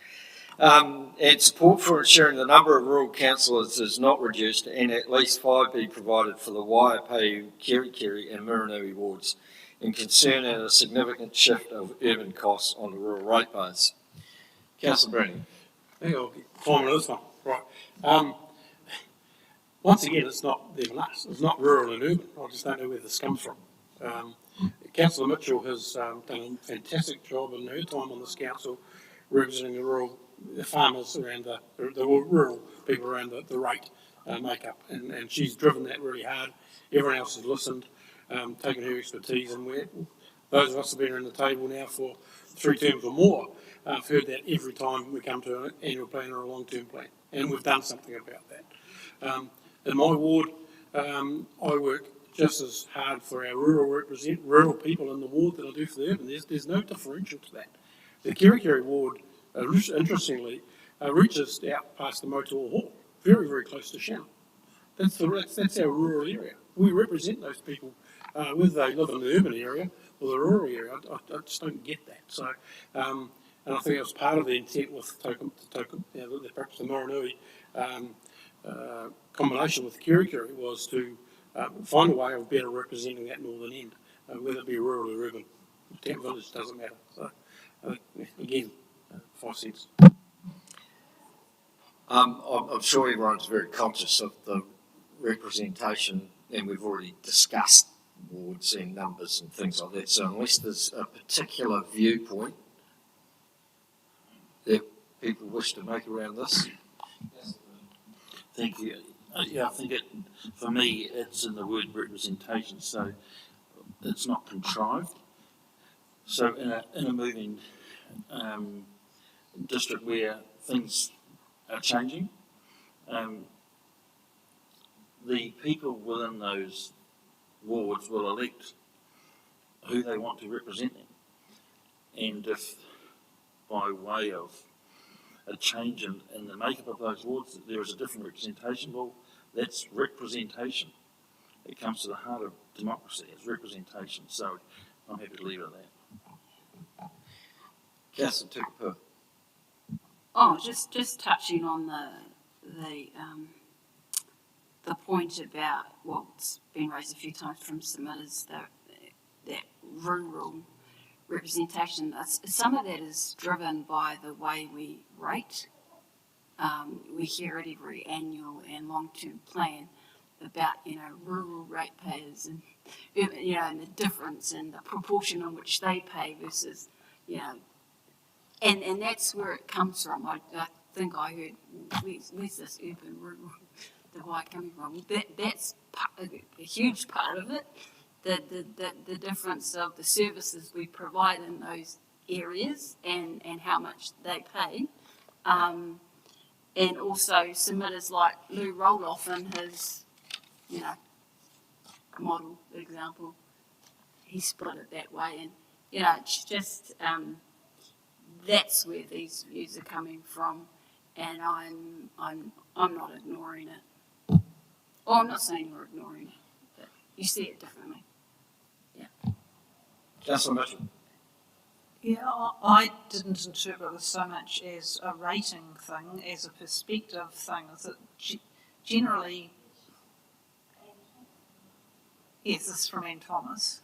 And support for ensuring the number of rural councillors is not reduced and at least 5 be provided for the Waiapeu, Kerikeri and Miranui wards, and concern at a significant shift of urban costs on the rural ratepayers. Councillor Brennan. I think I'll get time on this one. Right. Once again, it's not them and us. It's not rural and urban. I just don't know where this comes from. Councillor Mitchell has done a fantastic job in her time on this council representing the farmers around the rural people around the rate makeup, and she's driven that really hard. Everyone else has listened, taken her expertise, and those of us have been around the table now for 3 terms or more. I've heard that every time we come to an annual plan or a long-term plan, and we've done something about that. In my ward, I work just as hard for our rural people in the ward than I do for the urban. There's no differential to that. The Kerikeri ward, interestingly, reaches out past the Motor Hall, very, very close to Shannon. That's our rural area. We represent those people, whether they live in the urban area or the rural area. I just don't get that. So, and I think it was part of the intent with perhaps the Miranui combination with Kerikeri was to find a way of better representing that northern end, whether it be rural or urban. Town village doesn't matter. So, again, 5 cents. I'm sure everyone's very conscious of the representation, and we've already discussed wards and numbers and things like that. So unless there's a particular viewpoint that people wish to make around this. Thank you. Yeah, I think for me, it's in the word representation, so it's not contrived. So in a moving district where things are changing, the people within those wards will elect who they want to represent them. And if by way of a change in the makeup of those wards there is a different representation, well, that's representation. It comes to the heart of democracy, it's representation. So I'm happy to leave it at that. Councillor Tukapua. Oh, just touching on the point about what's been raised a few times from submitters, that rural representation. Some of that is driven by the way we rate. We hear at every annual and long-term plan about rural ratepayers and and the difference and the proportion in which they pay versus and that's where it comes from. I think I heard where's this urban rural divide coming from? That's a huge part of it. The difference of the services we provide in those areas and how much they pay And also submitters like Lou Roloff in his, model example, he split it that way. And, it's just, that's where these views are coming from. And I'm not ignoring it. Well, I'm not saying we're ignoring it, but you see it differently. Yeah. Councillor Mitchell. Yeah, I didn't interpret this so much as a rating thing, as a perspective thing. Is that generally, yes, this is from Ann Thomas.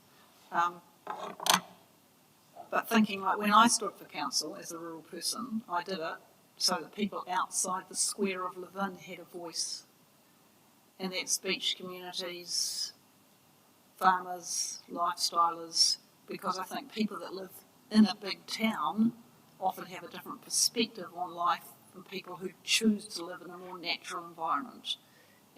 But thinking like when I stood for council as a rural person, I did it so that people outside the square of Levin had a voice. And that's beach communities, farmers, lifestylers, because I think people that live in a big town often have a different perspective on life than people who choose to live in a more natural environment.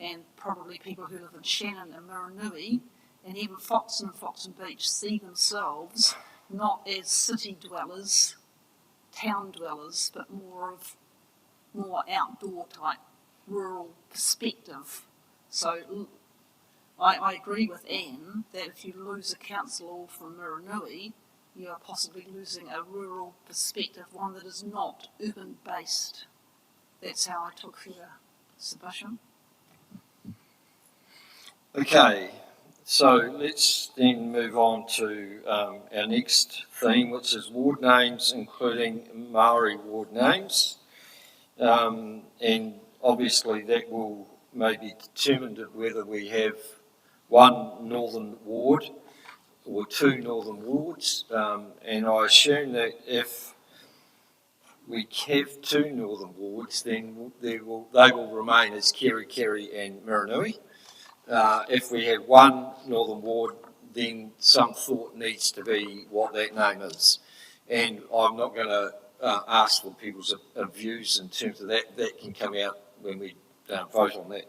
And probably people who live in Shannon and Miranui and even Foxton and Foxton Beach see themselves not as city dwellers, town dwellers, but more outdoor type rural perspective. So I agree with Anne that if you lose a councillor from Miranui, you are possibly losing a rural perspective, one that is not urban based. That's how I took her submission. Okay, so let's then move on to our next theme, which is ward names, including Maori ward names. And obviously that will maybe determine whether we have one northern ward or two northern wards. And I assume that if we have two northern wards, then they will remain as Kerikeri and Miranui. If we have one northern ward, then some thought needs to be what that name is. And I'm not going to ask for people's views in terms of that. That can come out when we vote on that.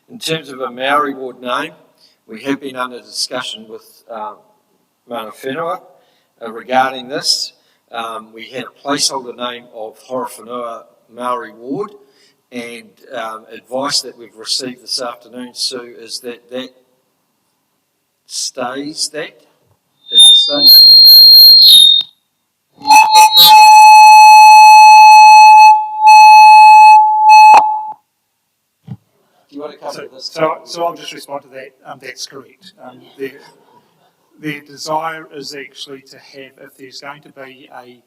In terms of a Maori ward name, we have been under discussion with Horowhenua regarding this. We had a placeholder name of Horowhenua Maori ward, and advice that we've received this afternoon, Sue, is that stays that at this stage. Do you want to cover this? So I'll just respond to that. That's correct. Their desire is actually to have, if there's going to be a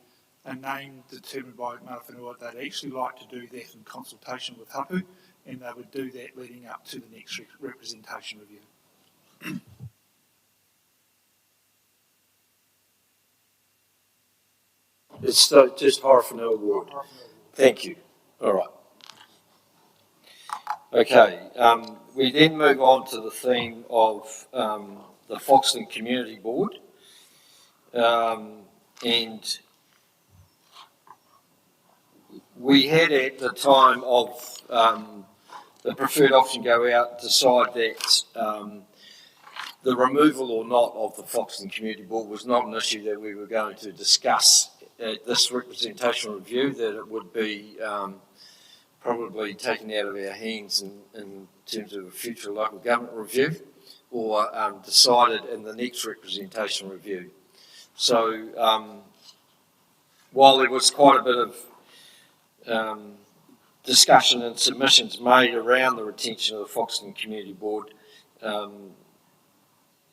name determined by Horowhenua, they'd actually like to do that in consultation with Hapu, and they would do that leading up to the next representation review. It's just Horowhenua ward. Thank you. All right. Okay. We then move on to the theme of the Foxton Community Board. And we had at the time of the preferred option go out decide that the removal or not of the Foxton Community Board was not an issue that we were going to discuss at this representation review, that it would be probably taken out of our hands in terms of a future local government review, or decided in the next representation review. So while there was quite a bit of discussion and submissions made around the retention of the Foxton Community Board,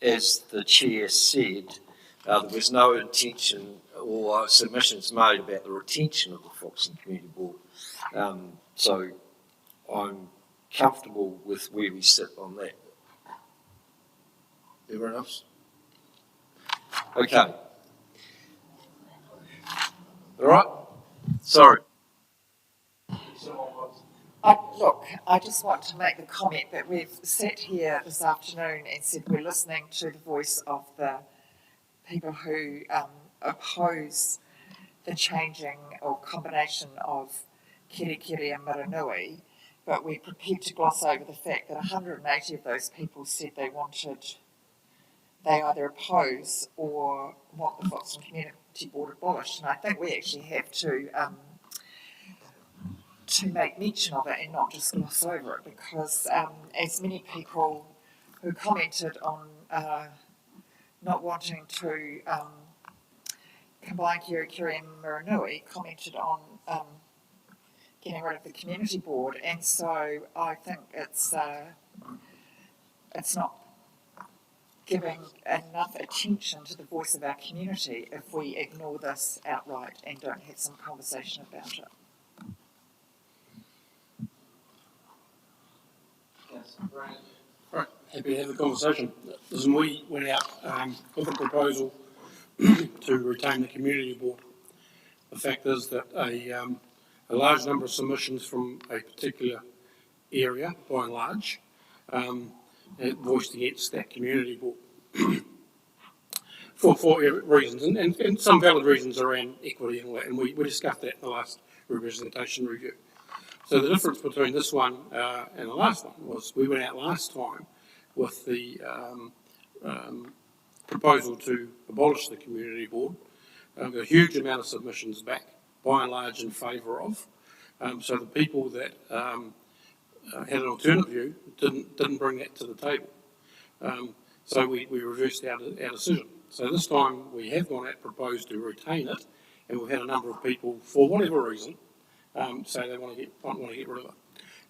as the chair said, there was no intention or submissions made about the retention of the Foxton Community Board. So I'm comfortable with where we sit on that. Everyone else? Okay. All right? Sorry. Look, I just want to make the comment that we've sat here this afternoon and said we're listening to the voice of the people who oppose the changing or combination of Kerikeri and Miranui, but we're prepared to gloss over the fact that 180 of those people said they either oppose or want the Foxton Community Board abolished. And I think we actually have to to make mention of it and not just gloss over it, because as many people who commented on not wanting to combine Kirikiri and Muranui commented on getting rid of the community board, and so I think it's not giving enough attention to the voice of our community if we ignore this outright and don't have some conversation about it. Right, happy to have the conversation. Listen, we went out with a proposal to retain the community board. The fact is that a large number of submissions from a particular area, by and large, voiced against that community board for reasons, and some valid reasons around equity and all that, and we discussed that in the last representation review. So the difference between this one and the last one was we went out last time with the proposal to abolish the community board. Got a huge amount of submissions back, by and large in favour of. So the people that had an alternate view didn't bring that to the table. So we reversed our decision. So this time we have gone out and proposed to retain it, and we've had a number of people, for whatever reason, say they want to get rid of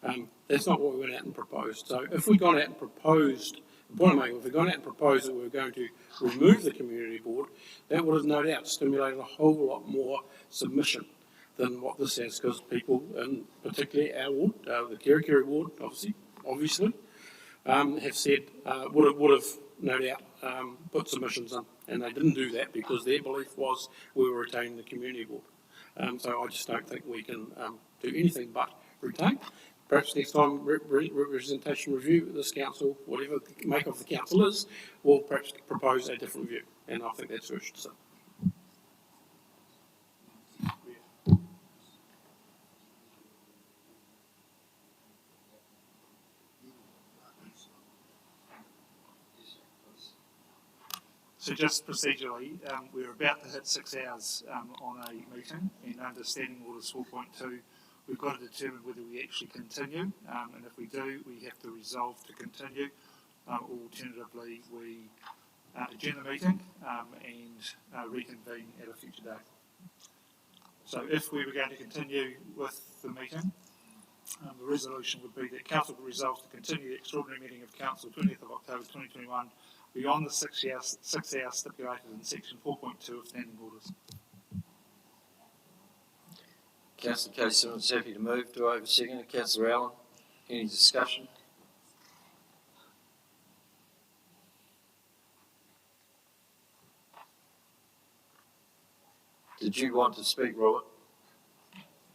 it. That's not what we went out and proposed. So if we'd gone out and proposed, the point I'm making, if we'd gone out and proposed that we were going to remove the community board, that would have no doubt stimulated a whole lot more submission than what this has, because people, and particularly our ward, the Kirikiri ward, obviously, have said would have no doubt put submissions in, and they didn't do that because their belief was we were retaining the community board. So I just don't think we can do anything but retain. Perhaps next time representation review, this council, whatever the make of the council is, will perhaps propose a different view, and I think that's where it should sit. So just procedurally, we're about to hit 6 hours on a meeting, and under Standing Orders 4.2, we've got to determine whether we actually continue, and if we do, we have to resolve to continue. Alternatively, we adjourn the meeting and reconvene at a future date. So if we were going to continue with the meeting, the resolution would be that Council resolves to continue the extraordinary meeting of Council 20th of October 2021 beyond the 6 hours stipulated in section 4.2 of Standing Orders. Councillor K. Simmons happy to move. Do I have a second? Councillor Allen, any discussion? Did you want to speak, Robert?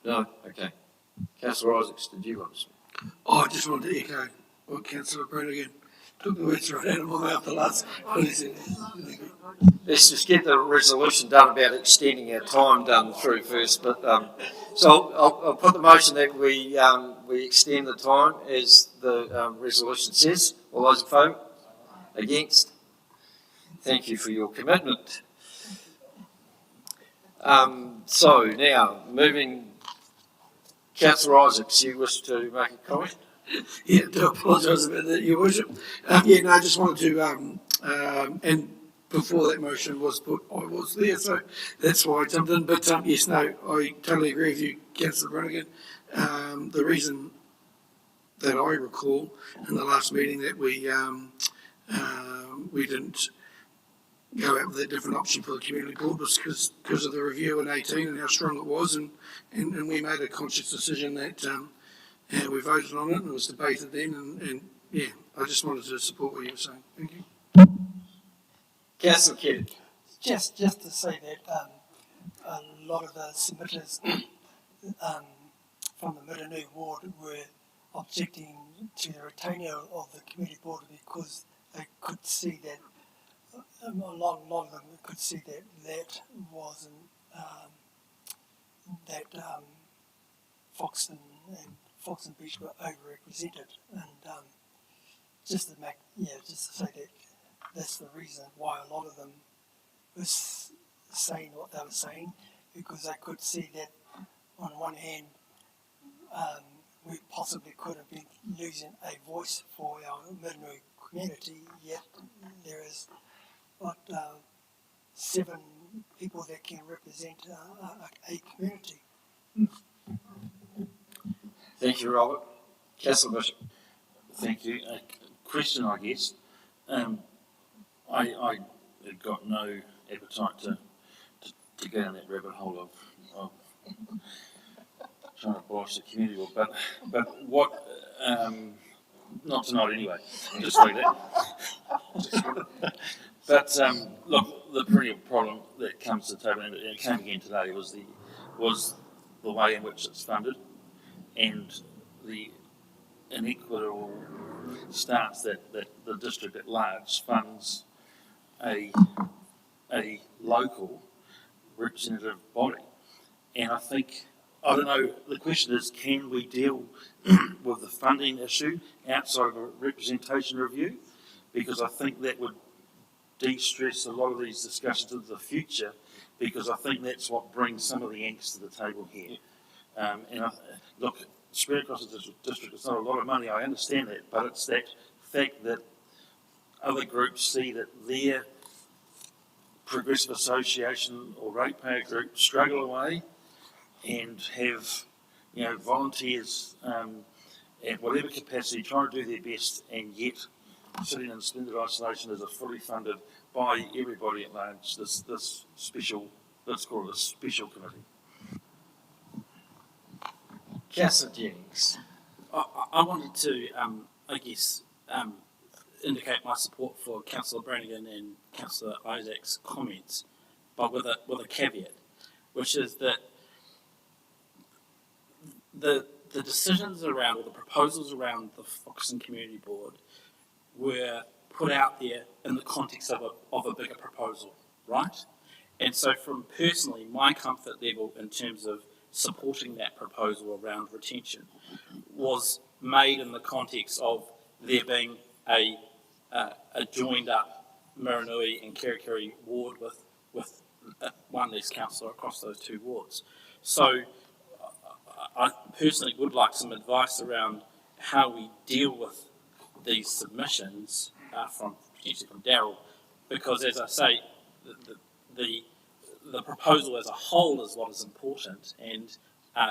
No? Okay. Councillor Isaacs, did you want to speak? Oh, I just wanted to echo what Councillor Brannigan took the words right out of my mouth the last what he said. Let's just get the resolution done about extending our time done through first. But so I'll put the motion that we extend the time as the resolution says. All those in favour? Against? Thank you for your commitment. So now moving, Councillor Isaacs, you wish to make a comment? Yeah, I do apologise about that, Your Worship. I just wanted to, and before that motion was put, I was there, so that's why I jumped in. But yes, no, I totally agree with you, Councillor Brannigan. The reason that I recall in the last meeting that we didn't go out with a different option for the community board was because of the review in 18 and how strong it was, and we made a conscious decision that we voted on it and it was debated then, and yeah, I just wanted to support what you were saying. Thank you. Councillor Kidd. Just to say that a lot of the submitters from the Muranui ward were objecting to the retainer of the community board because they could see that a lot of them could see that wasn't that Foxton Beach were overrepresented, and just to say that that's the reason why a lot of them was saying what they were saying, because they could see that on one hand we possibly could have been losing a voice for our Mirinui community, yet there is 7 people that can represent a community. Thank you, Robert. Councillor Bishop. Thank you. A question, I guess. I have got no appetite to go down that rabbit hole of trying to abolish the community board, but what, not tonight anyway, just like that. But look, the perennial problem that comes to the table, and it came again today, was the way in which it's funded and the inequitable stance that the district at large funds a local representative body. And I think, I don't know, the question is, can we deal with the funding issue outside of a representation review? Because I think that would de-stress a lot of these discussions into the future, because I think that's what brings some of the angst to the table here. Look, spread across the district, it's not a lot of money, I understand that, but it's that fact that other groups see that their progressive association or ratepayer group struggle away and have, volunteers at whatever capacity trying to do their best, and yet sitting in splendid isolation as a fully funded by everybody at large, this special, let's call it a special committee. Councillor Jennings. I wanted to, indicate my support for Councillor Brannigan and Councillor Isaac's comments, but with a caveat, which is that the decisions around, or the proposals around the Foxton Community Board were put out there in the context of a bigger proposal, right? And so from personally, my comfort level in terms of supporting that proposal around retention was made in the context of there being a joined up Mirinui and Kerikeri ward with one less councillor across those 2 wards. So I personally would like some advice around how we deal with these submissions potentially from Darryl, because as I say, the proposal as a whole is what is important, and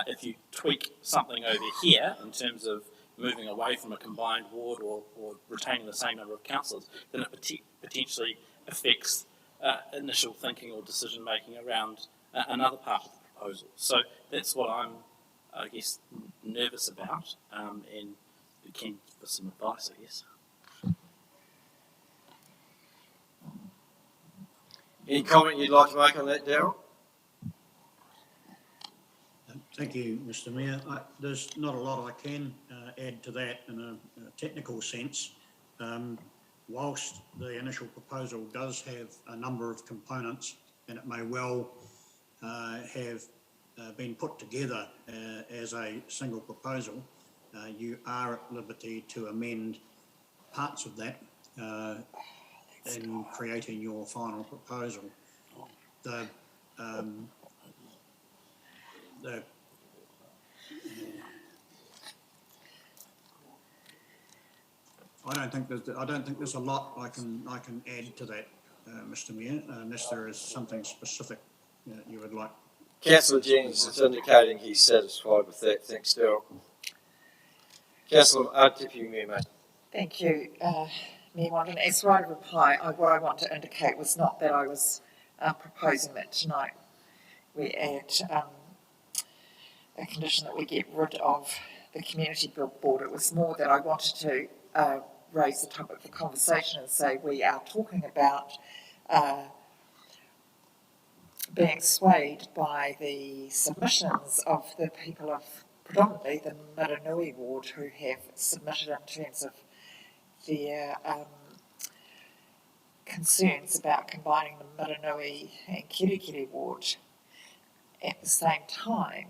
if you tweak something over here in terms of moving away from a combined ward or retaining the same number of councillors, then it potentially affects initial thinking or decision making around another part of the proposal. So that's what I'm, I guess, nervous about, and keen for some advice, I guess. Any comment you'd like to make on that, Darryl? Thank you, Mr Mayor. There's not a lot I can add to that in a technical sense. Whilst the initial proposal does have a number of components, and it may well have been put together as a single proposal, you are at liberty to amend parts of that in creating your final proposal. I don't think there's a lot I can add to that, Mr Mayor, unless there is something specific you would like. Councillor Jennings is indicating he's satisfied with that. Thanks, Darryl. Councillor Tipu, mate. Thank you, Mayor Wondon. As right of reply, what I want to indicate was not that I was proposing that tonight we add a condition that we get rid of the community board. It was more that I wanted to raise the topic for conversation and say we are talking about being swayed by the submissions of the people of predominantly the Mirinui ward who have submitted in terms of their concerns about combining the Mirinui and Kerikeri ward. At the same time,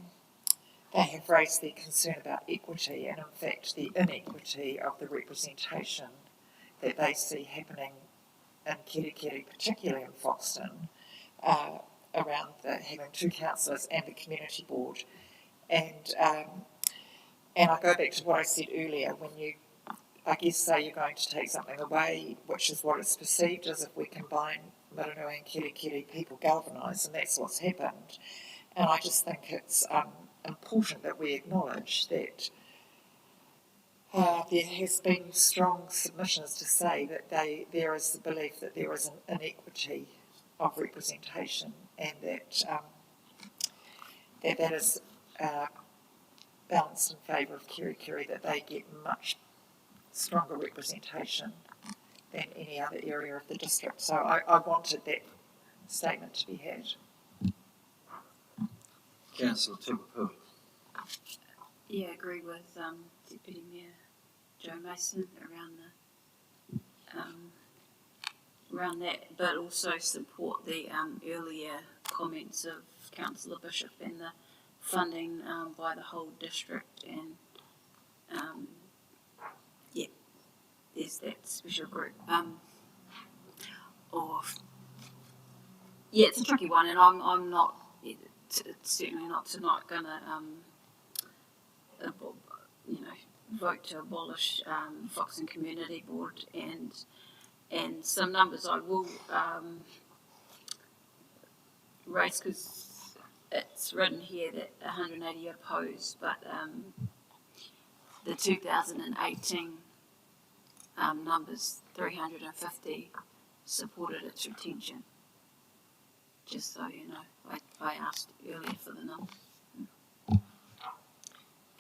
they have raised their concern about equity and in fact the inequity of the representation that they see happening in Kerikeri, particularly in Foxton, around having 2 councillors and a community board. And And I go back to what I said earlier, when you, I guess, say you're going to take something away, which is what it's perceived as if we combine Maranui and Kirikiri, people galvanise, and that's what's happened. And I just think it's important that we acknowledge that there has been strong submissions to say that there is the belief that there is an inequity of representation, and that that is balanced in favour of Kirikiri, that they get much stronger representation than any other area of the district. So I wanted that statement to be had. Councillor Timapu. Yeah, I agree with Deputy Mayor Joe Mason around that, but also support the earlier comments of Councillor Bishop and the funding by the whole district, and there's that special group. It's a tricky one, and I'm not certainly not tonight going to vote to abolish Foxton Community Board, and some numbers I will raise, because it's written here that 180 opposed, but the 2018 numbers, 350 supported its retention. Just so you know, I asked earlier for the number.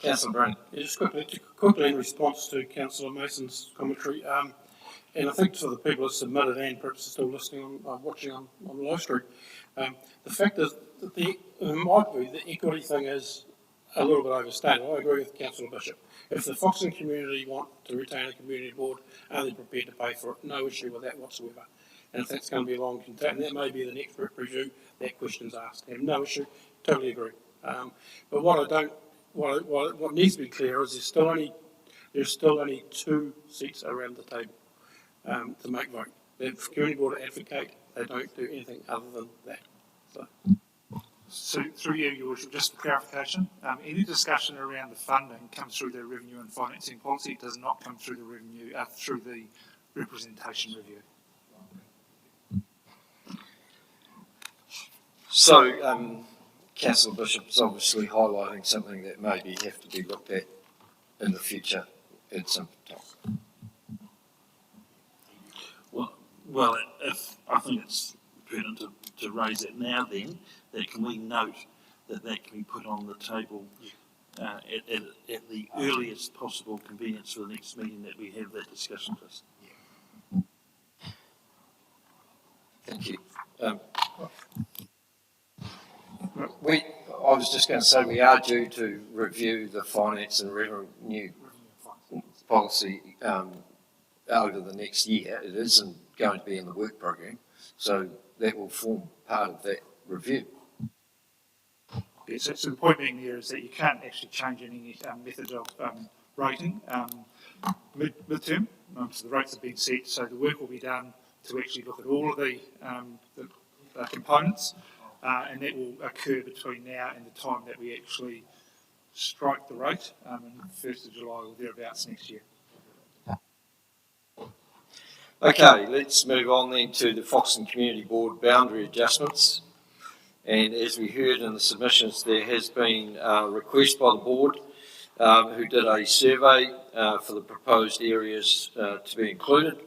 Councillor Brown. Yeah, just quickly in response to Councillor Mason's commentary, and I think for the people that submitted and perhaps are still listening on, watching on live stream, the fact is that in my view, the equity thing is a little bit overstated. I agree with Councillor Bishop. If the Foxton community want to retain a community board, are they prepared to pay for it? No issue with that whatsoever. And if that's going to be a long contact, that may be the next review that question's asked. I have no issue, totally agree. But what needs to be clear is there's still only 2 seats around the table to make vote. The community board advocate, they don't do anything other than that. So through you, Your Worship, just for clarification, any discussion around the funding comes through the revenue and financing policy. It does not come through the revenue, through the representation review. So, Councillor Bishop's obviously highlighting something that maybe have to be looked at in the future at some time. Well, if I think it's pertinent to raise it now, then that can we note that can be put on the table at the earliest possible convenience for the next meeting that we have that discussion, please. Thank you. I was just going to say we are due to review the finance and revenue policy over the next year. It isn't going to be in the work program, so that will form part of that review. Yes, so the point being there is that you can't actually change any method of rating mid-term. So the rates have been set, so the work will be done to actually look at all of the components, and that will occur between now and the time that we actually strike the rate on the 1st of July or thereabouts next year. Okay, let's move on then to the Foxton Community Board boundary adjustments. And as we heard in the submissions, there has been a request by the board who did a survey for the proposed areas to be included,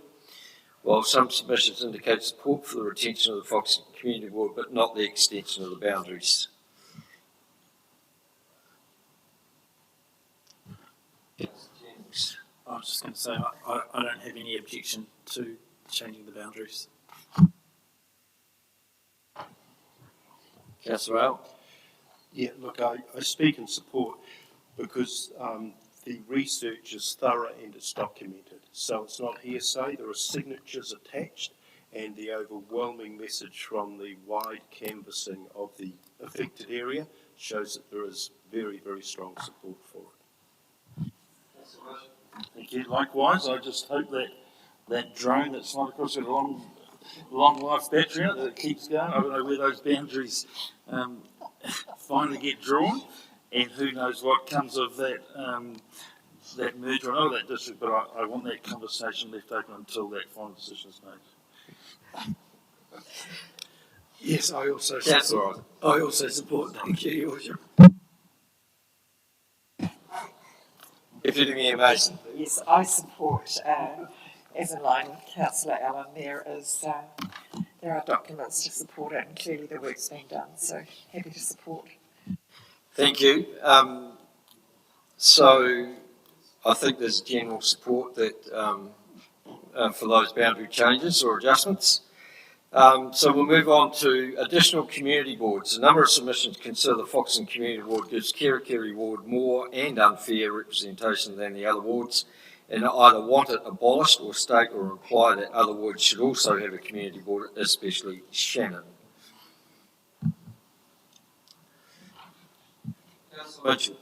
while some submissions indicate support for the retention of the Foxton Community Board, but not the extension of the boundaries. I was just going to say I don't have any objection to changing the boundaries. Councillor Al? Yeah, look, I speak in support because the research is thorough and it's documented. So it's not hearsay, there are signatures attached, and the overwhelming message from the wide canvassing of the affected area shows that there is very, very strong support for it. Thank you. Likewise, I just hope that drone that's not, of course, got a long life battery on it that keeps going. I don't know where those boundaries finally get drawn, and who knows what comes of that that merger and all that district, but I want that conversation left open until that final decision is made. Yes, I also support. Thank you, Your Worship. Deputy Mayor Mason. Yes, I support, as in line with Councillor Allen, there are documents to support it and clearly the work's being done, so happy to support. Thank you. So I think there's general support that for those boundary changes or adjustments. So we'll move on to additional community boards. A number of submissions consider the Foxton Community Board gives Kerikeri Ward more and unfair representation than the other wards, and either want it abolished or state or imply that other wards should also have a community board, especially Shannon. Councillor Mitchell.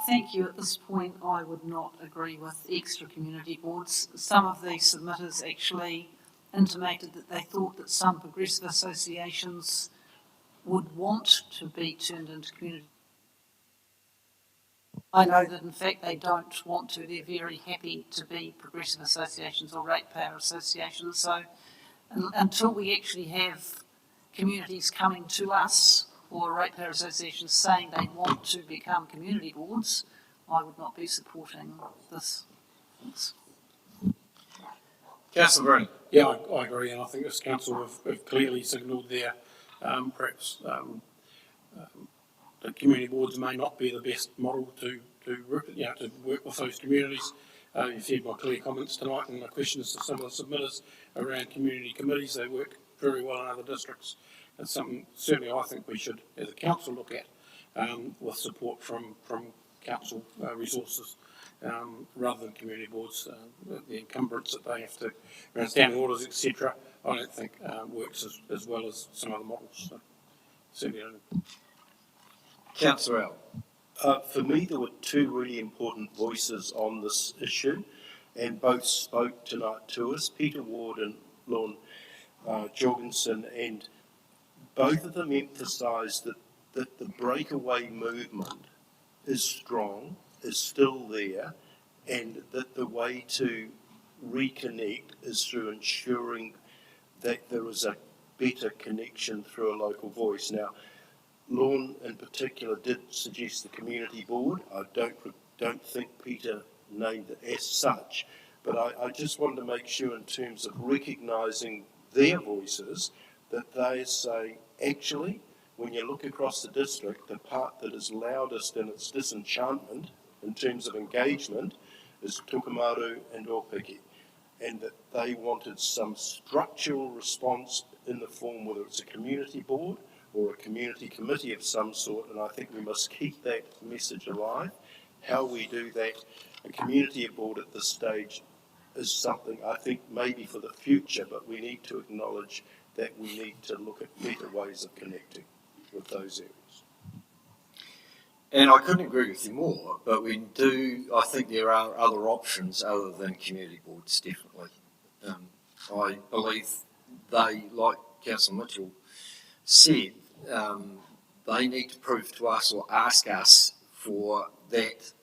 Thank you. At this point, I would not agree with extra community boards. Some of the submitters actually intimated that they thought that some progressive associations would want to be turned into community. I know that in fact they don't want to. They're very happy to be progressive associations or ratepayer associations. So until we actually have communities coming to us or ratepayer associations saying they want to become community boards, I would not be supporting this. Councillor Breen. Yeah, I agree, and I think this council have clearly signalled their perhaps the community boards may not be the best model to work with those communities. You've heard my clear comments tonight and the questions to some of the submitters around community committees. They work very well in other districts. It's something certainly I think we should, as a council, look at with support from council resources rather than community boards. The encumbrance that they have to around standing orders, etc. I don't think works as well as some other models. So certainly I don't. Councillor Al. For me, there were two really important voices on this issue, and both spoke tonight to us, Peter Ward and Lorne Jorgensen, and both of them emphasised that the breakaway movement is strong, is still there, and that the way to reconnect is through ensuring that there is a better connection through a local voice. Now, Lorne in particular did suggest the community board. I don't think Peter named it as such, but I just wanted to make sure in terms of recognising their voices that they say, actually, when you look across the district, the part that is loudest in its disenchantment in terms of engagement is Tukumaru and Opiki, and that they wanted some structural response in the form, whether it's a community board or a community committee of some sort, and I think we must keep that message alive. How we do that, a community board at this stage is something I think maybe for the future, but we need to acknowledge that we need to look at better ways of connecting with those areas. And I couldn't agree with you more, but I think there are other options other than community boards, definitely. I believe they, like Councillor Mitchell said, they need to prove to us or ask us for that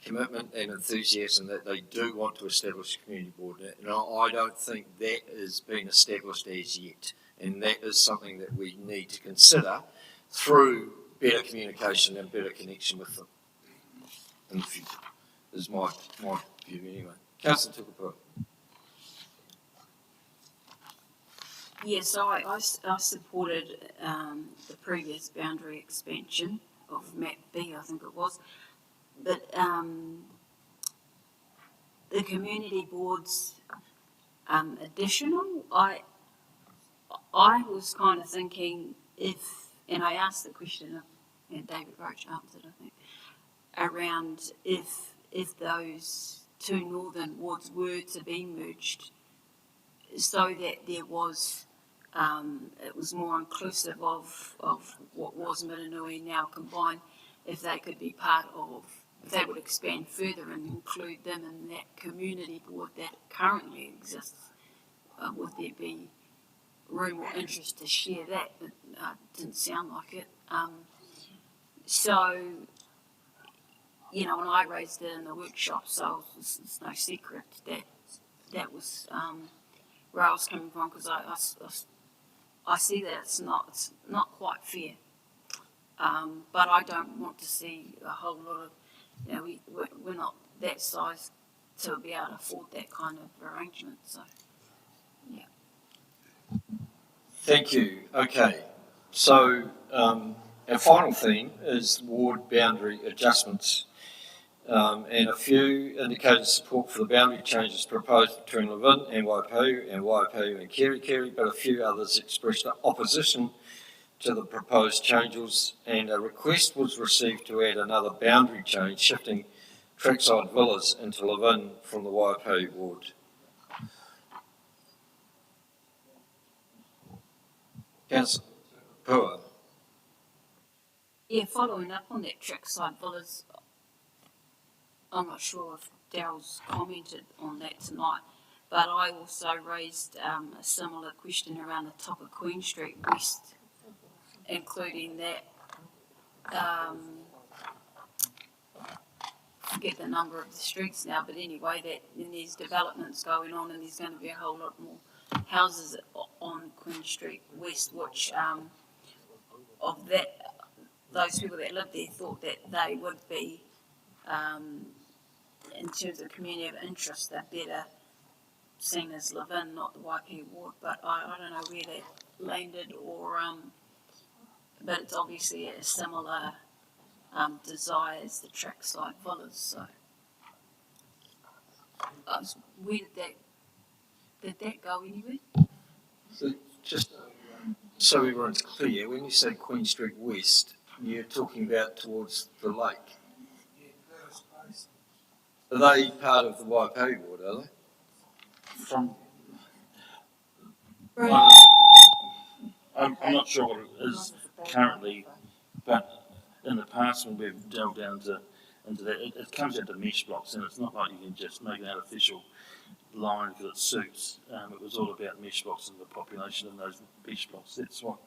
commitment and enthusiasm that they do want to establish a community board. And I don't think that has been established as yet. And that is something that we need to consider through better communication and better connection with them in the future, is my view anyway. Councillor Tukapua. Yes, I supported the previous boundary expansion of map B, I think it was. But the community boards additional, I was kind of thinking and I asked the question, and David Roach answered, I think, around if those two northern wards were to be merged, so that there was, it was more inclusive of what was Miranui now combined, if they could be part of, if they would expand further and include them in that community board that currently exists, would there be room or interest to share that? But didn't sound like it. So, you know, when I raised it in the workshop, so it's no secret that that was where I was coming from, because I see that it's not quite fair. But I don't want to see a whole lot of, you know, we're not that size to be able to afford that kind of arrangement, so, yeah. Thank you. Okay. So our final theme is ward boundary adjustments. And a few indicated support for the boundary changes proposed between Levin and Waipahu and Kerikeri, but a few others expressed opposition to the proposed changes, and a request was received to add another boundary change, shifting trackside villas into Levin from the Waipahu ward. Councillor Pua. Yeah, following up on that trackside villas, I'm not sure if Daryl's commented on that tonight, but I also raised a similar question around the top of Queen Street West, including that, forget the number of the streets now, but anyway, that then there's developments going on and there's going to be a whole lot more houses on Queen Street West, which of that, those people that live there thought that they would be, in terms of community of interest, they're better seen as Levin, not the Waipahu ward, but I don't know where that landed, or but it's obviously a similar desire as the trackside villas. So, where did that go anywhere? So just so everyone's clear, when you say Queen Street West, you're talking about towards the lake. Are they part of the Waipahu ward, are they? From I'm not sure what it is currently, but in the past when we've delved down into that, it comes down to mesh blocks, and it's not like you can just make an artificial line because it suits. It was all about mesh blocks and the population in those mesh blocks. That's what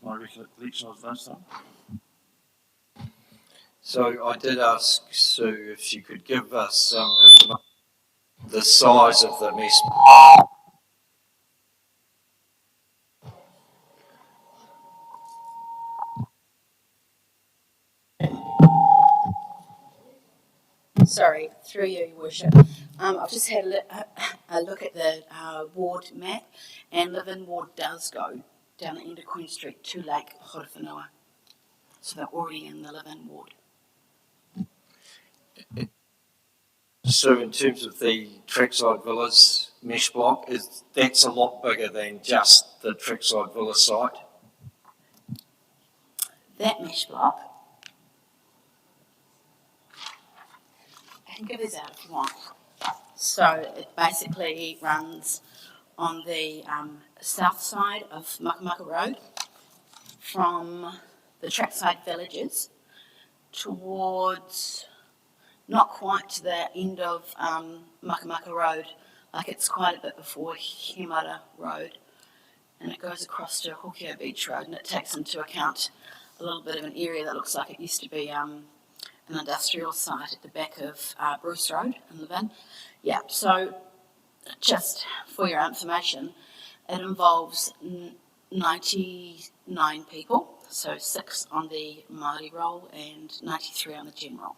my recollection was last time. So I did ask Sue if she could give us the size of the mesh. Sorry, through you, Your Worship. I've just had a look at the ward map, and Levin ward does go down the end of Queen Street to Lake Horowhenua. So they're already in the Levin ward. So in terms of the trackside villas mesh block, that's a lot bigger than just the trackside villa site? That mesh block, I can give this out if you want. So it basically runs on the south side of Makamaka Road from the trackside villages towards, not quite to the end of Makamaka Road, like it's quite a bit before Himara Road, and it goes across to Hokio Beach Road, and it takes into account a little bit of an area that looks like it used to be an industrial site at the back of Bruce Road in Levin. Yeah, so just for your information, it involves 99 people, so 6 on the Māori roll and 93 on the general.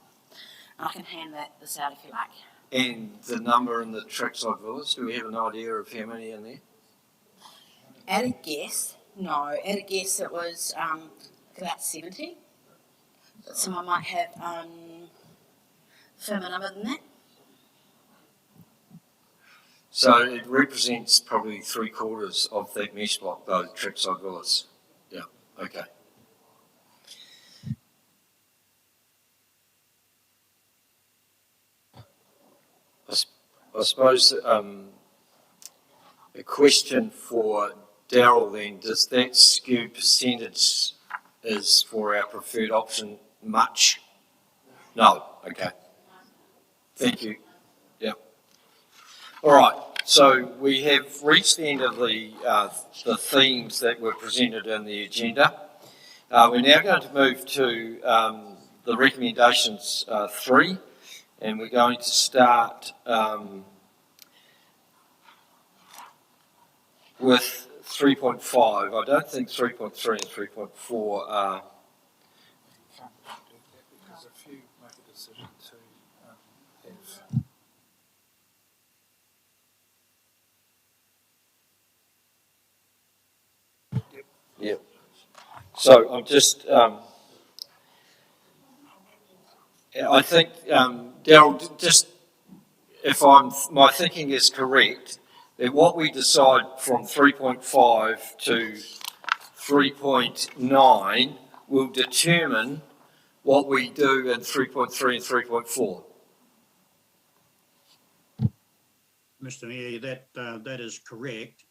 And I can hand this out if you like. And the number in the trackside villas, do we have an idea of how many in there? At a guess, it was about 70. But someone might have firmer number than that. So it represents probably 3/4 of that mesh block, though, trackside villas. Yeah, okay. I suppose a question for Daryl then, does that skew percentage is for our preferred option much? No, okay. Thank you. Yep. All right, so we have reached the end of the themes that were presented in the agenda. We're now going to move to the recommendations 3, and we're going to start with 3.5. I don't think 3.3 and 3.4 are. Because if you make a decision to have. Yep. So I'm just. I think Daryl, just if my thinking is correct, that what we decide from 3.5 to 3.9 will determine what we do in 3.3 and 3.4. Mr. Mayor, that is correct,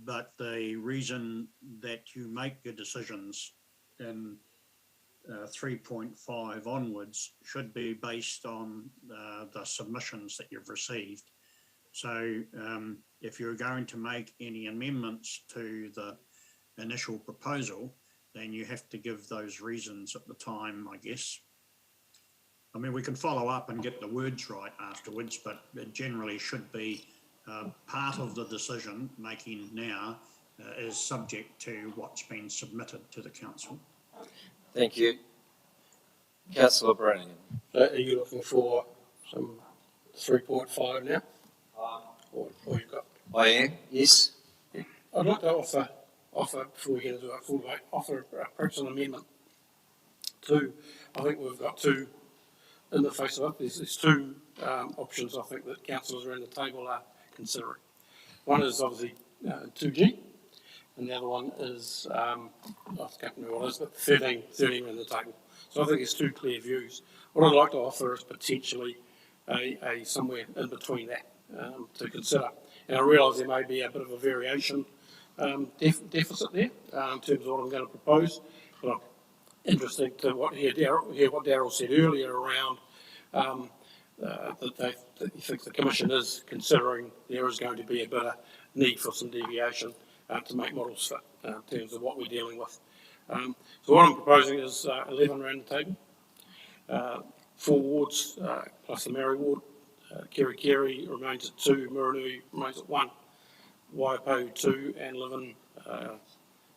but the reason that you make your decisions in 3.5 onwards should be based on the submissions that you've received. So if you're going to make any amendments to the initial proposal, then you have to give those reasons at the time, I guess. I mean, we can follow up and get the words right afterwards, but it generally should be part of the decision making now is subject to what's been submitted to the council. Thank you. Councillor Brannigan. Are you looking for some 3.5 now? Or you've got? I am, yes. Yeah. I'd like to offer before we get into a full vote, offer perhaps an amendment to, I think we've got two in the face of it. There's two options I think that councillors around the table are considering. One is obviously 2G, and the other one is, I can't remember what it is, but 13 around the table. So I think there's two clear views. What I'd like to offer is potentially a somewhere in between that to consider. And I realise there may be a bit of a variation deficit there in terms of what I'm going to propose, but I'm interested to hear what Daryl said earlier around that he thinks the Commission is considering there is going to be a bit of need for some deviation to make models fit in terms of what we're dealing with. So what I'm proposing is 11 around the table, 4 wards plus the Mary ward. Keri Keri remains at 2, Muranui remains at 1, Waipo 2 and Leven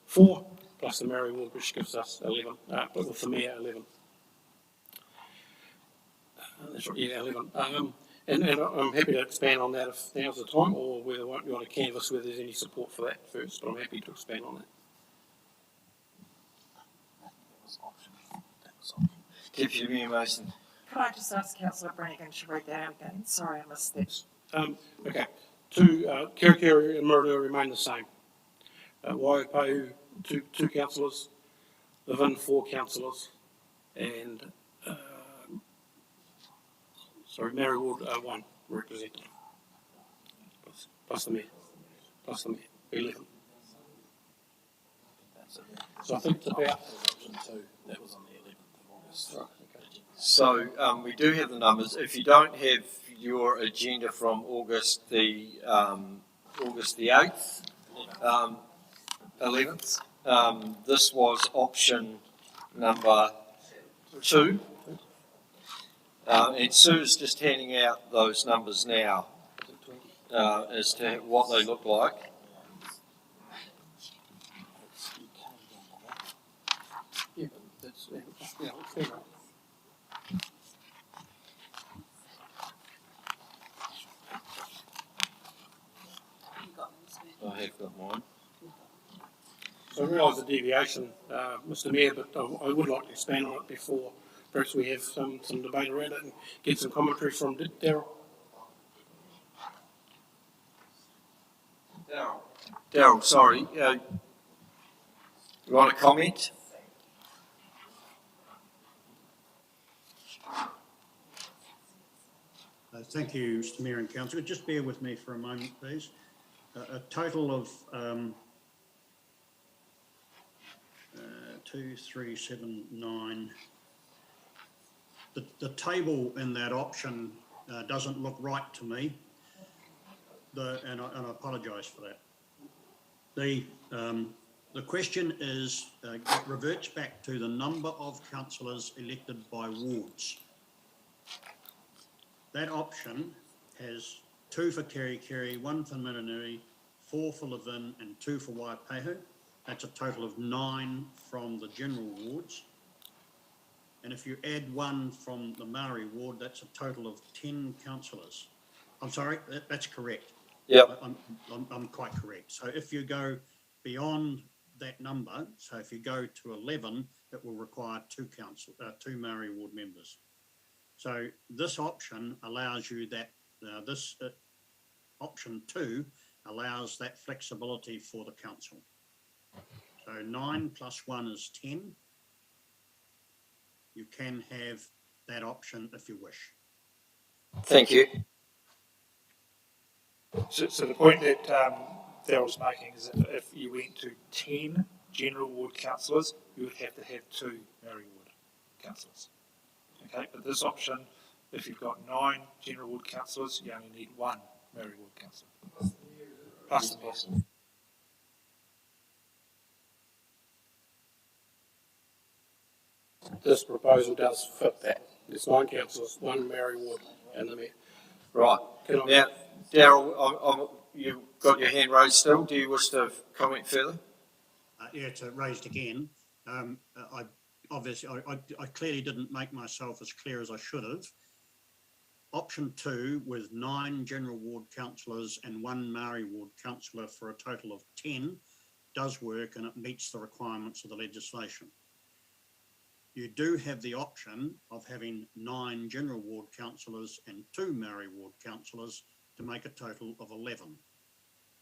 4, plus the Mary ward, which gives us 11, but with the Mayor 11. That's right, yeah, 11. And I'm happy to expand on that if now's the time, or whether you want to canvass whether there's any support for that first, but I'm happy to expand on that. Deputy Mayor Mason. Can I just ask Councillor Brannigan to read that out again? Sorry, I missed that. Okay. 2, Keri Keri and Muranui remain the same. Waipo, two councillors, Leven 4 councillors, and Mary Ward 1 representative. Plus the Mayor. 11. So I think it's about option 2. That was on the 11th of August. Right, okay. So we do have the numbers. If you don't have your agenda from August the 8th, 11th, this was option number 2. And Sue's just handing out those numbers now as to what they look like. Yeah, but that's, yeah, fair enough. I have got mine. So I realise the deviation, Mr Mayor, but I would like to expand on it before perhaps we have some debate around it and get some commentary from Daryl. Daryl, sorry. You want to comment? Thank you, Mr Mayor and Councillor. Just bear with me for a moment, please. A total of 2, 3, 7, 9. The table in that option doesn't look right to me, and I apologise for that. The question is, it reverts back to the number of councillors elected by wards. That option has 2 for Kerikeri, 1 for Miranui, 4 for Levin and 2 for Waipahu. That's a total of 9 from the general wards. And if you add 1 from the Maori ward, that's a total of 10 councillors. I'm sorry, that's correct. Yep. I'm quite correct. So if you go beyond that number, so if you go to 11, it will require 2 Maori ward members. So this option allows you that, option 2 allows that flexibility for the council. So 9 plus 1 is 10. You can have that option if you wish. Thank you. So the point that Daryl's making is that if you went to 10 general ward councillors, you would have to have 2 Maori ward councillors. Okay, but this option, if you've got 9 general ward councillors, you only need 1 Maori ward councillor. Plus the mayor. This proposal does fit that. There's 9 councillors, 1 Maori ward and the mayor. Right. Now, Daryl, you've got your hand raised still. Do you wish to comment further? Yeah, it's raised again. I clearly didn't make myself as clear as I should have. Option 2 with 9 general ward councillors and 1 Maori ward councillor for a total of 10 does work, and it meets the requirements of the legislation. You do have the option of having 9 general ward councillors and 2 Maori ward councillors to make a total of 11,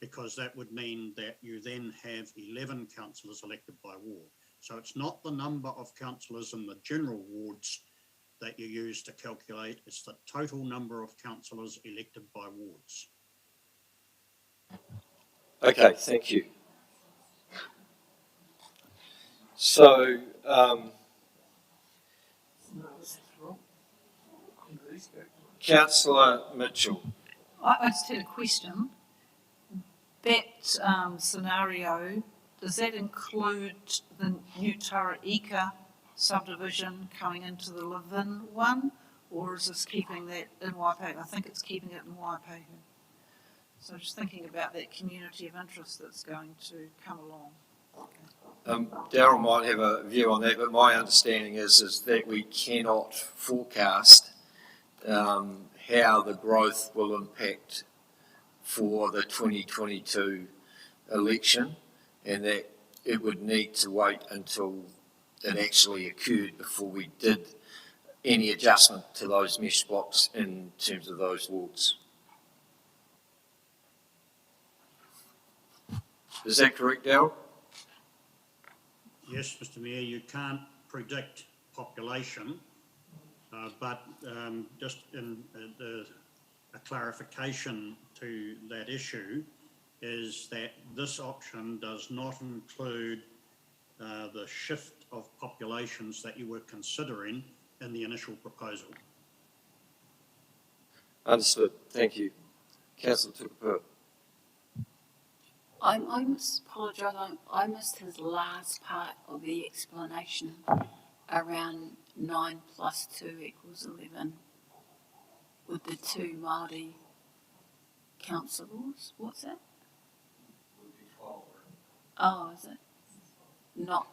because that would mean that you then have 11 councillors elected by ward. So it's not the number of councillors in the general wards that you use to calculate, it's the total number of councillors elected by wards. Okay, thank you. So, Councillor Mitchell. I just had a question. That scenario, does that include the new Taraika subdivision coming into the Levin one, or is this keeping that in Waipahu? I think it's keeping it in Waipahu. So just thinking about that community of interest that's going to come along. Darryl might have a view on that, but my understanding is that we cannot forecast how the growth will impact for the 2022 election, and that it would need to wait until it actually occurred before we did any adjustment to those mesh blocks in terms of those wards. Is that correct, Darryl? Yes, Mr. Mayor, you can't predict population, but just in a clarification to that issue is that this option does not include the shift of populations that you were considering in the initial proposal. Understood. Thank you. Councillor Tukapu. I must apologise, I missed his last part of the explanation around 9 plus 2 equals 11 with the 2 Māori councillors. What's that? Oh, is it? Not.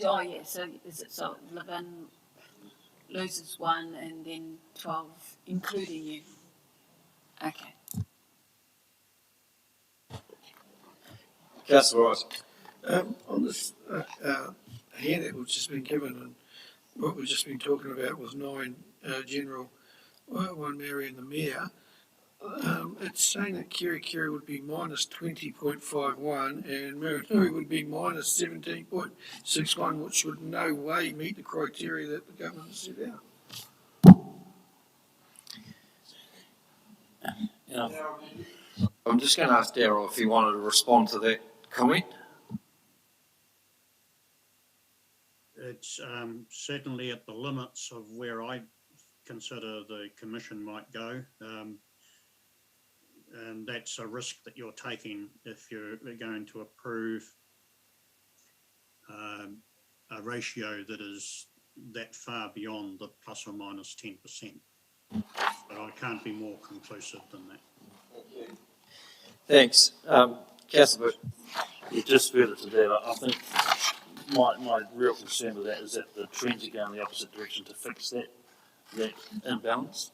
Oh, yeah, so is it so Levin loses 1 and then 12, including you? Okay. Councillor Rice. On this handout which has been given, and what we've just been talking about was 9 general, 1 Maori and the mayor. It's saying that Kerikeri would be minus 20.51 and Miranui would be minus 17.61, which would no way meet the criteria that the government has set out. I'm just going to ask Darryl if he wanted to respond to that comment. It's certainly at the limits of where I consider the Commission might go. And that's a risk that you're taking if you're going to approve a ratio that is that far beyond the plus or minus 10%. But I can't be more conclusive than that. Thanks. Councillor. Yeah, just further to that, I think my real concern with that is that the trends are going the opposite direction to fix that imbalance.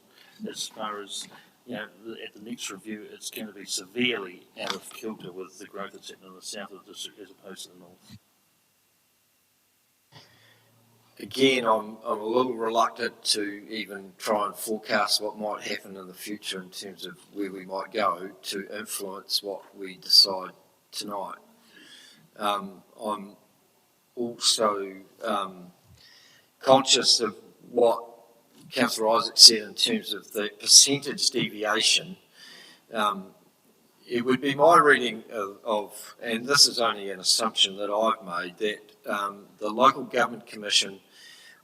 As far as, at the next review, it's going to be severely out of kilter with the growth that's happening in the south of the district as opposed to the north. Again, I'm a little reluctant to even try and forecast what might happen in the future in terms of where we might go to influence what we decide tonight. I'm also conscious of what Councillor Isaac said in terms of the percentage deviation. It would be my reading of, and this is only an assumption that I've made, that the Local Government Commission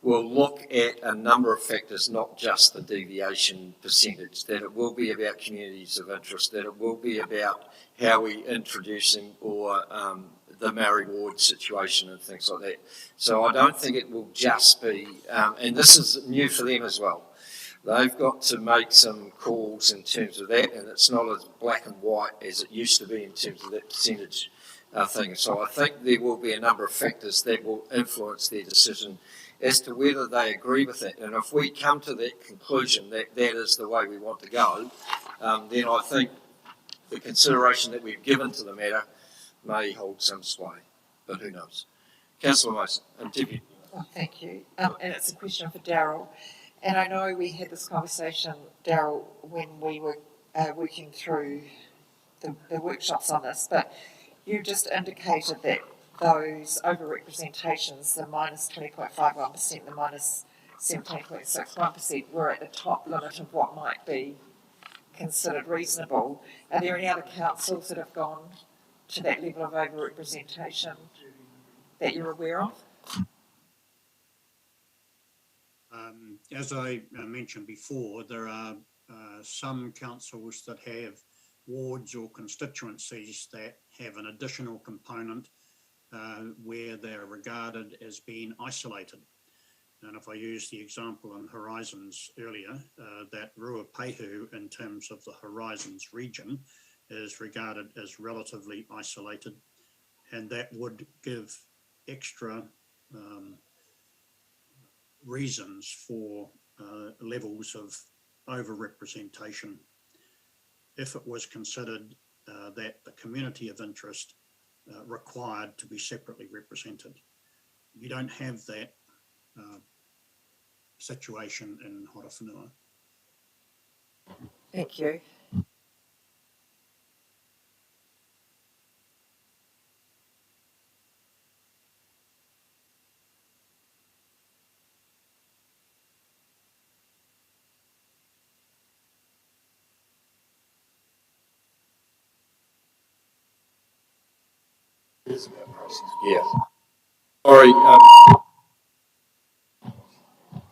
will look at a number of factors, not just the deviation percentage, that it will be about communities of interest, that it will be about how we introducing or the Maori ward situation and things like that. So I don't think it will just be, and this is new for them as well, they've got to make some calls in terms of that, and it's not as black and white as it used to be in terms of that percentage thing. So I think there will be a number of factors that will influence their decision as to whether they agree with it. And if we come to that conclusion that that is the way we want to go, then I think the consideration that we've given to the matter may hold some sway, but who knows. Councillor Mason, Deputy. Oh, thank you. And it's a question for Daryl. And I know we had this conversation, Daryl, when we were working through the workshops on this, but you just indicated that those over-representations, the minus 20.51%, the minus 17.61%, were at the top limit of what might be considered reasonable. Are there any other councils that have gone to that level of over-representation that you're aware of? As I mentioned before, there are some councils that have wards or constituencies that have an additional component where they're regarded as being isolated. And if I use the example on Horizons earlier, that Ruapehu in terms of the Horizons region is regarded as relatively isolated, and that would give extra reasons for levels of over-representation if it was considered that the community of interest required to be separately represented. You don't have that situation in Horowhenua. Thank you. Yeah. Sorry,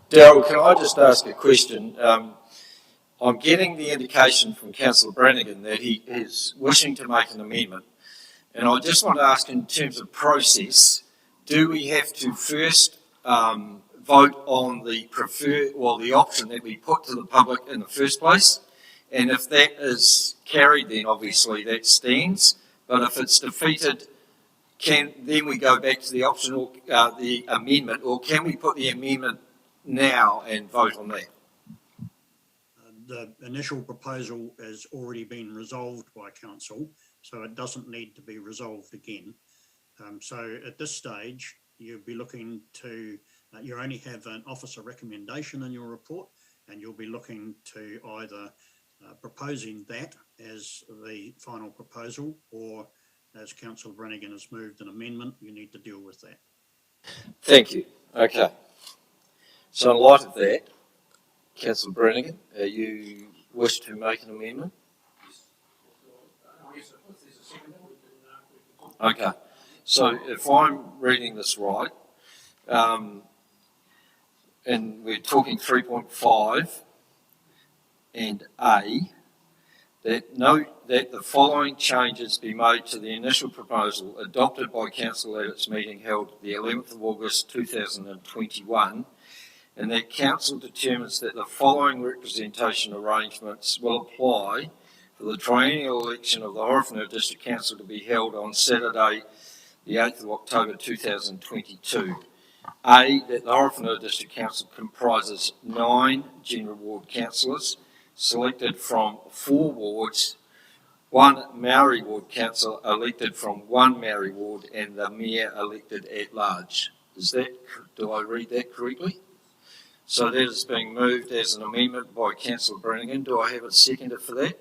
Daryl, can I just ask a question? I'm getting the indication from Councillor Brannigan that he is wishing to make an amendment. And I just want to ask in terms of process, do we have to first vote on the the option that we put to the public in the first place? And if that is carried, then obviously that stands. But if it's defeated, then we go back to the optional, the amendment, or can we put the amendment now and vote on that? The initial proposal has already been resolved by council, so it doesn't need to be resolved again. So at this stage, you'll be looking to, you only have an officer recommendation in your report, and you'll be looking to either proposing that as the final proposal, or as Councillor Brannigan has moved an amendment, you need to deal with that. Thank you. Okay. So in light of that, Councillor Brannigan, you wish to make an amendment? Okay. So if I'm reading this right, and we're talking 3.5 and A, that the following changes be made to the initial proposal adopted by Council at its meeting held the 11th of August 2021, and that Council determines that the following representation arrangements will apply for the triennial election of the Horowhenua District Council to be held on Saturday, the 8th of October 2022. A, that the Horowhenua District Council comprises 9 general ward councillors selected from 4 wards, 1 Maori ward councillor elected from 1 Maori ward, and the mayor elected at large. Do I read that correctly? So that is being moved as an amendment by Councillor Brannigan. Do I have a seconder for that?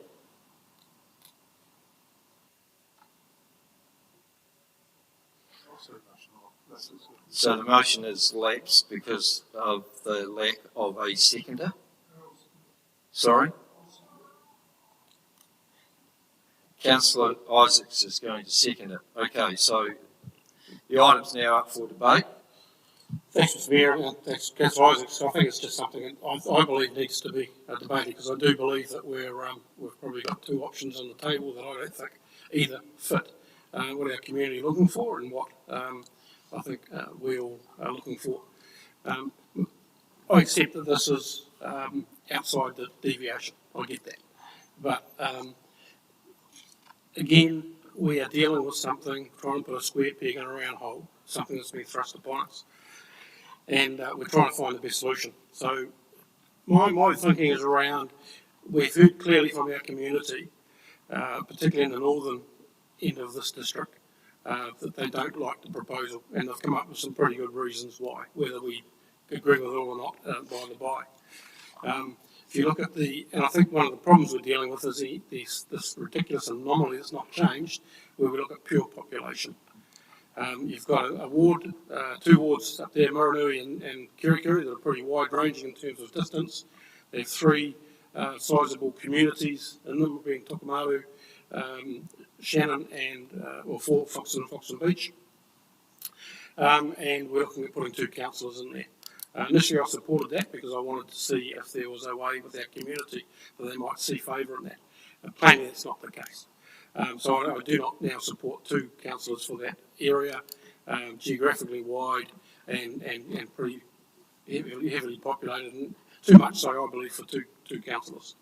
So the motion is lapsed because of the lack of a seconder? Sorry? Councillor Isaacs is going to second it. Okay, so the item's now up for debate. Thanks, Mr Mayor, and thanks, Councillor Isaacs. I think it's just something that I believe needs to be debated, because I do believe that we've probably got 2 options on the table that I don't think either fit what our community are looking for and what I think we all are looking for. I accept that this is outside the deviation. I get that. But again, we are dealing with something, trying to put a square peg in a round hole, something that's been thrust upon us. And we're trying to find the best solution. So my thinking is around, we've heard clearly from our community, particularly in the northern end of this district, that they don't like the proposal, and they've come up with some pretty good reasons why, whether we agree with it or not, by the by. If you look at and I think one of the problems we're dealing with is this ridiculous anomaly that's not changed, where we look at pure population. You've got a ward, 2 wards up there, Moronui and Kirikiri, that are pretty wide-ranging in terms of distance. They have 3 sizeable communities in them, being Tokomaru, Shannon, and 4, Foxton and Foxton Beach. And we're looking at putting 2 councillors in there. Initially I supported that because I wanted to see if there was a way with our community that they might see favour in that. Plainly that's not the case. So I do not now support 2 councillors for that area, geographically wide and pretty heavily populated, and too much so I believe for two councillors.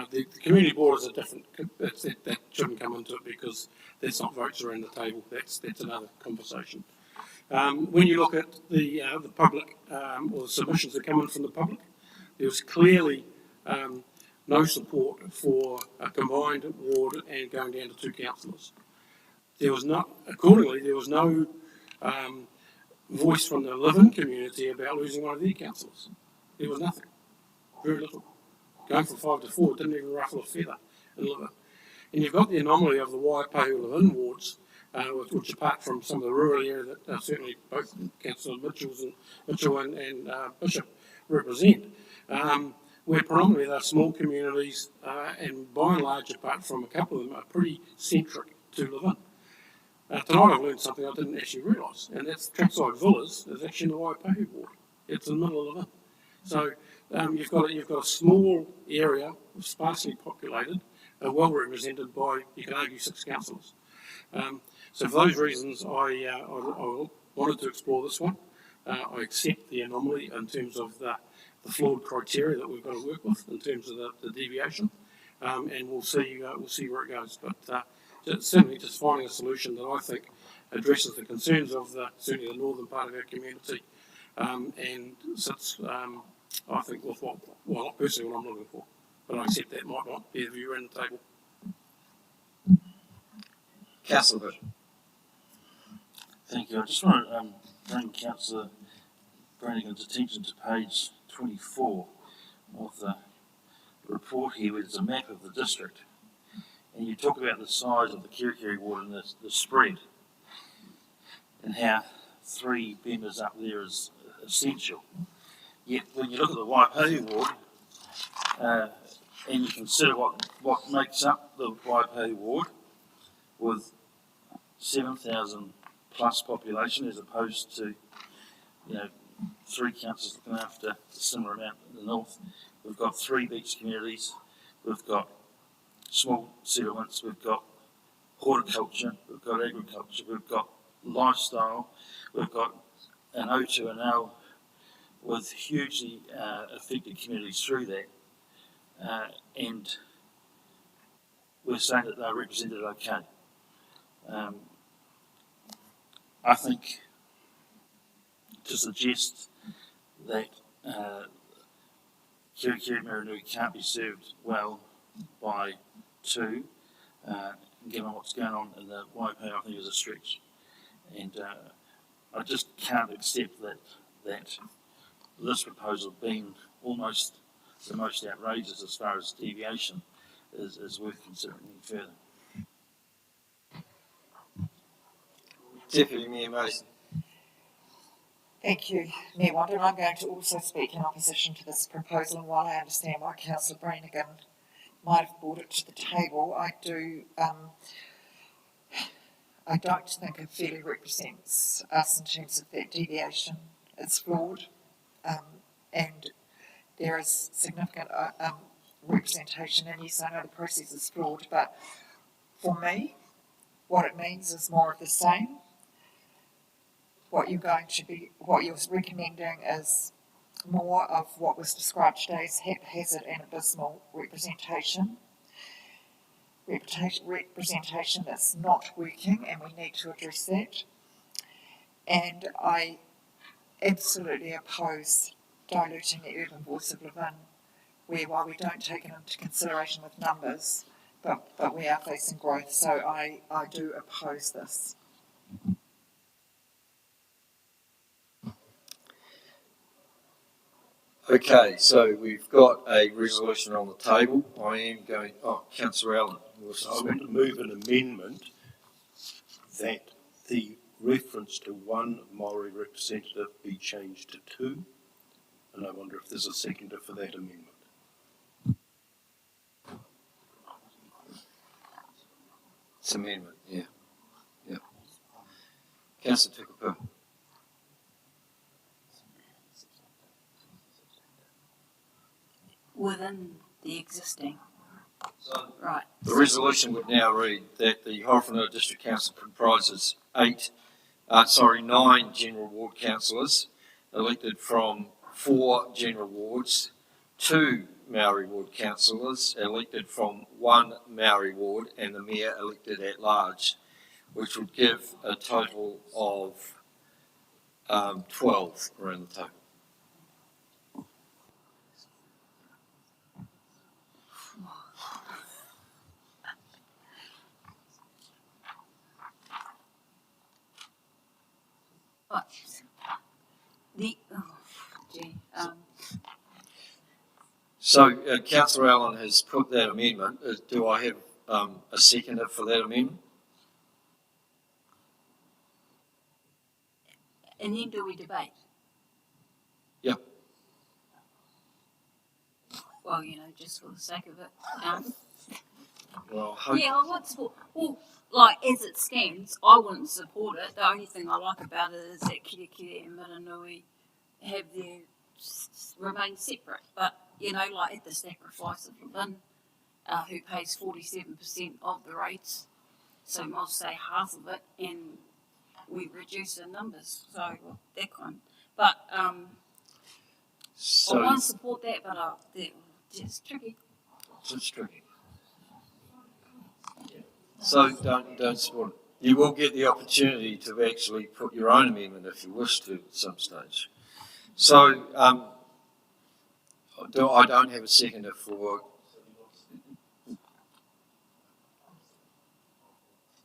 The community board is a different, that shouldn't come into it because that's not votes around the table, that's another conversation. When you look at the public, or the submissions that come in from the public, there was clearly no support for a combined ward and going down to 2 councillors. Accordingly, there was no voice from the live-in community about losing one of their councillors. There was nothing, very little. Going from 5 to 4 didn't even ruffle a feather in live-in. And you've got the anomaly of the Waipahu live-in wards, which apart from some of the rural area that certainly both Councillor Mitchell and Bishop represent, where predominantly they're small communities, and by and large, apart from a couple of them, are pretty centric to live in. Tonight I've learned something I didn't actually realise, and that's Trackside Villas is actually in the Waipahu ward. It's in the middle of live in. So you've got a small area, sparsely populated, well represented by, you can argue, 6 councillors. So for those reasons, I wanted to explore this one. I accept the anomaly in terms of the flawed criteria that we've got to work with in terms of the deviation, and we'll see where it goes. But certainly just finding a solution that I think addresses the concerns of certainly the northern part of our community, and sits, I think, with not personally what I'm looking for, but I accept that might not be the view around the table. Councillor Bishop. Thank you. I just want to bring Councillor Brannigan's attention to page 24 of the report here, where there's a map of the district. And you talk about the size of the Kirikiri ward and the spread, and how 3 members up there is essential. Yet when you look at the Waipahu ward, and you consider what makes up the Waipahu ward, with 7,000 plus population, as opposed to 3 councils looking after a similar amount in the north. We've got 3 beach communities. We've got small settlements, we've got horticulture, we've got agriculture, we've got lifestyle, we've got an O2 and L with hugely affected communities through that, and we're saying that they're represented okay. I think to suggest that Kirikiri Maranui can't be served well by two, given what's going on in the Waipo, I think is a stretch. And I just can't accept that this proposal, being almost the most outrageous as far as deviation, is worth considering further. Deputy Mayor Mason. Thank you, Mayor Wonder. I'm going to also speak in opposition to this proposal, and while I understand why Councillor Brannigan might have brought it to the table, I don't think it fairly represents us in terms of that deviation. It's flawed, and there is significant representation, and yes, I know the process is flawed, but for me, what it means is more of the same. What you're recommending is more of what was described today as haphazard and abysmal representation that's not working, and we need to address that. And I absolutely oppose diluting the urban voice of Levin, where while we don't take it into consideration with numbers, but we are facing growth. So I do oppose this. Okay, so we've got a resolution on the table. I am going, Councillor Allen. I want to move an amendment that the reference to one Maori representative be changed to two, and I wonder if there's a seconder for that amendment. It's amendment, yeah. Councillor Tukupu. Within the existing. Right. The resolution would now read that the Horowhenua District Council comprises 9 general ward councillors elected from 4 general wards, 2 Maori ward councillors elected from 1 Maori ward, and the mayor elected at large, which would give a total of 12 around the table. So Councillor Allen has put that amendment. Do I have a seconder for that amendment? And then do we debate? Yep. Well, just for the sake of it. Well, yeah, I would support. Well, like as it stands, I wouldn't support it. The only thing I like about it is that Kirikiri and Maranui have their remain separate. But like at the sacrifice of Levin, who pays 47% of the rates, so I'll say half of it, and we reduce the numbers. So that kind. But so, I want to support that, but it's tricky. It's tricky. So don't support it. You will get the opportunity to actually put your own amendment if you wish to at some stage. So I don't have a seconder for.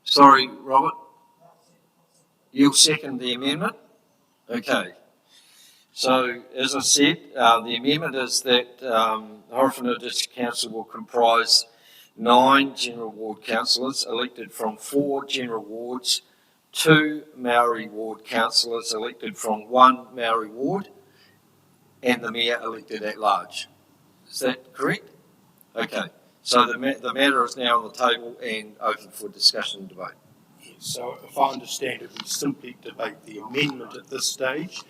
Sorry, Robert. You'll second the amendment? Okay. So, as I said, the amendment is that Horowhenua District Council will comprise 9 general ward councillors elected from 4 general wards, 2 Maori ward councillors elected from 1 Maori ward, and the mayor elected at large. Is that correct? Okay. So the matter is now on the table and open for discussion and debate. Yes, so if I understand it, we simply debate the amendment at this stage,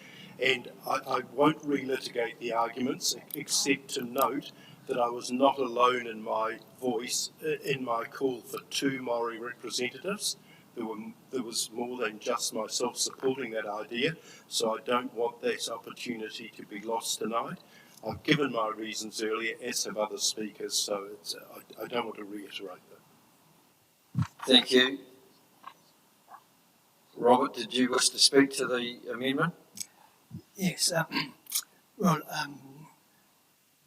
and I won't relitigate the arguments except to note that I was not alone in my voice, in my call for 2 Māori representatives. There was more than just myself supporting that idea, so I don't want that opportunity to be lost tonight. I've given my reasons earlier, as have other speakers, so I don't want to reiterate them. Thank you. Robert, did you wish to speak to the amendment? Yes. Well,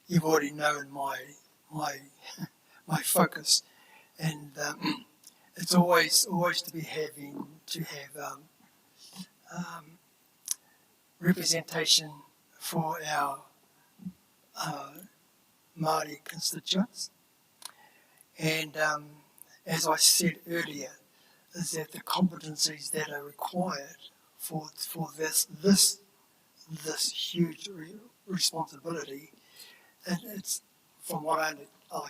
you've already known my focus, and it's always to be having to have representation for our Māori constituents. And as I said earlier, is that the competencies that are required for this huge responsibility, and it's from what I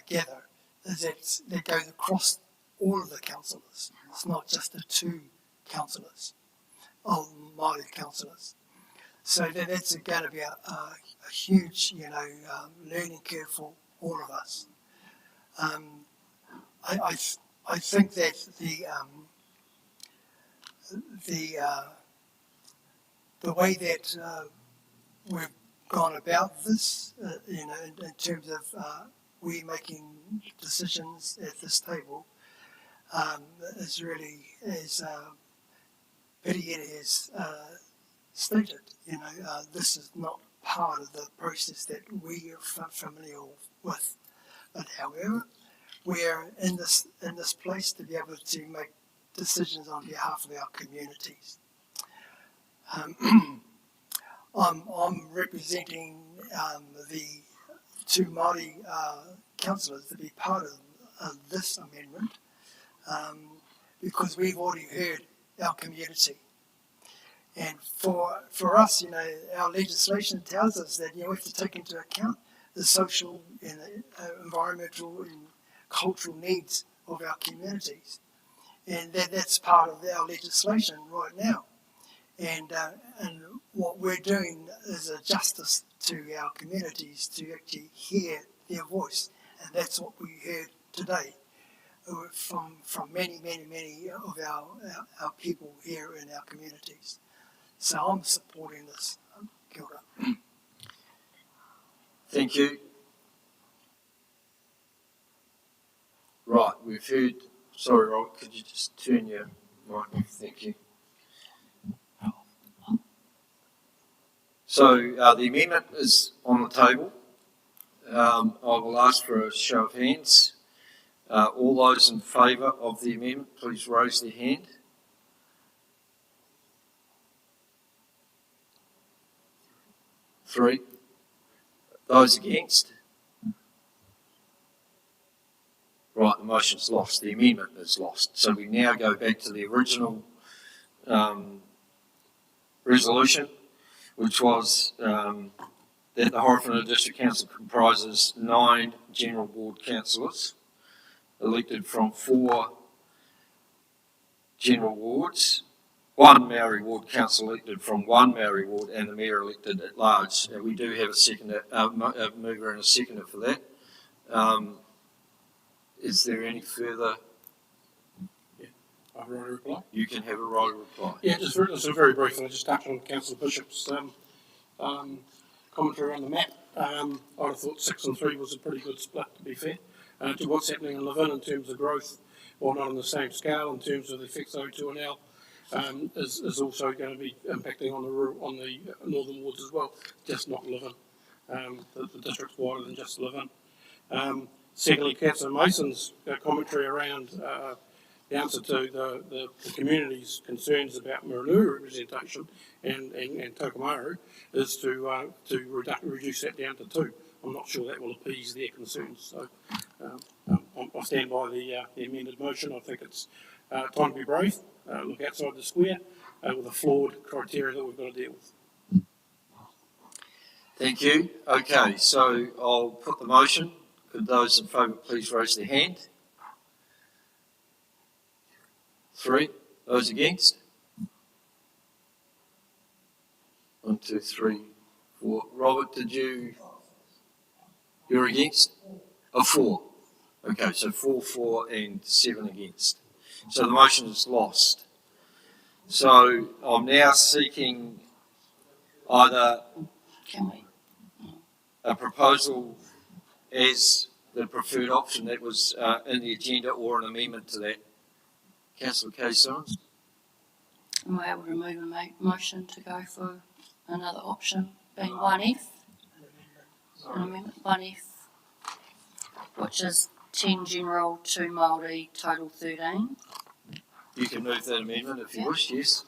gather, is that that goes across all of the councillors. It's not just the 2 councillors, Māori councillors. So that's going to be a huge, learning curve for all of us. I think that the way that we've gone about this, in terms of we making decisions at this table, is really, as Piri has stated, this is not part of the process that we are familiar with. But however, we're in this place to be able to make decisions on behalf of our communities. I'm representing the 2 Māori councillors to be part of this amendment because we've already heard our community. And for us, our legislation tells us that we have to take into account the social and environmental and cultural needs of our communities. And that's part of our legislation right now. And what we're doing is a justice to our communities to actually hear their voice. And that's what we heard today from many of our people here in our communities. So I'm supporting this. Kia ora. Thank you. Right, we've heard, sorry Robert, could you just turn your mic off? Thank you. So the amendment is on the table. I will ask for a show of hands. All those in favour of the amendment, please raise their hand. Three. Those against? Right, the motion's lost. The amendment is lost. So we now go back to the original resolution, which was that the Horowhenua District Council comprises 9 General Ward councillors elected from 4 General Wards, 1 Maori Ward council elected from 1 Maori Ward, and the Mayor elected at large. We do have a mover and a seconder for that. Is there any further? Yeah, I'll write a reply. You can have a right of reply. Yeah, just very briefly, I just touched on Councillor Bishop's commentary on the map. I'd have thought 6 and 3 was a pretty good split, to be fair, to what's happening in Levin in terms of growth, while not on the same scale in terms of the effects O2 and L, is also going to be impacting on the northern wards as well, just not Levin. The district's wider than just Levin. Secondly, Councillor Mason's commentary around the answer to the community's concerns about Maranuru representation and Tokomaru is to reduce that down to 2. I'm not sure that will appease their concerns. So I stand by the amended motion. I think it's time to be brave, look outside the square with the flawed criteria that we've got to deal with. Thank you. Okay, so I'll put the motion. Could those in favour please raise their hand? 3. Those against? 1, 2, 3, 4. Robert, did you? You're against? Oh, 4. Okay, so 4 and 7 against. So the motion is lost. So I'm now seeking either a proposal as the preferred option that was in the agenda or an amendment to that. Councillor Kay-Simons? Am I able to move a motion to go for another option, being 1F? An amendment, 1F, which is 10 general, 2 Māori, total 13. You can move that amendment if you wish, yes.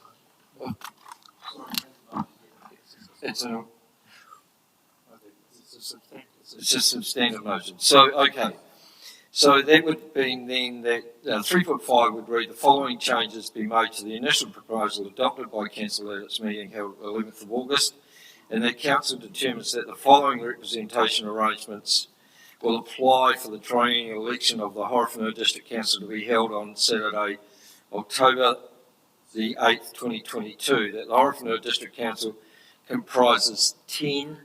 It's a substantive motion. So, okay. So that would mean then that 3.5 would read the following changes be made to the initial proposal adopted by Council at its meeting held 11th of August, and that Council determines that the following representation arrangements will apply for the triennial election of the Horowhenua District Council to be held on Saturday, October the 8th, 2022, that the Horowhenua District Council comprises 10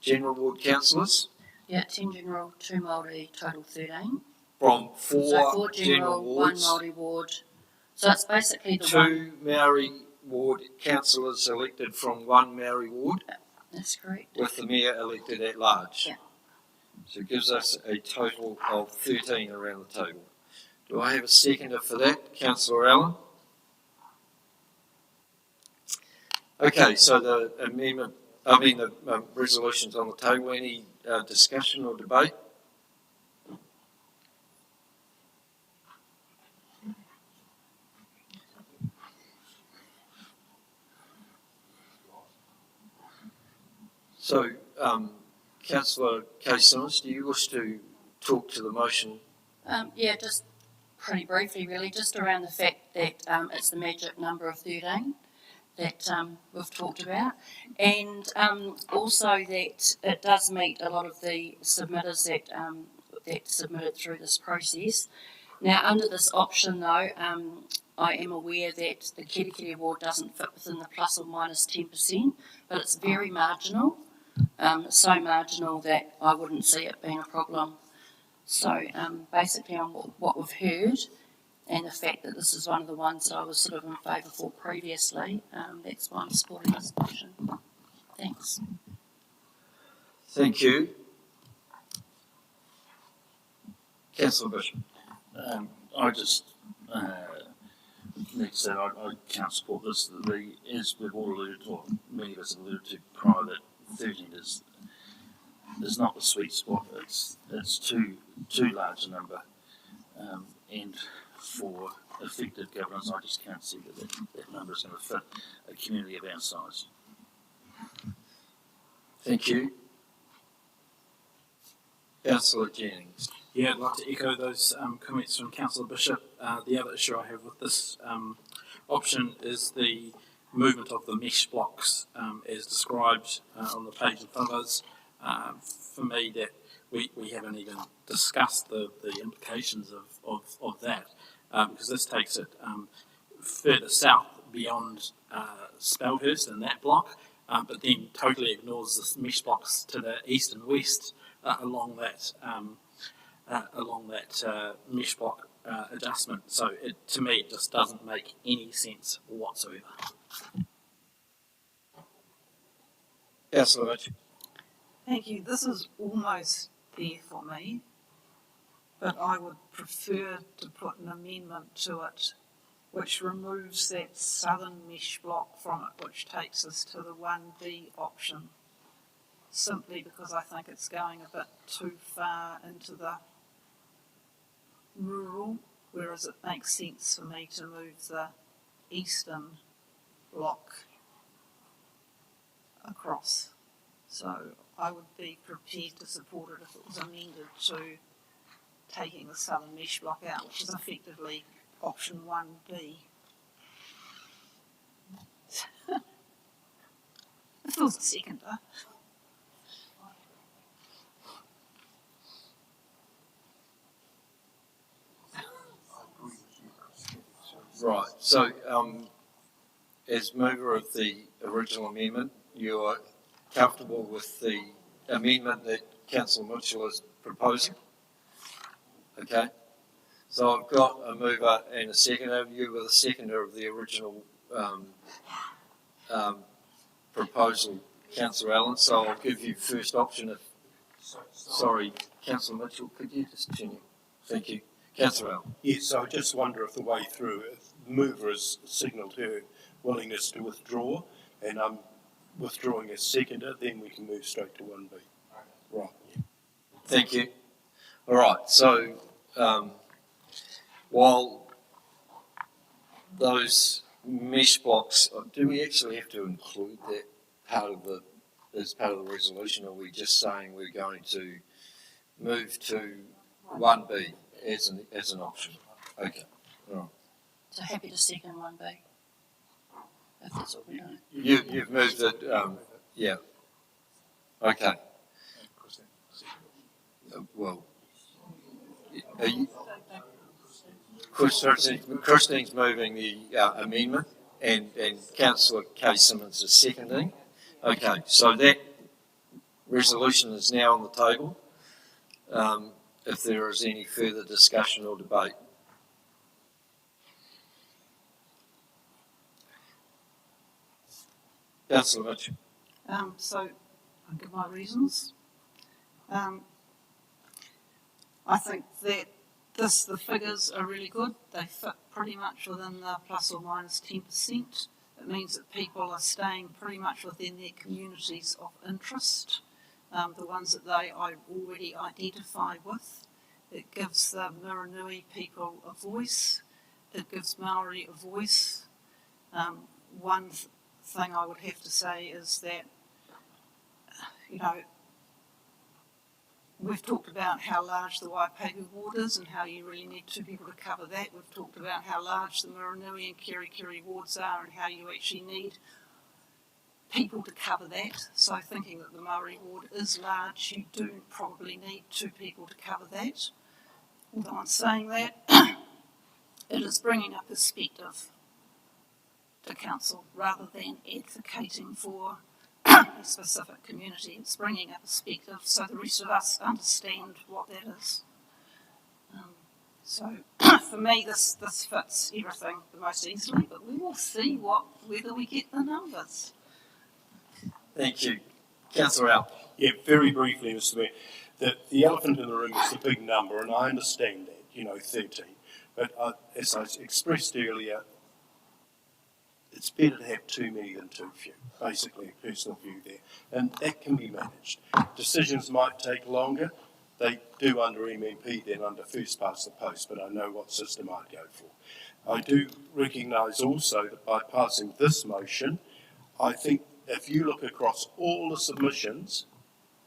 general ward councillors. Yeah, 10 general, 2 Māori, total 13. From 4 so 4 general wards. 1 Māori ward. So it's basically the 2 Maori ward councillors elected from 1 Maori ward. That's correct. With the mayor elected at large. Yeah. So it gives us a total of 13 around the table. Do I have a seconder for that? Councillor Allen? Okay, so the resolution's on the table. Any discussion or debate? So, Councillor Kay-Simons, do you wish to talk to the motion? Yeah, just pretty briefly really, just around the fact that it's the magic number of 13 that we've talked about, and also that it does meet a lot of the submitters that submitted through this process. Now, under this option though, I am aware that the Kirikiri ward doesn't fit within the plus or minus 10%, but it's very marginal, so marginal that I wouldn't see it being a problem. So basically on what we've heard, and the fact that this is one of the ones that I was sort of in favour for previously, that's why I'm supporting this motion. Thanks. Thank you. Councillor Bishop. I just need to say I can't support this. As we've all alluded to, or many of us have alluded to prior, that 13 is not the sweet spot. It's too large a number, and for effective governance, I just can't see that number is going to fit a community of our size. Thank you. Councillor Jennings. Yeah, I'd like to echo those comments from Councillor Bishop. The other issue I have with this option is the movement of the mesh blocks as described on the page in front of us. For me, that we haven't even discussed the implications of that, because this takes it further south beyond Spelhurst and that block, but then totally ignores the mesh blocks to the east and west along that mesh block adjustment. So to me, it just doesn't make any sense whatsoever. Councillor Mitchell. Thank you. This is almost there for me, but I would prefer to put an amendment to it which removes that southern mesh block from it, which takes us to the 1B option, simply because I think it's going a bit too far into the rural, whereas it makes sense for me to move the eastern block across. So I would be prepared to support it if it was amended to taking the southern mesh block out, which is effectively option 1B. It feels a seconder. Right, so as mover of the original amendment, you're comfortable with the amendment that Councillor Mitchell proposing. Okay. So I've got a mover and a seconder. You were the seconder of the original proposal, Councillor Allen. So I'll give you first option. Sorry, Councillor Mitchell, could you just continue? Thank you. Councillor Allen. Yes, so I just wonder if the way through, if the mover has signalled her willingness to withdraw, and I'm withdrawing as seconder, then we can move straight to 1B. Right. Thank you. All right, so while those mesh blocks, do we actually have to include that as part of the resolution, or are we just saying we're going to move to 1B as an option? Okay, all right. So happy to second 1B, if that's what we're doing. You've moved it, yeah. Okay. Well, Christine's moving the amendment, and Councillor Kay Simmons is seconding. Okay, so that resolution is now on the table. If there is any further discussion or debate. Councillor Mitchell. So, I'll give my reasons. I think that the figures are really good. They fit pretty much within the plus or minus 10%. It means that people are staying pretty much within their communities of interest, the ones that I already identify with. It gives the Muranui people a voice. It gives Maori a voice. One thing I would have to say is that, we've talked about how large the Waipahu ward is and how you really need 2 people to cover that. We've talked about how large the Muranui and Kerikeri wards are and how you actually need people to cover that. So thinking that the Maori ward is large, you do probably need 2 people to cover that. Although I'm saying that, it is bringing a perspective to council rather than advocating for a specific community. It's bringing a perspective so the rest of us understand what that is. So for me, this fits everything the most easily, but we will see whether we get the numbers. Thank you. Councillor Al. Yeah, very briefly, Mr. Mayor, the elephant in the room is the big number, and I understand that, 13. But as I expressed earlier, it's better to have too many than too few, basically a personal view there. And that can be managed. Decisions might take longer. They do under MMP than under first past the post, but I know what system I'd go for. I do recognise also that by passing this motion, I think if you look across all the submissions,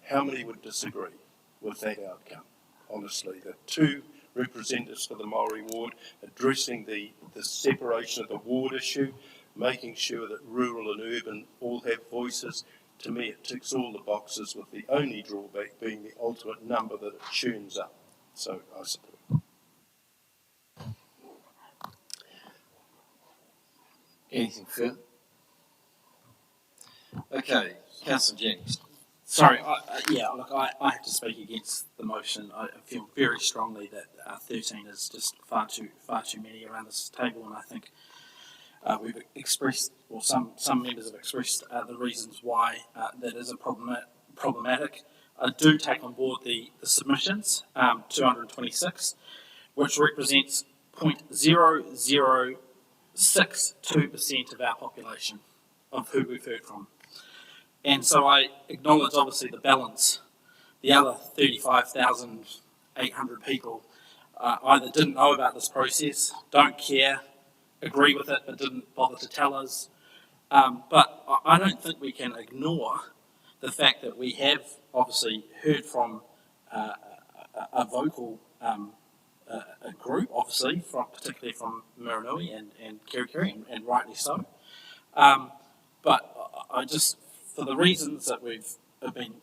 how many would disagree with that outcome? Honestly, the 2 representatives for the Maori ward addressing the separation of the ward issue, making sure that rural and urban all have voices. To me, it ticks all the boxes, with the only drawback being the ultimate number that it churns up. So I support it. Anything further? Okay, Councillor Jennings. Sorry, I have to speak against the motion. I feel very strongly that 13 is just far too many around this table, and I think we've expressed, or some members have expressed the reasons why that is problematic. I do take on board the submissions, 226, which represents 0.0062% of our population, of who we've heard from. And so I acknowledge, obviously, the balance. The other 35,800 people either didn't know about this process, don't care, agree with it, but didn't bother to tell us. But I don't think we can ignore the fact that we have obviously heard from a vocal a group, obviously, particularly from Muranui and Kerikeri, and rightly so. But I just, for the reasons that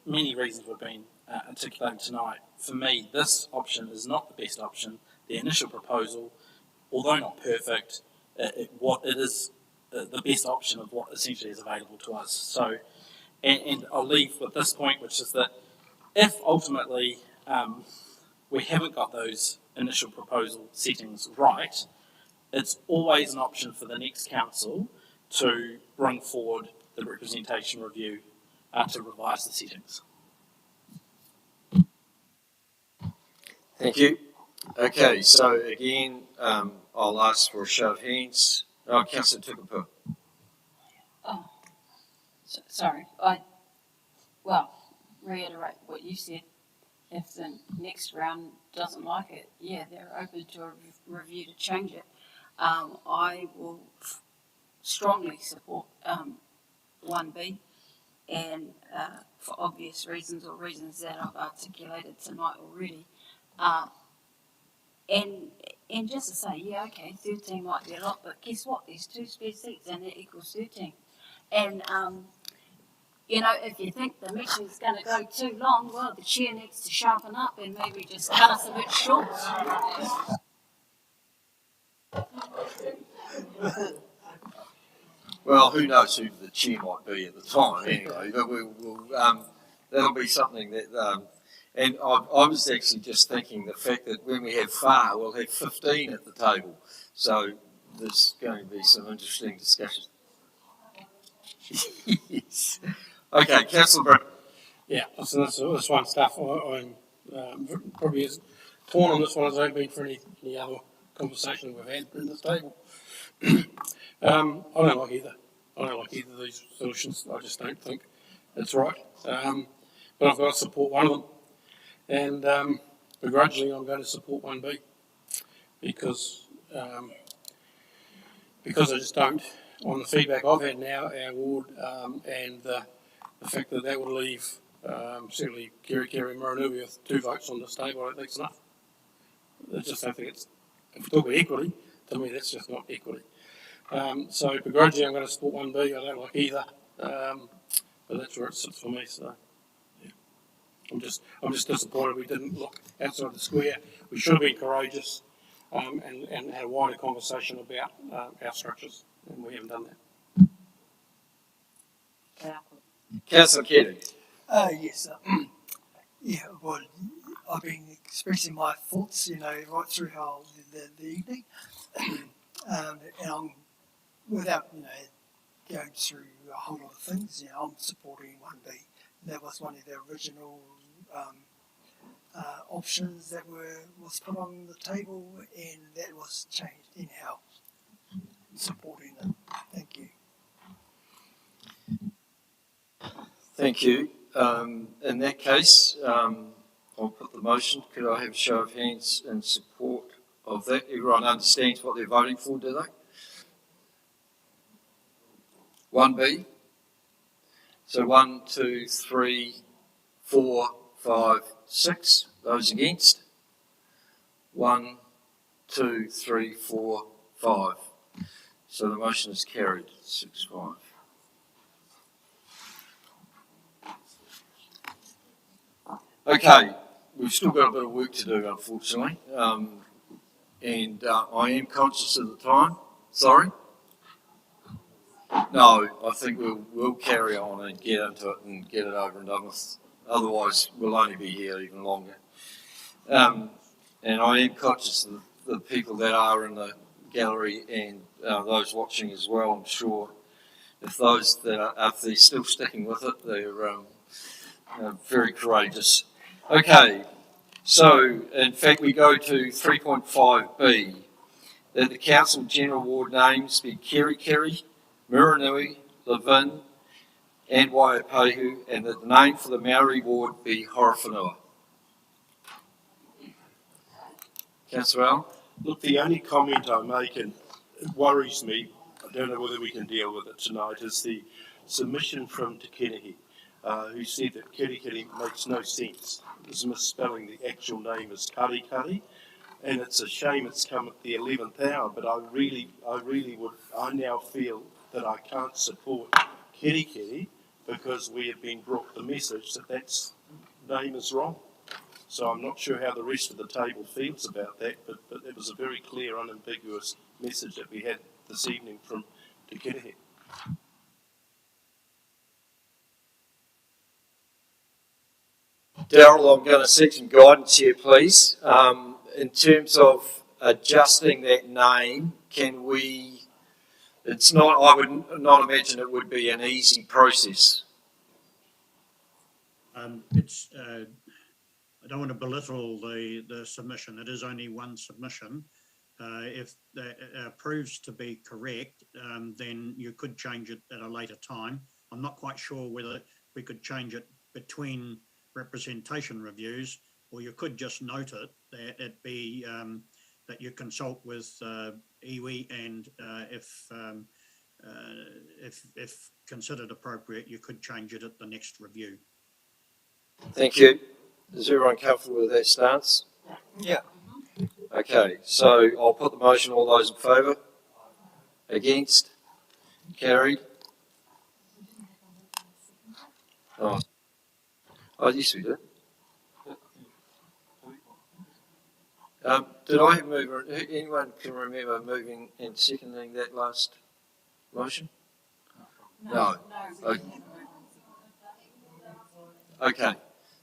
many reasons we've been articulating tonight, for me, this option is not the best option. The initial proposal, although not perfect, it is the best option of what essentially is available to us. So, and I'll leave with this point, which is that if ultimately we haven't got those initial proposal settings right, it's always an option for the next council to bring forward the representation review to revise the settings. Thank you. Okay, so again, I'll ask for a show of hands. Oh, Councillor Tukupu. Oh, sorry. Reiterate what you said. If the next round doesn't like it, yeah, they're open to a review to change it. I will strongly support 1B, and for obvious reasons or reasons that I've articulated tonight already. And just to say, yeah, okay, 13 might be a lot, but guess what? There's 2 spare seats and it equals 13. And, if you think the meeting's going to go too long, well, the chair needs to sharpen up and maybe just cut us a bit short. Well, who knows who the chair might be at the time anyway, but that'll be something that, and I was actually just thinking the fact that when we have FAR, we'll have 15 at the table. So there's going to be some interesting discussion. Yes. Okay, Councillor Britt. Yeah, listen, this one stuff, I'm probably as torn on this one as I've been for any other conversation we've had in this table. I don't like either. I don't like either of these solutions. I just don't think it's right. But I've got to support one of them. And begrudgingly, I'm going to support 1B because I just don't, on the feedback I've had now, our ward, and the fact that would leave certainly Kerikeri and Moronui with 2 votes on this table, I don't think it's enough. I just don't think it's, if we talk about equity, to me that's just not equity. So begrudgingly I'm going to support 1B, I don't like either, but that's where it sits for me, so yeah. I'm just disappointed we didn't look outside the square. We should have been courageous and had a wider conversation about our structures, and we haven't done that. Councillor Keating. Yes. Yeah, well, I've been expressing my thoughts, right through the evening. And I'm, without, going through a whole lot of things, I'm supporting 1B. That was one of the original options that was put on the table, and that was changed anyhow. Supporting it. Thank you. Thank you. In that case, I'll put the motion. Could I have a show of hands in support of that? Everyone understands what they're voting for, do they? 1B. So 1, 2, 3, 4, 5, 6. Those against? 1, 2, 3, 4, 5. So the motion is carried, 6-5. Okay, we've still got a bit of work to do, unfortunately, and I am conscious of the time. Sorry? No, I think we'll carry on and get into it and get it over and done with. Otherwise, we'll only be here even longer. And I am conscious of the people that are in the gallery and those watching as well. I'm sure if they're still sticking with it, they're very courageous. Okay, so in fact we go to 3.5b, that the Council General Ward names be Kerikeri, Muranui, Levin and Waiapehu, and that the name for the Maori Ward be Horowhenua. Councillor Allen? Look, the only comment I make, and it worries me, I don't know whether we can deal with it tonight, is the submission from Te Kenehi, who said that Kerikeri makes no sense. It's misspelling the actual name as Karikari, and it's a shame it's come at the 11th hour, but I now feel that I can't support Kerikeri because we have been brought the message that name is wrong. So I'm not sure how the rest of the table feels about that, but it was a very clear, unambiguous message that we had this evening from Te Kenehi. Daryl, I'm going to seek some guidance here, please. In terms of adjusting that name, can we, it's not, I would not imagine it would be an easy process. I don't want to belittle the submission. It is only one submission. If that proves to be correct, then you could change it at a later time. I'm not quite sure whether we could change it between representation reviews, or you could just note it that it be that you consult with iwi, and if considered appropriate, you could change it at the next review. Thank you. Is everyone comfortable with that stance? Yeah. Okay, so I'll put the motion. All those in favour? Against? Carried? Oh, yes we did. Did I move, anyone can remember moving and seconding that last motion? No. Okay.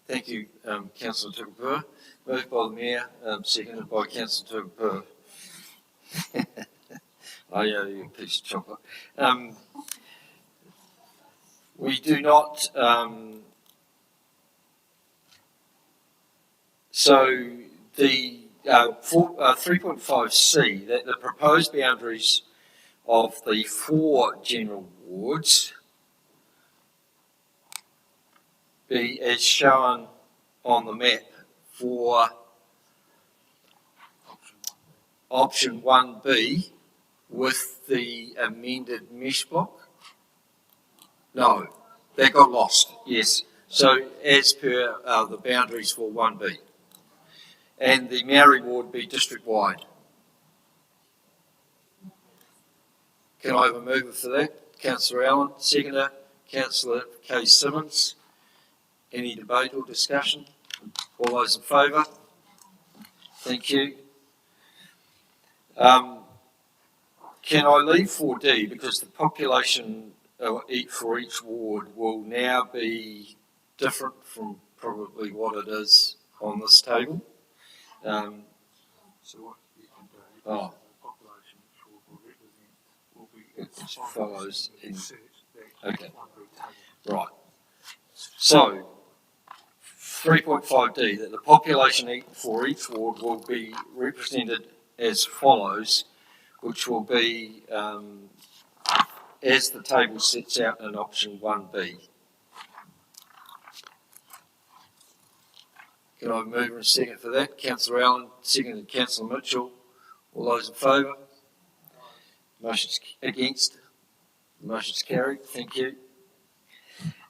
Thank you, Councillor Tukapua. Moved by the Mayor, seconded by Councillor Tukapua. I owe you a piece of chocolate. We do not, so the 3.5C, that the proposed boundaries of the 4 general wards be as shown on the map for option 1B with the amended mesh block? No, that got lost, yes. So as per the boundaries for 1B. And the Maori ward be district-wide. Can I have a mover for that? Councillor Allen, seconder. Councillor Kay Simmons. Any debate or discussion? All those in favour? Thank you. Can I leave 4D because the population for each ward will now be different from probably what it is on this table? So what you can do, the population will be It follows in. Okay. Right. So 3.5D, that the population for each ward will be represented as follows, which will be as the table sets out in option 1B. Can I move in a second for that? Councillor Allen, seconded Councillor Mitchell. All those in favour? Motion's against? The motion's carried. Thank you.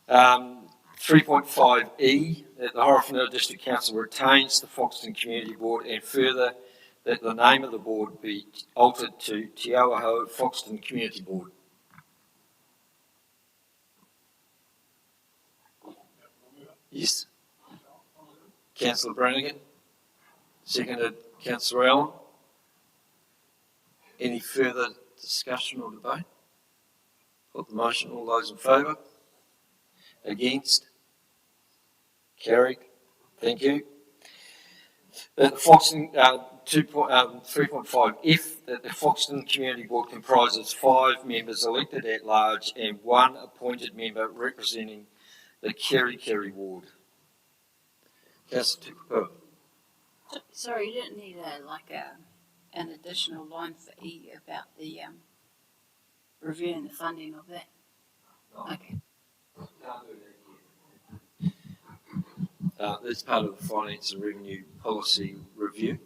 3.5E, that the Horowhenua District Council retains the Foxton Community Board, and further that the name of the board be altered to Te Awaho Foxton Community Board. Yes. Councillor Brannigan, seconded Councillor Allen. Any further discussion or debate? Put the motion. All those in favour? Against? Carried. Thank you. That the Foxton 3.5F, that the Foxton Community Board comprises 5 members elected at large and 1 appointed member representing the Kerikeri ward. Councillor Tukapua. Sorry, you didn't need an additional line for E about the reviewing the funding of that? No. Okay. That's part of the Finance and Revenue Policy Review.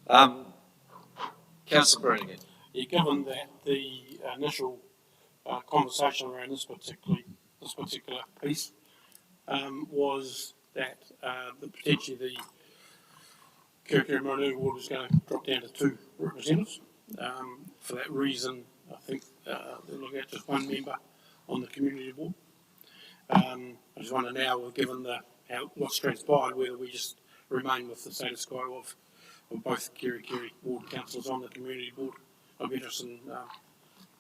Councillor Brannigan. Yeah, given that the initial conversation around this particular piece was that potentially the Kerikeri Maranui ward was going to drop down to 2 representatives. For that reason, I think they're looking at just 1 member on the community board. I just wonder now, given what's transpired, whether we just remain with the status quo of both Kerikeri ward councillors on the community board. I'd be interested in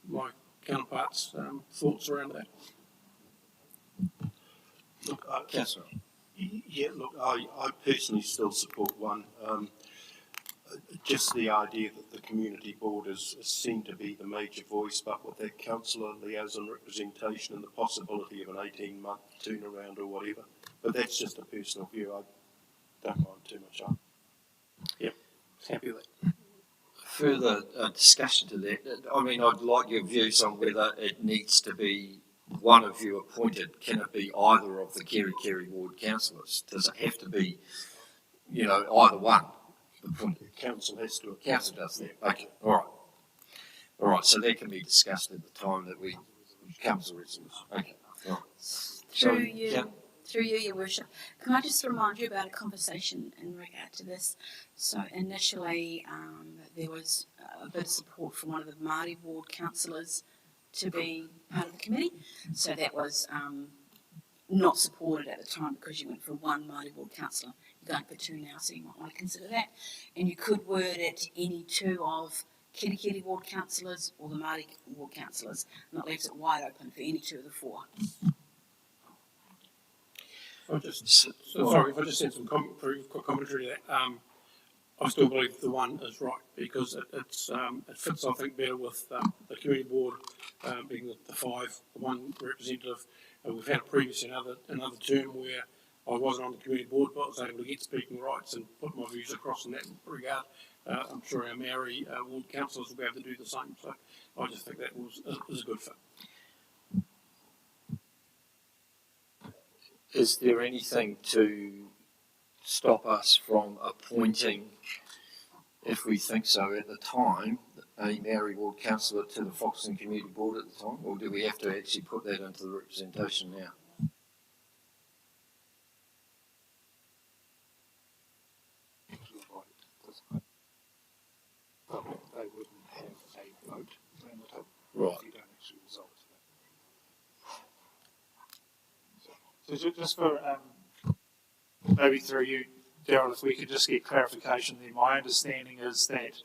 my counterparts' thoughts around that. Look, Councillor. yeah, look, I personally still support one. Just the idea that the community board is seen to be the major voice, but with that councillor liaison representation and the possibility of an 18-month turnaround or whatever. But that's just a personal view. I don't mind too much. Yep, happy with it. Further discussion to that. I mean, I'd like your views on whether it needs to be one of you appointed. Can it be either of the Kerikeri ward councillors? Does it have to be, either one appointed? Council has to. Council does that. Okay. All right. So that can be discussed at the time that we come to a resolution. Okay. All right. Through you, Your Worship, can I just remind you about a conversation in regard to this? So initially, there was a bit of support from one of the Māori ward councillors to be part of the committee. So that was not supported at the time because you went for one Māori ward councillor. You're going for two now, so you might want to consider that. And you could word it any two of Kerikeri ward councillors or the Māori ward councillors, and that leaves it wide open for any two of the four. Sorry, if I just said some quick commentary to that. I still believe the one is right because it fits, I think, better with the community board being the one representative. We've had previously another term where I wasn't on the community board, but I was able to get speaking rights and put my views across in that regard. I'm sure our Maori ward councillors will be able to do the same. So I just think that is a good fit. Is there anything to stop us from appointing, if we think so at the time, a Maori ward councillor to the Foxton Community Board at the time, or do we have to actually put that into the representation now? They wouldn't have a vote around the table. Right. If you don't actually resolve to that. So just for, maybe through you, Darryl, if we could just get clarification there. My understanding is that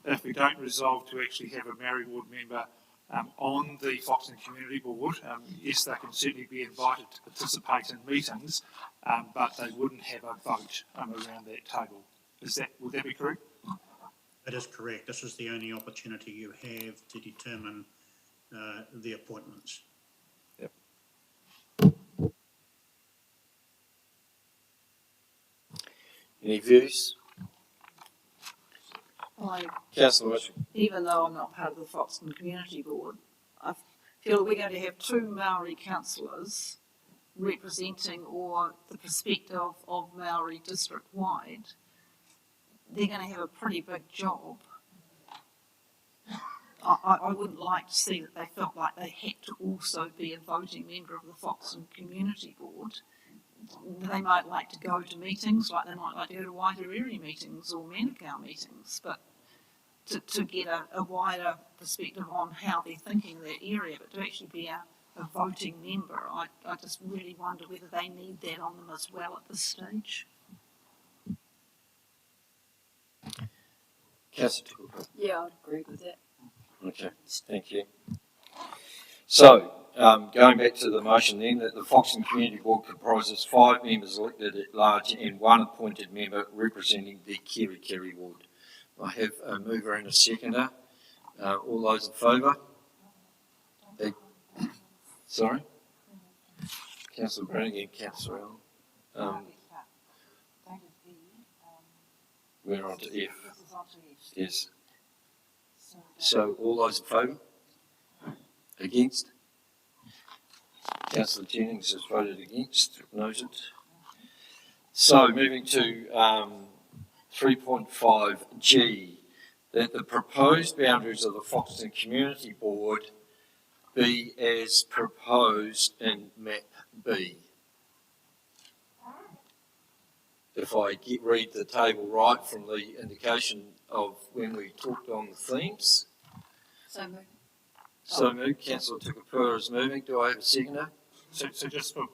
if we don't resolve to actually have a Maori ward member on the Foxton Community Board, yes, they can certainly be invited to participate in meetings, but they wouldn't have a vote around that table. Would that be correct? That is correct. This is the only opportunity you have to determine the appointments. Yep. Any views? Councillor Even though I'm not part of the Foxton Community Board, I feel we're going to have two Maori councillors representing or the perspective of Maori district-wide. They're going to have a pretty big job. I wouldn't like to see that they felt like they had to also be a voting member of the Foxton Community Board. They might like to go to meetings, like they might like to go to Waitariri meetings or Manukau meetings, but to get a wider perspective on how they're thinking in that area, but to actually be a voting member, I just really wonder whether they need that on them as well at this stage. Yeah, I'd agree with that. Okay, thank you. So, going back to the motion then, that the Foxton Community Board comprises 5 members elected at large and 1 appointed member representing the Kerikeri ward. I have a mover and a seconder. All those in favour? Sorry? Councillor Brannigan and Councillor Allen. We're on to F. Yes. So all those in favour? Against? Councillor Jennings has voted against, noted. So moving to 3.5G, that the proposed boundaries of the Foxton Community Board be as proposed in map B. If I read the table right from the indication of when we talked on the themes. So moved. So moved. Councillor Tukapura is moving. Do I have a seconder? So just for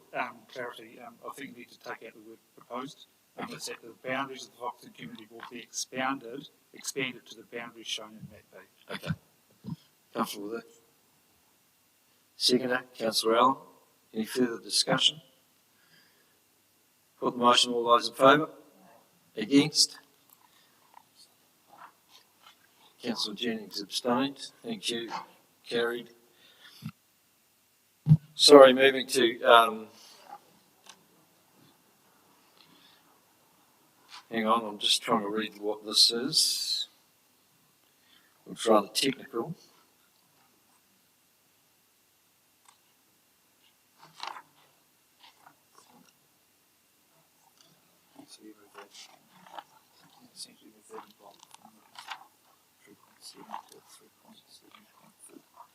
clarity, I think you need to take out the word proposed. It's that the boundaries of the Foxton Community Board be expanded to the boundaries shown in map B. Okay. Comfortable with that? Seconder, Councillor Allen. Any further discussion? Put the motion, all those in favour? Against? Councillor Jennings abstained. Thank you. Carried. Sorry, moving to, hang on, I'm just trying to read what this is. It's rather technical.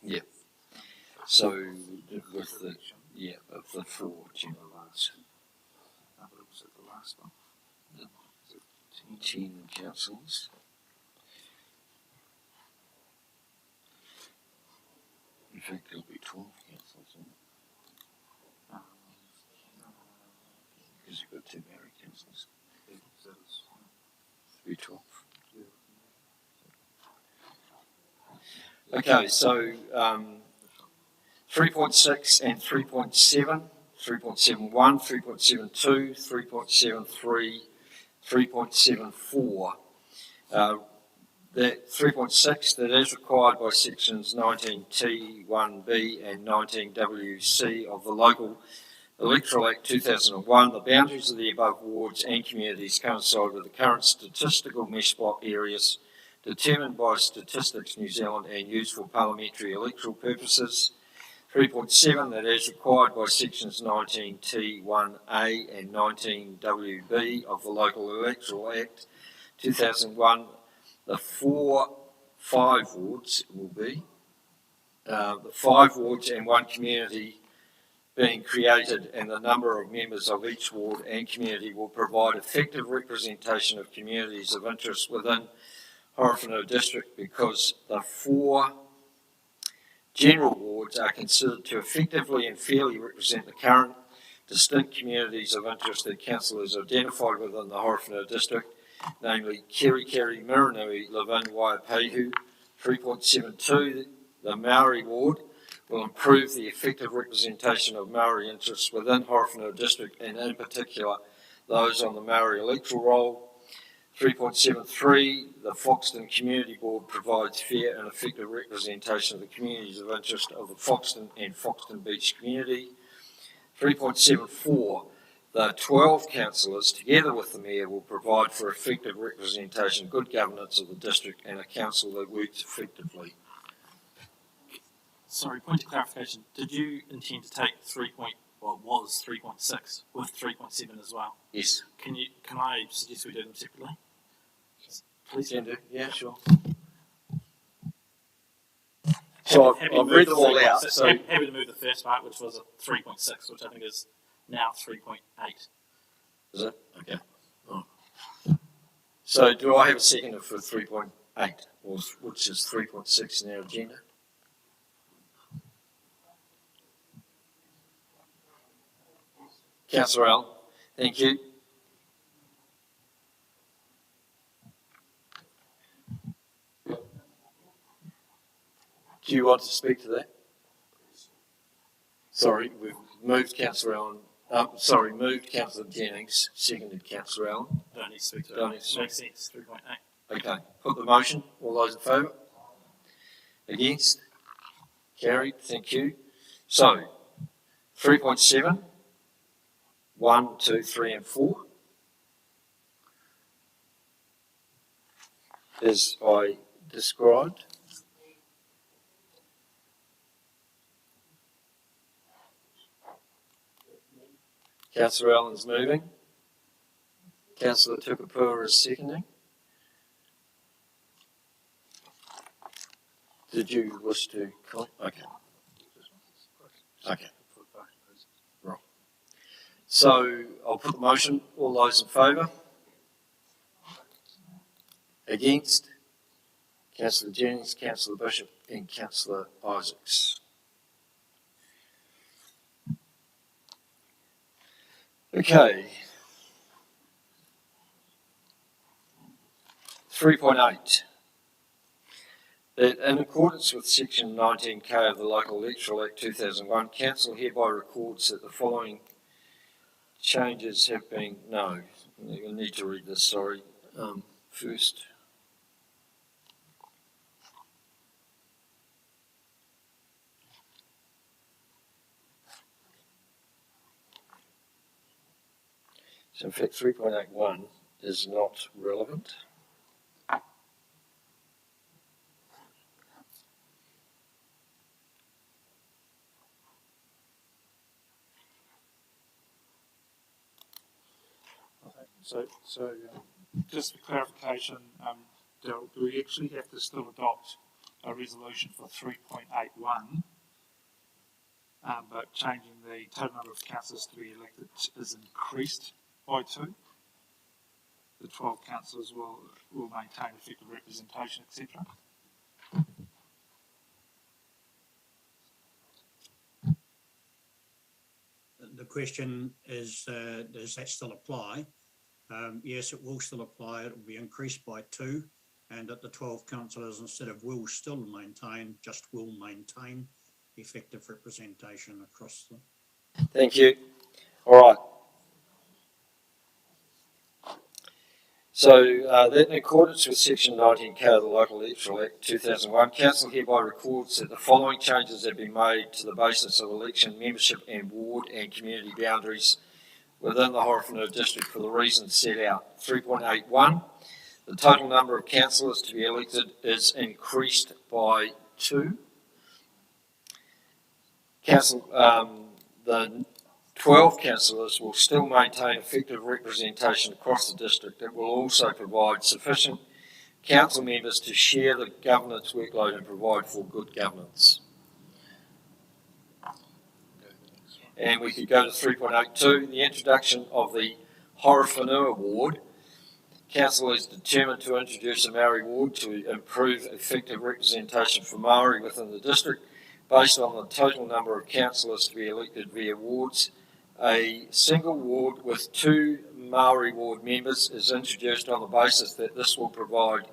Yeah. So with the of the four general ones. The last one. The 10 councils. In fact, there'll be 12 councils, isn't it? Because you've got 2 married councils. Be 12. Okay, so 3.6 and 3.7, 3.71, 3.72, 3.73, 3.74. That 3.6, that is required by sections 19T1B and 19WC of the Local Electoral Act 2001, the boundaries of the above wards and communities coincide with the current statistical mesh block areas determined by Statistics New Zealand and used for parliamentary electoral purposes. 3.7, that is required by sections 19T1A and 19WB of the Local Electoral Act 2001, the 5 wards will be, the 5 wards and 1 community being created, and the number of members of each ward and community will provide effective representation of communities of interest within Horowhenua district, because the 4 general wards are considered to effectively and fairly represent the current distinct communities of interest that council has identified within the Horowhenua district, namely Kerikeri, Miranui, Levin, Waipahu. 3.72, the Maori ward will improve the effective representation of Maori interests within Horowhenua district, and in particular those on the Maori electoral roll. 3.73, the Foxton Community Board provides fair and effective representation of the communities of interest of the Foxton and Foxton Beach community. 3.74, the 12 councillors, together with the Mayor, will provide for effective representation, good governance of the district, and a council that works effectively. Sorry, point of clarification. Did you intend to take 3.6 with 3.7 as well? Yes. Can I suggest we do them separately? Please. Can do. Yeah, sure. So I've read them all out. So happy to move the first part, which was a 3.6, which I think is now 3.8. Is it? Okay. Oh. So do I have a seconder for 3.8, which is 3.6 in our agenda? Councillor Allen, thank you. Do you want to speak to that? Sorry, we've moved Councillor Allen. Moved Councillor Jennings, seconded Councillor Allen. Don't need to speak to Don't it. need to speak. Makes sense. 3.8. Okay, put the motion. All those in favour? Against? Carried, thank you. So, 3.7, 1, 2, 3 and 4. As I described. Councillor Allen's moving. Councillor Tukapua is seconding. Did you wish to comment? Okay. Okay. Right. So I'll put the motion. All those in favour? Against? Councillor Jennings, Councillor Bishop and Councillor Isaacs. Okay. 3.8. that in accordance with section 19K of the Local Electoral Act 2001, Council hereby records that the following changes have been, no, I need to read this, sorry, first. So in fact 3.81 is not relevant. So just for clarification, Daryl, do we actually have to still adopt a resolution for 3.81, but changing the total number of councillors to be elected is increased by 2? The 12 councillors will maintain effective representation, etc. The question is, does that still apply? Yes, it will still apply. It will be increased by 2, and that the 12 councillors, instead of will still maintain, just will maintain effective representation across them. Thank you. All right. So that in accordance with section 19K of the Local Electoral Act 2001, Council hereby records that the following changes have been made to the basis of election membership and ward and community boundaries within the Horowhenua district for the reasons set out. 3.81, the total number of councillors to be elected is increased by 2. The 12 councillors will still maintain effective representation across the district. It will also provide sufficient council members to share the governance workload and provide for good governance. And we could go to 3.82, the introduction of the Horowhenua ward. Council is determined to introduce a Maori ward to improve effective representation for Maori within the district based on the total number of councillors to be elected via wards. A single ward with 2 Maori ward members is introduced on the basis that this will provide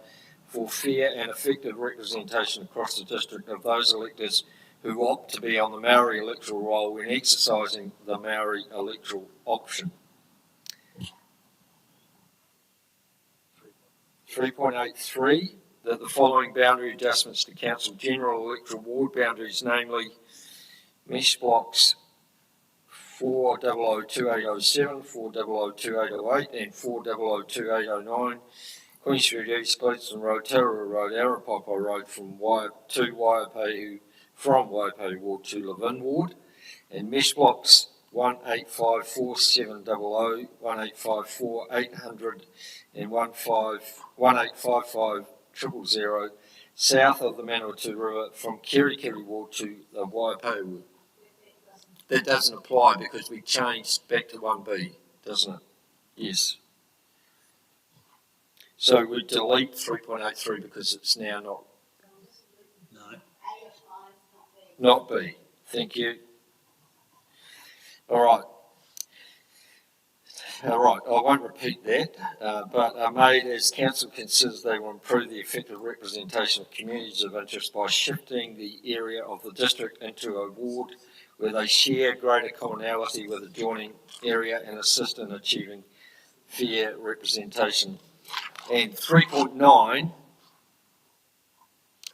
for fair and effective representation across the district of those electors who opt to be on the Maori electoral roll when exercising the Maori electoral option. 3.83, that the following boundary adjustments to Council General Electoral Ward boundaries, namely mesh blocks 4002807, 4002808 and 4002809, Queen Street East, Gladstone Road, Taurua Road, Arapapo Road from Waipahu Ward to Levin Ward, and mesh blocks 185470, 1854 and 1855 south of the Manawatu River from Kirikiri Ward to the Waipahu Ward. That doesn't apply because we changed back to 1B, doesn't it? Yes. So we delete 3.83 because it's now not B. Thank you. All right. I won't repeat that, but are made as Council considers they will improve the effective representation of communities of interest by shifting the area of the district into a ward where they share greater commonality with the adjoining area and assist in achieving fair representation. And 3.9,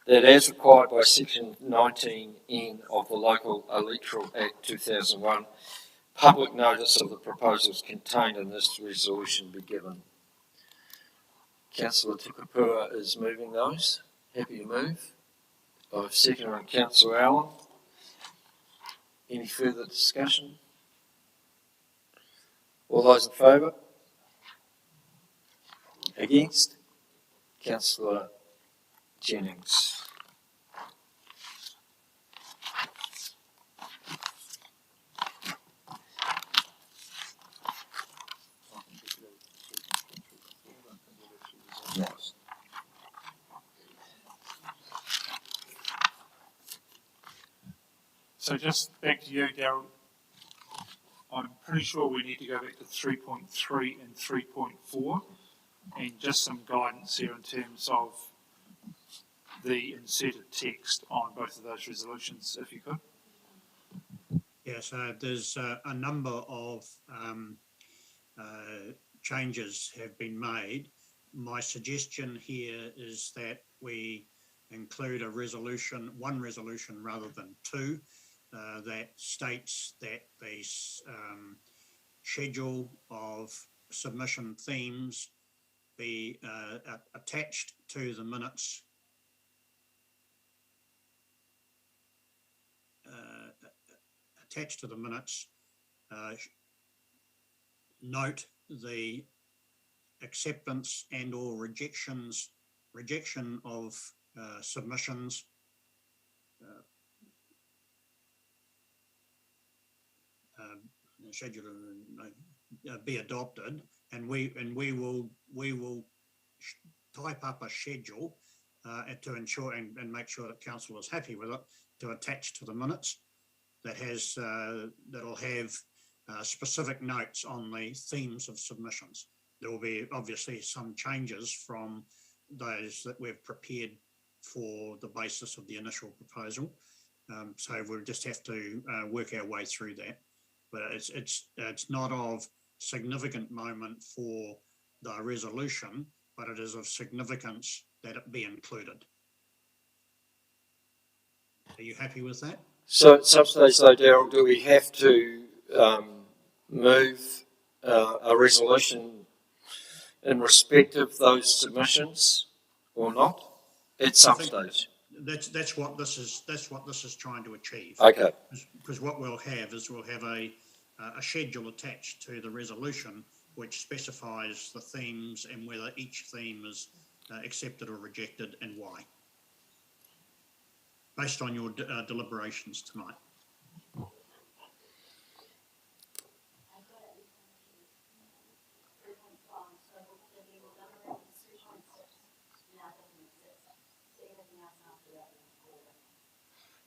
that as required by section 19N of the Local Electoral Act 2001, public notice of the proposals contained in this resolution be given. Councillor Tukapua is moving those. Happy to move. I've seconded on Councillor Allen. Any further discussion? All those in favour? Against? Councillor Jennings. Yes. So just back to you, Daryl. I'm pretty sure we need to go back to 3.3 and 3.4 and just some guidance here in terms of the inserted text on both of those resolutions, if you could. Yeah, so there's a number of changes have been made. My suggestion here is that we include one resolution rather than two, that states that the schedule of submission themes be attached to the minutes. Note the acceptance and or rejection of submissions, schedule be adopted, and we will type up a schedule to ensure and make sure that council is happy with it, to attach to the minutes that has that'll have specific notes on the themes of submissions. There will be obviously some changes from those that we've prepared for the basis of the initial proposal. So we'll just have to work our way through that. But it's not of significant moment for the resolution, but it is of significance that it be included. Are you happy with that? So at some stage though, Daryl, do we have to move a resolution in respect of those submissions or not at some stage? That's what this is trying to achieve. Okay. Because what we'll have is a schedule attached to the resolution which specifies the themes and whether each theme is accepted or rejected and why, based on your deliberations tonight.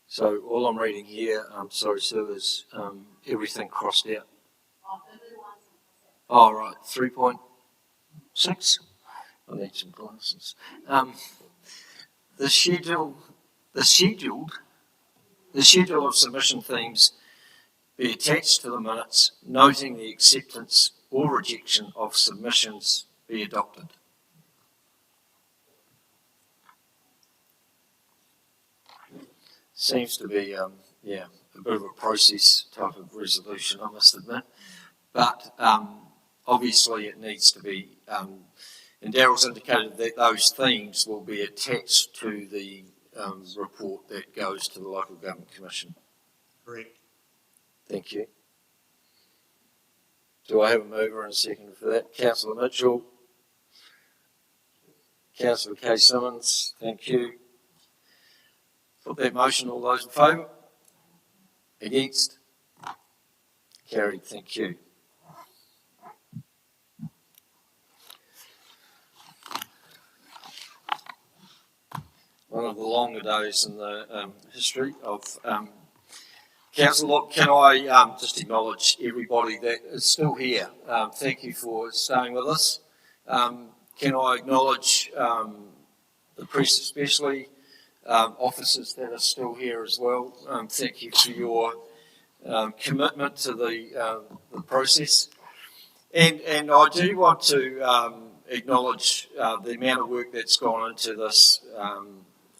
So all I'm reading here, sorry Sue, is everything crossed out. Oh right, 3.6. I need some glasses. The schedule of submission themes be attached to the minutes, noting the acceptance or rejection of submissions be adopted. Seems to be, a bit of a process type of resolution, I must admit. But obviously it needs to be, and Daryl's indicated that those themes will be attached to the report that goes to the Local Government Commission. Correct. Thank you. Do I have a mover and a seconder for that? Councillor Mitchell. Councillor Kay Simmons, thank you. Put that motion, all those in favour? Against? Carried, thank you. One of the longer days in the history of council. Look, can I just acknowledge everybody that is still here? Thank you for staying with us. Can I acknowledge the press especially, officers that are still here as well. Thank you for your commitment to the process. And I do want to acknowledge the amount of work that's gone into this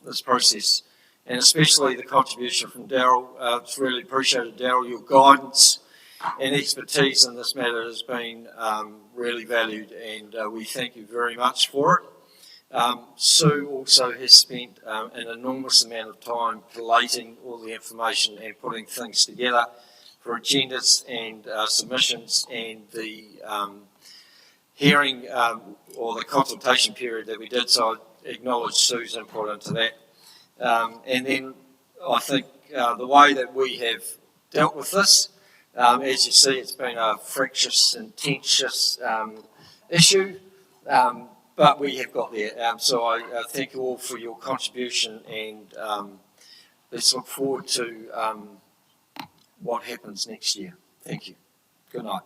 this process, and especially the contribution from Daryl. It's really appreciated, Daryl. Your guidance and expertise in this matter has been really valued, and we thank you very much for it. Sue also has spent an enormous amount of time collating all the information and putting things together for agendas and submissions, and the hearing or the consultation period that we did. So I acknowledge Sue's input into that. And then I think the way that we have dealt with this, as you see, it's been a fractious and contentious issue. But we have got there. So I thank you all for your contribution, and let's look forward to what happens next year. Thank you. Good night.